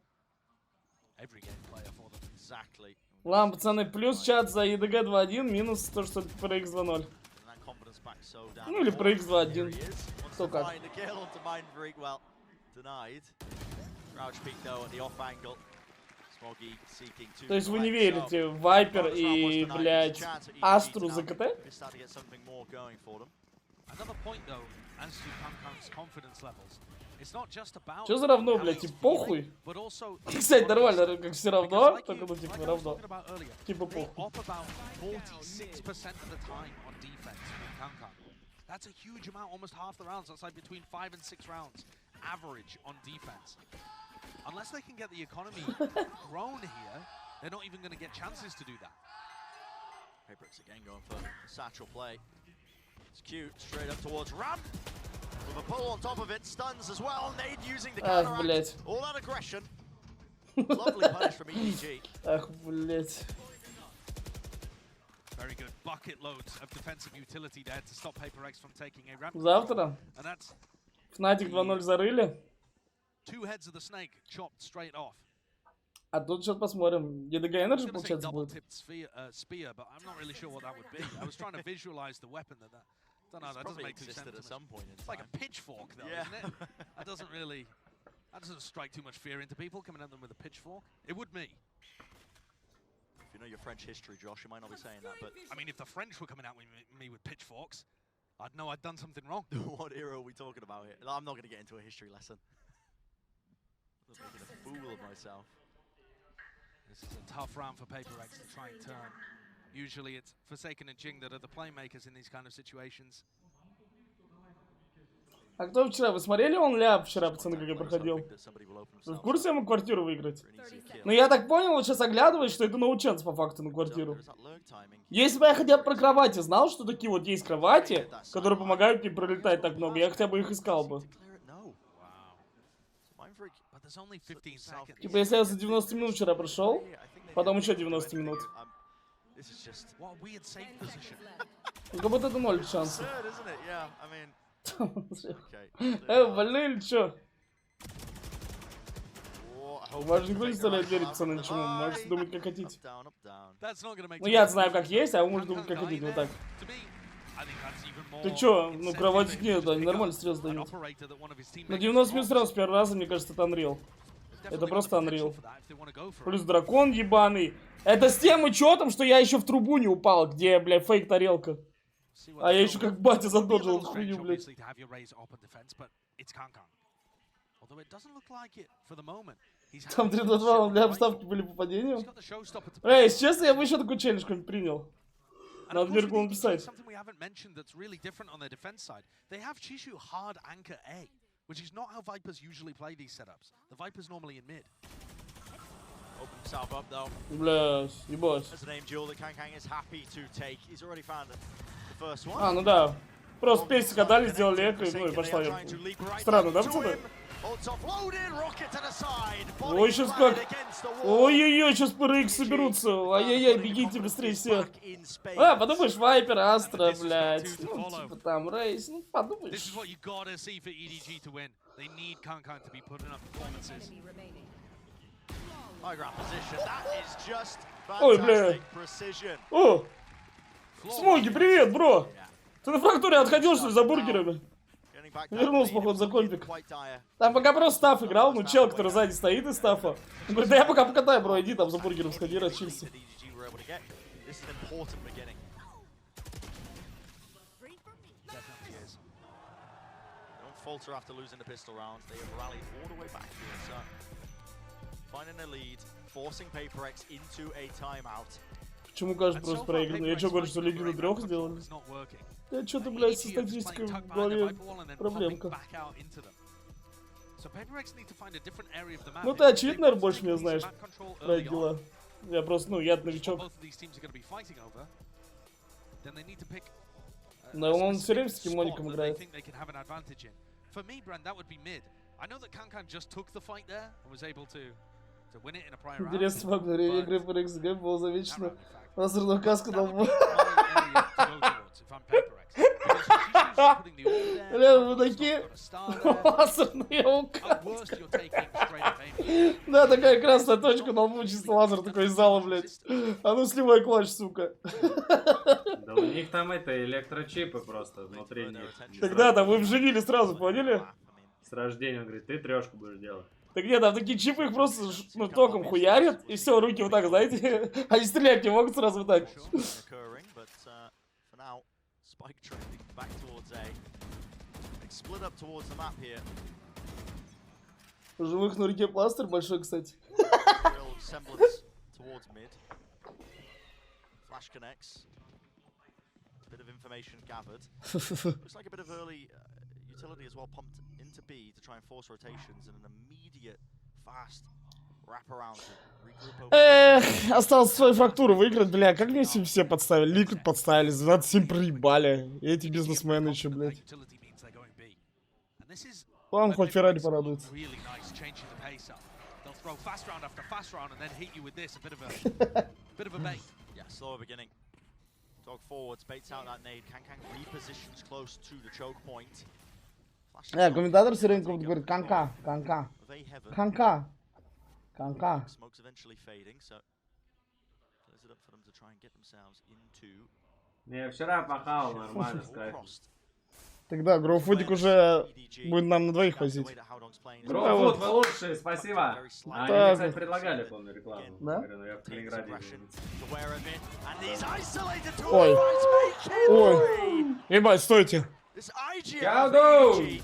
Ладно, пацаны, плюс чат за EDG 2.1, минус то, что PRX 2.0. Ну или PRX 2.1. Кто как. То есть вы не верите в Вайпер и, блядь, Астру за КТ? Чё за равно, блядь, типа похуй? Кстати, нормально, как все равно, только ну типа равно. Типа похуй. That's a huge amount, almost half the rounds. That's like between 5 and 6 rounds average on defense. Unless they can get the economy grown here, they're not even going to get chances to do that. PaperX again going for the satchel play. It's cute, straight up towards Ram. With a pull on top of it, stuns as well. Nade using the counteract. All that aggression. Lovely punish from EDG. Ах, блять. Very good. bucket loads of defensive utility there to stop PaperX from taking a ramp. Завтра. And that's Fnatic 2-0 зарыли. two heads of the snake chopped straight off. А тут сейчас посмотрим. EDG I was Energy, gonna say получается, будет. double-tipped spear, but I'm not really sure what that would be. I was trying to visualize the weapon that don't know, that doesn't make too sense. At some point in it's like a pitchfork though, yeah. isn't it? That doesn't strike too much fear into people coming at them with a pitchfork. It would me. If you know your French history, Josh, you might not be saying that, but... I mean, if the French were coming at me with pitchforks, I'd know I'd done something wrong. What era are we talking about here? I'm not going to get into a history lesson. I'm making a fool of myself. This is a tough round for PaperX to try and turn. Usually it's Forsaken and Jing that are the playmakers in these kind of situations. А кто вчера? Вы смотрели он ляп вчера, пацаны, как я проходил? Вы в курсе ему квартиру выиграть? Ну я так понял, вот сейчас оглядываюсь, что это ноученс по факту на квартиру. Если бы я хотя бы про кровати знал, что такие вот есть кровати, которые помогают мне пролетать так много, я хотя бы их искал бы. Типа если я за 90 минут вчера прошел, потом еще 90 минут. Ну как будто это 0 шансов. Больные или чё? Можете никто не заставляет верить, пацаны, ничему. Можете думать, как хотите. Ну я знаю, как есть, а вы можете думать, как хотите, вот так. Ты чё? Ну кровать нет, они нормально стресс дают. На 90 минут сразу с первого раза, мне кажется, это Unreal. Это просто Unreal. Плюс дракон ебаный. Это с тем учетом, что я еще в трубу не упал, где, блядь, фейк тарелка. А я еще как батя задоджил эту хуйню, блядь. Там 3-2-2, для обставки были попадением. Эй, если честно, я бы еще такой челлендж какой-нибудь принял. Надо вверху написать. Which is not how Vipers usually play these setups. The Vipers normally in mid. Open himself up though. Блядь, ебать. That's an aim duel that Kang is happy to take. He's already found the first one. А, ну да. Просто песик отдали, сделали эко, ну и пошла. Странно, да, пацаны? Ой, сейчас как... Ой-ой-ой, сейчас PRX соберутся. Ай-яй-яй, бегите быстрее все. А, подумаешь, Вайпер, Астра, блядь. Ну, типа там, Рейс, ну, подумаешь. Ой, бля. О! Смоги, привет, бро! Ты на фрактуре отходил, что ли, за бургерами? Вернулся, походу, за компик. Там пока просто стаф играл, ну чел, который сзади стоит из стафа. Он говорит, да я пока покатаю, бро, иди там за бургером сходи, расчилься. Почему кажется просто проиграно? Я что, говорю, что Лиги на 3 сделали? Я что-то, блядь, со статистикой в голове проблемка. Ну ты очевидно, наверное, больше меня знаешь про эти дела. Я просто, ну, я новичок. Но он все время с таким моником играет. Интересно, во время игры PRX был замечено лазерную каску на лбу. Бля, вы такие лазерные указки. Да, такая красная точка на лбу, чисто лазер такой из зала, блядь. А ну сливай клатч, сука. Да у них там это электрочипы просто внутри них. Тогда там вы вживили сразу, поняли? С рождения, он говорит, ты 3 будешь делать. Так нет, там такие чипы их просто, ну, током хуярят, и все, руки вот так, знаете, они стрелять не могут сразу вот так. У живых на руке пластырь большой, кстати. Utility as well pumped into B to try and force rotations and an immediate fast wraparound to regroup over. Эх, осталось свою фрактуру выиграть, бля, как мне все подставили, Ликвид подставили, за 27 проебали, и эти бизнесмены еще, блядь. Ладно, хоть Феррари порадуется. Dog forwards, baits out that nade. Kang repositions close to the choke point. Комментатор все время говорит канка, канка, канка, канка. Smoke's eventually fading, so close it up for them to try and get themselves into. Не, вчера пахал нормально, сказать. Тогда Гроуфудик уже будет нам на двоих возить. Гроуфуд, вы лучшие, спасибо. Они мне, кстати, предлагали, помню, рекламу. Да? Говорю, ну я в Калининграде. Ой. Ой. Ебать, стойте.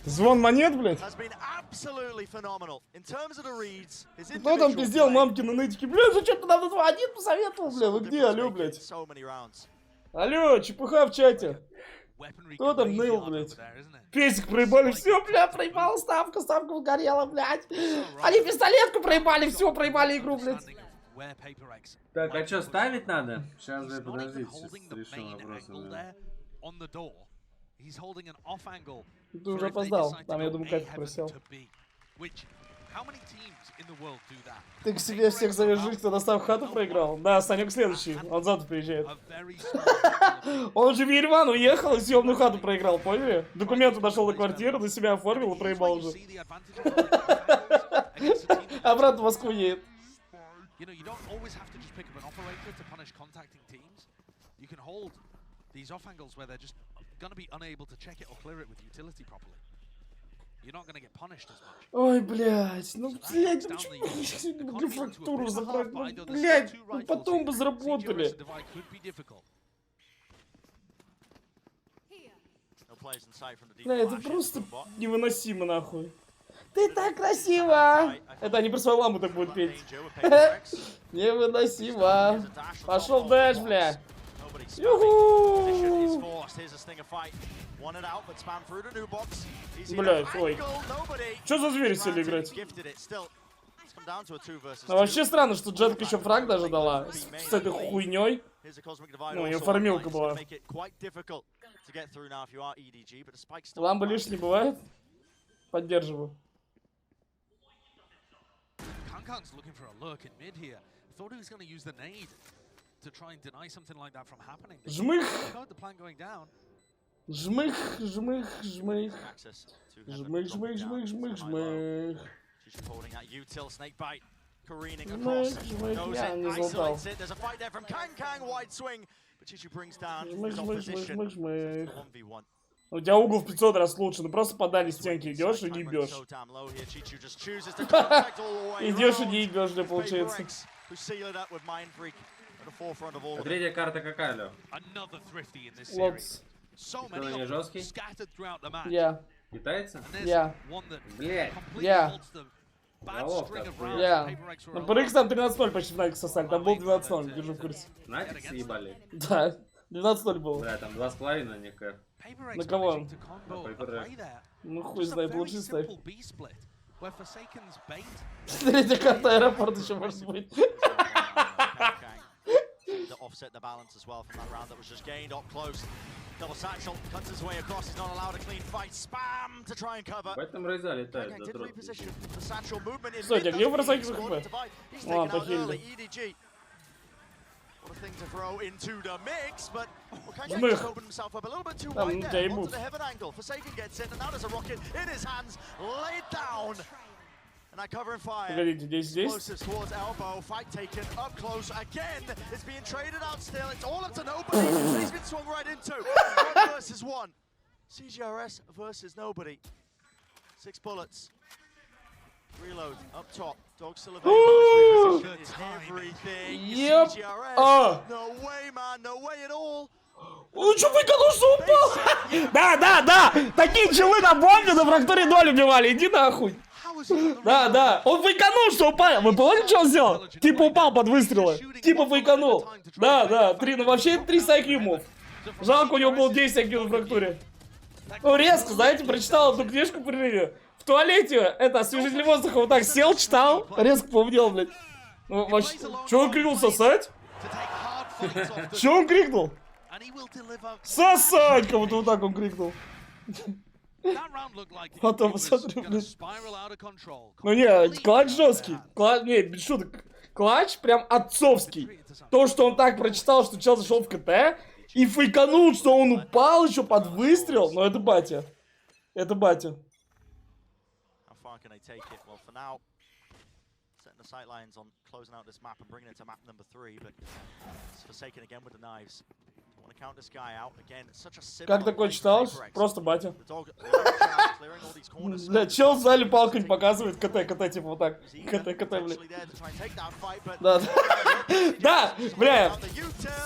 Звон монет, блядь. Кто там пиздел мамкины нытики? Блядь, зачем ты нам на 2-1 посоветовал, блядь? Вы где, алё, блядь? Алё, чепуха в чате. Кто там ныл, блядь? Песик проебали, все, бля, проебала ставка сгорела, блядь. Они пистолетку проебали, все, проебали игру, блядь. Так, а что, ставить надо? Сейчас, блядь, подождите, сейчас решим вопрос. Ты уже опоздал, там, я думаю, Катя просел. Ты к себе всех завяжешь, кто достав хату проиграл? Да, Санек следующий, он завтра приезжает. Он уже в Ереван уехал и съемную хату проиграл, поняли? Документы дошел до квартиры, на себя оформил и проебал уже. Обратно в Москву едет. Ой, блядь, ну, блядь, ну что не могли фрактуру забрать, ну, блядь, ну, потом бы заработали. Бля, это просто невыносимо, нахуй. Ты так красиво! Это они про свою лампу так будут петь. Невыносимо. Пошел дэш, бля. Блядь, ой. Что за звери сели играть? А вообще странно, что Джетка еще фраг даже дала с этой хуйней. Ну, у нее фармилка была. Ламба лишней бывает? Поддерживаю. Жмых! Жмых, жмых, жмых. Жмых, жмых, жмых, жмых, жмых. Жмых, я не залутал. Жмых, жмых, жмых, жмых, жмых. У тебя угол в 500 раз лучше, ну просто по дальней стенке идешь и не ебешь. Идешь и не ебешь, да, получается. А третья карта какая, Лё? Лотс. Кто на ней жесткий? Я. Китайцы? Я. Блядь. Я. Головка. Я. Ну, по Рикс там 13-0 почти в Найке сосали, там был 12-0, держу в курсе. Натик съебали? Да, 12-0 было. Да, там 2,5 на них. На кого? На ну хуй знает, лучше ставь. Третья карта аэропорт еще может быть. Offset the balance as well from that round that was just gained up close. Double satchel cuts his way across. He's not allowed a clean fight. Spam to try and cover. Поэтому Рейза летает за дрот. Кстати, где бросайте за хп? Ладно, похилили. Жмых. Там у тебя ебут. Погодите, здесь? Fight taken up close again. It's being traded out still. It's all up to nobody. He's been swung right into. 1 versus 1. CGRS versus nobody. 6 bullets. Reload up top. Dog still available. Everything. CGRS. No way, man. No way at all. Он что, выкололся, упал? Да. Такие челы на бомбе на фрактуре 0 убивали. Иди нахуй. Да, он фейканул, упал. Вы помните, что он сделал? Типа упал под выстрелы. Типа фейканул. Да, 3, ну вообще 3 сайкюмов. Жалко, у него было 10 сайкю на фрактуре. Ну, резко, знаете, прочитал одну книжку в перерыве. В туалете, это, освежитель воздуха, вот так сел, читал, резко помнил, блядь. Ну, вообще, что он крикнул, сосать? Что он крикнул? Сосать, кому-то вот так он крикнул. Потом посмотрю, блядь. Ну не, клатч жесткий. Не, без шуток. Клатч прям отцовский. То, что он так прочитал, что чел зашел в КТ И фейканул, что он упал еще под выстрел. Но это батя. Это батя. How far can they take it? Well, for now, setting the sight lines on closing out this map and bringing it to map number 3, but it's Forsaken again with the knives. Want to count this guy out again. Such a Как такое читалось? Просто батя. Бля, чел в зале палкой показывает. КТ, типа вот так. КТ, блядь. Да, да, бля.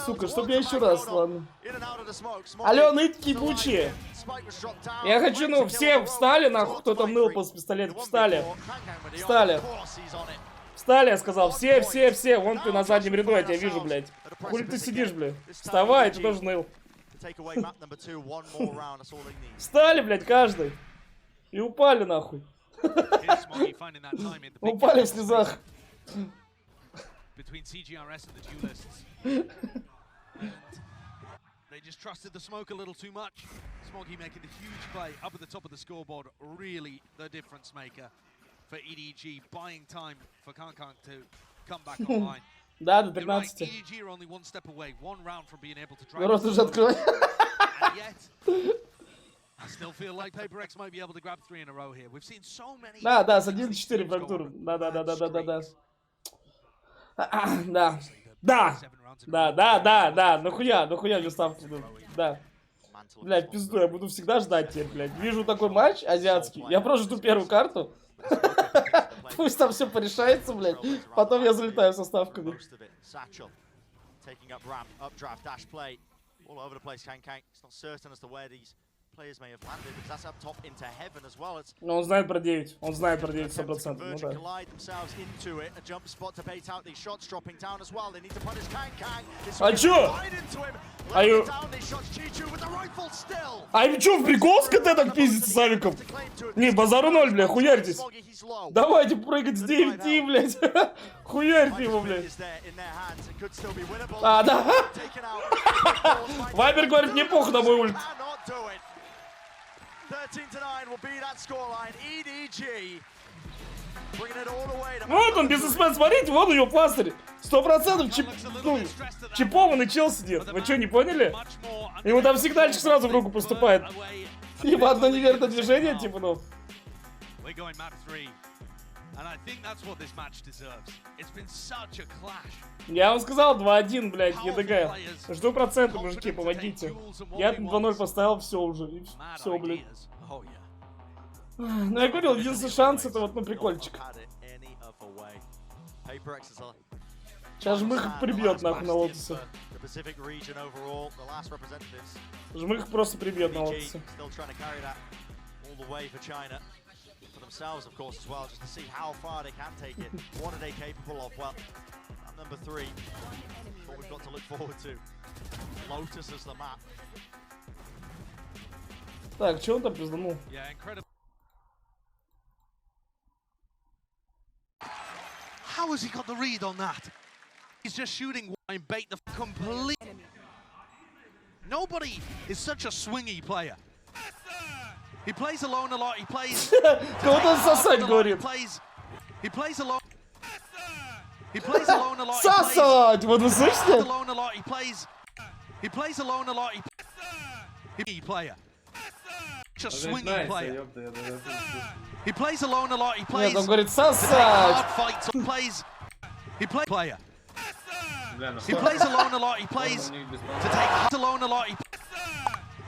Сука, чтоб я еще раз, ладно. Алло, нытки ебучие. Я хочу, ну, все встали, нахуй, кто там ныл после пистолета. Встали. Встали. Встали, я сказал. Все. Вон ты на заднем ряду, я тебя вижу, блядь. Хули ты сидишь, блядь? Вставай, ты тоже ныл. Встали, блядь, каждый. И упали, нахуй. Упали в слезах. They just trusted the smoke a little too much. Smoggy making the huge play up at the top of the scoreboard. Really the difference maker for EDG. Buying time for Kankan to come back online. Да, до 13. EDG are only one step away, one round from being able to try. Рот уже открой. And yet, I still feel like Paper X might be able to grab 3 in a row here. We've seen so many. Да, с 1-4 фрактур. Да. Нахуя мне ставку? Да. Блядь, пизду, я буду всегда ждать теперь, блядь. Вижу такой матч азиатский. Я просто жду первую карту. Пусть там все порешается, блядь. Потом я залетаю со ставками. Но он знает про 9. Он знает про 9 100%. Ну да. А чё? А им чё, в прикол с КТ так пиздится с авиком? Не, базару 0, бля, хуярьтесь. Давайте прыгать с 9, блядь. Хуярьте его, блядь. А, да. Вайбер говорит, не похуй на мой ульт. 13-9 will be that scoreline. EDG bringing it all the way to... Вот он, бизнесмен, смотрите, вон у него пластырь. 100% чипованный чел сидит. Вы что, не поняли? Ему там сигнальчик сразу в руку поступает. Типа одно неверное движение, типа, ну. Я вам сказал 2-1, блядь, ЕДГ. Жду проценты, мужики, помогите. Я 2-0 поставил, все уже. Все, блядь. Ну, я говорил, единственный шанс это вот на прикольчик. Сейчас Жмых их прибьет, нахуй, на лотосе. Жмых просто прибьет на лотосе. Themselves, of course, as well, just to see how far they can take it. What are they capable of? Well, at number 3, what we've got to look forward to. Lotus as the map. Так, что он там пизданул? How has he got the read on that? He's just shooting and bait the complete. Nobody is such a swingy player. He plays alone a lot. He plays. Кого-то сосать говорит. He plays alone. He plays alone a lot. Сосать! Вот вы слышите? He plays alone a lot. He player. Just swingy player. He plays alone a lot. He plays. Нет, он говорит сосать. He plays. He plays player. He plays alone a lot. He plays to take alone a lot.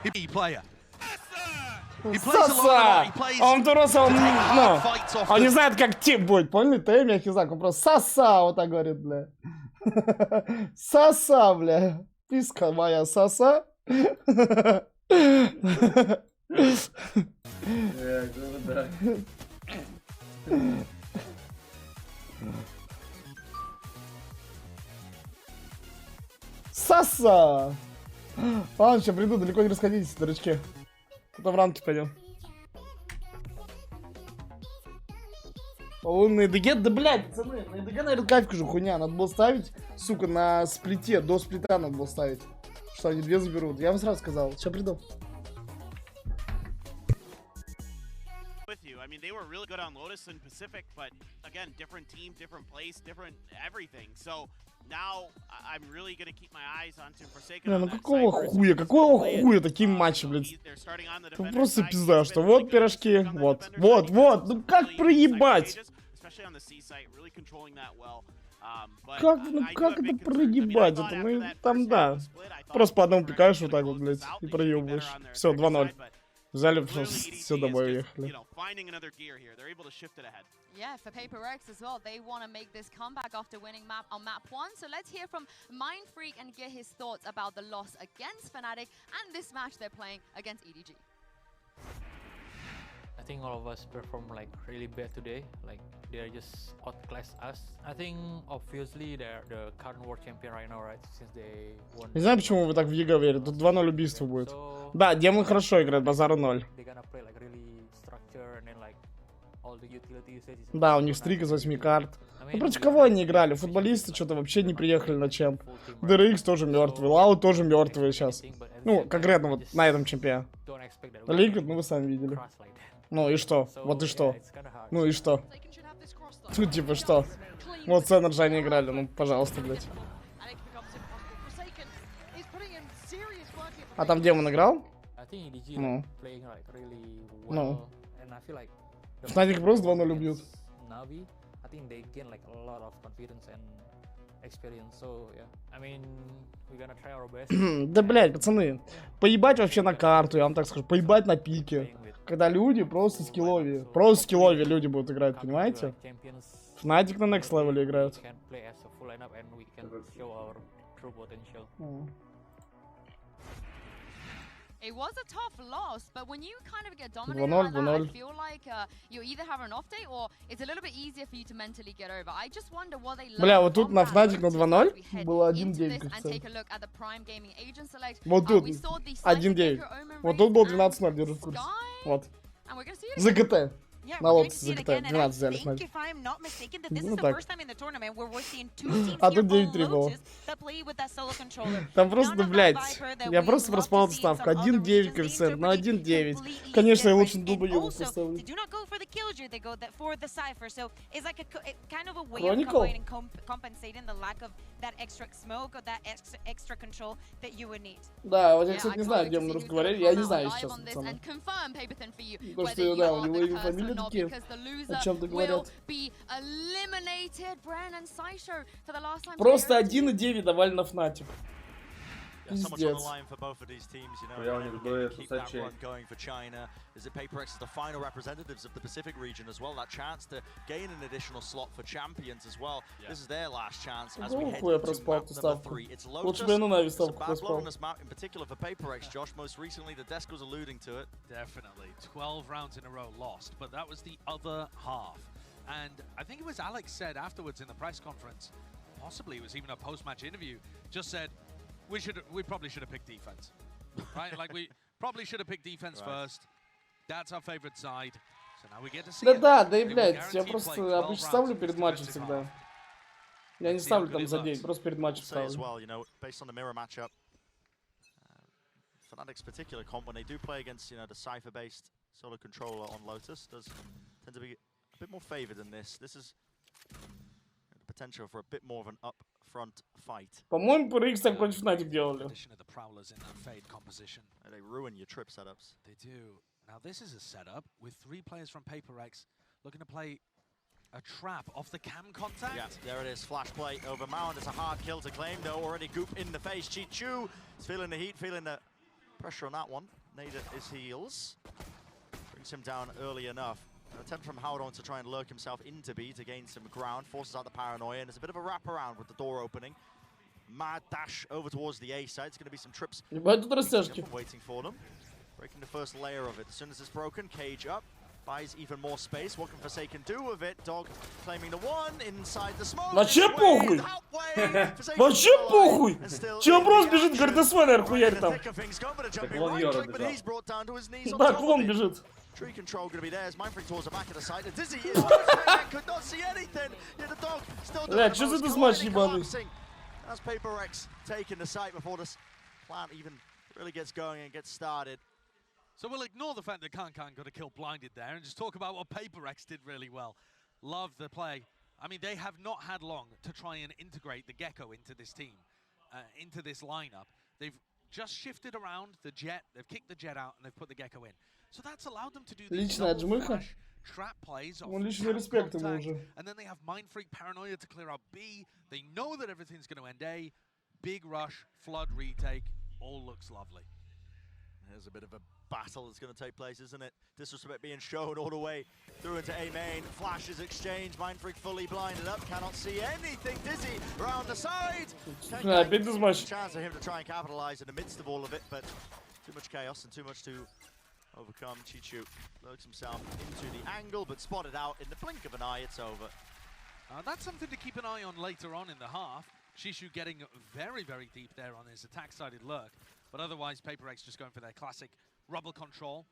He player. Сосать! Он просто, он не знает, как тип будет, поняли? Т, мягкий знак, он просто соса, вот так говорит, бля. Соса, бля. Писка моя соса. Соса! Ладно, сейчас приду, далеко не расходитесь, дурачки. Куда в рамки пойдем. Лунный ДГ, да блядь, пацаны, на ДГ, наверное, кайфка же хуйня. Надо было ставить, сука, на сплите, до сплита надо было ставить. Что они 2 заберут. Я вам сразу сказал, сейчас приду. I mean, they were really good on Lotus and Pacific, but again, different team, different place, different everything. So Now I'm really gonna keep my eyes onto Forsaken. Не, ну какого хуя такие матчи, блядь? Это просто пизда, что вот пирожки, вот. Ну как проебать? Как это проебать? Это мы там, да. Просто по одному пикаешь вот так вот, блядь, и проебываешь. Все, 2-0. Взяли, просто все домой уехали. Yeah, for Paper Rex as well, they want to make this comeback after winning map on map 1. So let's hear from Mind Freak and get his thoughts about the loss against Fnatic and this match they're playing against EDG. I think all of us performed like really bad today. Like they just outclassed us. I think obviously they're the current world champion right now, right? Since they won. Не знаю, почему вы так в ЕГЭ верите. Тут 2-0 убийства будет. Да, Демон хорошо играет, базару 0. Да, у них стрик из 8 карт. Ну против кого они играли? Футболисты что-то вообще не приехали на чемп. DRX тоже мертвый, Лау тоже мертвый сейчас. Ну, конкретно вот на этом чемпе. Ликвид, ну вы сами видели. Ну и что? Вот и что? Ну и что? Тут типа что? Вот с NRG они играли, ну пожалуйста, блядь. А там Демон играл? Ну. Ну. Fnatic просто 2-0 убьют. Да, блядь, пацаны, поебать вообще на карту, я вам так скажу, поебать на пике. Когда люди просто скиллови люди будут играть, понимаете? Fnatic на next level играют. It was a tough loss, but when you kind of get dominated like that, I feel like you either have an off day or it's a little bit easier for you to mentally get over. I just wonder what they learned. Бля, вот тут на Fnatic на 2-0 было 1-9, кажется. Вот тут 1-9. Вот тут был 12-0, держу в курсе. Вот. За ГТ. На лодце за ГТ 12 взяли, смотри. Ну так. А тут 9-3 было. Там просто, ну, блядь, я просто проспал эту ставку. 1-9 коэффициент, на 1-9. Конечно, я лучше долбоёбу поставлю. Chronicle? Да, вот я, кстати, не знаю, где он русскоговорящий. Я не знаю, сейчас, пацаны. Потому что, да, у него и фамилия такие, о чем-то говорят. Просто 1-9 давали на Fnatic. Пиздец. Я у них дуэт высочей. Is that Paper Rex is the final representatives of the Pacific region as well. That chance to gain an additional slot for champions as well. This is their last chance as we head into map number 3. It's Lotus. It's a bad blow on this map, in particular for Paper Rex, Josh. Most recently, the desk was alluding to it. Definitely. 12 rounds in a row lost, but that was the other half. And I think it was Alex said afterwards in the press conference, possibly it was even a post-match interview, just said, we probably should have picked defense. Right? Like, we probably should have picked defense first. That's our favorite side. So now we get to see да, и, блядь, я просто обычно ставлю перед матчем всегда. Я не ставлю там за день, просто перед матчем ставлю. Fnatic's particular comp, when they do play against, the Cypher-based solo controller on Lotus, does tend to be a bit more favored in this. This is the potential for a bit more of an up-front fight. По-моему, PRX так против Fnatic делали. They ruin your trip setups. They do. Now this is a setup with 3 players from Paper Rex looking to play a trap off the cam contact. Yeah, there it is. Flash play over Mound. It's a hard kill to claim, though. Already Goop in the face. Chi-Chu is feeling the heat, feeling the pressure on that one. Nada is heals. Brings him down early enough. An attempt from Howdon to try and lurk himself into B to gain some ground. Forces out the paranoia, and there's a bit of a wraparound with the door opening. Mad dash over towards the A side. It's going to be some trips waiting for them. Breaking the first layer of it. As soon as it's broken, Cage up. Buys even more space. What can Forsaken do with it? Dog claiming the one inside the smoke. Вообще похуй! Вообще похуй! Чего просто бежит, говорит, СВ, наверное, хуярь там. Так вон Йора бежал. Да, клон бежит. Tree control going to be theirs. Mindfreak towards the back of the site. The Dizzy is could not see anything. Yeah, the dog still doing что за this матч ебаный? That's Paper Rex taking the site before this plant even really gets going and gets started. So we'll ignore the fact that Kankan got a kill blinded there and just talk about what Paper Rex did really well. Love the play. I mean, they have not had long to try and integrate the Gecko into this team, into this lineup. They've just shifted around the Jet, they've kicked the Jet out, and they've put the Gecko in. So that's allowed them to do these double flash trap plays off личный респект ему contact, уже. and then they have Mind Freak Paranoia to clear out B. They know that everything's going to end A. Big rush, flood retake, all looks lovely. There's a bit of a battle that's going to take place, isn't it? Disrespect being shown all the way through into A main. Flashes exchange. Mind Freak fully blinded up. Cannot see anything. Dizzy around the side. Chance for him to try and capitalize in the midst of all of it, but too much chaos and too much to overcome. Chichu lurks himself into the angle, but spotted out in the blink of an eye. It's over. That's something to keep an eye on later on in the half. Shishu getting very, very deep there on his attack-sided lurk. But otherwise, Paper X just going for their classic rubble control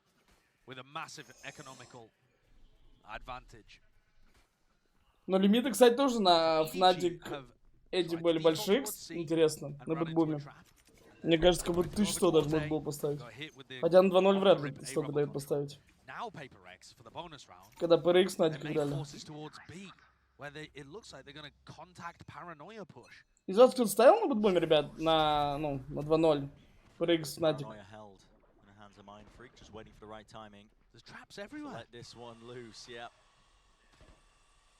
with a massive economical advantage. Но лимиты, кстати, тоже на Fnatic эти были большие, интересно, на бэтбуме. Мне кажется, как будто 1100 даже можно было поставить. Хотя на 2-0 вряд ли столько дает поставить. Когда PRX Fnatic играли. И завтра кто-то ставил на бэтбуме, ребят, на 2-0? PRX Fnatic. Just waiting for the right timing. There's traps everywhere. Let this one loose, yeah.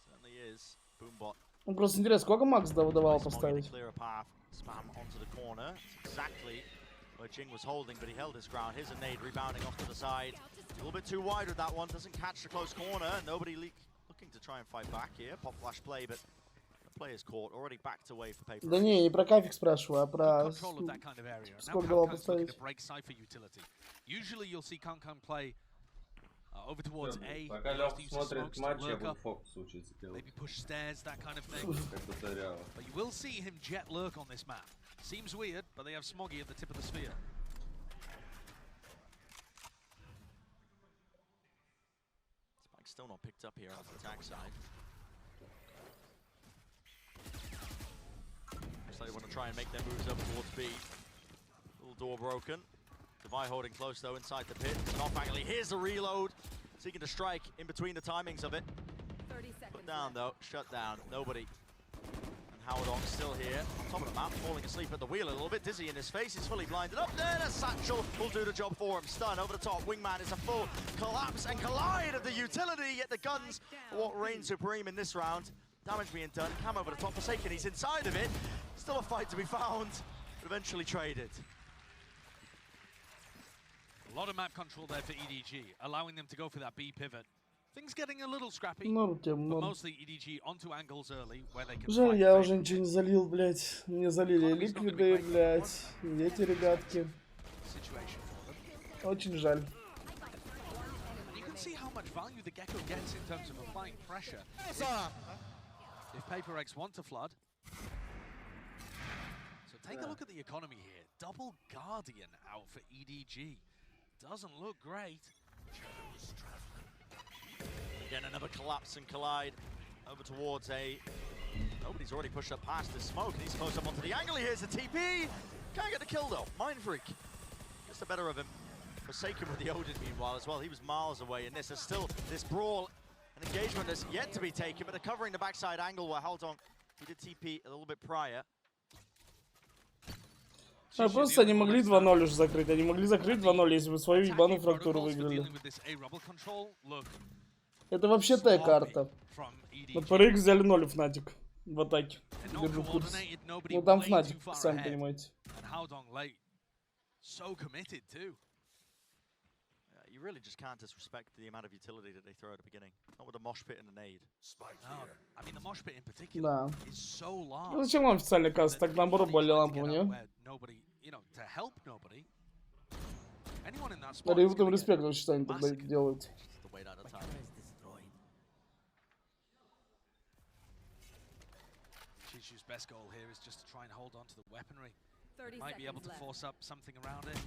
Certainly is. Boombot. Ну просто интересно, сколько Макс давал поставить? Spam onto the corner. It's exactly where Jing was holding, but he held his ground. Here's a nade rebounding off to the side. A little bit too wide with that one. Doesn't catch the close corner. Nobody looking to try and fight back here. Pop flash play, but the player's caught. Already backed away for Paper. Да не про кафик спрашиваю, а про сколько давал поставить. Usually you'll see Kankan play over towards A. Пока Лёха смотрит матч, я буду фокус учиться делать. Maybe push stairs, that kind of thing. But you will see him jet lurk on this map. Seems weird, but they have Smoggy at the tip of the sphere. Spike's still not picked up here on the attack side. Looks like they want to try and make their moves over towards B. Little door broken. Devi holding close though inside the pit. Not finally. Here's the reload. Seeking to strike in between the timings of it. 30 seconds. Put down though. Shut down. Nobody. And Howard on still here. On top of the map. Falling asleep at the wheel a little bit. Dizzy in his face. He's fully blinded up there. A satchel will do the job for him. Stun over the top. Wingman is a full collapse and collide of the utility. Yet the guns are what reign supreme in this round. Damage being done. Cam over the top. Forsaken. He's inside of it. Still a fight to be found. But eventually traded. A lot of map control there for EDG, allowing them to go for that B pivot. Things getting a little scrappy, but mostly EDG onto angles early where they can Жаль, я уже ничего не залил, блять. Мне залили ликвиды, блять. Эти ребятки. Очень жаль. You can see how much value the Gecko gets in terms of applying pressure. If Paper X want to flood. So take a look at the economy here. Double Guardian out for EDG. Doesn't look great. Again, another collapse and collide over towards A. Nobody's already pushed up past the smoke. He's close up onto the angle. Here's the TP. Can't get the kill though. Mind Freak gets the better of him. Forsaken with the Odin meanwhile as well. He was miles away, and this is still this brawl. An engagement that's yet to be taken, but they're covering the backside angle where Haldong, he did TP a little bit prior. Просто они могли 2-0 уже закрыть. Они могли закрыть 2-0, если бы свою ебаную фрактуру выиграли. Это вообще Т-карта. На PRX взяли 0 Fnatic в атаке. Держу курс. Ну там Fnatic, сами понимаете. You really just can't disrespect the amount of utility that they throw at the beginning. Not with a mosh pit and a nade. I mean, the mosh pit in particular is so large. Ну зачем вам официальный каст? Так наоборот более лампово, не? Надо им респект, что они тогда делают. Chishu's best goal here is just to try and hold on to the weaponry. Might be able to force up something around it.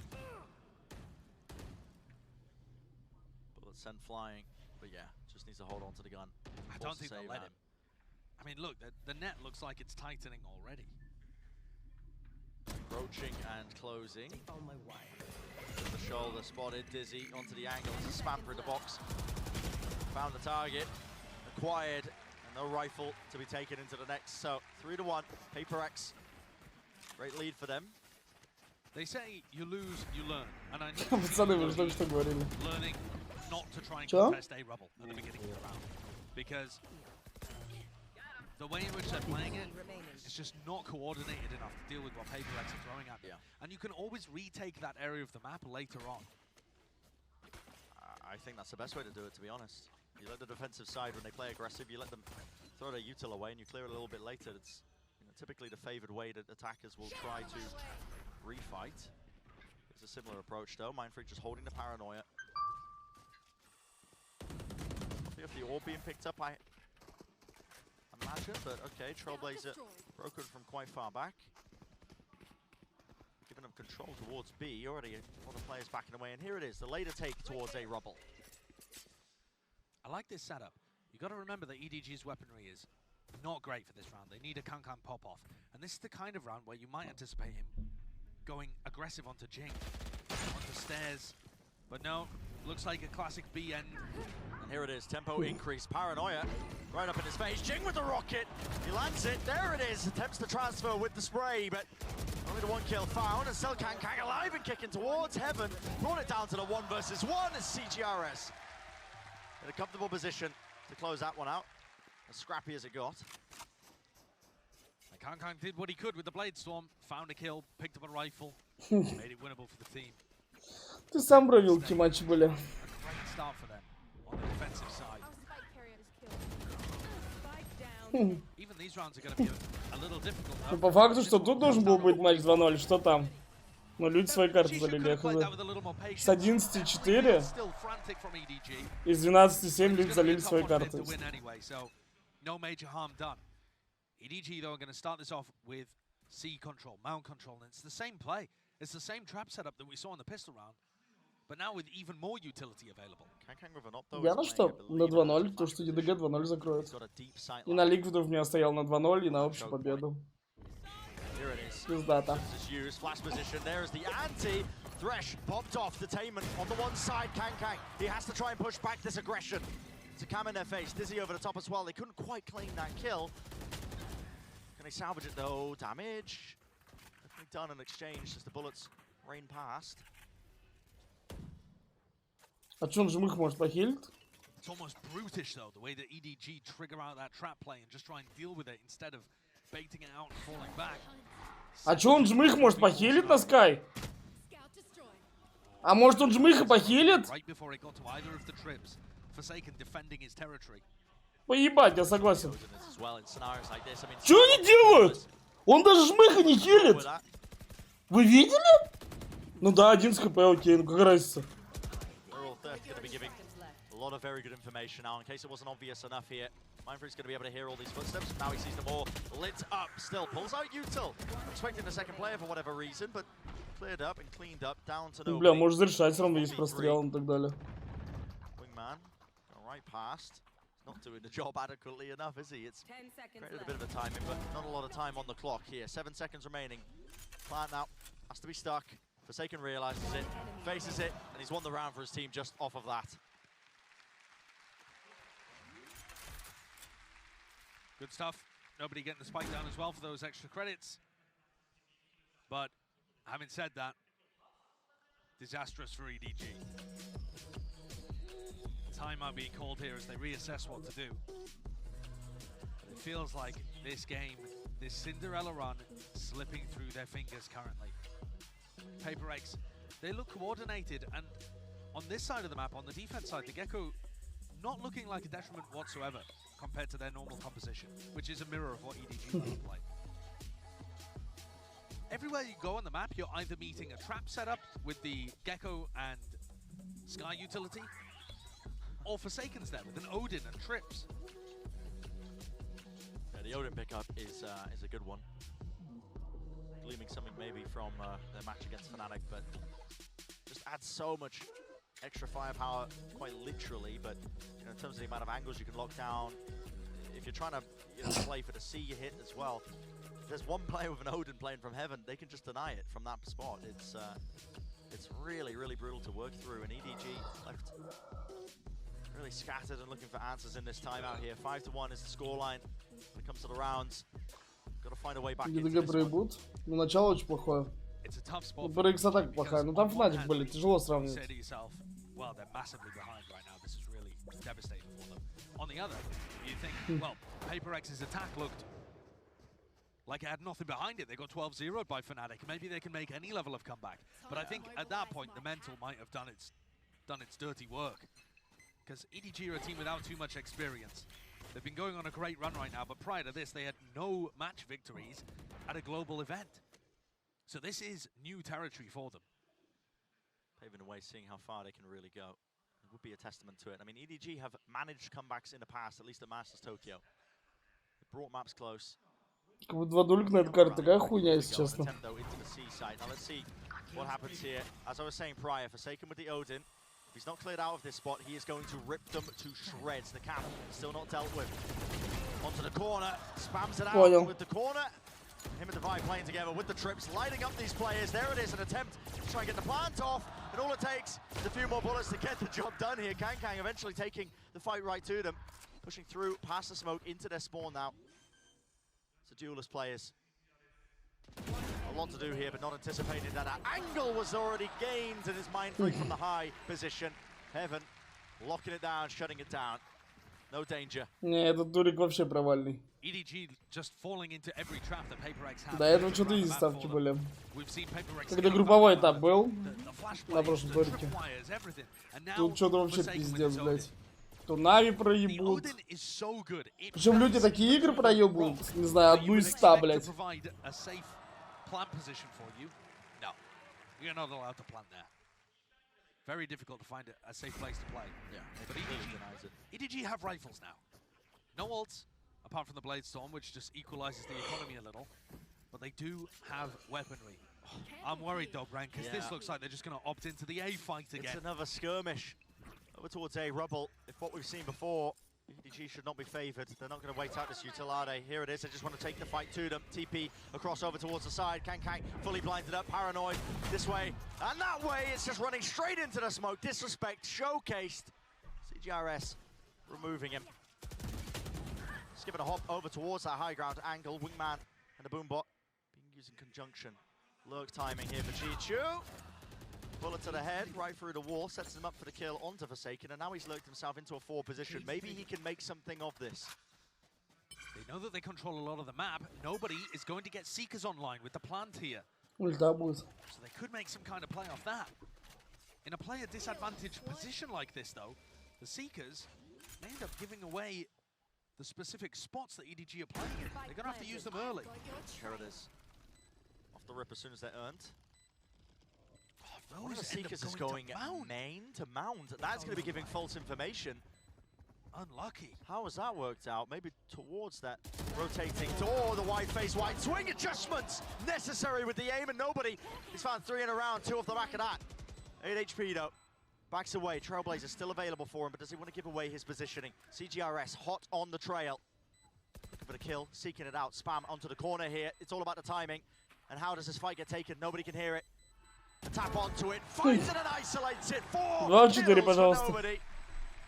Bullet sent flying, but yeah, just needs to hold on to the gun. I don't think they'll let him. I mean, look, the net looks like it's tightening already. Approaching and closing. The shoulder spotted, Dizzy onto the angle. It's a spam through the box. Found the target, acquired, and No rifle to be taken into the next, so 3-1. Paper X, great lead for them. They say you lose, you learn, and I know Пацаны, вы же только что говорили. learning not to try and Чё? contest a rubble at the beginning of the round, because the way in which they're playing it is just not coordinated enough to deal with what Paper X are throwing at them. And you can always retake that area of the map later on. I think that's the best way to do it, to be honest. You let the defensive side, when they play aggressive, you let them throw their util away and you clear it a little bit later. It's typically the favored way that attackers will try to refight. It's a similar approach though. Mindfreak just holding the paranoia. If the orb being picked up, I imagine, but okay, Trailblazer broken from quite far back. Giving them control towards B. Already a lot of players backing away, and here it is, the later take towards a rubble. I like this setup. You got to remember that EDG's weaponry is not great for this round. They need a Kankan pop-off, and this is the kind of round where you might anticipate him going aggressive onto Jing, onto stairs, but no, looks like a classic B end. And here it is, tempo increase, paranoia, right up in his face. Jing with the rocket, he lands it, there it is, attempts to transfer with the spray, but only the one kill found, and still Kankang alive and kicking towards Heaven. Brought it down to the 1 versus 1 as CGRS in a comfortable position to close that one out, as scrappy as it got. And Kankang did what he could with the Blade Storm, found a kill, picked up a rifle, made it winnable for the team. Ты сам провел, какие матчи были. Great start for them on the defensive side. Even these rounds are going to be a little difficult. Ну, по факту, что тут должен был быть матч 2-0, что там? Но люди свои карты залили, я хз. С 11-4 из 12-7 люди залили свои карты. No major harm done. EDG though are going to start this off with C control, mount control, and it's the same play. It's the same trap setup that we saw in the pistol round, but now with even more utility available. Я на что? На 2-0, потому что EDG 2-0 закроет. И на Ликвидов меня стоял на 2-0 и на общую победу. Пиздата. Flash position, there's the anti. Thresh popped off the Tainment on the one side. Kankang, he has to try and push back this aggression. It's a cam in their face. Dizzy over the top as well. They couldn't quite claim that kill. Can they salvage it though? Damage. Definitely done in exchange as the bullets rain past. А чё он жмых может похилить? It's almost brutish though, the way that EDG trigger out that trap play and just try and deal with it instead of baiting it out and falling back. А чё он жмых может похилить на Скай? А может он жмыха похилит? Right before it got to either of the trips, Forsaken defending his territory. Поебать, я согласен. Чё они делают? Он даже жмыха не хилит. Вы видели? Ну да, 11 хп, окей, ну какая разница? A lot of very good information now, in case it wasn't obvious enough here. Mindfreak's going to be able to hear all these footsteps. Now he sees them all lit up. Still pulls out util. Expecting the second player for whatever reason, but cleared up and cleaned up down to no. Бля, может зарешать, все равно есть прострел и так далее. Wingman, going right past. Not doing the job adequately enough, is he? It's created a bit of a timing, but not a lot of time on the clock here. 7 seconds remaining. Plant now has to be stuck. Forsaken realizes it, faces it, and he's won the round for his team just off of that. Good stuff. Nobody getting the spike down as well for those extra credits. But having said that, disastrous for EDG. Timeout being called here as they reassess what to do. It feels like this game, this Cinderella run, slipping through their fingers currently. Paper X, they look coordinated, and on this side of the map, on the defense side, the Gecko not looking like a detriment whatsoever compared to their normal composition, which is a mirror of what EDG like to play. Everywhere you go on the map, you're either meeting a trap setup with the Gecko and Sky utility, or Forsaken's there with an Odin and trips. Yeah, the Odin pickup is a good one. Gleaming something maybe from their match against Fnatic, but just adds so much extra firepower, quite literally, but you know, in terms of the amount of angles you can lock down, if you're trying to play for the C you hit as well, if there's one player with an Odin playing from heaven, they can just deny it from that spot. It's really, really brutal to work through, and EDG left Really scattered and looking for answers in this timeout here. 5-1 is the scoreline when it comes to the rounds. Got to find a way back into ГДГ this one. проебут. Ну, начало очень плохое. Ну, Брейкс атака плохая. Ну, там Fnatic были, тяжело сравнивать. Well, they're massively behind right now. This is really devastating for them. On the other, you think, well, PaperX's attack looked like it had nothing behind it. They got 12-0'd by Fnatic. Maybe they can make any level of comeback. But I think at that point, the mental might have done its dirty work. Because EDG are a team without too much experience. They've been going on a great run right now, but prior to this, they had no match victories at a global event. So this is new territory for them. Paving the way, seeing how far they can really go. It would be a testament to it. I mean, EDG have managed comebacks in the past, at least at Masters Tokyo. They brought maps close. Как бы 2 дулик на этой карте, такая хуйня, если честно. Now let's see what happens here. As I was saying prior, Forsaken with the Odin. If he's not cleared out of this spot, he is going to rip them to shreds. The cap still not dealt with. Onto the corner, spams it out with the corner. Him and Divide playing together with the trips, lighting up these players. There it is, an attempt to try and get the plant off. And all it takes is a few more bullets to get the job done here. Kang eventually taking the fight right to them. Pushing through past the smoke into their spawn now. So duelist players. A lot to do here, but not anticipating that an angle was already gained and is mindfully from the high position. Heaven locking it down, shutting it down. No danger. Не, этот дурик вообще провальный. EDG just falling into every trap that PaperX has. До этого что-то изи ставки были. Когда групповой этап был на прошлом турике. Тут что-то вообще пиздец, блядь. То Нави проебут. Причем люди такие игры проебут, не знаю, одну из 100, блядь. Very difficult to find a safe place to play. Yeah, but EDG have rifles now. No ults, apart from the Blade Storm, which just equalizes the economy a little. But they do have weaponry. I'm worried though, Brand, because this looks like they're just going to opt into the A fight again. It's another skirmish over towards A rubble. If what we've seen before, EDG should not be favoured. They're not going to wait out this Utilade. Here it is. They just want to take the fight to them. TP across over towards the side. Kang fully blinded up. Paranoid this way and that way. It's just running straight into the smoke. Disrespect showcased. CGRS removing him. Just giving a hop over towards that high ground angle. Wingman and the Boombot being used in conjunction. Lurk timing here for Chi-Chu. Bullet to the head, right through the wall, sets him up for the kill onto Forsaken, and now he's lurked himself into a 4 position. Maybe he can make something of this. They know that they control a lot of the map. Nobody is going to get Seekers online with the plant here. So they could make some kind of play off that. In a player disadvantaged position like this, though, the Seekers may end up giving away the specific spots that EDG are playing in. They're going to have to use them early. Here it is. Off the rip as soon as they're earned. One of the Seekers is going main to mount. That's going to be giving false information. Unlucky. How has that worked out? Maybe towards that rotating door. The wide face, wide swing adjustments necessary with the aim, and nobody. He's found 3 in a round, 2 off the back of that. 8 HP though. Backs away. Trailblazer still available for him, but does he want to give away his positioning? CGRS hot on the trail. Looking for the kill, seeking it out. Spam onto the corner here. It's all about the timing. And how does this fight get taken? Nobody can hear it. Tap onto it, finds it and isolates it. 4 kills for nobody.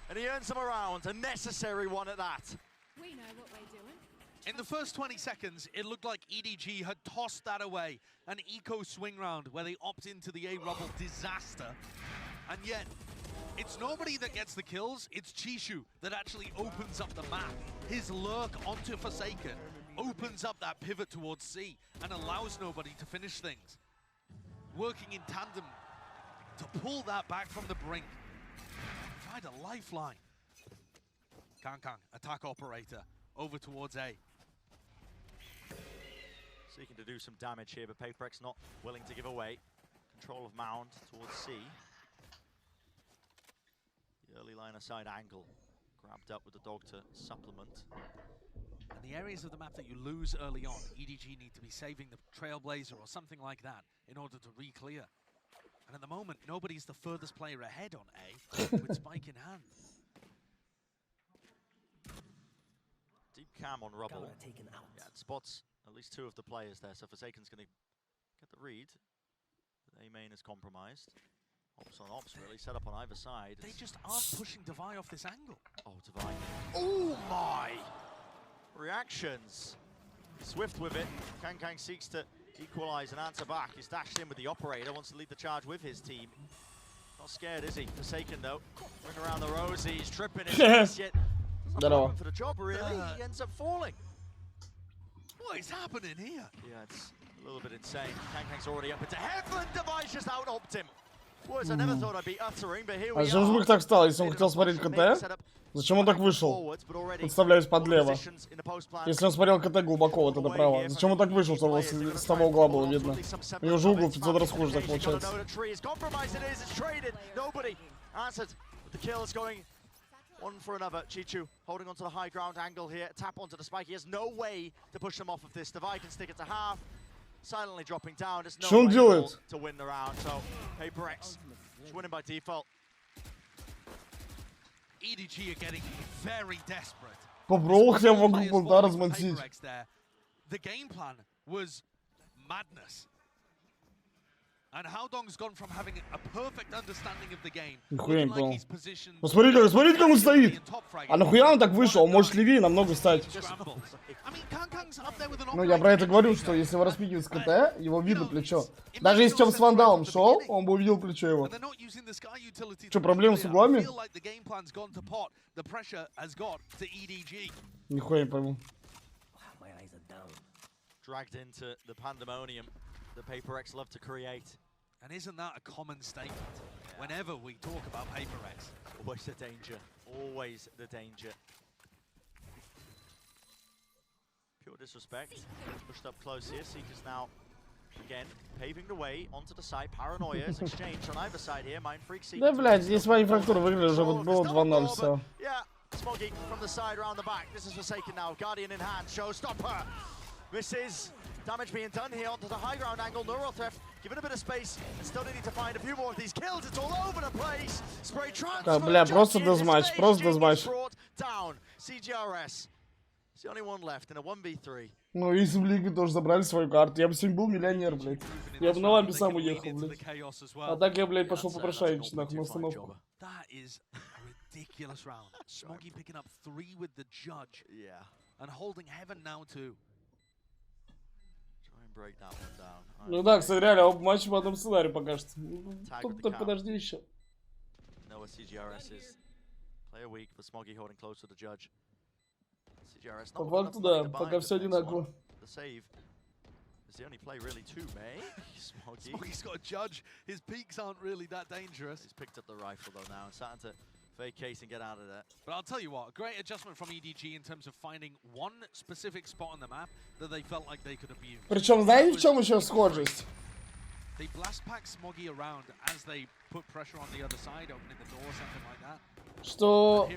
And he earns them a round, a necessary one at that. We know what we're doing. In the first 20 seconds, it looked like EDG had tossed that away. An eco swing round where they opt into the A rubble disaster. And yet, it's nobody that gets the kills, it's Chi-Chu that actually opens up the map. His lurk onto Forsaken opens up that pivot towards C and allows nobody to finish things. Working in tandem to pull that back from the brink. Provide a lifeline. Kang, attack operator, over towards A. Seeking to do some damage here, but PaperX not willing to give away. Control of Mound towards C. The early line aside angle. Grabbed up with the dog to supplement. And the areas of the map that you lose early on, EDG need to be saving the Trailblazer or something like that in order to re-clear. And at the moment, nobody's the furthest player ahead on A with Spike in hand. Deep cam on rubble. Yeah, it spots at least 2 of the players there, so Forsaken's going to get the read. A main is compromised. Ops on ops, really, set up on either side. They just aren't pushing Devi off this angle. Oh, Devi. Oh my! Reactions. Swift with it. Kang seeks to equalize and answer back. He's dashed in with the operator, wants to lead the charge with his team. Not scared, is he? Forsaken, though. Ring around the rosy, he's tripping his face yet. For the job, really. He ends up falling. What is happening here? Yeah, it's a little bit insane. Kang's already up into heaven. Devi's just out-opted him. Words I never thought I'd be uttering, but here we are. А зачем же так стало? Если он хотел смотреть КТ, зачем он так вышел? Подставляюсь под лево. Если он смотрел КТ глубоко, вот это право. Зачем он так вышел, чтобы с того угла было видно? У него же угол 500 раз хуже, так получается. One for another. Chichu holding onto the high ground angle here. Tap onto the spike. He has no way to push them off of this. Devi can stick it to half. Silently dropping down. There's no way to win the round. So PaperX is winning by default. EDG are getting very desperate. Попробовал хотя бы вокруг болта размансить. The game plan was madness. And Haodong's gone from having a perfect understanding of the game. Нихуя не понял. Посмотрите, как он стоит. А нахуя он так вышел? Он может левее намного стать. Ну, я про это говорю, что если его распикивать с КТ, его видно плечо. Даже если он с вандалом шел, он бы увидел плечо его. Что, проблемы с углами? Нихуя не пойму. Dragged into the pandemonium that PaperX love to create. And isn't that a common statement? Whenever we talk about PaperX. Always the danger. Always the danger. Pure disrespect. Pushed up close here. Seekers now, again, paving the way onto the side. Paranoia is exchanged on either side here. Mind Freak Seekers. Да, блядь, здесь мои фрактуры выиграли, уже вот было 2-0, все. Yeah, Smoggy from the side around the back. This is Forsaken now. Guardian in hand. Showstopper. This is damage being done here onto the high ground angle. Neurotheft given a bit of space and still need to find a few more of these kills. It's all over the place. Spray transfer. Да, бля, просто дезматч, просто дезматч. Down. CGRS. It's the only one left in a 1v3. Ну, если в лиге тоже забрали свою карту, я бы сегодня был миллионер, блядь. Я бы на лампе сам уехал, блядь. А так я, блядь, пошел попрошайничать, нахуй, на остановку. That is a ridiculous round. Smoggy picking up 3 with the judge. Yeah. And holding heaven now too. Break that one down. Ну да, кстати, реально, оба матча по одному сценарию пока что. Тут только подожди еще. No, CGRS is player weak, but Smoggy holding close to the judge. CGRS По факту, да, пока все одинаково. The save is the only play really to me. Smoggy's got a judge. His peaks aren't really that dangerous. He's picked up the rifle though now and starting to vacate and get out of there. But I'll tell you what, a great adjustment from EDG in terms of finding one specific spot on the map that they felt like they could abuse. Причем, знаете, в чем еще схожесть? They blast pack Smoggy around as they put pressure on the other side, opening the door, something like that. Что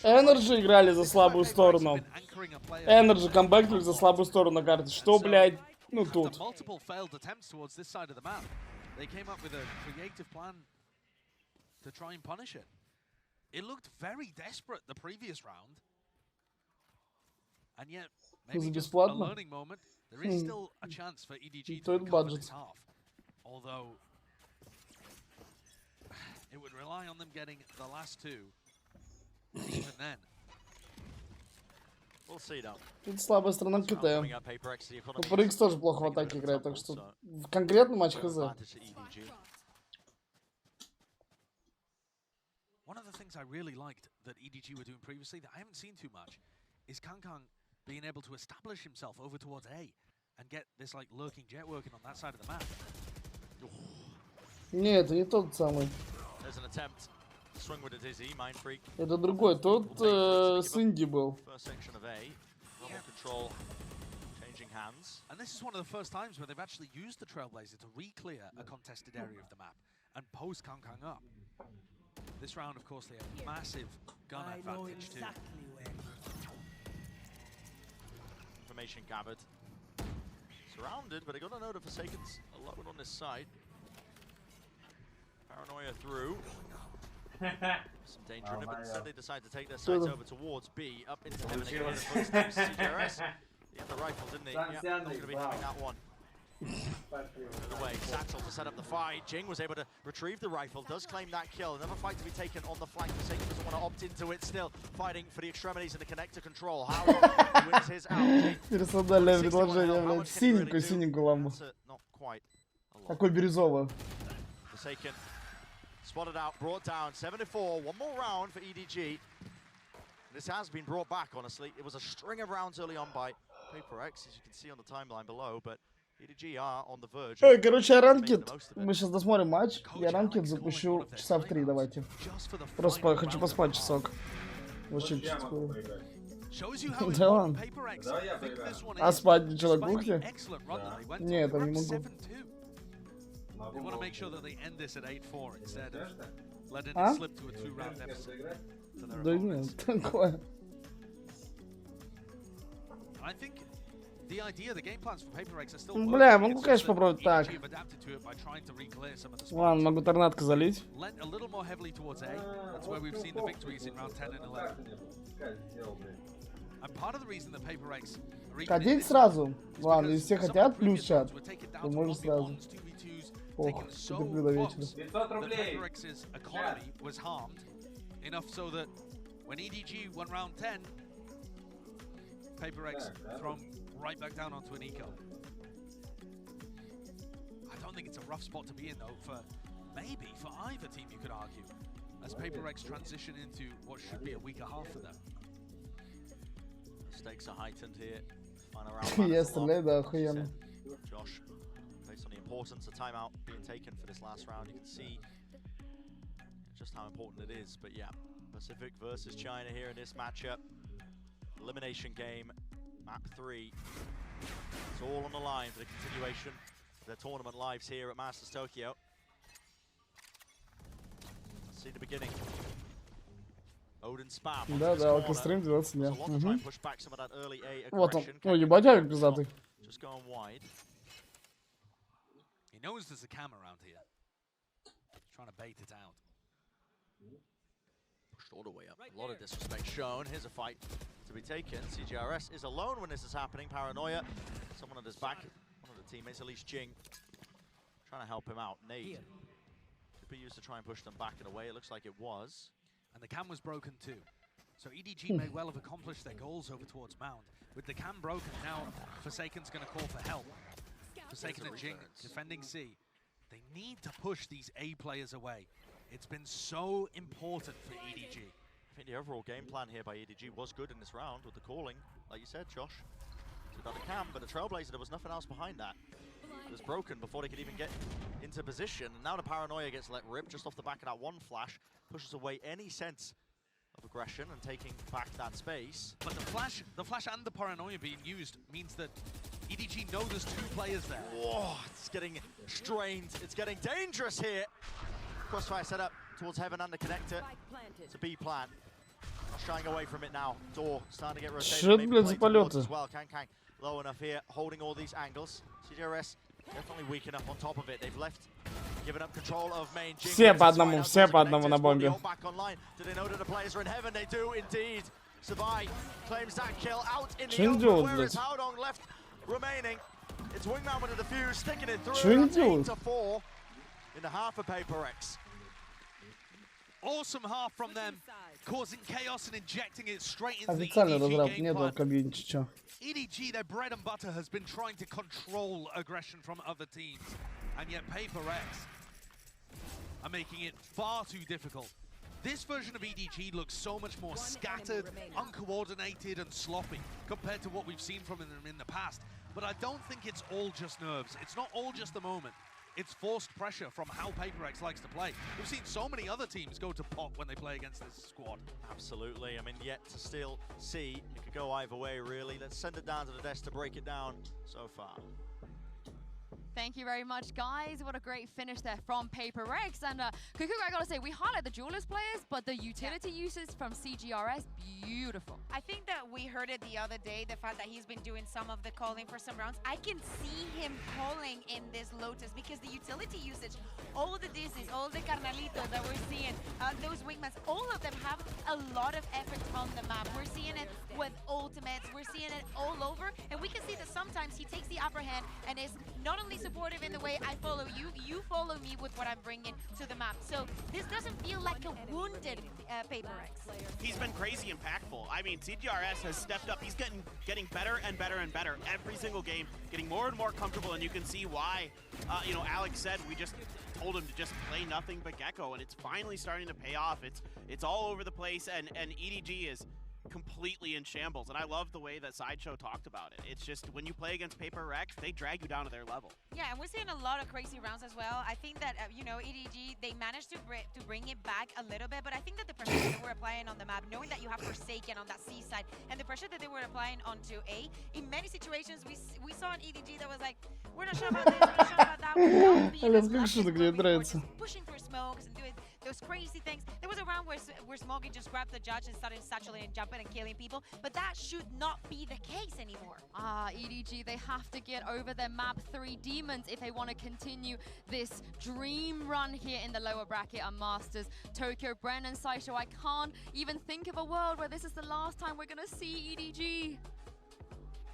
NRG играли за слабую сторону. NRG камбэкнули за слабую сторону на карте. Что, блядь, ну тут. Multiple failed attempts towards this side of the map. They came up with a creative plan to try and punish it. It looked very desperate the previous round. And yet, maybe just a learning moment, there is still a chance for EDG to recover this half. Although, it would rely on them getting the last 2. Even then. We'll see though. Тут слабая сторона КТ. Но PaperX тоже плохо в атаке играет, так что в конкретном матче хз. One of the things I really liked that EDG were doing previously that I haven't seen too much is Kang being able to establish himself over towards A and get this like lurking jet working on that side of the map. Нет, это не тот самый. There's an attempt to swing with a dizzy, Mind Freak. Это другой, тот с Инди был. First section of A. Control changing hands. And this is one of the first times where they've actually used the Trailblazer to re-clear a contested area of the map and post Kang up. This round, of course, they have massive gun advantage too. Information gathered. Surrounded, but they got a note of Forsaken's alone on this side. Paranoia through. Some danger in it, but instead they decide to take their sights over towards B, up into heaven again. CGRS. He had the rifle, didn't he? Yeah, not going to be having that one. Away, Satchel to set up the fight. Jing was able to retrieve the rifle, does claim that kill. Another fight to be taken on the flank. Forsaken doesn't want to opt into it, still fighting for the extremities and the connector control. Howard wins his out. Персональное предложение, блядь. Синенькую ламбу. Такой бирюзовый. Forsaken spotted out, brought down. 7-4. One more round for EDG. This has been brought back, honestly. It was a string of rounds early on by Paper X, as you can see on the timeline below, but EDG are on the verge. Короче, я ранкет. Мы сейчас досмотрим матч. Я ранкет запущу часа в 3, давайте. Просто хочу поспать часок. Вообще часок. Да ладно. А спать ничего на кухне? Нет, я не могу. They want to make sure that they end this at 8-4 instead of letting А? it slip to a 2-round deficit. Да нет, такое. I think the idea, the game plans for Paper X are still Бля, могу, конечно, попробовать так. Ладно, могу торнадко залить. Lent a little more heavily towards A. That's where we've seen the victories in round 10 and 11. And part of the reason that Paper X Хотите сразу? Ладно, если все хотят, плюс чат, то можно сразу. Ох, терплю до вечера. Paper X's economy was harmed enough so that when EDG won round 10, Paper X thrown right back down onto an eco. I don't think it's a rough spot to be in though for maybe for either team, you could argue, as Paper X transition into what should be a weaker half for them. Stakes are heightened here. Final round. Я стреляю, да, охуенно. Josh, based on the importance of timeout being taken for this last round, you can see just how important it is. But yeah, Pacific versus China here in this matchup. Elimination game, map 3. It's all on the line for the continuation of their tournament lives here at Masters Tokyo. Let's see the beginning. Odin spam. Да, да, алкострим 12 дня. Push back some of that early A Вот он. aggression. Ой, ебать, авик пиздатый. Just going wide. He knows there's a cam around here. He's trying to bait it out. Pushed all the way up. A lot of disrespect shown. Here's a fight to be taken. CGRS is alone when this is happening. Paranoia. Someone at his back. One of the teammates, at least Jing, trying to help him out. Nade could be used to try and push them back in a way. It looks like it was. And the cam was broken too. So EDG may well have accomplished their goals over towards Mound. With the cam broken now, Forsaken's going to call for help. Forsaken and Jing defending C. They need to push these A players away. It's been so important for EDG. I think the overall game plan here by EDG was good in this round with the calling, like you said, Josh. Without the cam, but the Trailblazer, there was nothing else behind that. It was broken before they could even get into position. And now the Paranoia gets let rip just off the back of that one flash. Pushes away any sense of aggression and taking back that space. But the flash and the Paranoia being used means that EDG know there's 2 players there. Whoa, it's getting strained. It's getting dangerous here. Crossfire set up towards Heaven and the connector. It's a B plan. Not shying away from it now. Door starting to get rotated. Maybe play towards as well. Kang low enough here, holding all these angles. CGRS definitely weak enough on top of it. They've left, given up control of main. Все по одному на бомбе. Back online. Do they know that the players are in heaven? They do indeed. Sabai claims that kill out in the open. Where is Haodong left remaining? It's Wingman with a defuse, sticking it through. That's 8-4 in the half of Paper X. Awesome half from them, causing chaos and injecting it straight into the Официально EDG разраб, game нет plan. кабины, чё. EDG, their bread and butter, has been trying to control aggression from other teams, and yet Paper X are making it far too difficult. This version of EDG looks so much more scattered, uncoordinated, and sloppy compared to what we've seen from them in the past. But I don't think it's all just nerves. It's not all just the moment. It's forced pressure from how Paper X likes to play. We've seen so many other teams go to pot when they play against this squad. Absolutely. I mean, yet to still see. It could go either way, really. Let's send it down to the desk to break it down so far. Thank you very much, guys. What a great finish there from Paper Rex. And Kukuka, I gotta say, we highlight the duelist players, but the utility usage from CGRS, beautiful. I think that we heard it the other day, the fact that he's been doing some of the calling for some rounds. I can see him calling in this Lotus because the utility usage, all of the Dizzies, all of the Carnalitos that we're seeing, those wingmans, all of them have a lot of effort on the map. We're seeing it with ultimates, we're seeing it all over, and we can see that sometimes he takes the upper hand and is not only supportive in the way I follow you, you follow me with what I'm bringing to the map. So this doesn't feel like a wounded Paper Rex. He's been crazy impactful. I mean, CGRS has stepped up. He's getting better and better and better every single game, getting more and more comfortable, and you can see why, you know, Alex said we just told him to just play nothing but Gecko, and it's finally starting to pay off. It's all over the place, and EDG is completely in shambles, and I love the way that Sideshow talked about it. It's just when you play against Paper Rex, they drag you down to their level. Yeah, and we're seeing a lot of crazy rounds as well. I think that, you know, EDG, they managed to bring it back a little bit, but I think that the pressure that they were applying on the map, knowing that you have Forsaken on that C side, and the pressure that they were applying onto A, in many situations, we saw an EDG that was like, we're not sure about this, we're not sure about that, we're not being as aggressive, pushing through smokes and doing those crazy things. There was a round where Smokey just grabbed the judge and started satchelating and jumping and killing people, but that should not be the case anymore. EDG, they have to get over their map 3 demons if they want to continue this dream run here in the lower bracket on Masters. Tokyo, Bren, and Sideshow, I can't even think of a world where this is the last time we're going to see EDG.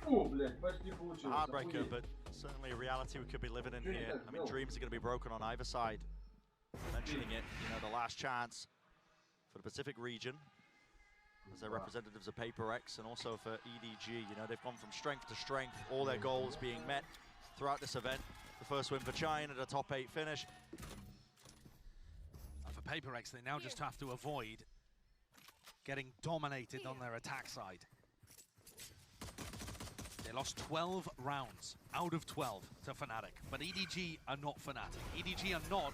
Heartbreaker, but certainly a reality we could be living in here. I mean, dreams are going to be broken on either side. Mentioning it, you know, the last chance for the Pacific region as their representatives of Paper Rex, and also for EDG. You know, they've gone from strength to strength, all their goals being met throughout this event. The first win for China, the top 8 finish. For Paper Rex, they now just have to avoid getting dominated on their attack side. They lost 12 rounds out of 12 to Fnatic, but EDG are not Fnatic. EDG are not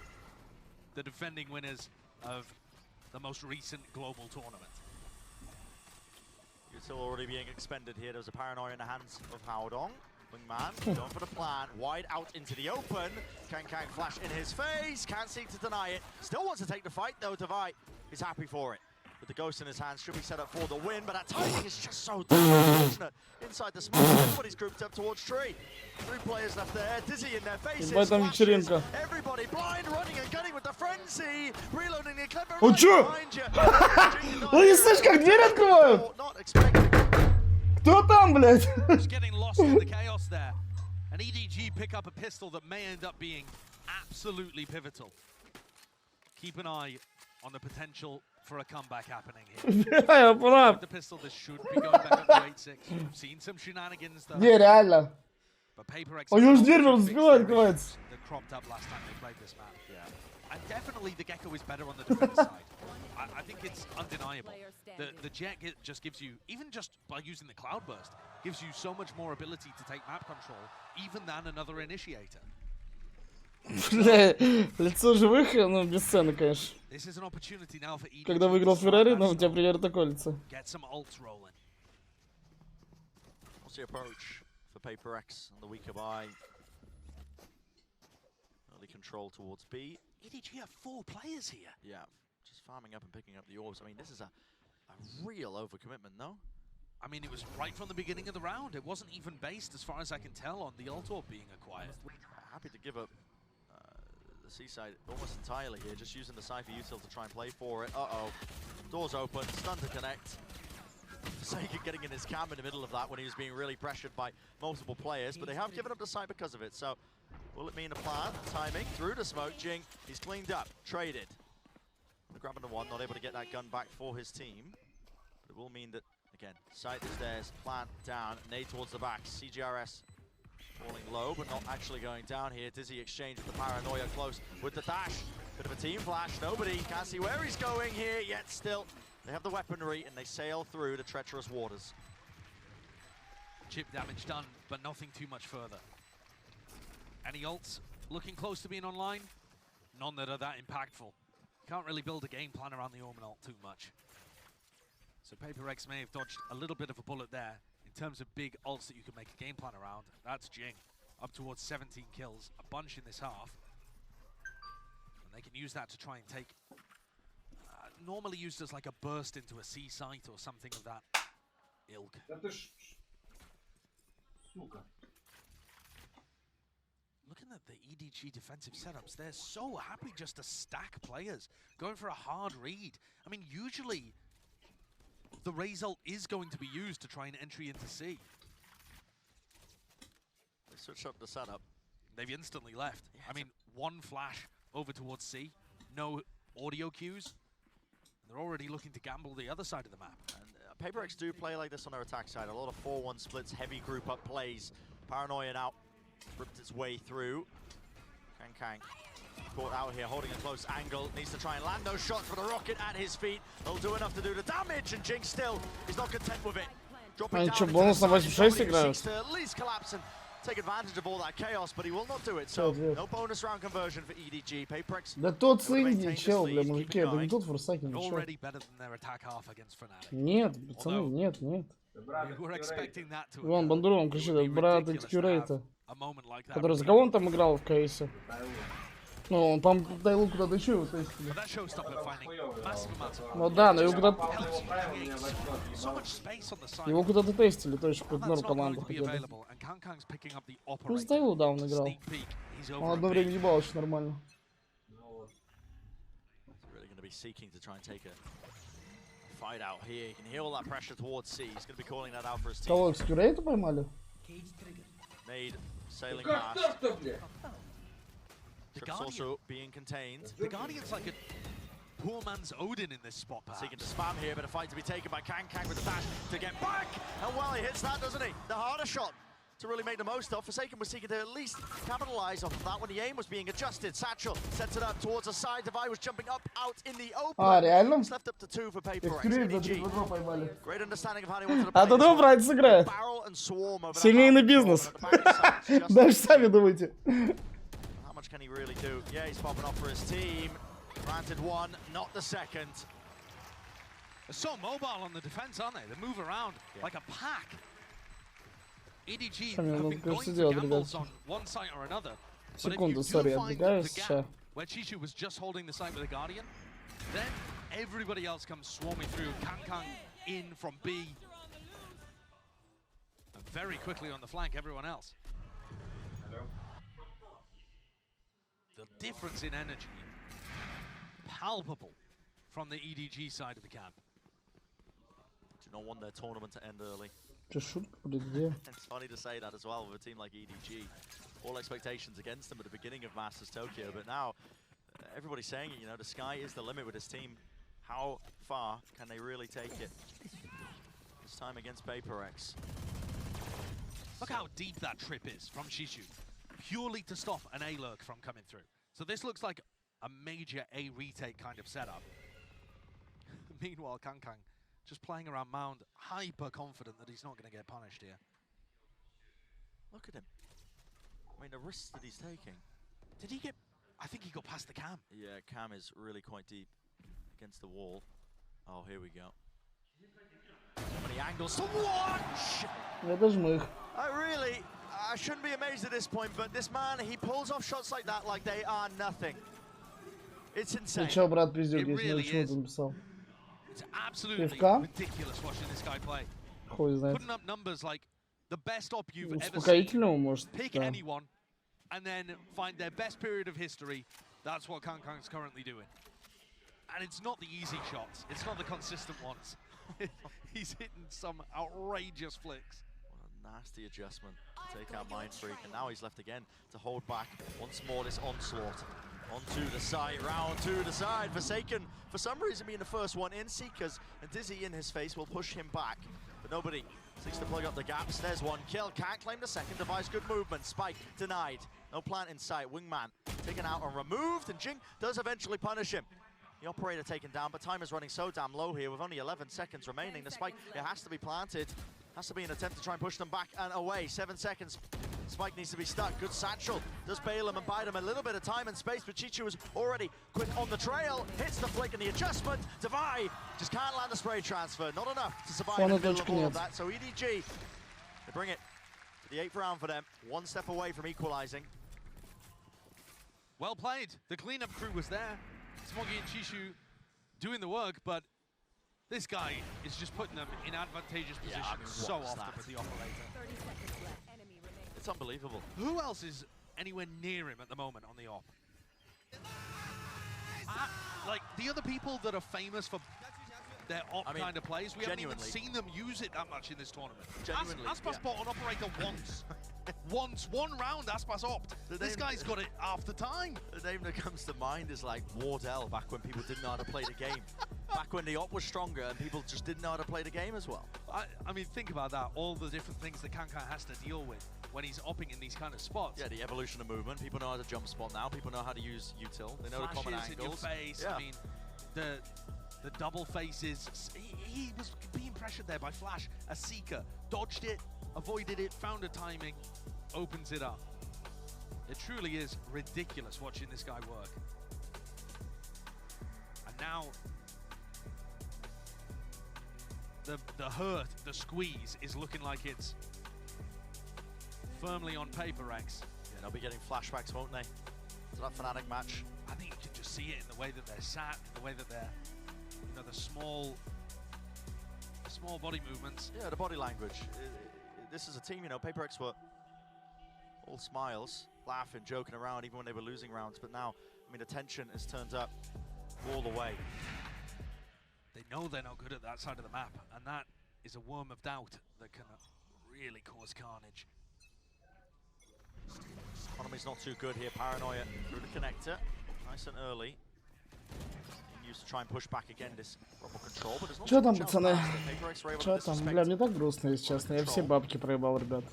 the defending winners of the most recent global tournament. Util already being expended here. There was a paranoia in the hands of Haodong. Wingman going for the plan, wide out into the open. Kang flash in his face, can't seem to deny it. Still wants to take the fight though, Divide is happy for it. With the ghost in his hands, should be set up for the win, but that timing is just so unfortunate. Inside the smoke, everybody's grouped up towards Tree. 3 players left there, Dizzy in their faces. Everybody blind, running and gunning with the frenzy. Reloading the clip. О, чё? Вы не слышишь, как дверь открывают? Кто там, блядь? Just getting lost in the chaos there. And EDG pick up a pistol that may end up being absolutely pivotal. Keep an eye on the potential for a comeback happening here. Я прав. With the pistol, this should be going back up to 8-6. We've seen some shenanigans though. Не, реально. But Paper Rex. Он уже дверь разбивает, открывается. That cropped up last time they played this map. Yeah. And definitely the Gecko is better on the defense side. I think it's undeniable. The Jet just gives you, even just by using the Cloudburst, gives you so much more ability to take map control, even than another initiator. Бля, лицо живых, ну, бесценно, конечно. Когда выиграл Феррари, ну, у тебя примерно такое лицо. What's the approach for Paper Rex on the weaker buy? Early control towards B. EDG have 4 players here. Yeah, just farming up and picking up the orbs. I mean, this is a real overcommitment, no? I mean, it was right from the beginning of the round. It wasn't even based, as far as I can tell, on the ult orb being acquired. Happy to give up the Seaside almost entirely here, just using the Cypher util to try and play for it. Uh-oh. Doors open, stun to connect. Forsaken getting in his camp in the middle of that when he was being really pressured by multiple players, but they have given up the site because of it, so will it mean a plan? Timing through the smoke. Jing, he's cleaned up, traded. Grabbing the 1, not able to get that gun back for his team. But it will mean that, again, site is theirs, plant down, nade towards the back. CGRS falling low, but not actually going down here. Dizzy exchange with the paranoia close with the dash. Bit of a team flash, nobody can't see where he's going here, yet still they have the weaponry and they sail through the treacherous waters. Chip damage done, but nothing too much further. Any ults looking close to being online? None that are that impactful. Can't really build a game plan around the Omen ult too much. So Paper Rex may have dodged a little bit of a bullet there. In terms of big ults that you can make a game plan around, that's Jing. up towards 17 kills, a bunch in this half. And they can use that to try and take, normally used as like a burst into a C site or something of that ilk. Looking at the EDG defensive setups, they're so happy just to stack players, going for a hard read. I mean, usually the result is going to be used to try and entry into C. They switch up the setup. They've instantly left. Yeah, I mean, one flash over towards C, no audio cues. They're already looking to gamble the other side of the map. And PaperX do play like this on their attack side. A lot of 4-1 splits, heavy group up plays. Paranoia now ripped its way through. Kang caught out here, holding a close angle. Needs to try and land those shots with a rocket at his feet. They'll do enough to do the damage, and Jinx still is not content with it. Dropping down into the side, seeks to at least collapse and take advantage of all that chaos, but he will not do it. So no bonus round conversion for EDG. PaperX. Да тот с Индии, чел, бля, мужики, это не тот форсайт, ничего. Already better than their attack half against Fnatic. Нет, пацаны, нет. We're expecting that to. Вон, Бандуров, он кричит, брат Экскюрейта. Который за кого он там играл в КСе? Ну, он там Дайлу куда-то еще его тестили. Ну да, но его куда-то... Его куда-то тестили, точно, в одну команду хотели. Пусть Дайлу, да, он играл. Он одно время ебал очень нормально. Кого, Экскюрейта поймали? Sailing past. The also being contained. The Guardian's like a poor man's Odin in this spot, perhaps. Seeking to spam here, but a fight to be taken by Kang with the dash to get back. And well, he hits that, doesn't he? The harder shot to really make the most of. Forsaken was seeking to at least capitalize off of that when the aim was being adjusted. Satchel sets it up towards the side. Divide was jumping up out in the open. Реально? It's left up to 2 for PaperX. Great understanding of how he wanted to play. А то добрать сыграет. Семейный бизнес. Даже сами думайте. How much can he really do? Yeah, he's popping off for his team. Granted one, not the second. They're so mobile on the defense, aren't they? They move around like a pack. EDG have been going for gambles on one site or another. But if you do find the gap where Chichu was just holding the site with a Guardian, then everybody else comes swarming through. Kang in from B. And very quickly on the flank, everyone else. The difference in energy, palpable from the EDG side of the camp. Do not want their tournament to end early. It's funny to say that as well with a team like EDG. All expectations against them at the beginning of Masters Tokyo, but now everybody's saying it, you know, the sky is the limit with this team. How far can they really take it? This time against PaperX. Look how deep that trip is from Shishu, purely to stop an A-lurk from coming through. So this looks like a major A retake kind of setup. Meanwhile, Kang just playing around Mound, hyper confident that he's not going to get punished here. Look at him. I mean, the risks that he's taking. Did he get... I think he got past the cam. Yeah, cam is really quite deep against the wall. Oh, here we go. So many angles to watch! I shouldn't be amazed at this point, but this man, he pulls off shots like that like they are nothing. It's insane. Чё, брат, пиздюк, если не почему ты написал? It's absolutely ridiculous watching this guy play. Putting up numbers like the best op you've ever seen. Pick anyone and then find their best period of history. That's what Kang's currently doing. And it's not the easy shots. It's not the consistent ones. He's hitting some outrageous flicks. What a nasty adjustment to take out Mind Freak. And now he's left again to hold back once more this onslaught. Onto the side, round to the side. Forsaken, for some reason, being the first one in. Seekers and Dizzy in his face will push him back. But nobody seeks to plug up the gaps. There's one kill. Can't claim the second. Device, good movement. Spike denied. No plant in sight. Wingman taken out and removed. And Jing does eventually punish him. The operator taken down, but time is running so damn low here with only 11 seconds remaining. The spike, it has to be planted. Has to be an attempt to try and push them back and away. 7 seconds. Spike needs to be stuck. Good satchel. Does bail him and buy them a little bit of time and space, but Chichu is already quick on the trail. Hits the flick and the adjustment. Divide just can't land the spray transfer. Not enough to survive in the middle of all of that. So EDG, they bring it The 8th round for them, 1 step away from equalizing. Well played. The cleanup crew was there. Smoggy and Chishu doing the work, but this guy is just putting them in advantageous positions so often with the operator. It's unbelievable. Who else is anywhere near him at the moment on the op? Like, the other people that are famous for their op kind of plays, we haven't even seen them use it that much in this tournament. Aspas bought an operator once. One round, Aspas opt. This guy's got it half the time. The name that comes to mind is like Wardell, back when people didn't know how to play the game. Back when the op was stronger and people just didn't know how to play the game as well. I mean, think about that. All the different things that Kankai has to deal with when he's opping in these kind of spots. Yeah, the evolution of movement. People know how to jump spot now. People know how to use util. They know the common angles. In your face. Yeah. I mean, the double faces. He was being pressured there by Flash. A Seeker dodged it, avoided it, found a timing, opens it up. It truly is ridiculous watching this guy work. And now the hurt, the squeeze is looking like it's firmly on paper, Rex. Yeah, they'll be getting flashbacks, won't they? To that Fnatic match. I think you can just see it in the way that they're sat, in the way that they're, you know, the small body movements. Yeah, the body language. This is a team, you know, PaperX were all smiles, laughing, joking around, even when they were losing rounds. But now, I mean, the tension is turned up all the way. They know they're not good at that side of the map, and that is a worm of doubt that can really cause carnage. Economy's not too good here. Paranoia through the connector, nice and early. Used to try and push back again this rumble control, but there's not. Чё там, пацаны? Чё там? Бля, мне так грустно, если честно. Я все бабки проебал, ребят.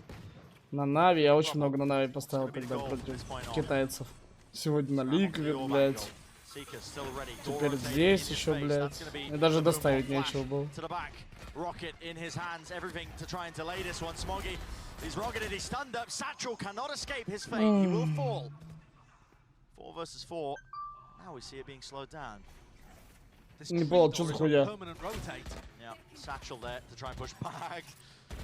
На Нави, я очень много на Нави поставил тогда против китайцев. Сегодня на Liquid, блядь. Теперь здесь еще, блядь. И даже доставить нечего было. Rocket in his hands, everything to try and delay this one. Smoggy, he's rocketed, he's stunned up. Satchel cannot escape his fate. He will fall. 4 versus 4. Now we see it being slowed down. Не понял, что за хуя? Yeah, Satchel there to try and push back.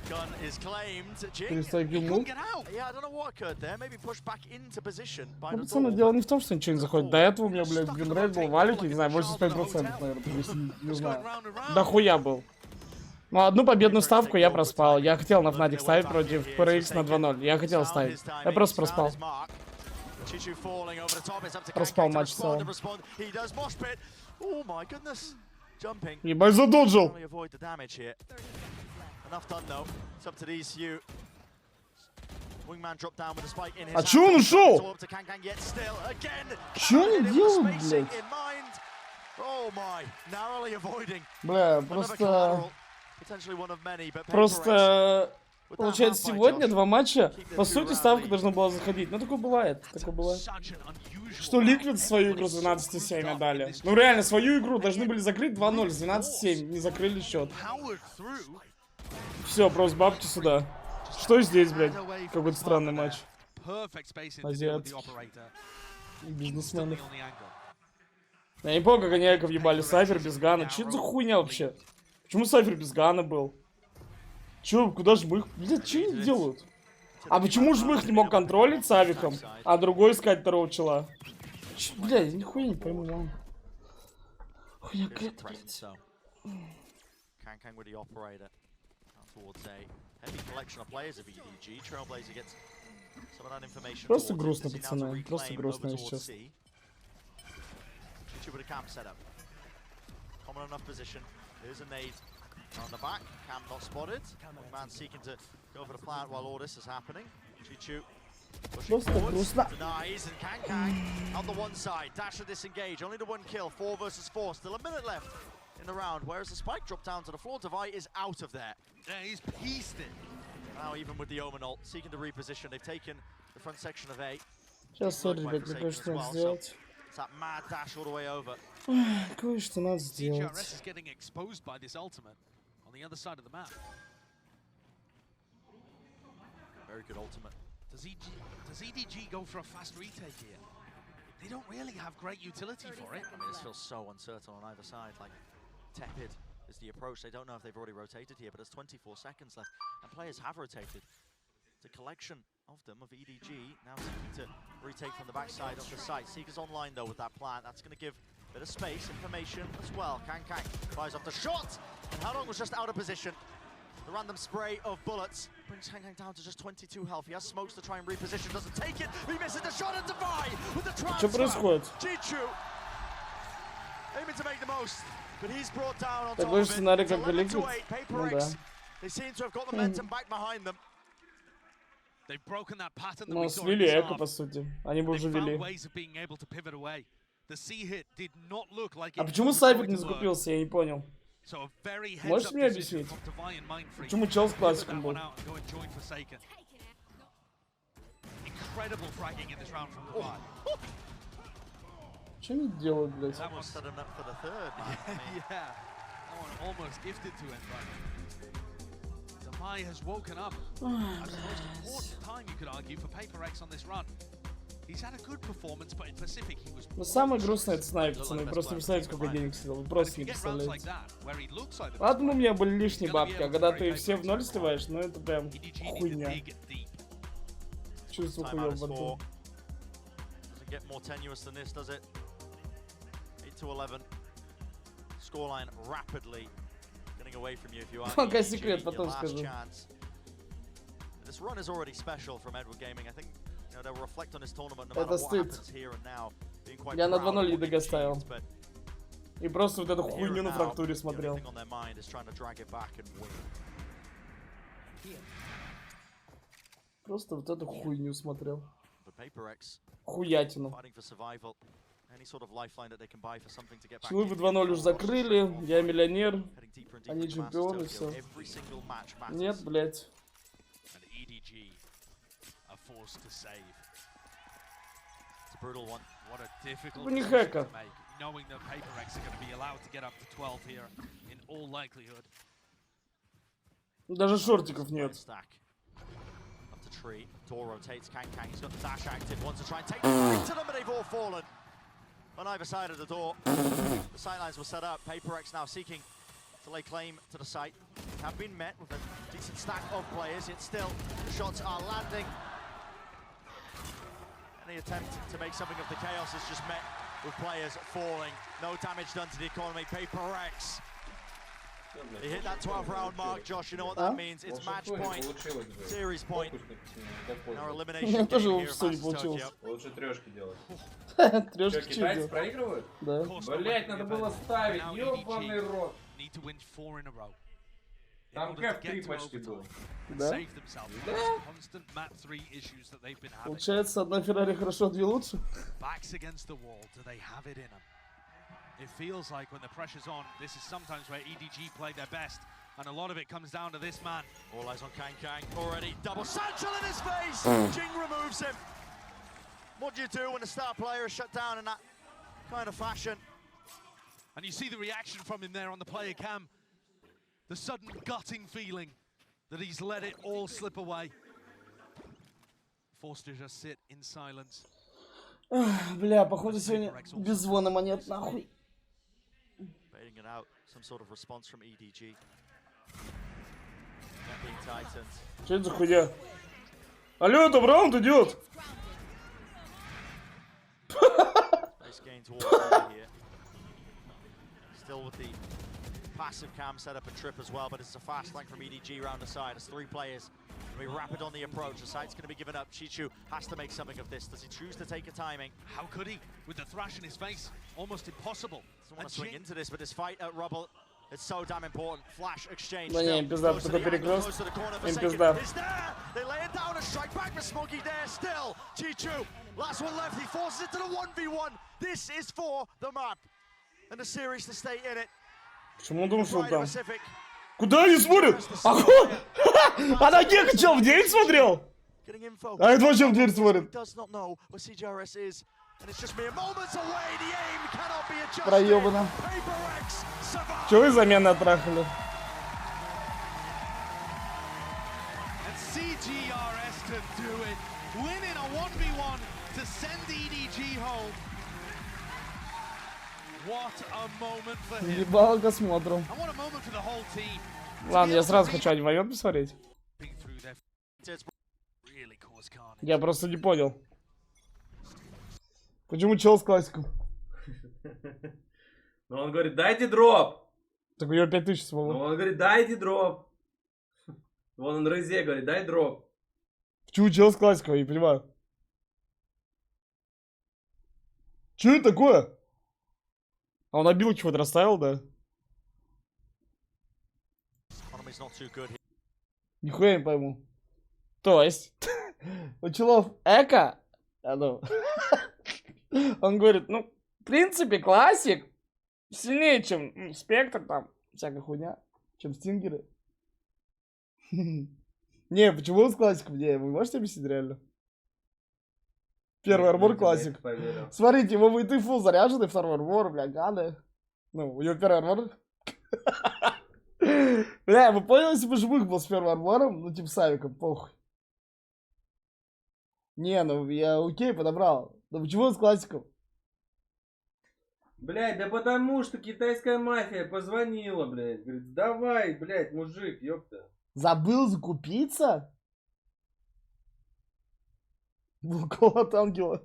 Gun is claimed. Yeah, I don't know what occurred there. Maybe push back into position by the пацаны, дело не в том, что ничего не заходит. До этого у меня, блядь, геймрейт был валики, не знаю, 85%, наверное, не знаю. Да хуя был. Ну, одну победную ставку я проспал. Я хотел на Fnatic ставить против PRX на 2-0. Я хотел ставить. Я просто проспал. Проспал матч в целом. Ебать, задоджил. А чё он ушел? Чё они делают, блядь? Бля, просто получается, сегодня 2 матча, по сути, ставка должна была заходить. Ну, такое бывает, Что Liquid свою игру с 12-7 отдали. Ну, реально, свою игру должны были закрыть 2-0 с 12-7, не закрыли счет. Все, просто бабки сюда. Что здесь, блядь? Какой-то странный матч. Азиатский. Бизнесмены. Я не помню, как они Эко въебали. Сайфер без гана. Че это за хуйня вообще? Почему Сайфер без гана был? Че, куда жмых? Блядь, че они делают? А почему жмых не мог контролить с авиком, а другой искать второго чела? Блядь, я нихуя не пойму, ладно. Хуйня какая-то, блядь. Просто грустно, пацаны. Просто грустно, если честно. With a camp setup. Common enough position. Here's a nade on the back. Cam not spotted. Man seeking to go for the plant while all this is happening. Chichu pushing forwards. Denies and Kang on the one side. Dash to disengage. Only the 1 kill. 4 versus 4. Still a minute left in the round. Whereas the spike drop down to the floor. Devi is out of there. Yeah, he's pieced it. Now even with the Omen ult, seeking to reposition. They've taken the front section of A. Сейчас, сори, ребят, мне кое-что надо сделать. That mad dash all the way over. Кое-что надо сделать. CGRS is getting exposed by this ultimate on the other side of the map. Very good ultimate. Does EDG go for a fast retake here? They don't really have great utility for it. I mean, this feels so uncertain on either side. Like, tepid is the approach. They don't know if they've already rotated here, but there's 24 seconds left, and players have rotated. It's a collection of them, of EDG, now seeking to retake from the backside of the site. Seeker's online though with that plant. That's going to give a bit of space, information as well. Kang fires off the shot, and Halong was just out of position. The random spray of bullets brings Kang down to just 22 health. He has smokes to try and reposition, doesn't take it. He misses the shot and Defy with the transfer. Chichu aiming to make the most, but he's brought down on top of it. It's 11-8, Paper X. They seem to have got the momentum back behind them. They've broken that pattern that Ну, we saw свели in эко, по сути. Они бы уже вели. ways of being able to pivot away. The C hit did not look like А почему Сайфик не закупился, я не понял. So a very Можешь мне объяснить? Почему чел с классиком был? Incredible fragging in this round from Defy. Что они делают, блядь? That one set him up for the third, man. Yeah, that one almost gifted to him, but Defy has woken up at the most important time, you could argue, for Paper X on this run. He's had a good performance, but in Pacific he was... Но самое грустное это снайп, пацаны. Просто представляете, сколько денег съел. Вы просто не представляете. Ладно, у меня были лишние бабки, а когда ты все в ноль сливаешь, ну это прям хуйня. Чувство хуёво во рту. Doesn't get more tenuous than this, does it? 8-11. Scoreline rapidly getting away from you if you are Пока секрет, потом last скажу. chance. This run is already special from Edward Gaming. I think you know, they'll reflect on this tournament no matter what happens here and now. Being quite Я на proud 2-0 of what ЕДГ they've ставил. achieved, but И просто вот эту here and хуйню на now, фрактуре the only смотрел. thing on their mind is trying to drag it back and win. Просто вот эту хуйню смотрел. But Paper X Хуятину. fighting for survival. Any sort of lifeline that they can buy for something to get back. Вы 2-0 уже закрыли, я миллионер, они чемпионы, все. Нет, блядь. Brutal one. What a difficult Не decision хэка. to make, knowing that Paper X are going to be allowed to get up to 12 here in all likelihood. Даже шортиков нет. Up to tree. Door rotates. Kang. He's got the dash active. Wants to try and take the fight to them, but they've all fallen on either side of the door. The sightlines were set up. Paper X now seeking to lay claim to the site. Have been met with a decent stack of players, yet still the shots are landing. Any attempt to make something of the chaos is just met with players falling. No damage done to the economy. Paper X. They hit that 12-round mark, Josh. You know what that means? It's match point, series point. Our elimination game here at Masters Tokyo. Лучше трешки делать. Трешки Что, китайцы проигрывают? Да. Блять, надо было ставить, ёбаный рот. Там кэп 3 почти был. Да? Получается, одна Феррари хорошо, две лучше? It feels like when the pressure's on, this is sometimes where EDG play their best, and a lot of it comes down to this man. All eyes on Kang. Already double satchel in his face. Jing removes him. What do you do when a star player is shut down in that kind of fashion? And you see the reaction from him there on the player cam. The sudden gutting feeling that he's let it all slip away. Forced to just sit in silence. Бля, походу сегодня без звона монет, нахуй. Baiting it out, some sort of response from EDG. That being tightened. Что это за хуйня? Алло, это раунд идет! Nice gain towards here. Still with the passive cam set up a trip as well, but it's a fast flank from EDG round the side. It's 3 players. Be rapid on the approach. The site's going to be given up. Chichu has to make something of this. Does he choose to take a timing? How could he? With the thrash in his face, almost impossible. Doesn't want to swing into this, but this fight at Rubble, it's so damn important. Flash exchange. Да не, им пизда, кто-то перекрёст. Им пизда. They lay it down and strike back with Smokey there still. Chichu, last one left. He forces it to the 1v1. This is for the map. And the series to stay in it. Почему он думал, что он там? Куда они смотрят? А на Гека чел в дверь смотрел? А это вообще в дверь смотрит. Проебано. Че вы замены оттрахали? Ебало смотрю. Ладно, я сразу хочу один момент посмотреть. Я просто не понял. Почему чел с классиком? Ну он говорит, дайте дроп. Так у него 5000 самого. Ну он говорит, дайте дроп. Вон он Резе говорит, дай дроп. Почему чел с классиком? Я не понимаю. Че это такое? А он обилки вот расставил, да? Нихуя не пойму. То есть, у челов эко, ну, он говорит, ну, в принципе, классик сильнее, чем спектр, там, всякая хуйня, чем стингеры. Не, почему он с классиком? Не, вы можете объяснить реально? Первый армор классик. Смотрите, его выйти фул заряженный, второй армор, бля, гады. Ну, у него первый армор. Бля, вы поняли, если бы живых был с первым армором, ну, типа, с авиком, похуй. Не, ну, я окей подобрал. Но почему он с классиком? Блядь, да потому что китайская мафия позвонила, блядь. Говорит, давай, блядь, мужик, ёпта. Забыл закупиться? Булкова от ангела.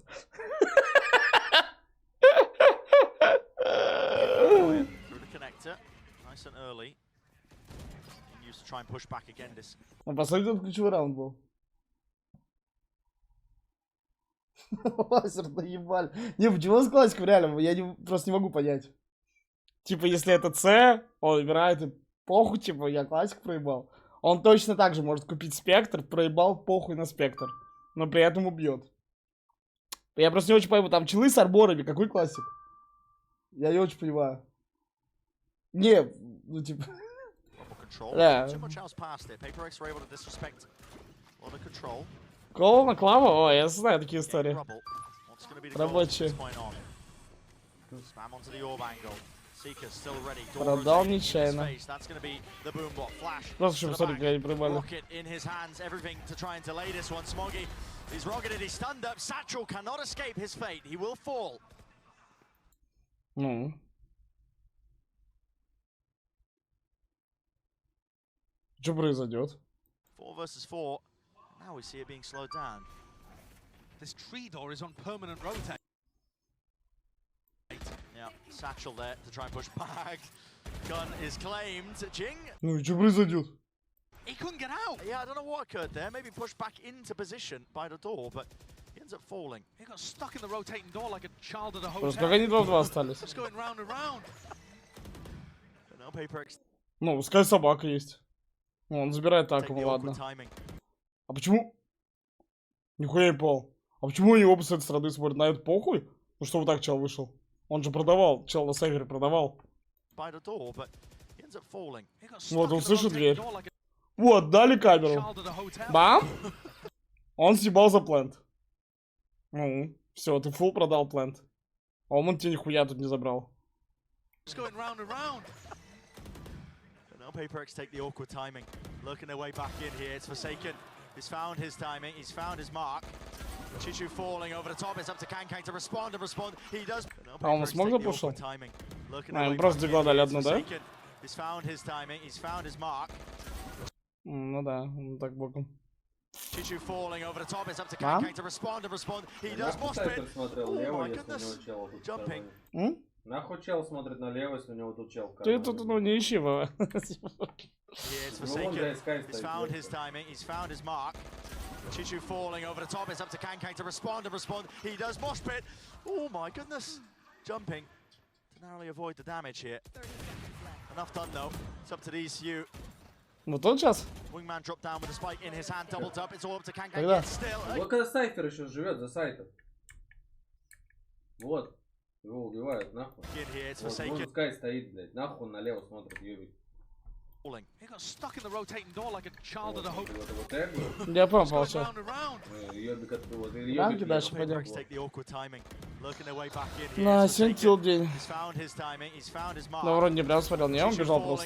А последний тут ключевой раунд был. Лазер наебали. Не, почему он с классиком реально? Я просто не могу понять. Типа, если это С, он выбирает и похуй, типа, я классик проебал. Он точно так же может купить спектр, проебал похуй на спектр. Но при этом убьет. Я просто не очень пойму, там челы с арборами, какой классик? Я не очень понимаю. Не, ну типа... Да. Кол на клаву? О, я знаю такие истории. Рабочие. Продал нечаянно. Просто чтобы смотреть, я не понимаю. Ну. Что произойдет? 4 versus 4. Now we see it being slowed down. This tree door is on permanent rotate. Yeah, Satchel there to try and push back. Gun is claimed. Jing. Ну и что произойдет? He couldn't get out. Yeah, I don't know what occurred there. Maybe pushed back into position by the door, but he ends up falling. He got stuck in the rotating door like a child at a hotel. Просто как они 2-2 остались? Just going round and round. No paper. Ну, пускай собака есть. Он забирает так, ну ладно. А почему? Нихуя не пал. А почему они оба с этой стороны смотрят? На это похуй? Ну что вот так чел вышел? Он же продавал, чел на сейвере продавал. Вот, он слышит дверь. Вот, дали камеру. Бам! Он съебал за плент. Ну, все, ты фул продал плент. А он тебе нихуя тут не забрал. No paper X take the awkward timing. Looking their way back in here. It's Forsaken. He's found his timing. He's found his mark. Chichu falling over the top. It's up to Kankang to respond and respond. He does. А он смог запушил? А, он просто дигла дали одну, да? He's found his timing. He's found his mark. Ну да, он так боком. Chichu falling over the top. It's up to Kankang to respond and respond. He does mosh pit. Oh my goodness. Jumping. Нахуй чел смотрит налево, если у него тут чел. Ты тут, ну, не ищи его. He's found his timing, he's found his mark. Chichu falling over the top, it's up to Kankang to respond and respond. He does mosh pit. Oh my goodness. Jumping to narrowly avoid the damage here. Enough done though. It's up to these few. Вот он сейчас. Wingman dropped down with a spike in his hand, doubled up. It's all up to Kankang. Still. Вот когда Сайфер еще живет за сайтом. Вот. Его убивают, нахуй. Вот, вон Скай стоит, блядь. Нахуй он налево смотрит, ёбик. He got stuck in the rotating door like a child at a hotel. Я попал сейчас. Ёбик от вот. Рамки дальше пойдем. На На 7 килл день. Но вроде не прям смотрел, не, он бежал просто.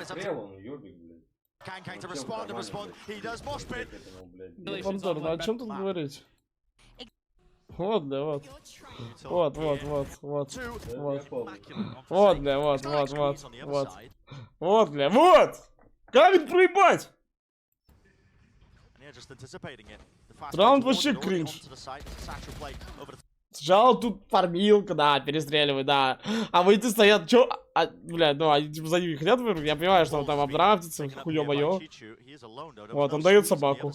Стрел он, ёбик, блядь. Пантор, ну о чем тут говорить? Вот, да, вот. Вот, вот, вот, вот, вот. Вот, бля, вот, вот, вот, вот. Вот, бля, вот! Как это проебать? Раунд вообще кринж. Сначала тут фармилка, да, перестреливай, да. А выйти стоят, чё? Блядь, ну они типа за ними хотят вырвать. Я понимаю, что он там обдрафтится, хуё-моё. Вот, он дает собаку.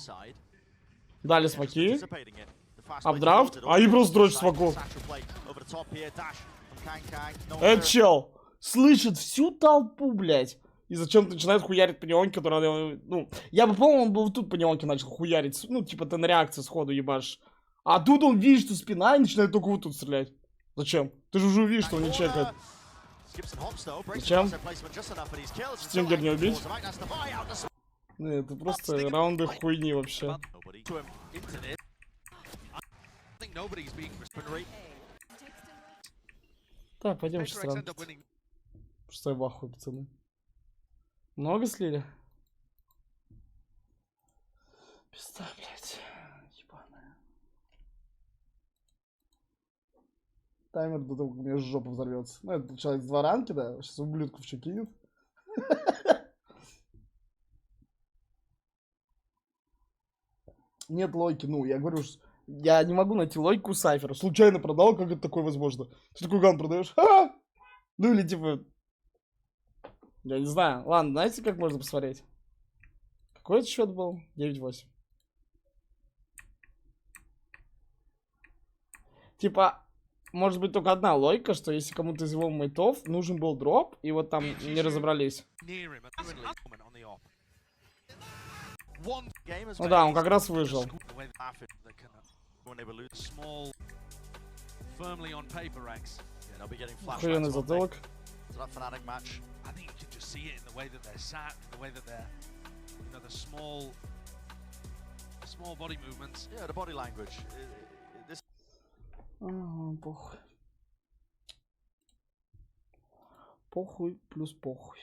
Дали смоки. Обдрафт, а и просто дрочь смоку. Этот чел слышит всю толпу, блядь. И зачем-то начинает хуярить по неонке, который, ну, я бы, по-моему, он бы тут по неонке начал хуярить. Ну, типа, ты на реакции сходу ебашь. А тут он видит, что спина, и начинает только вот тут стрелять. Зачем? Ты же уже увидишь, что он не чекает. Зачем? Стингер не убить? Нет, это просто раунды хуйни вообще. Так, пойдем сейчас ранкет. Что я в ахуе, пацаны. Много слили? Пизда, блядь. Ебаная. Таймер до того, как у меня жопа взорвется. Ну, это человек с 2 ранки, да? Сейчас ублюдков что кинет. Нет логики, ну, я говорю, я не могу найти логику Сайфера. Случайно продал, как это такое возможно? Ты такой ган продаешь? Ха! Ну или типа... Я не знаю. Ладно, знаете, как можно посмотреть? Какой это счет был? 9-8. Типа, может быть только одна логика, что если кому-то из его мейтов нужен был дроп, и вот там не разобрались. Ну да, он как раз выжил. Охуенный затылок. I think you can just see it in the way that they're sat, the way that they're, you know, the small body movements. Yeah, the body language. This. Похуй. Похуй плюс похуй.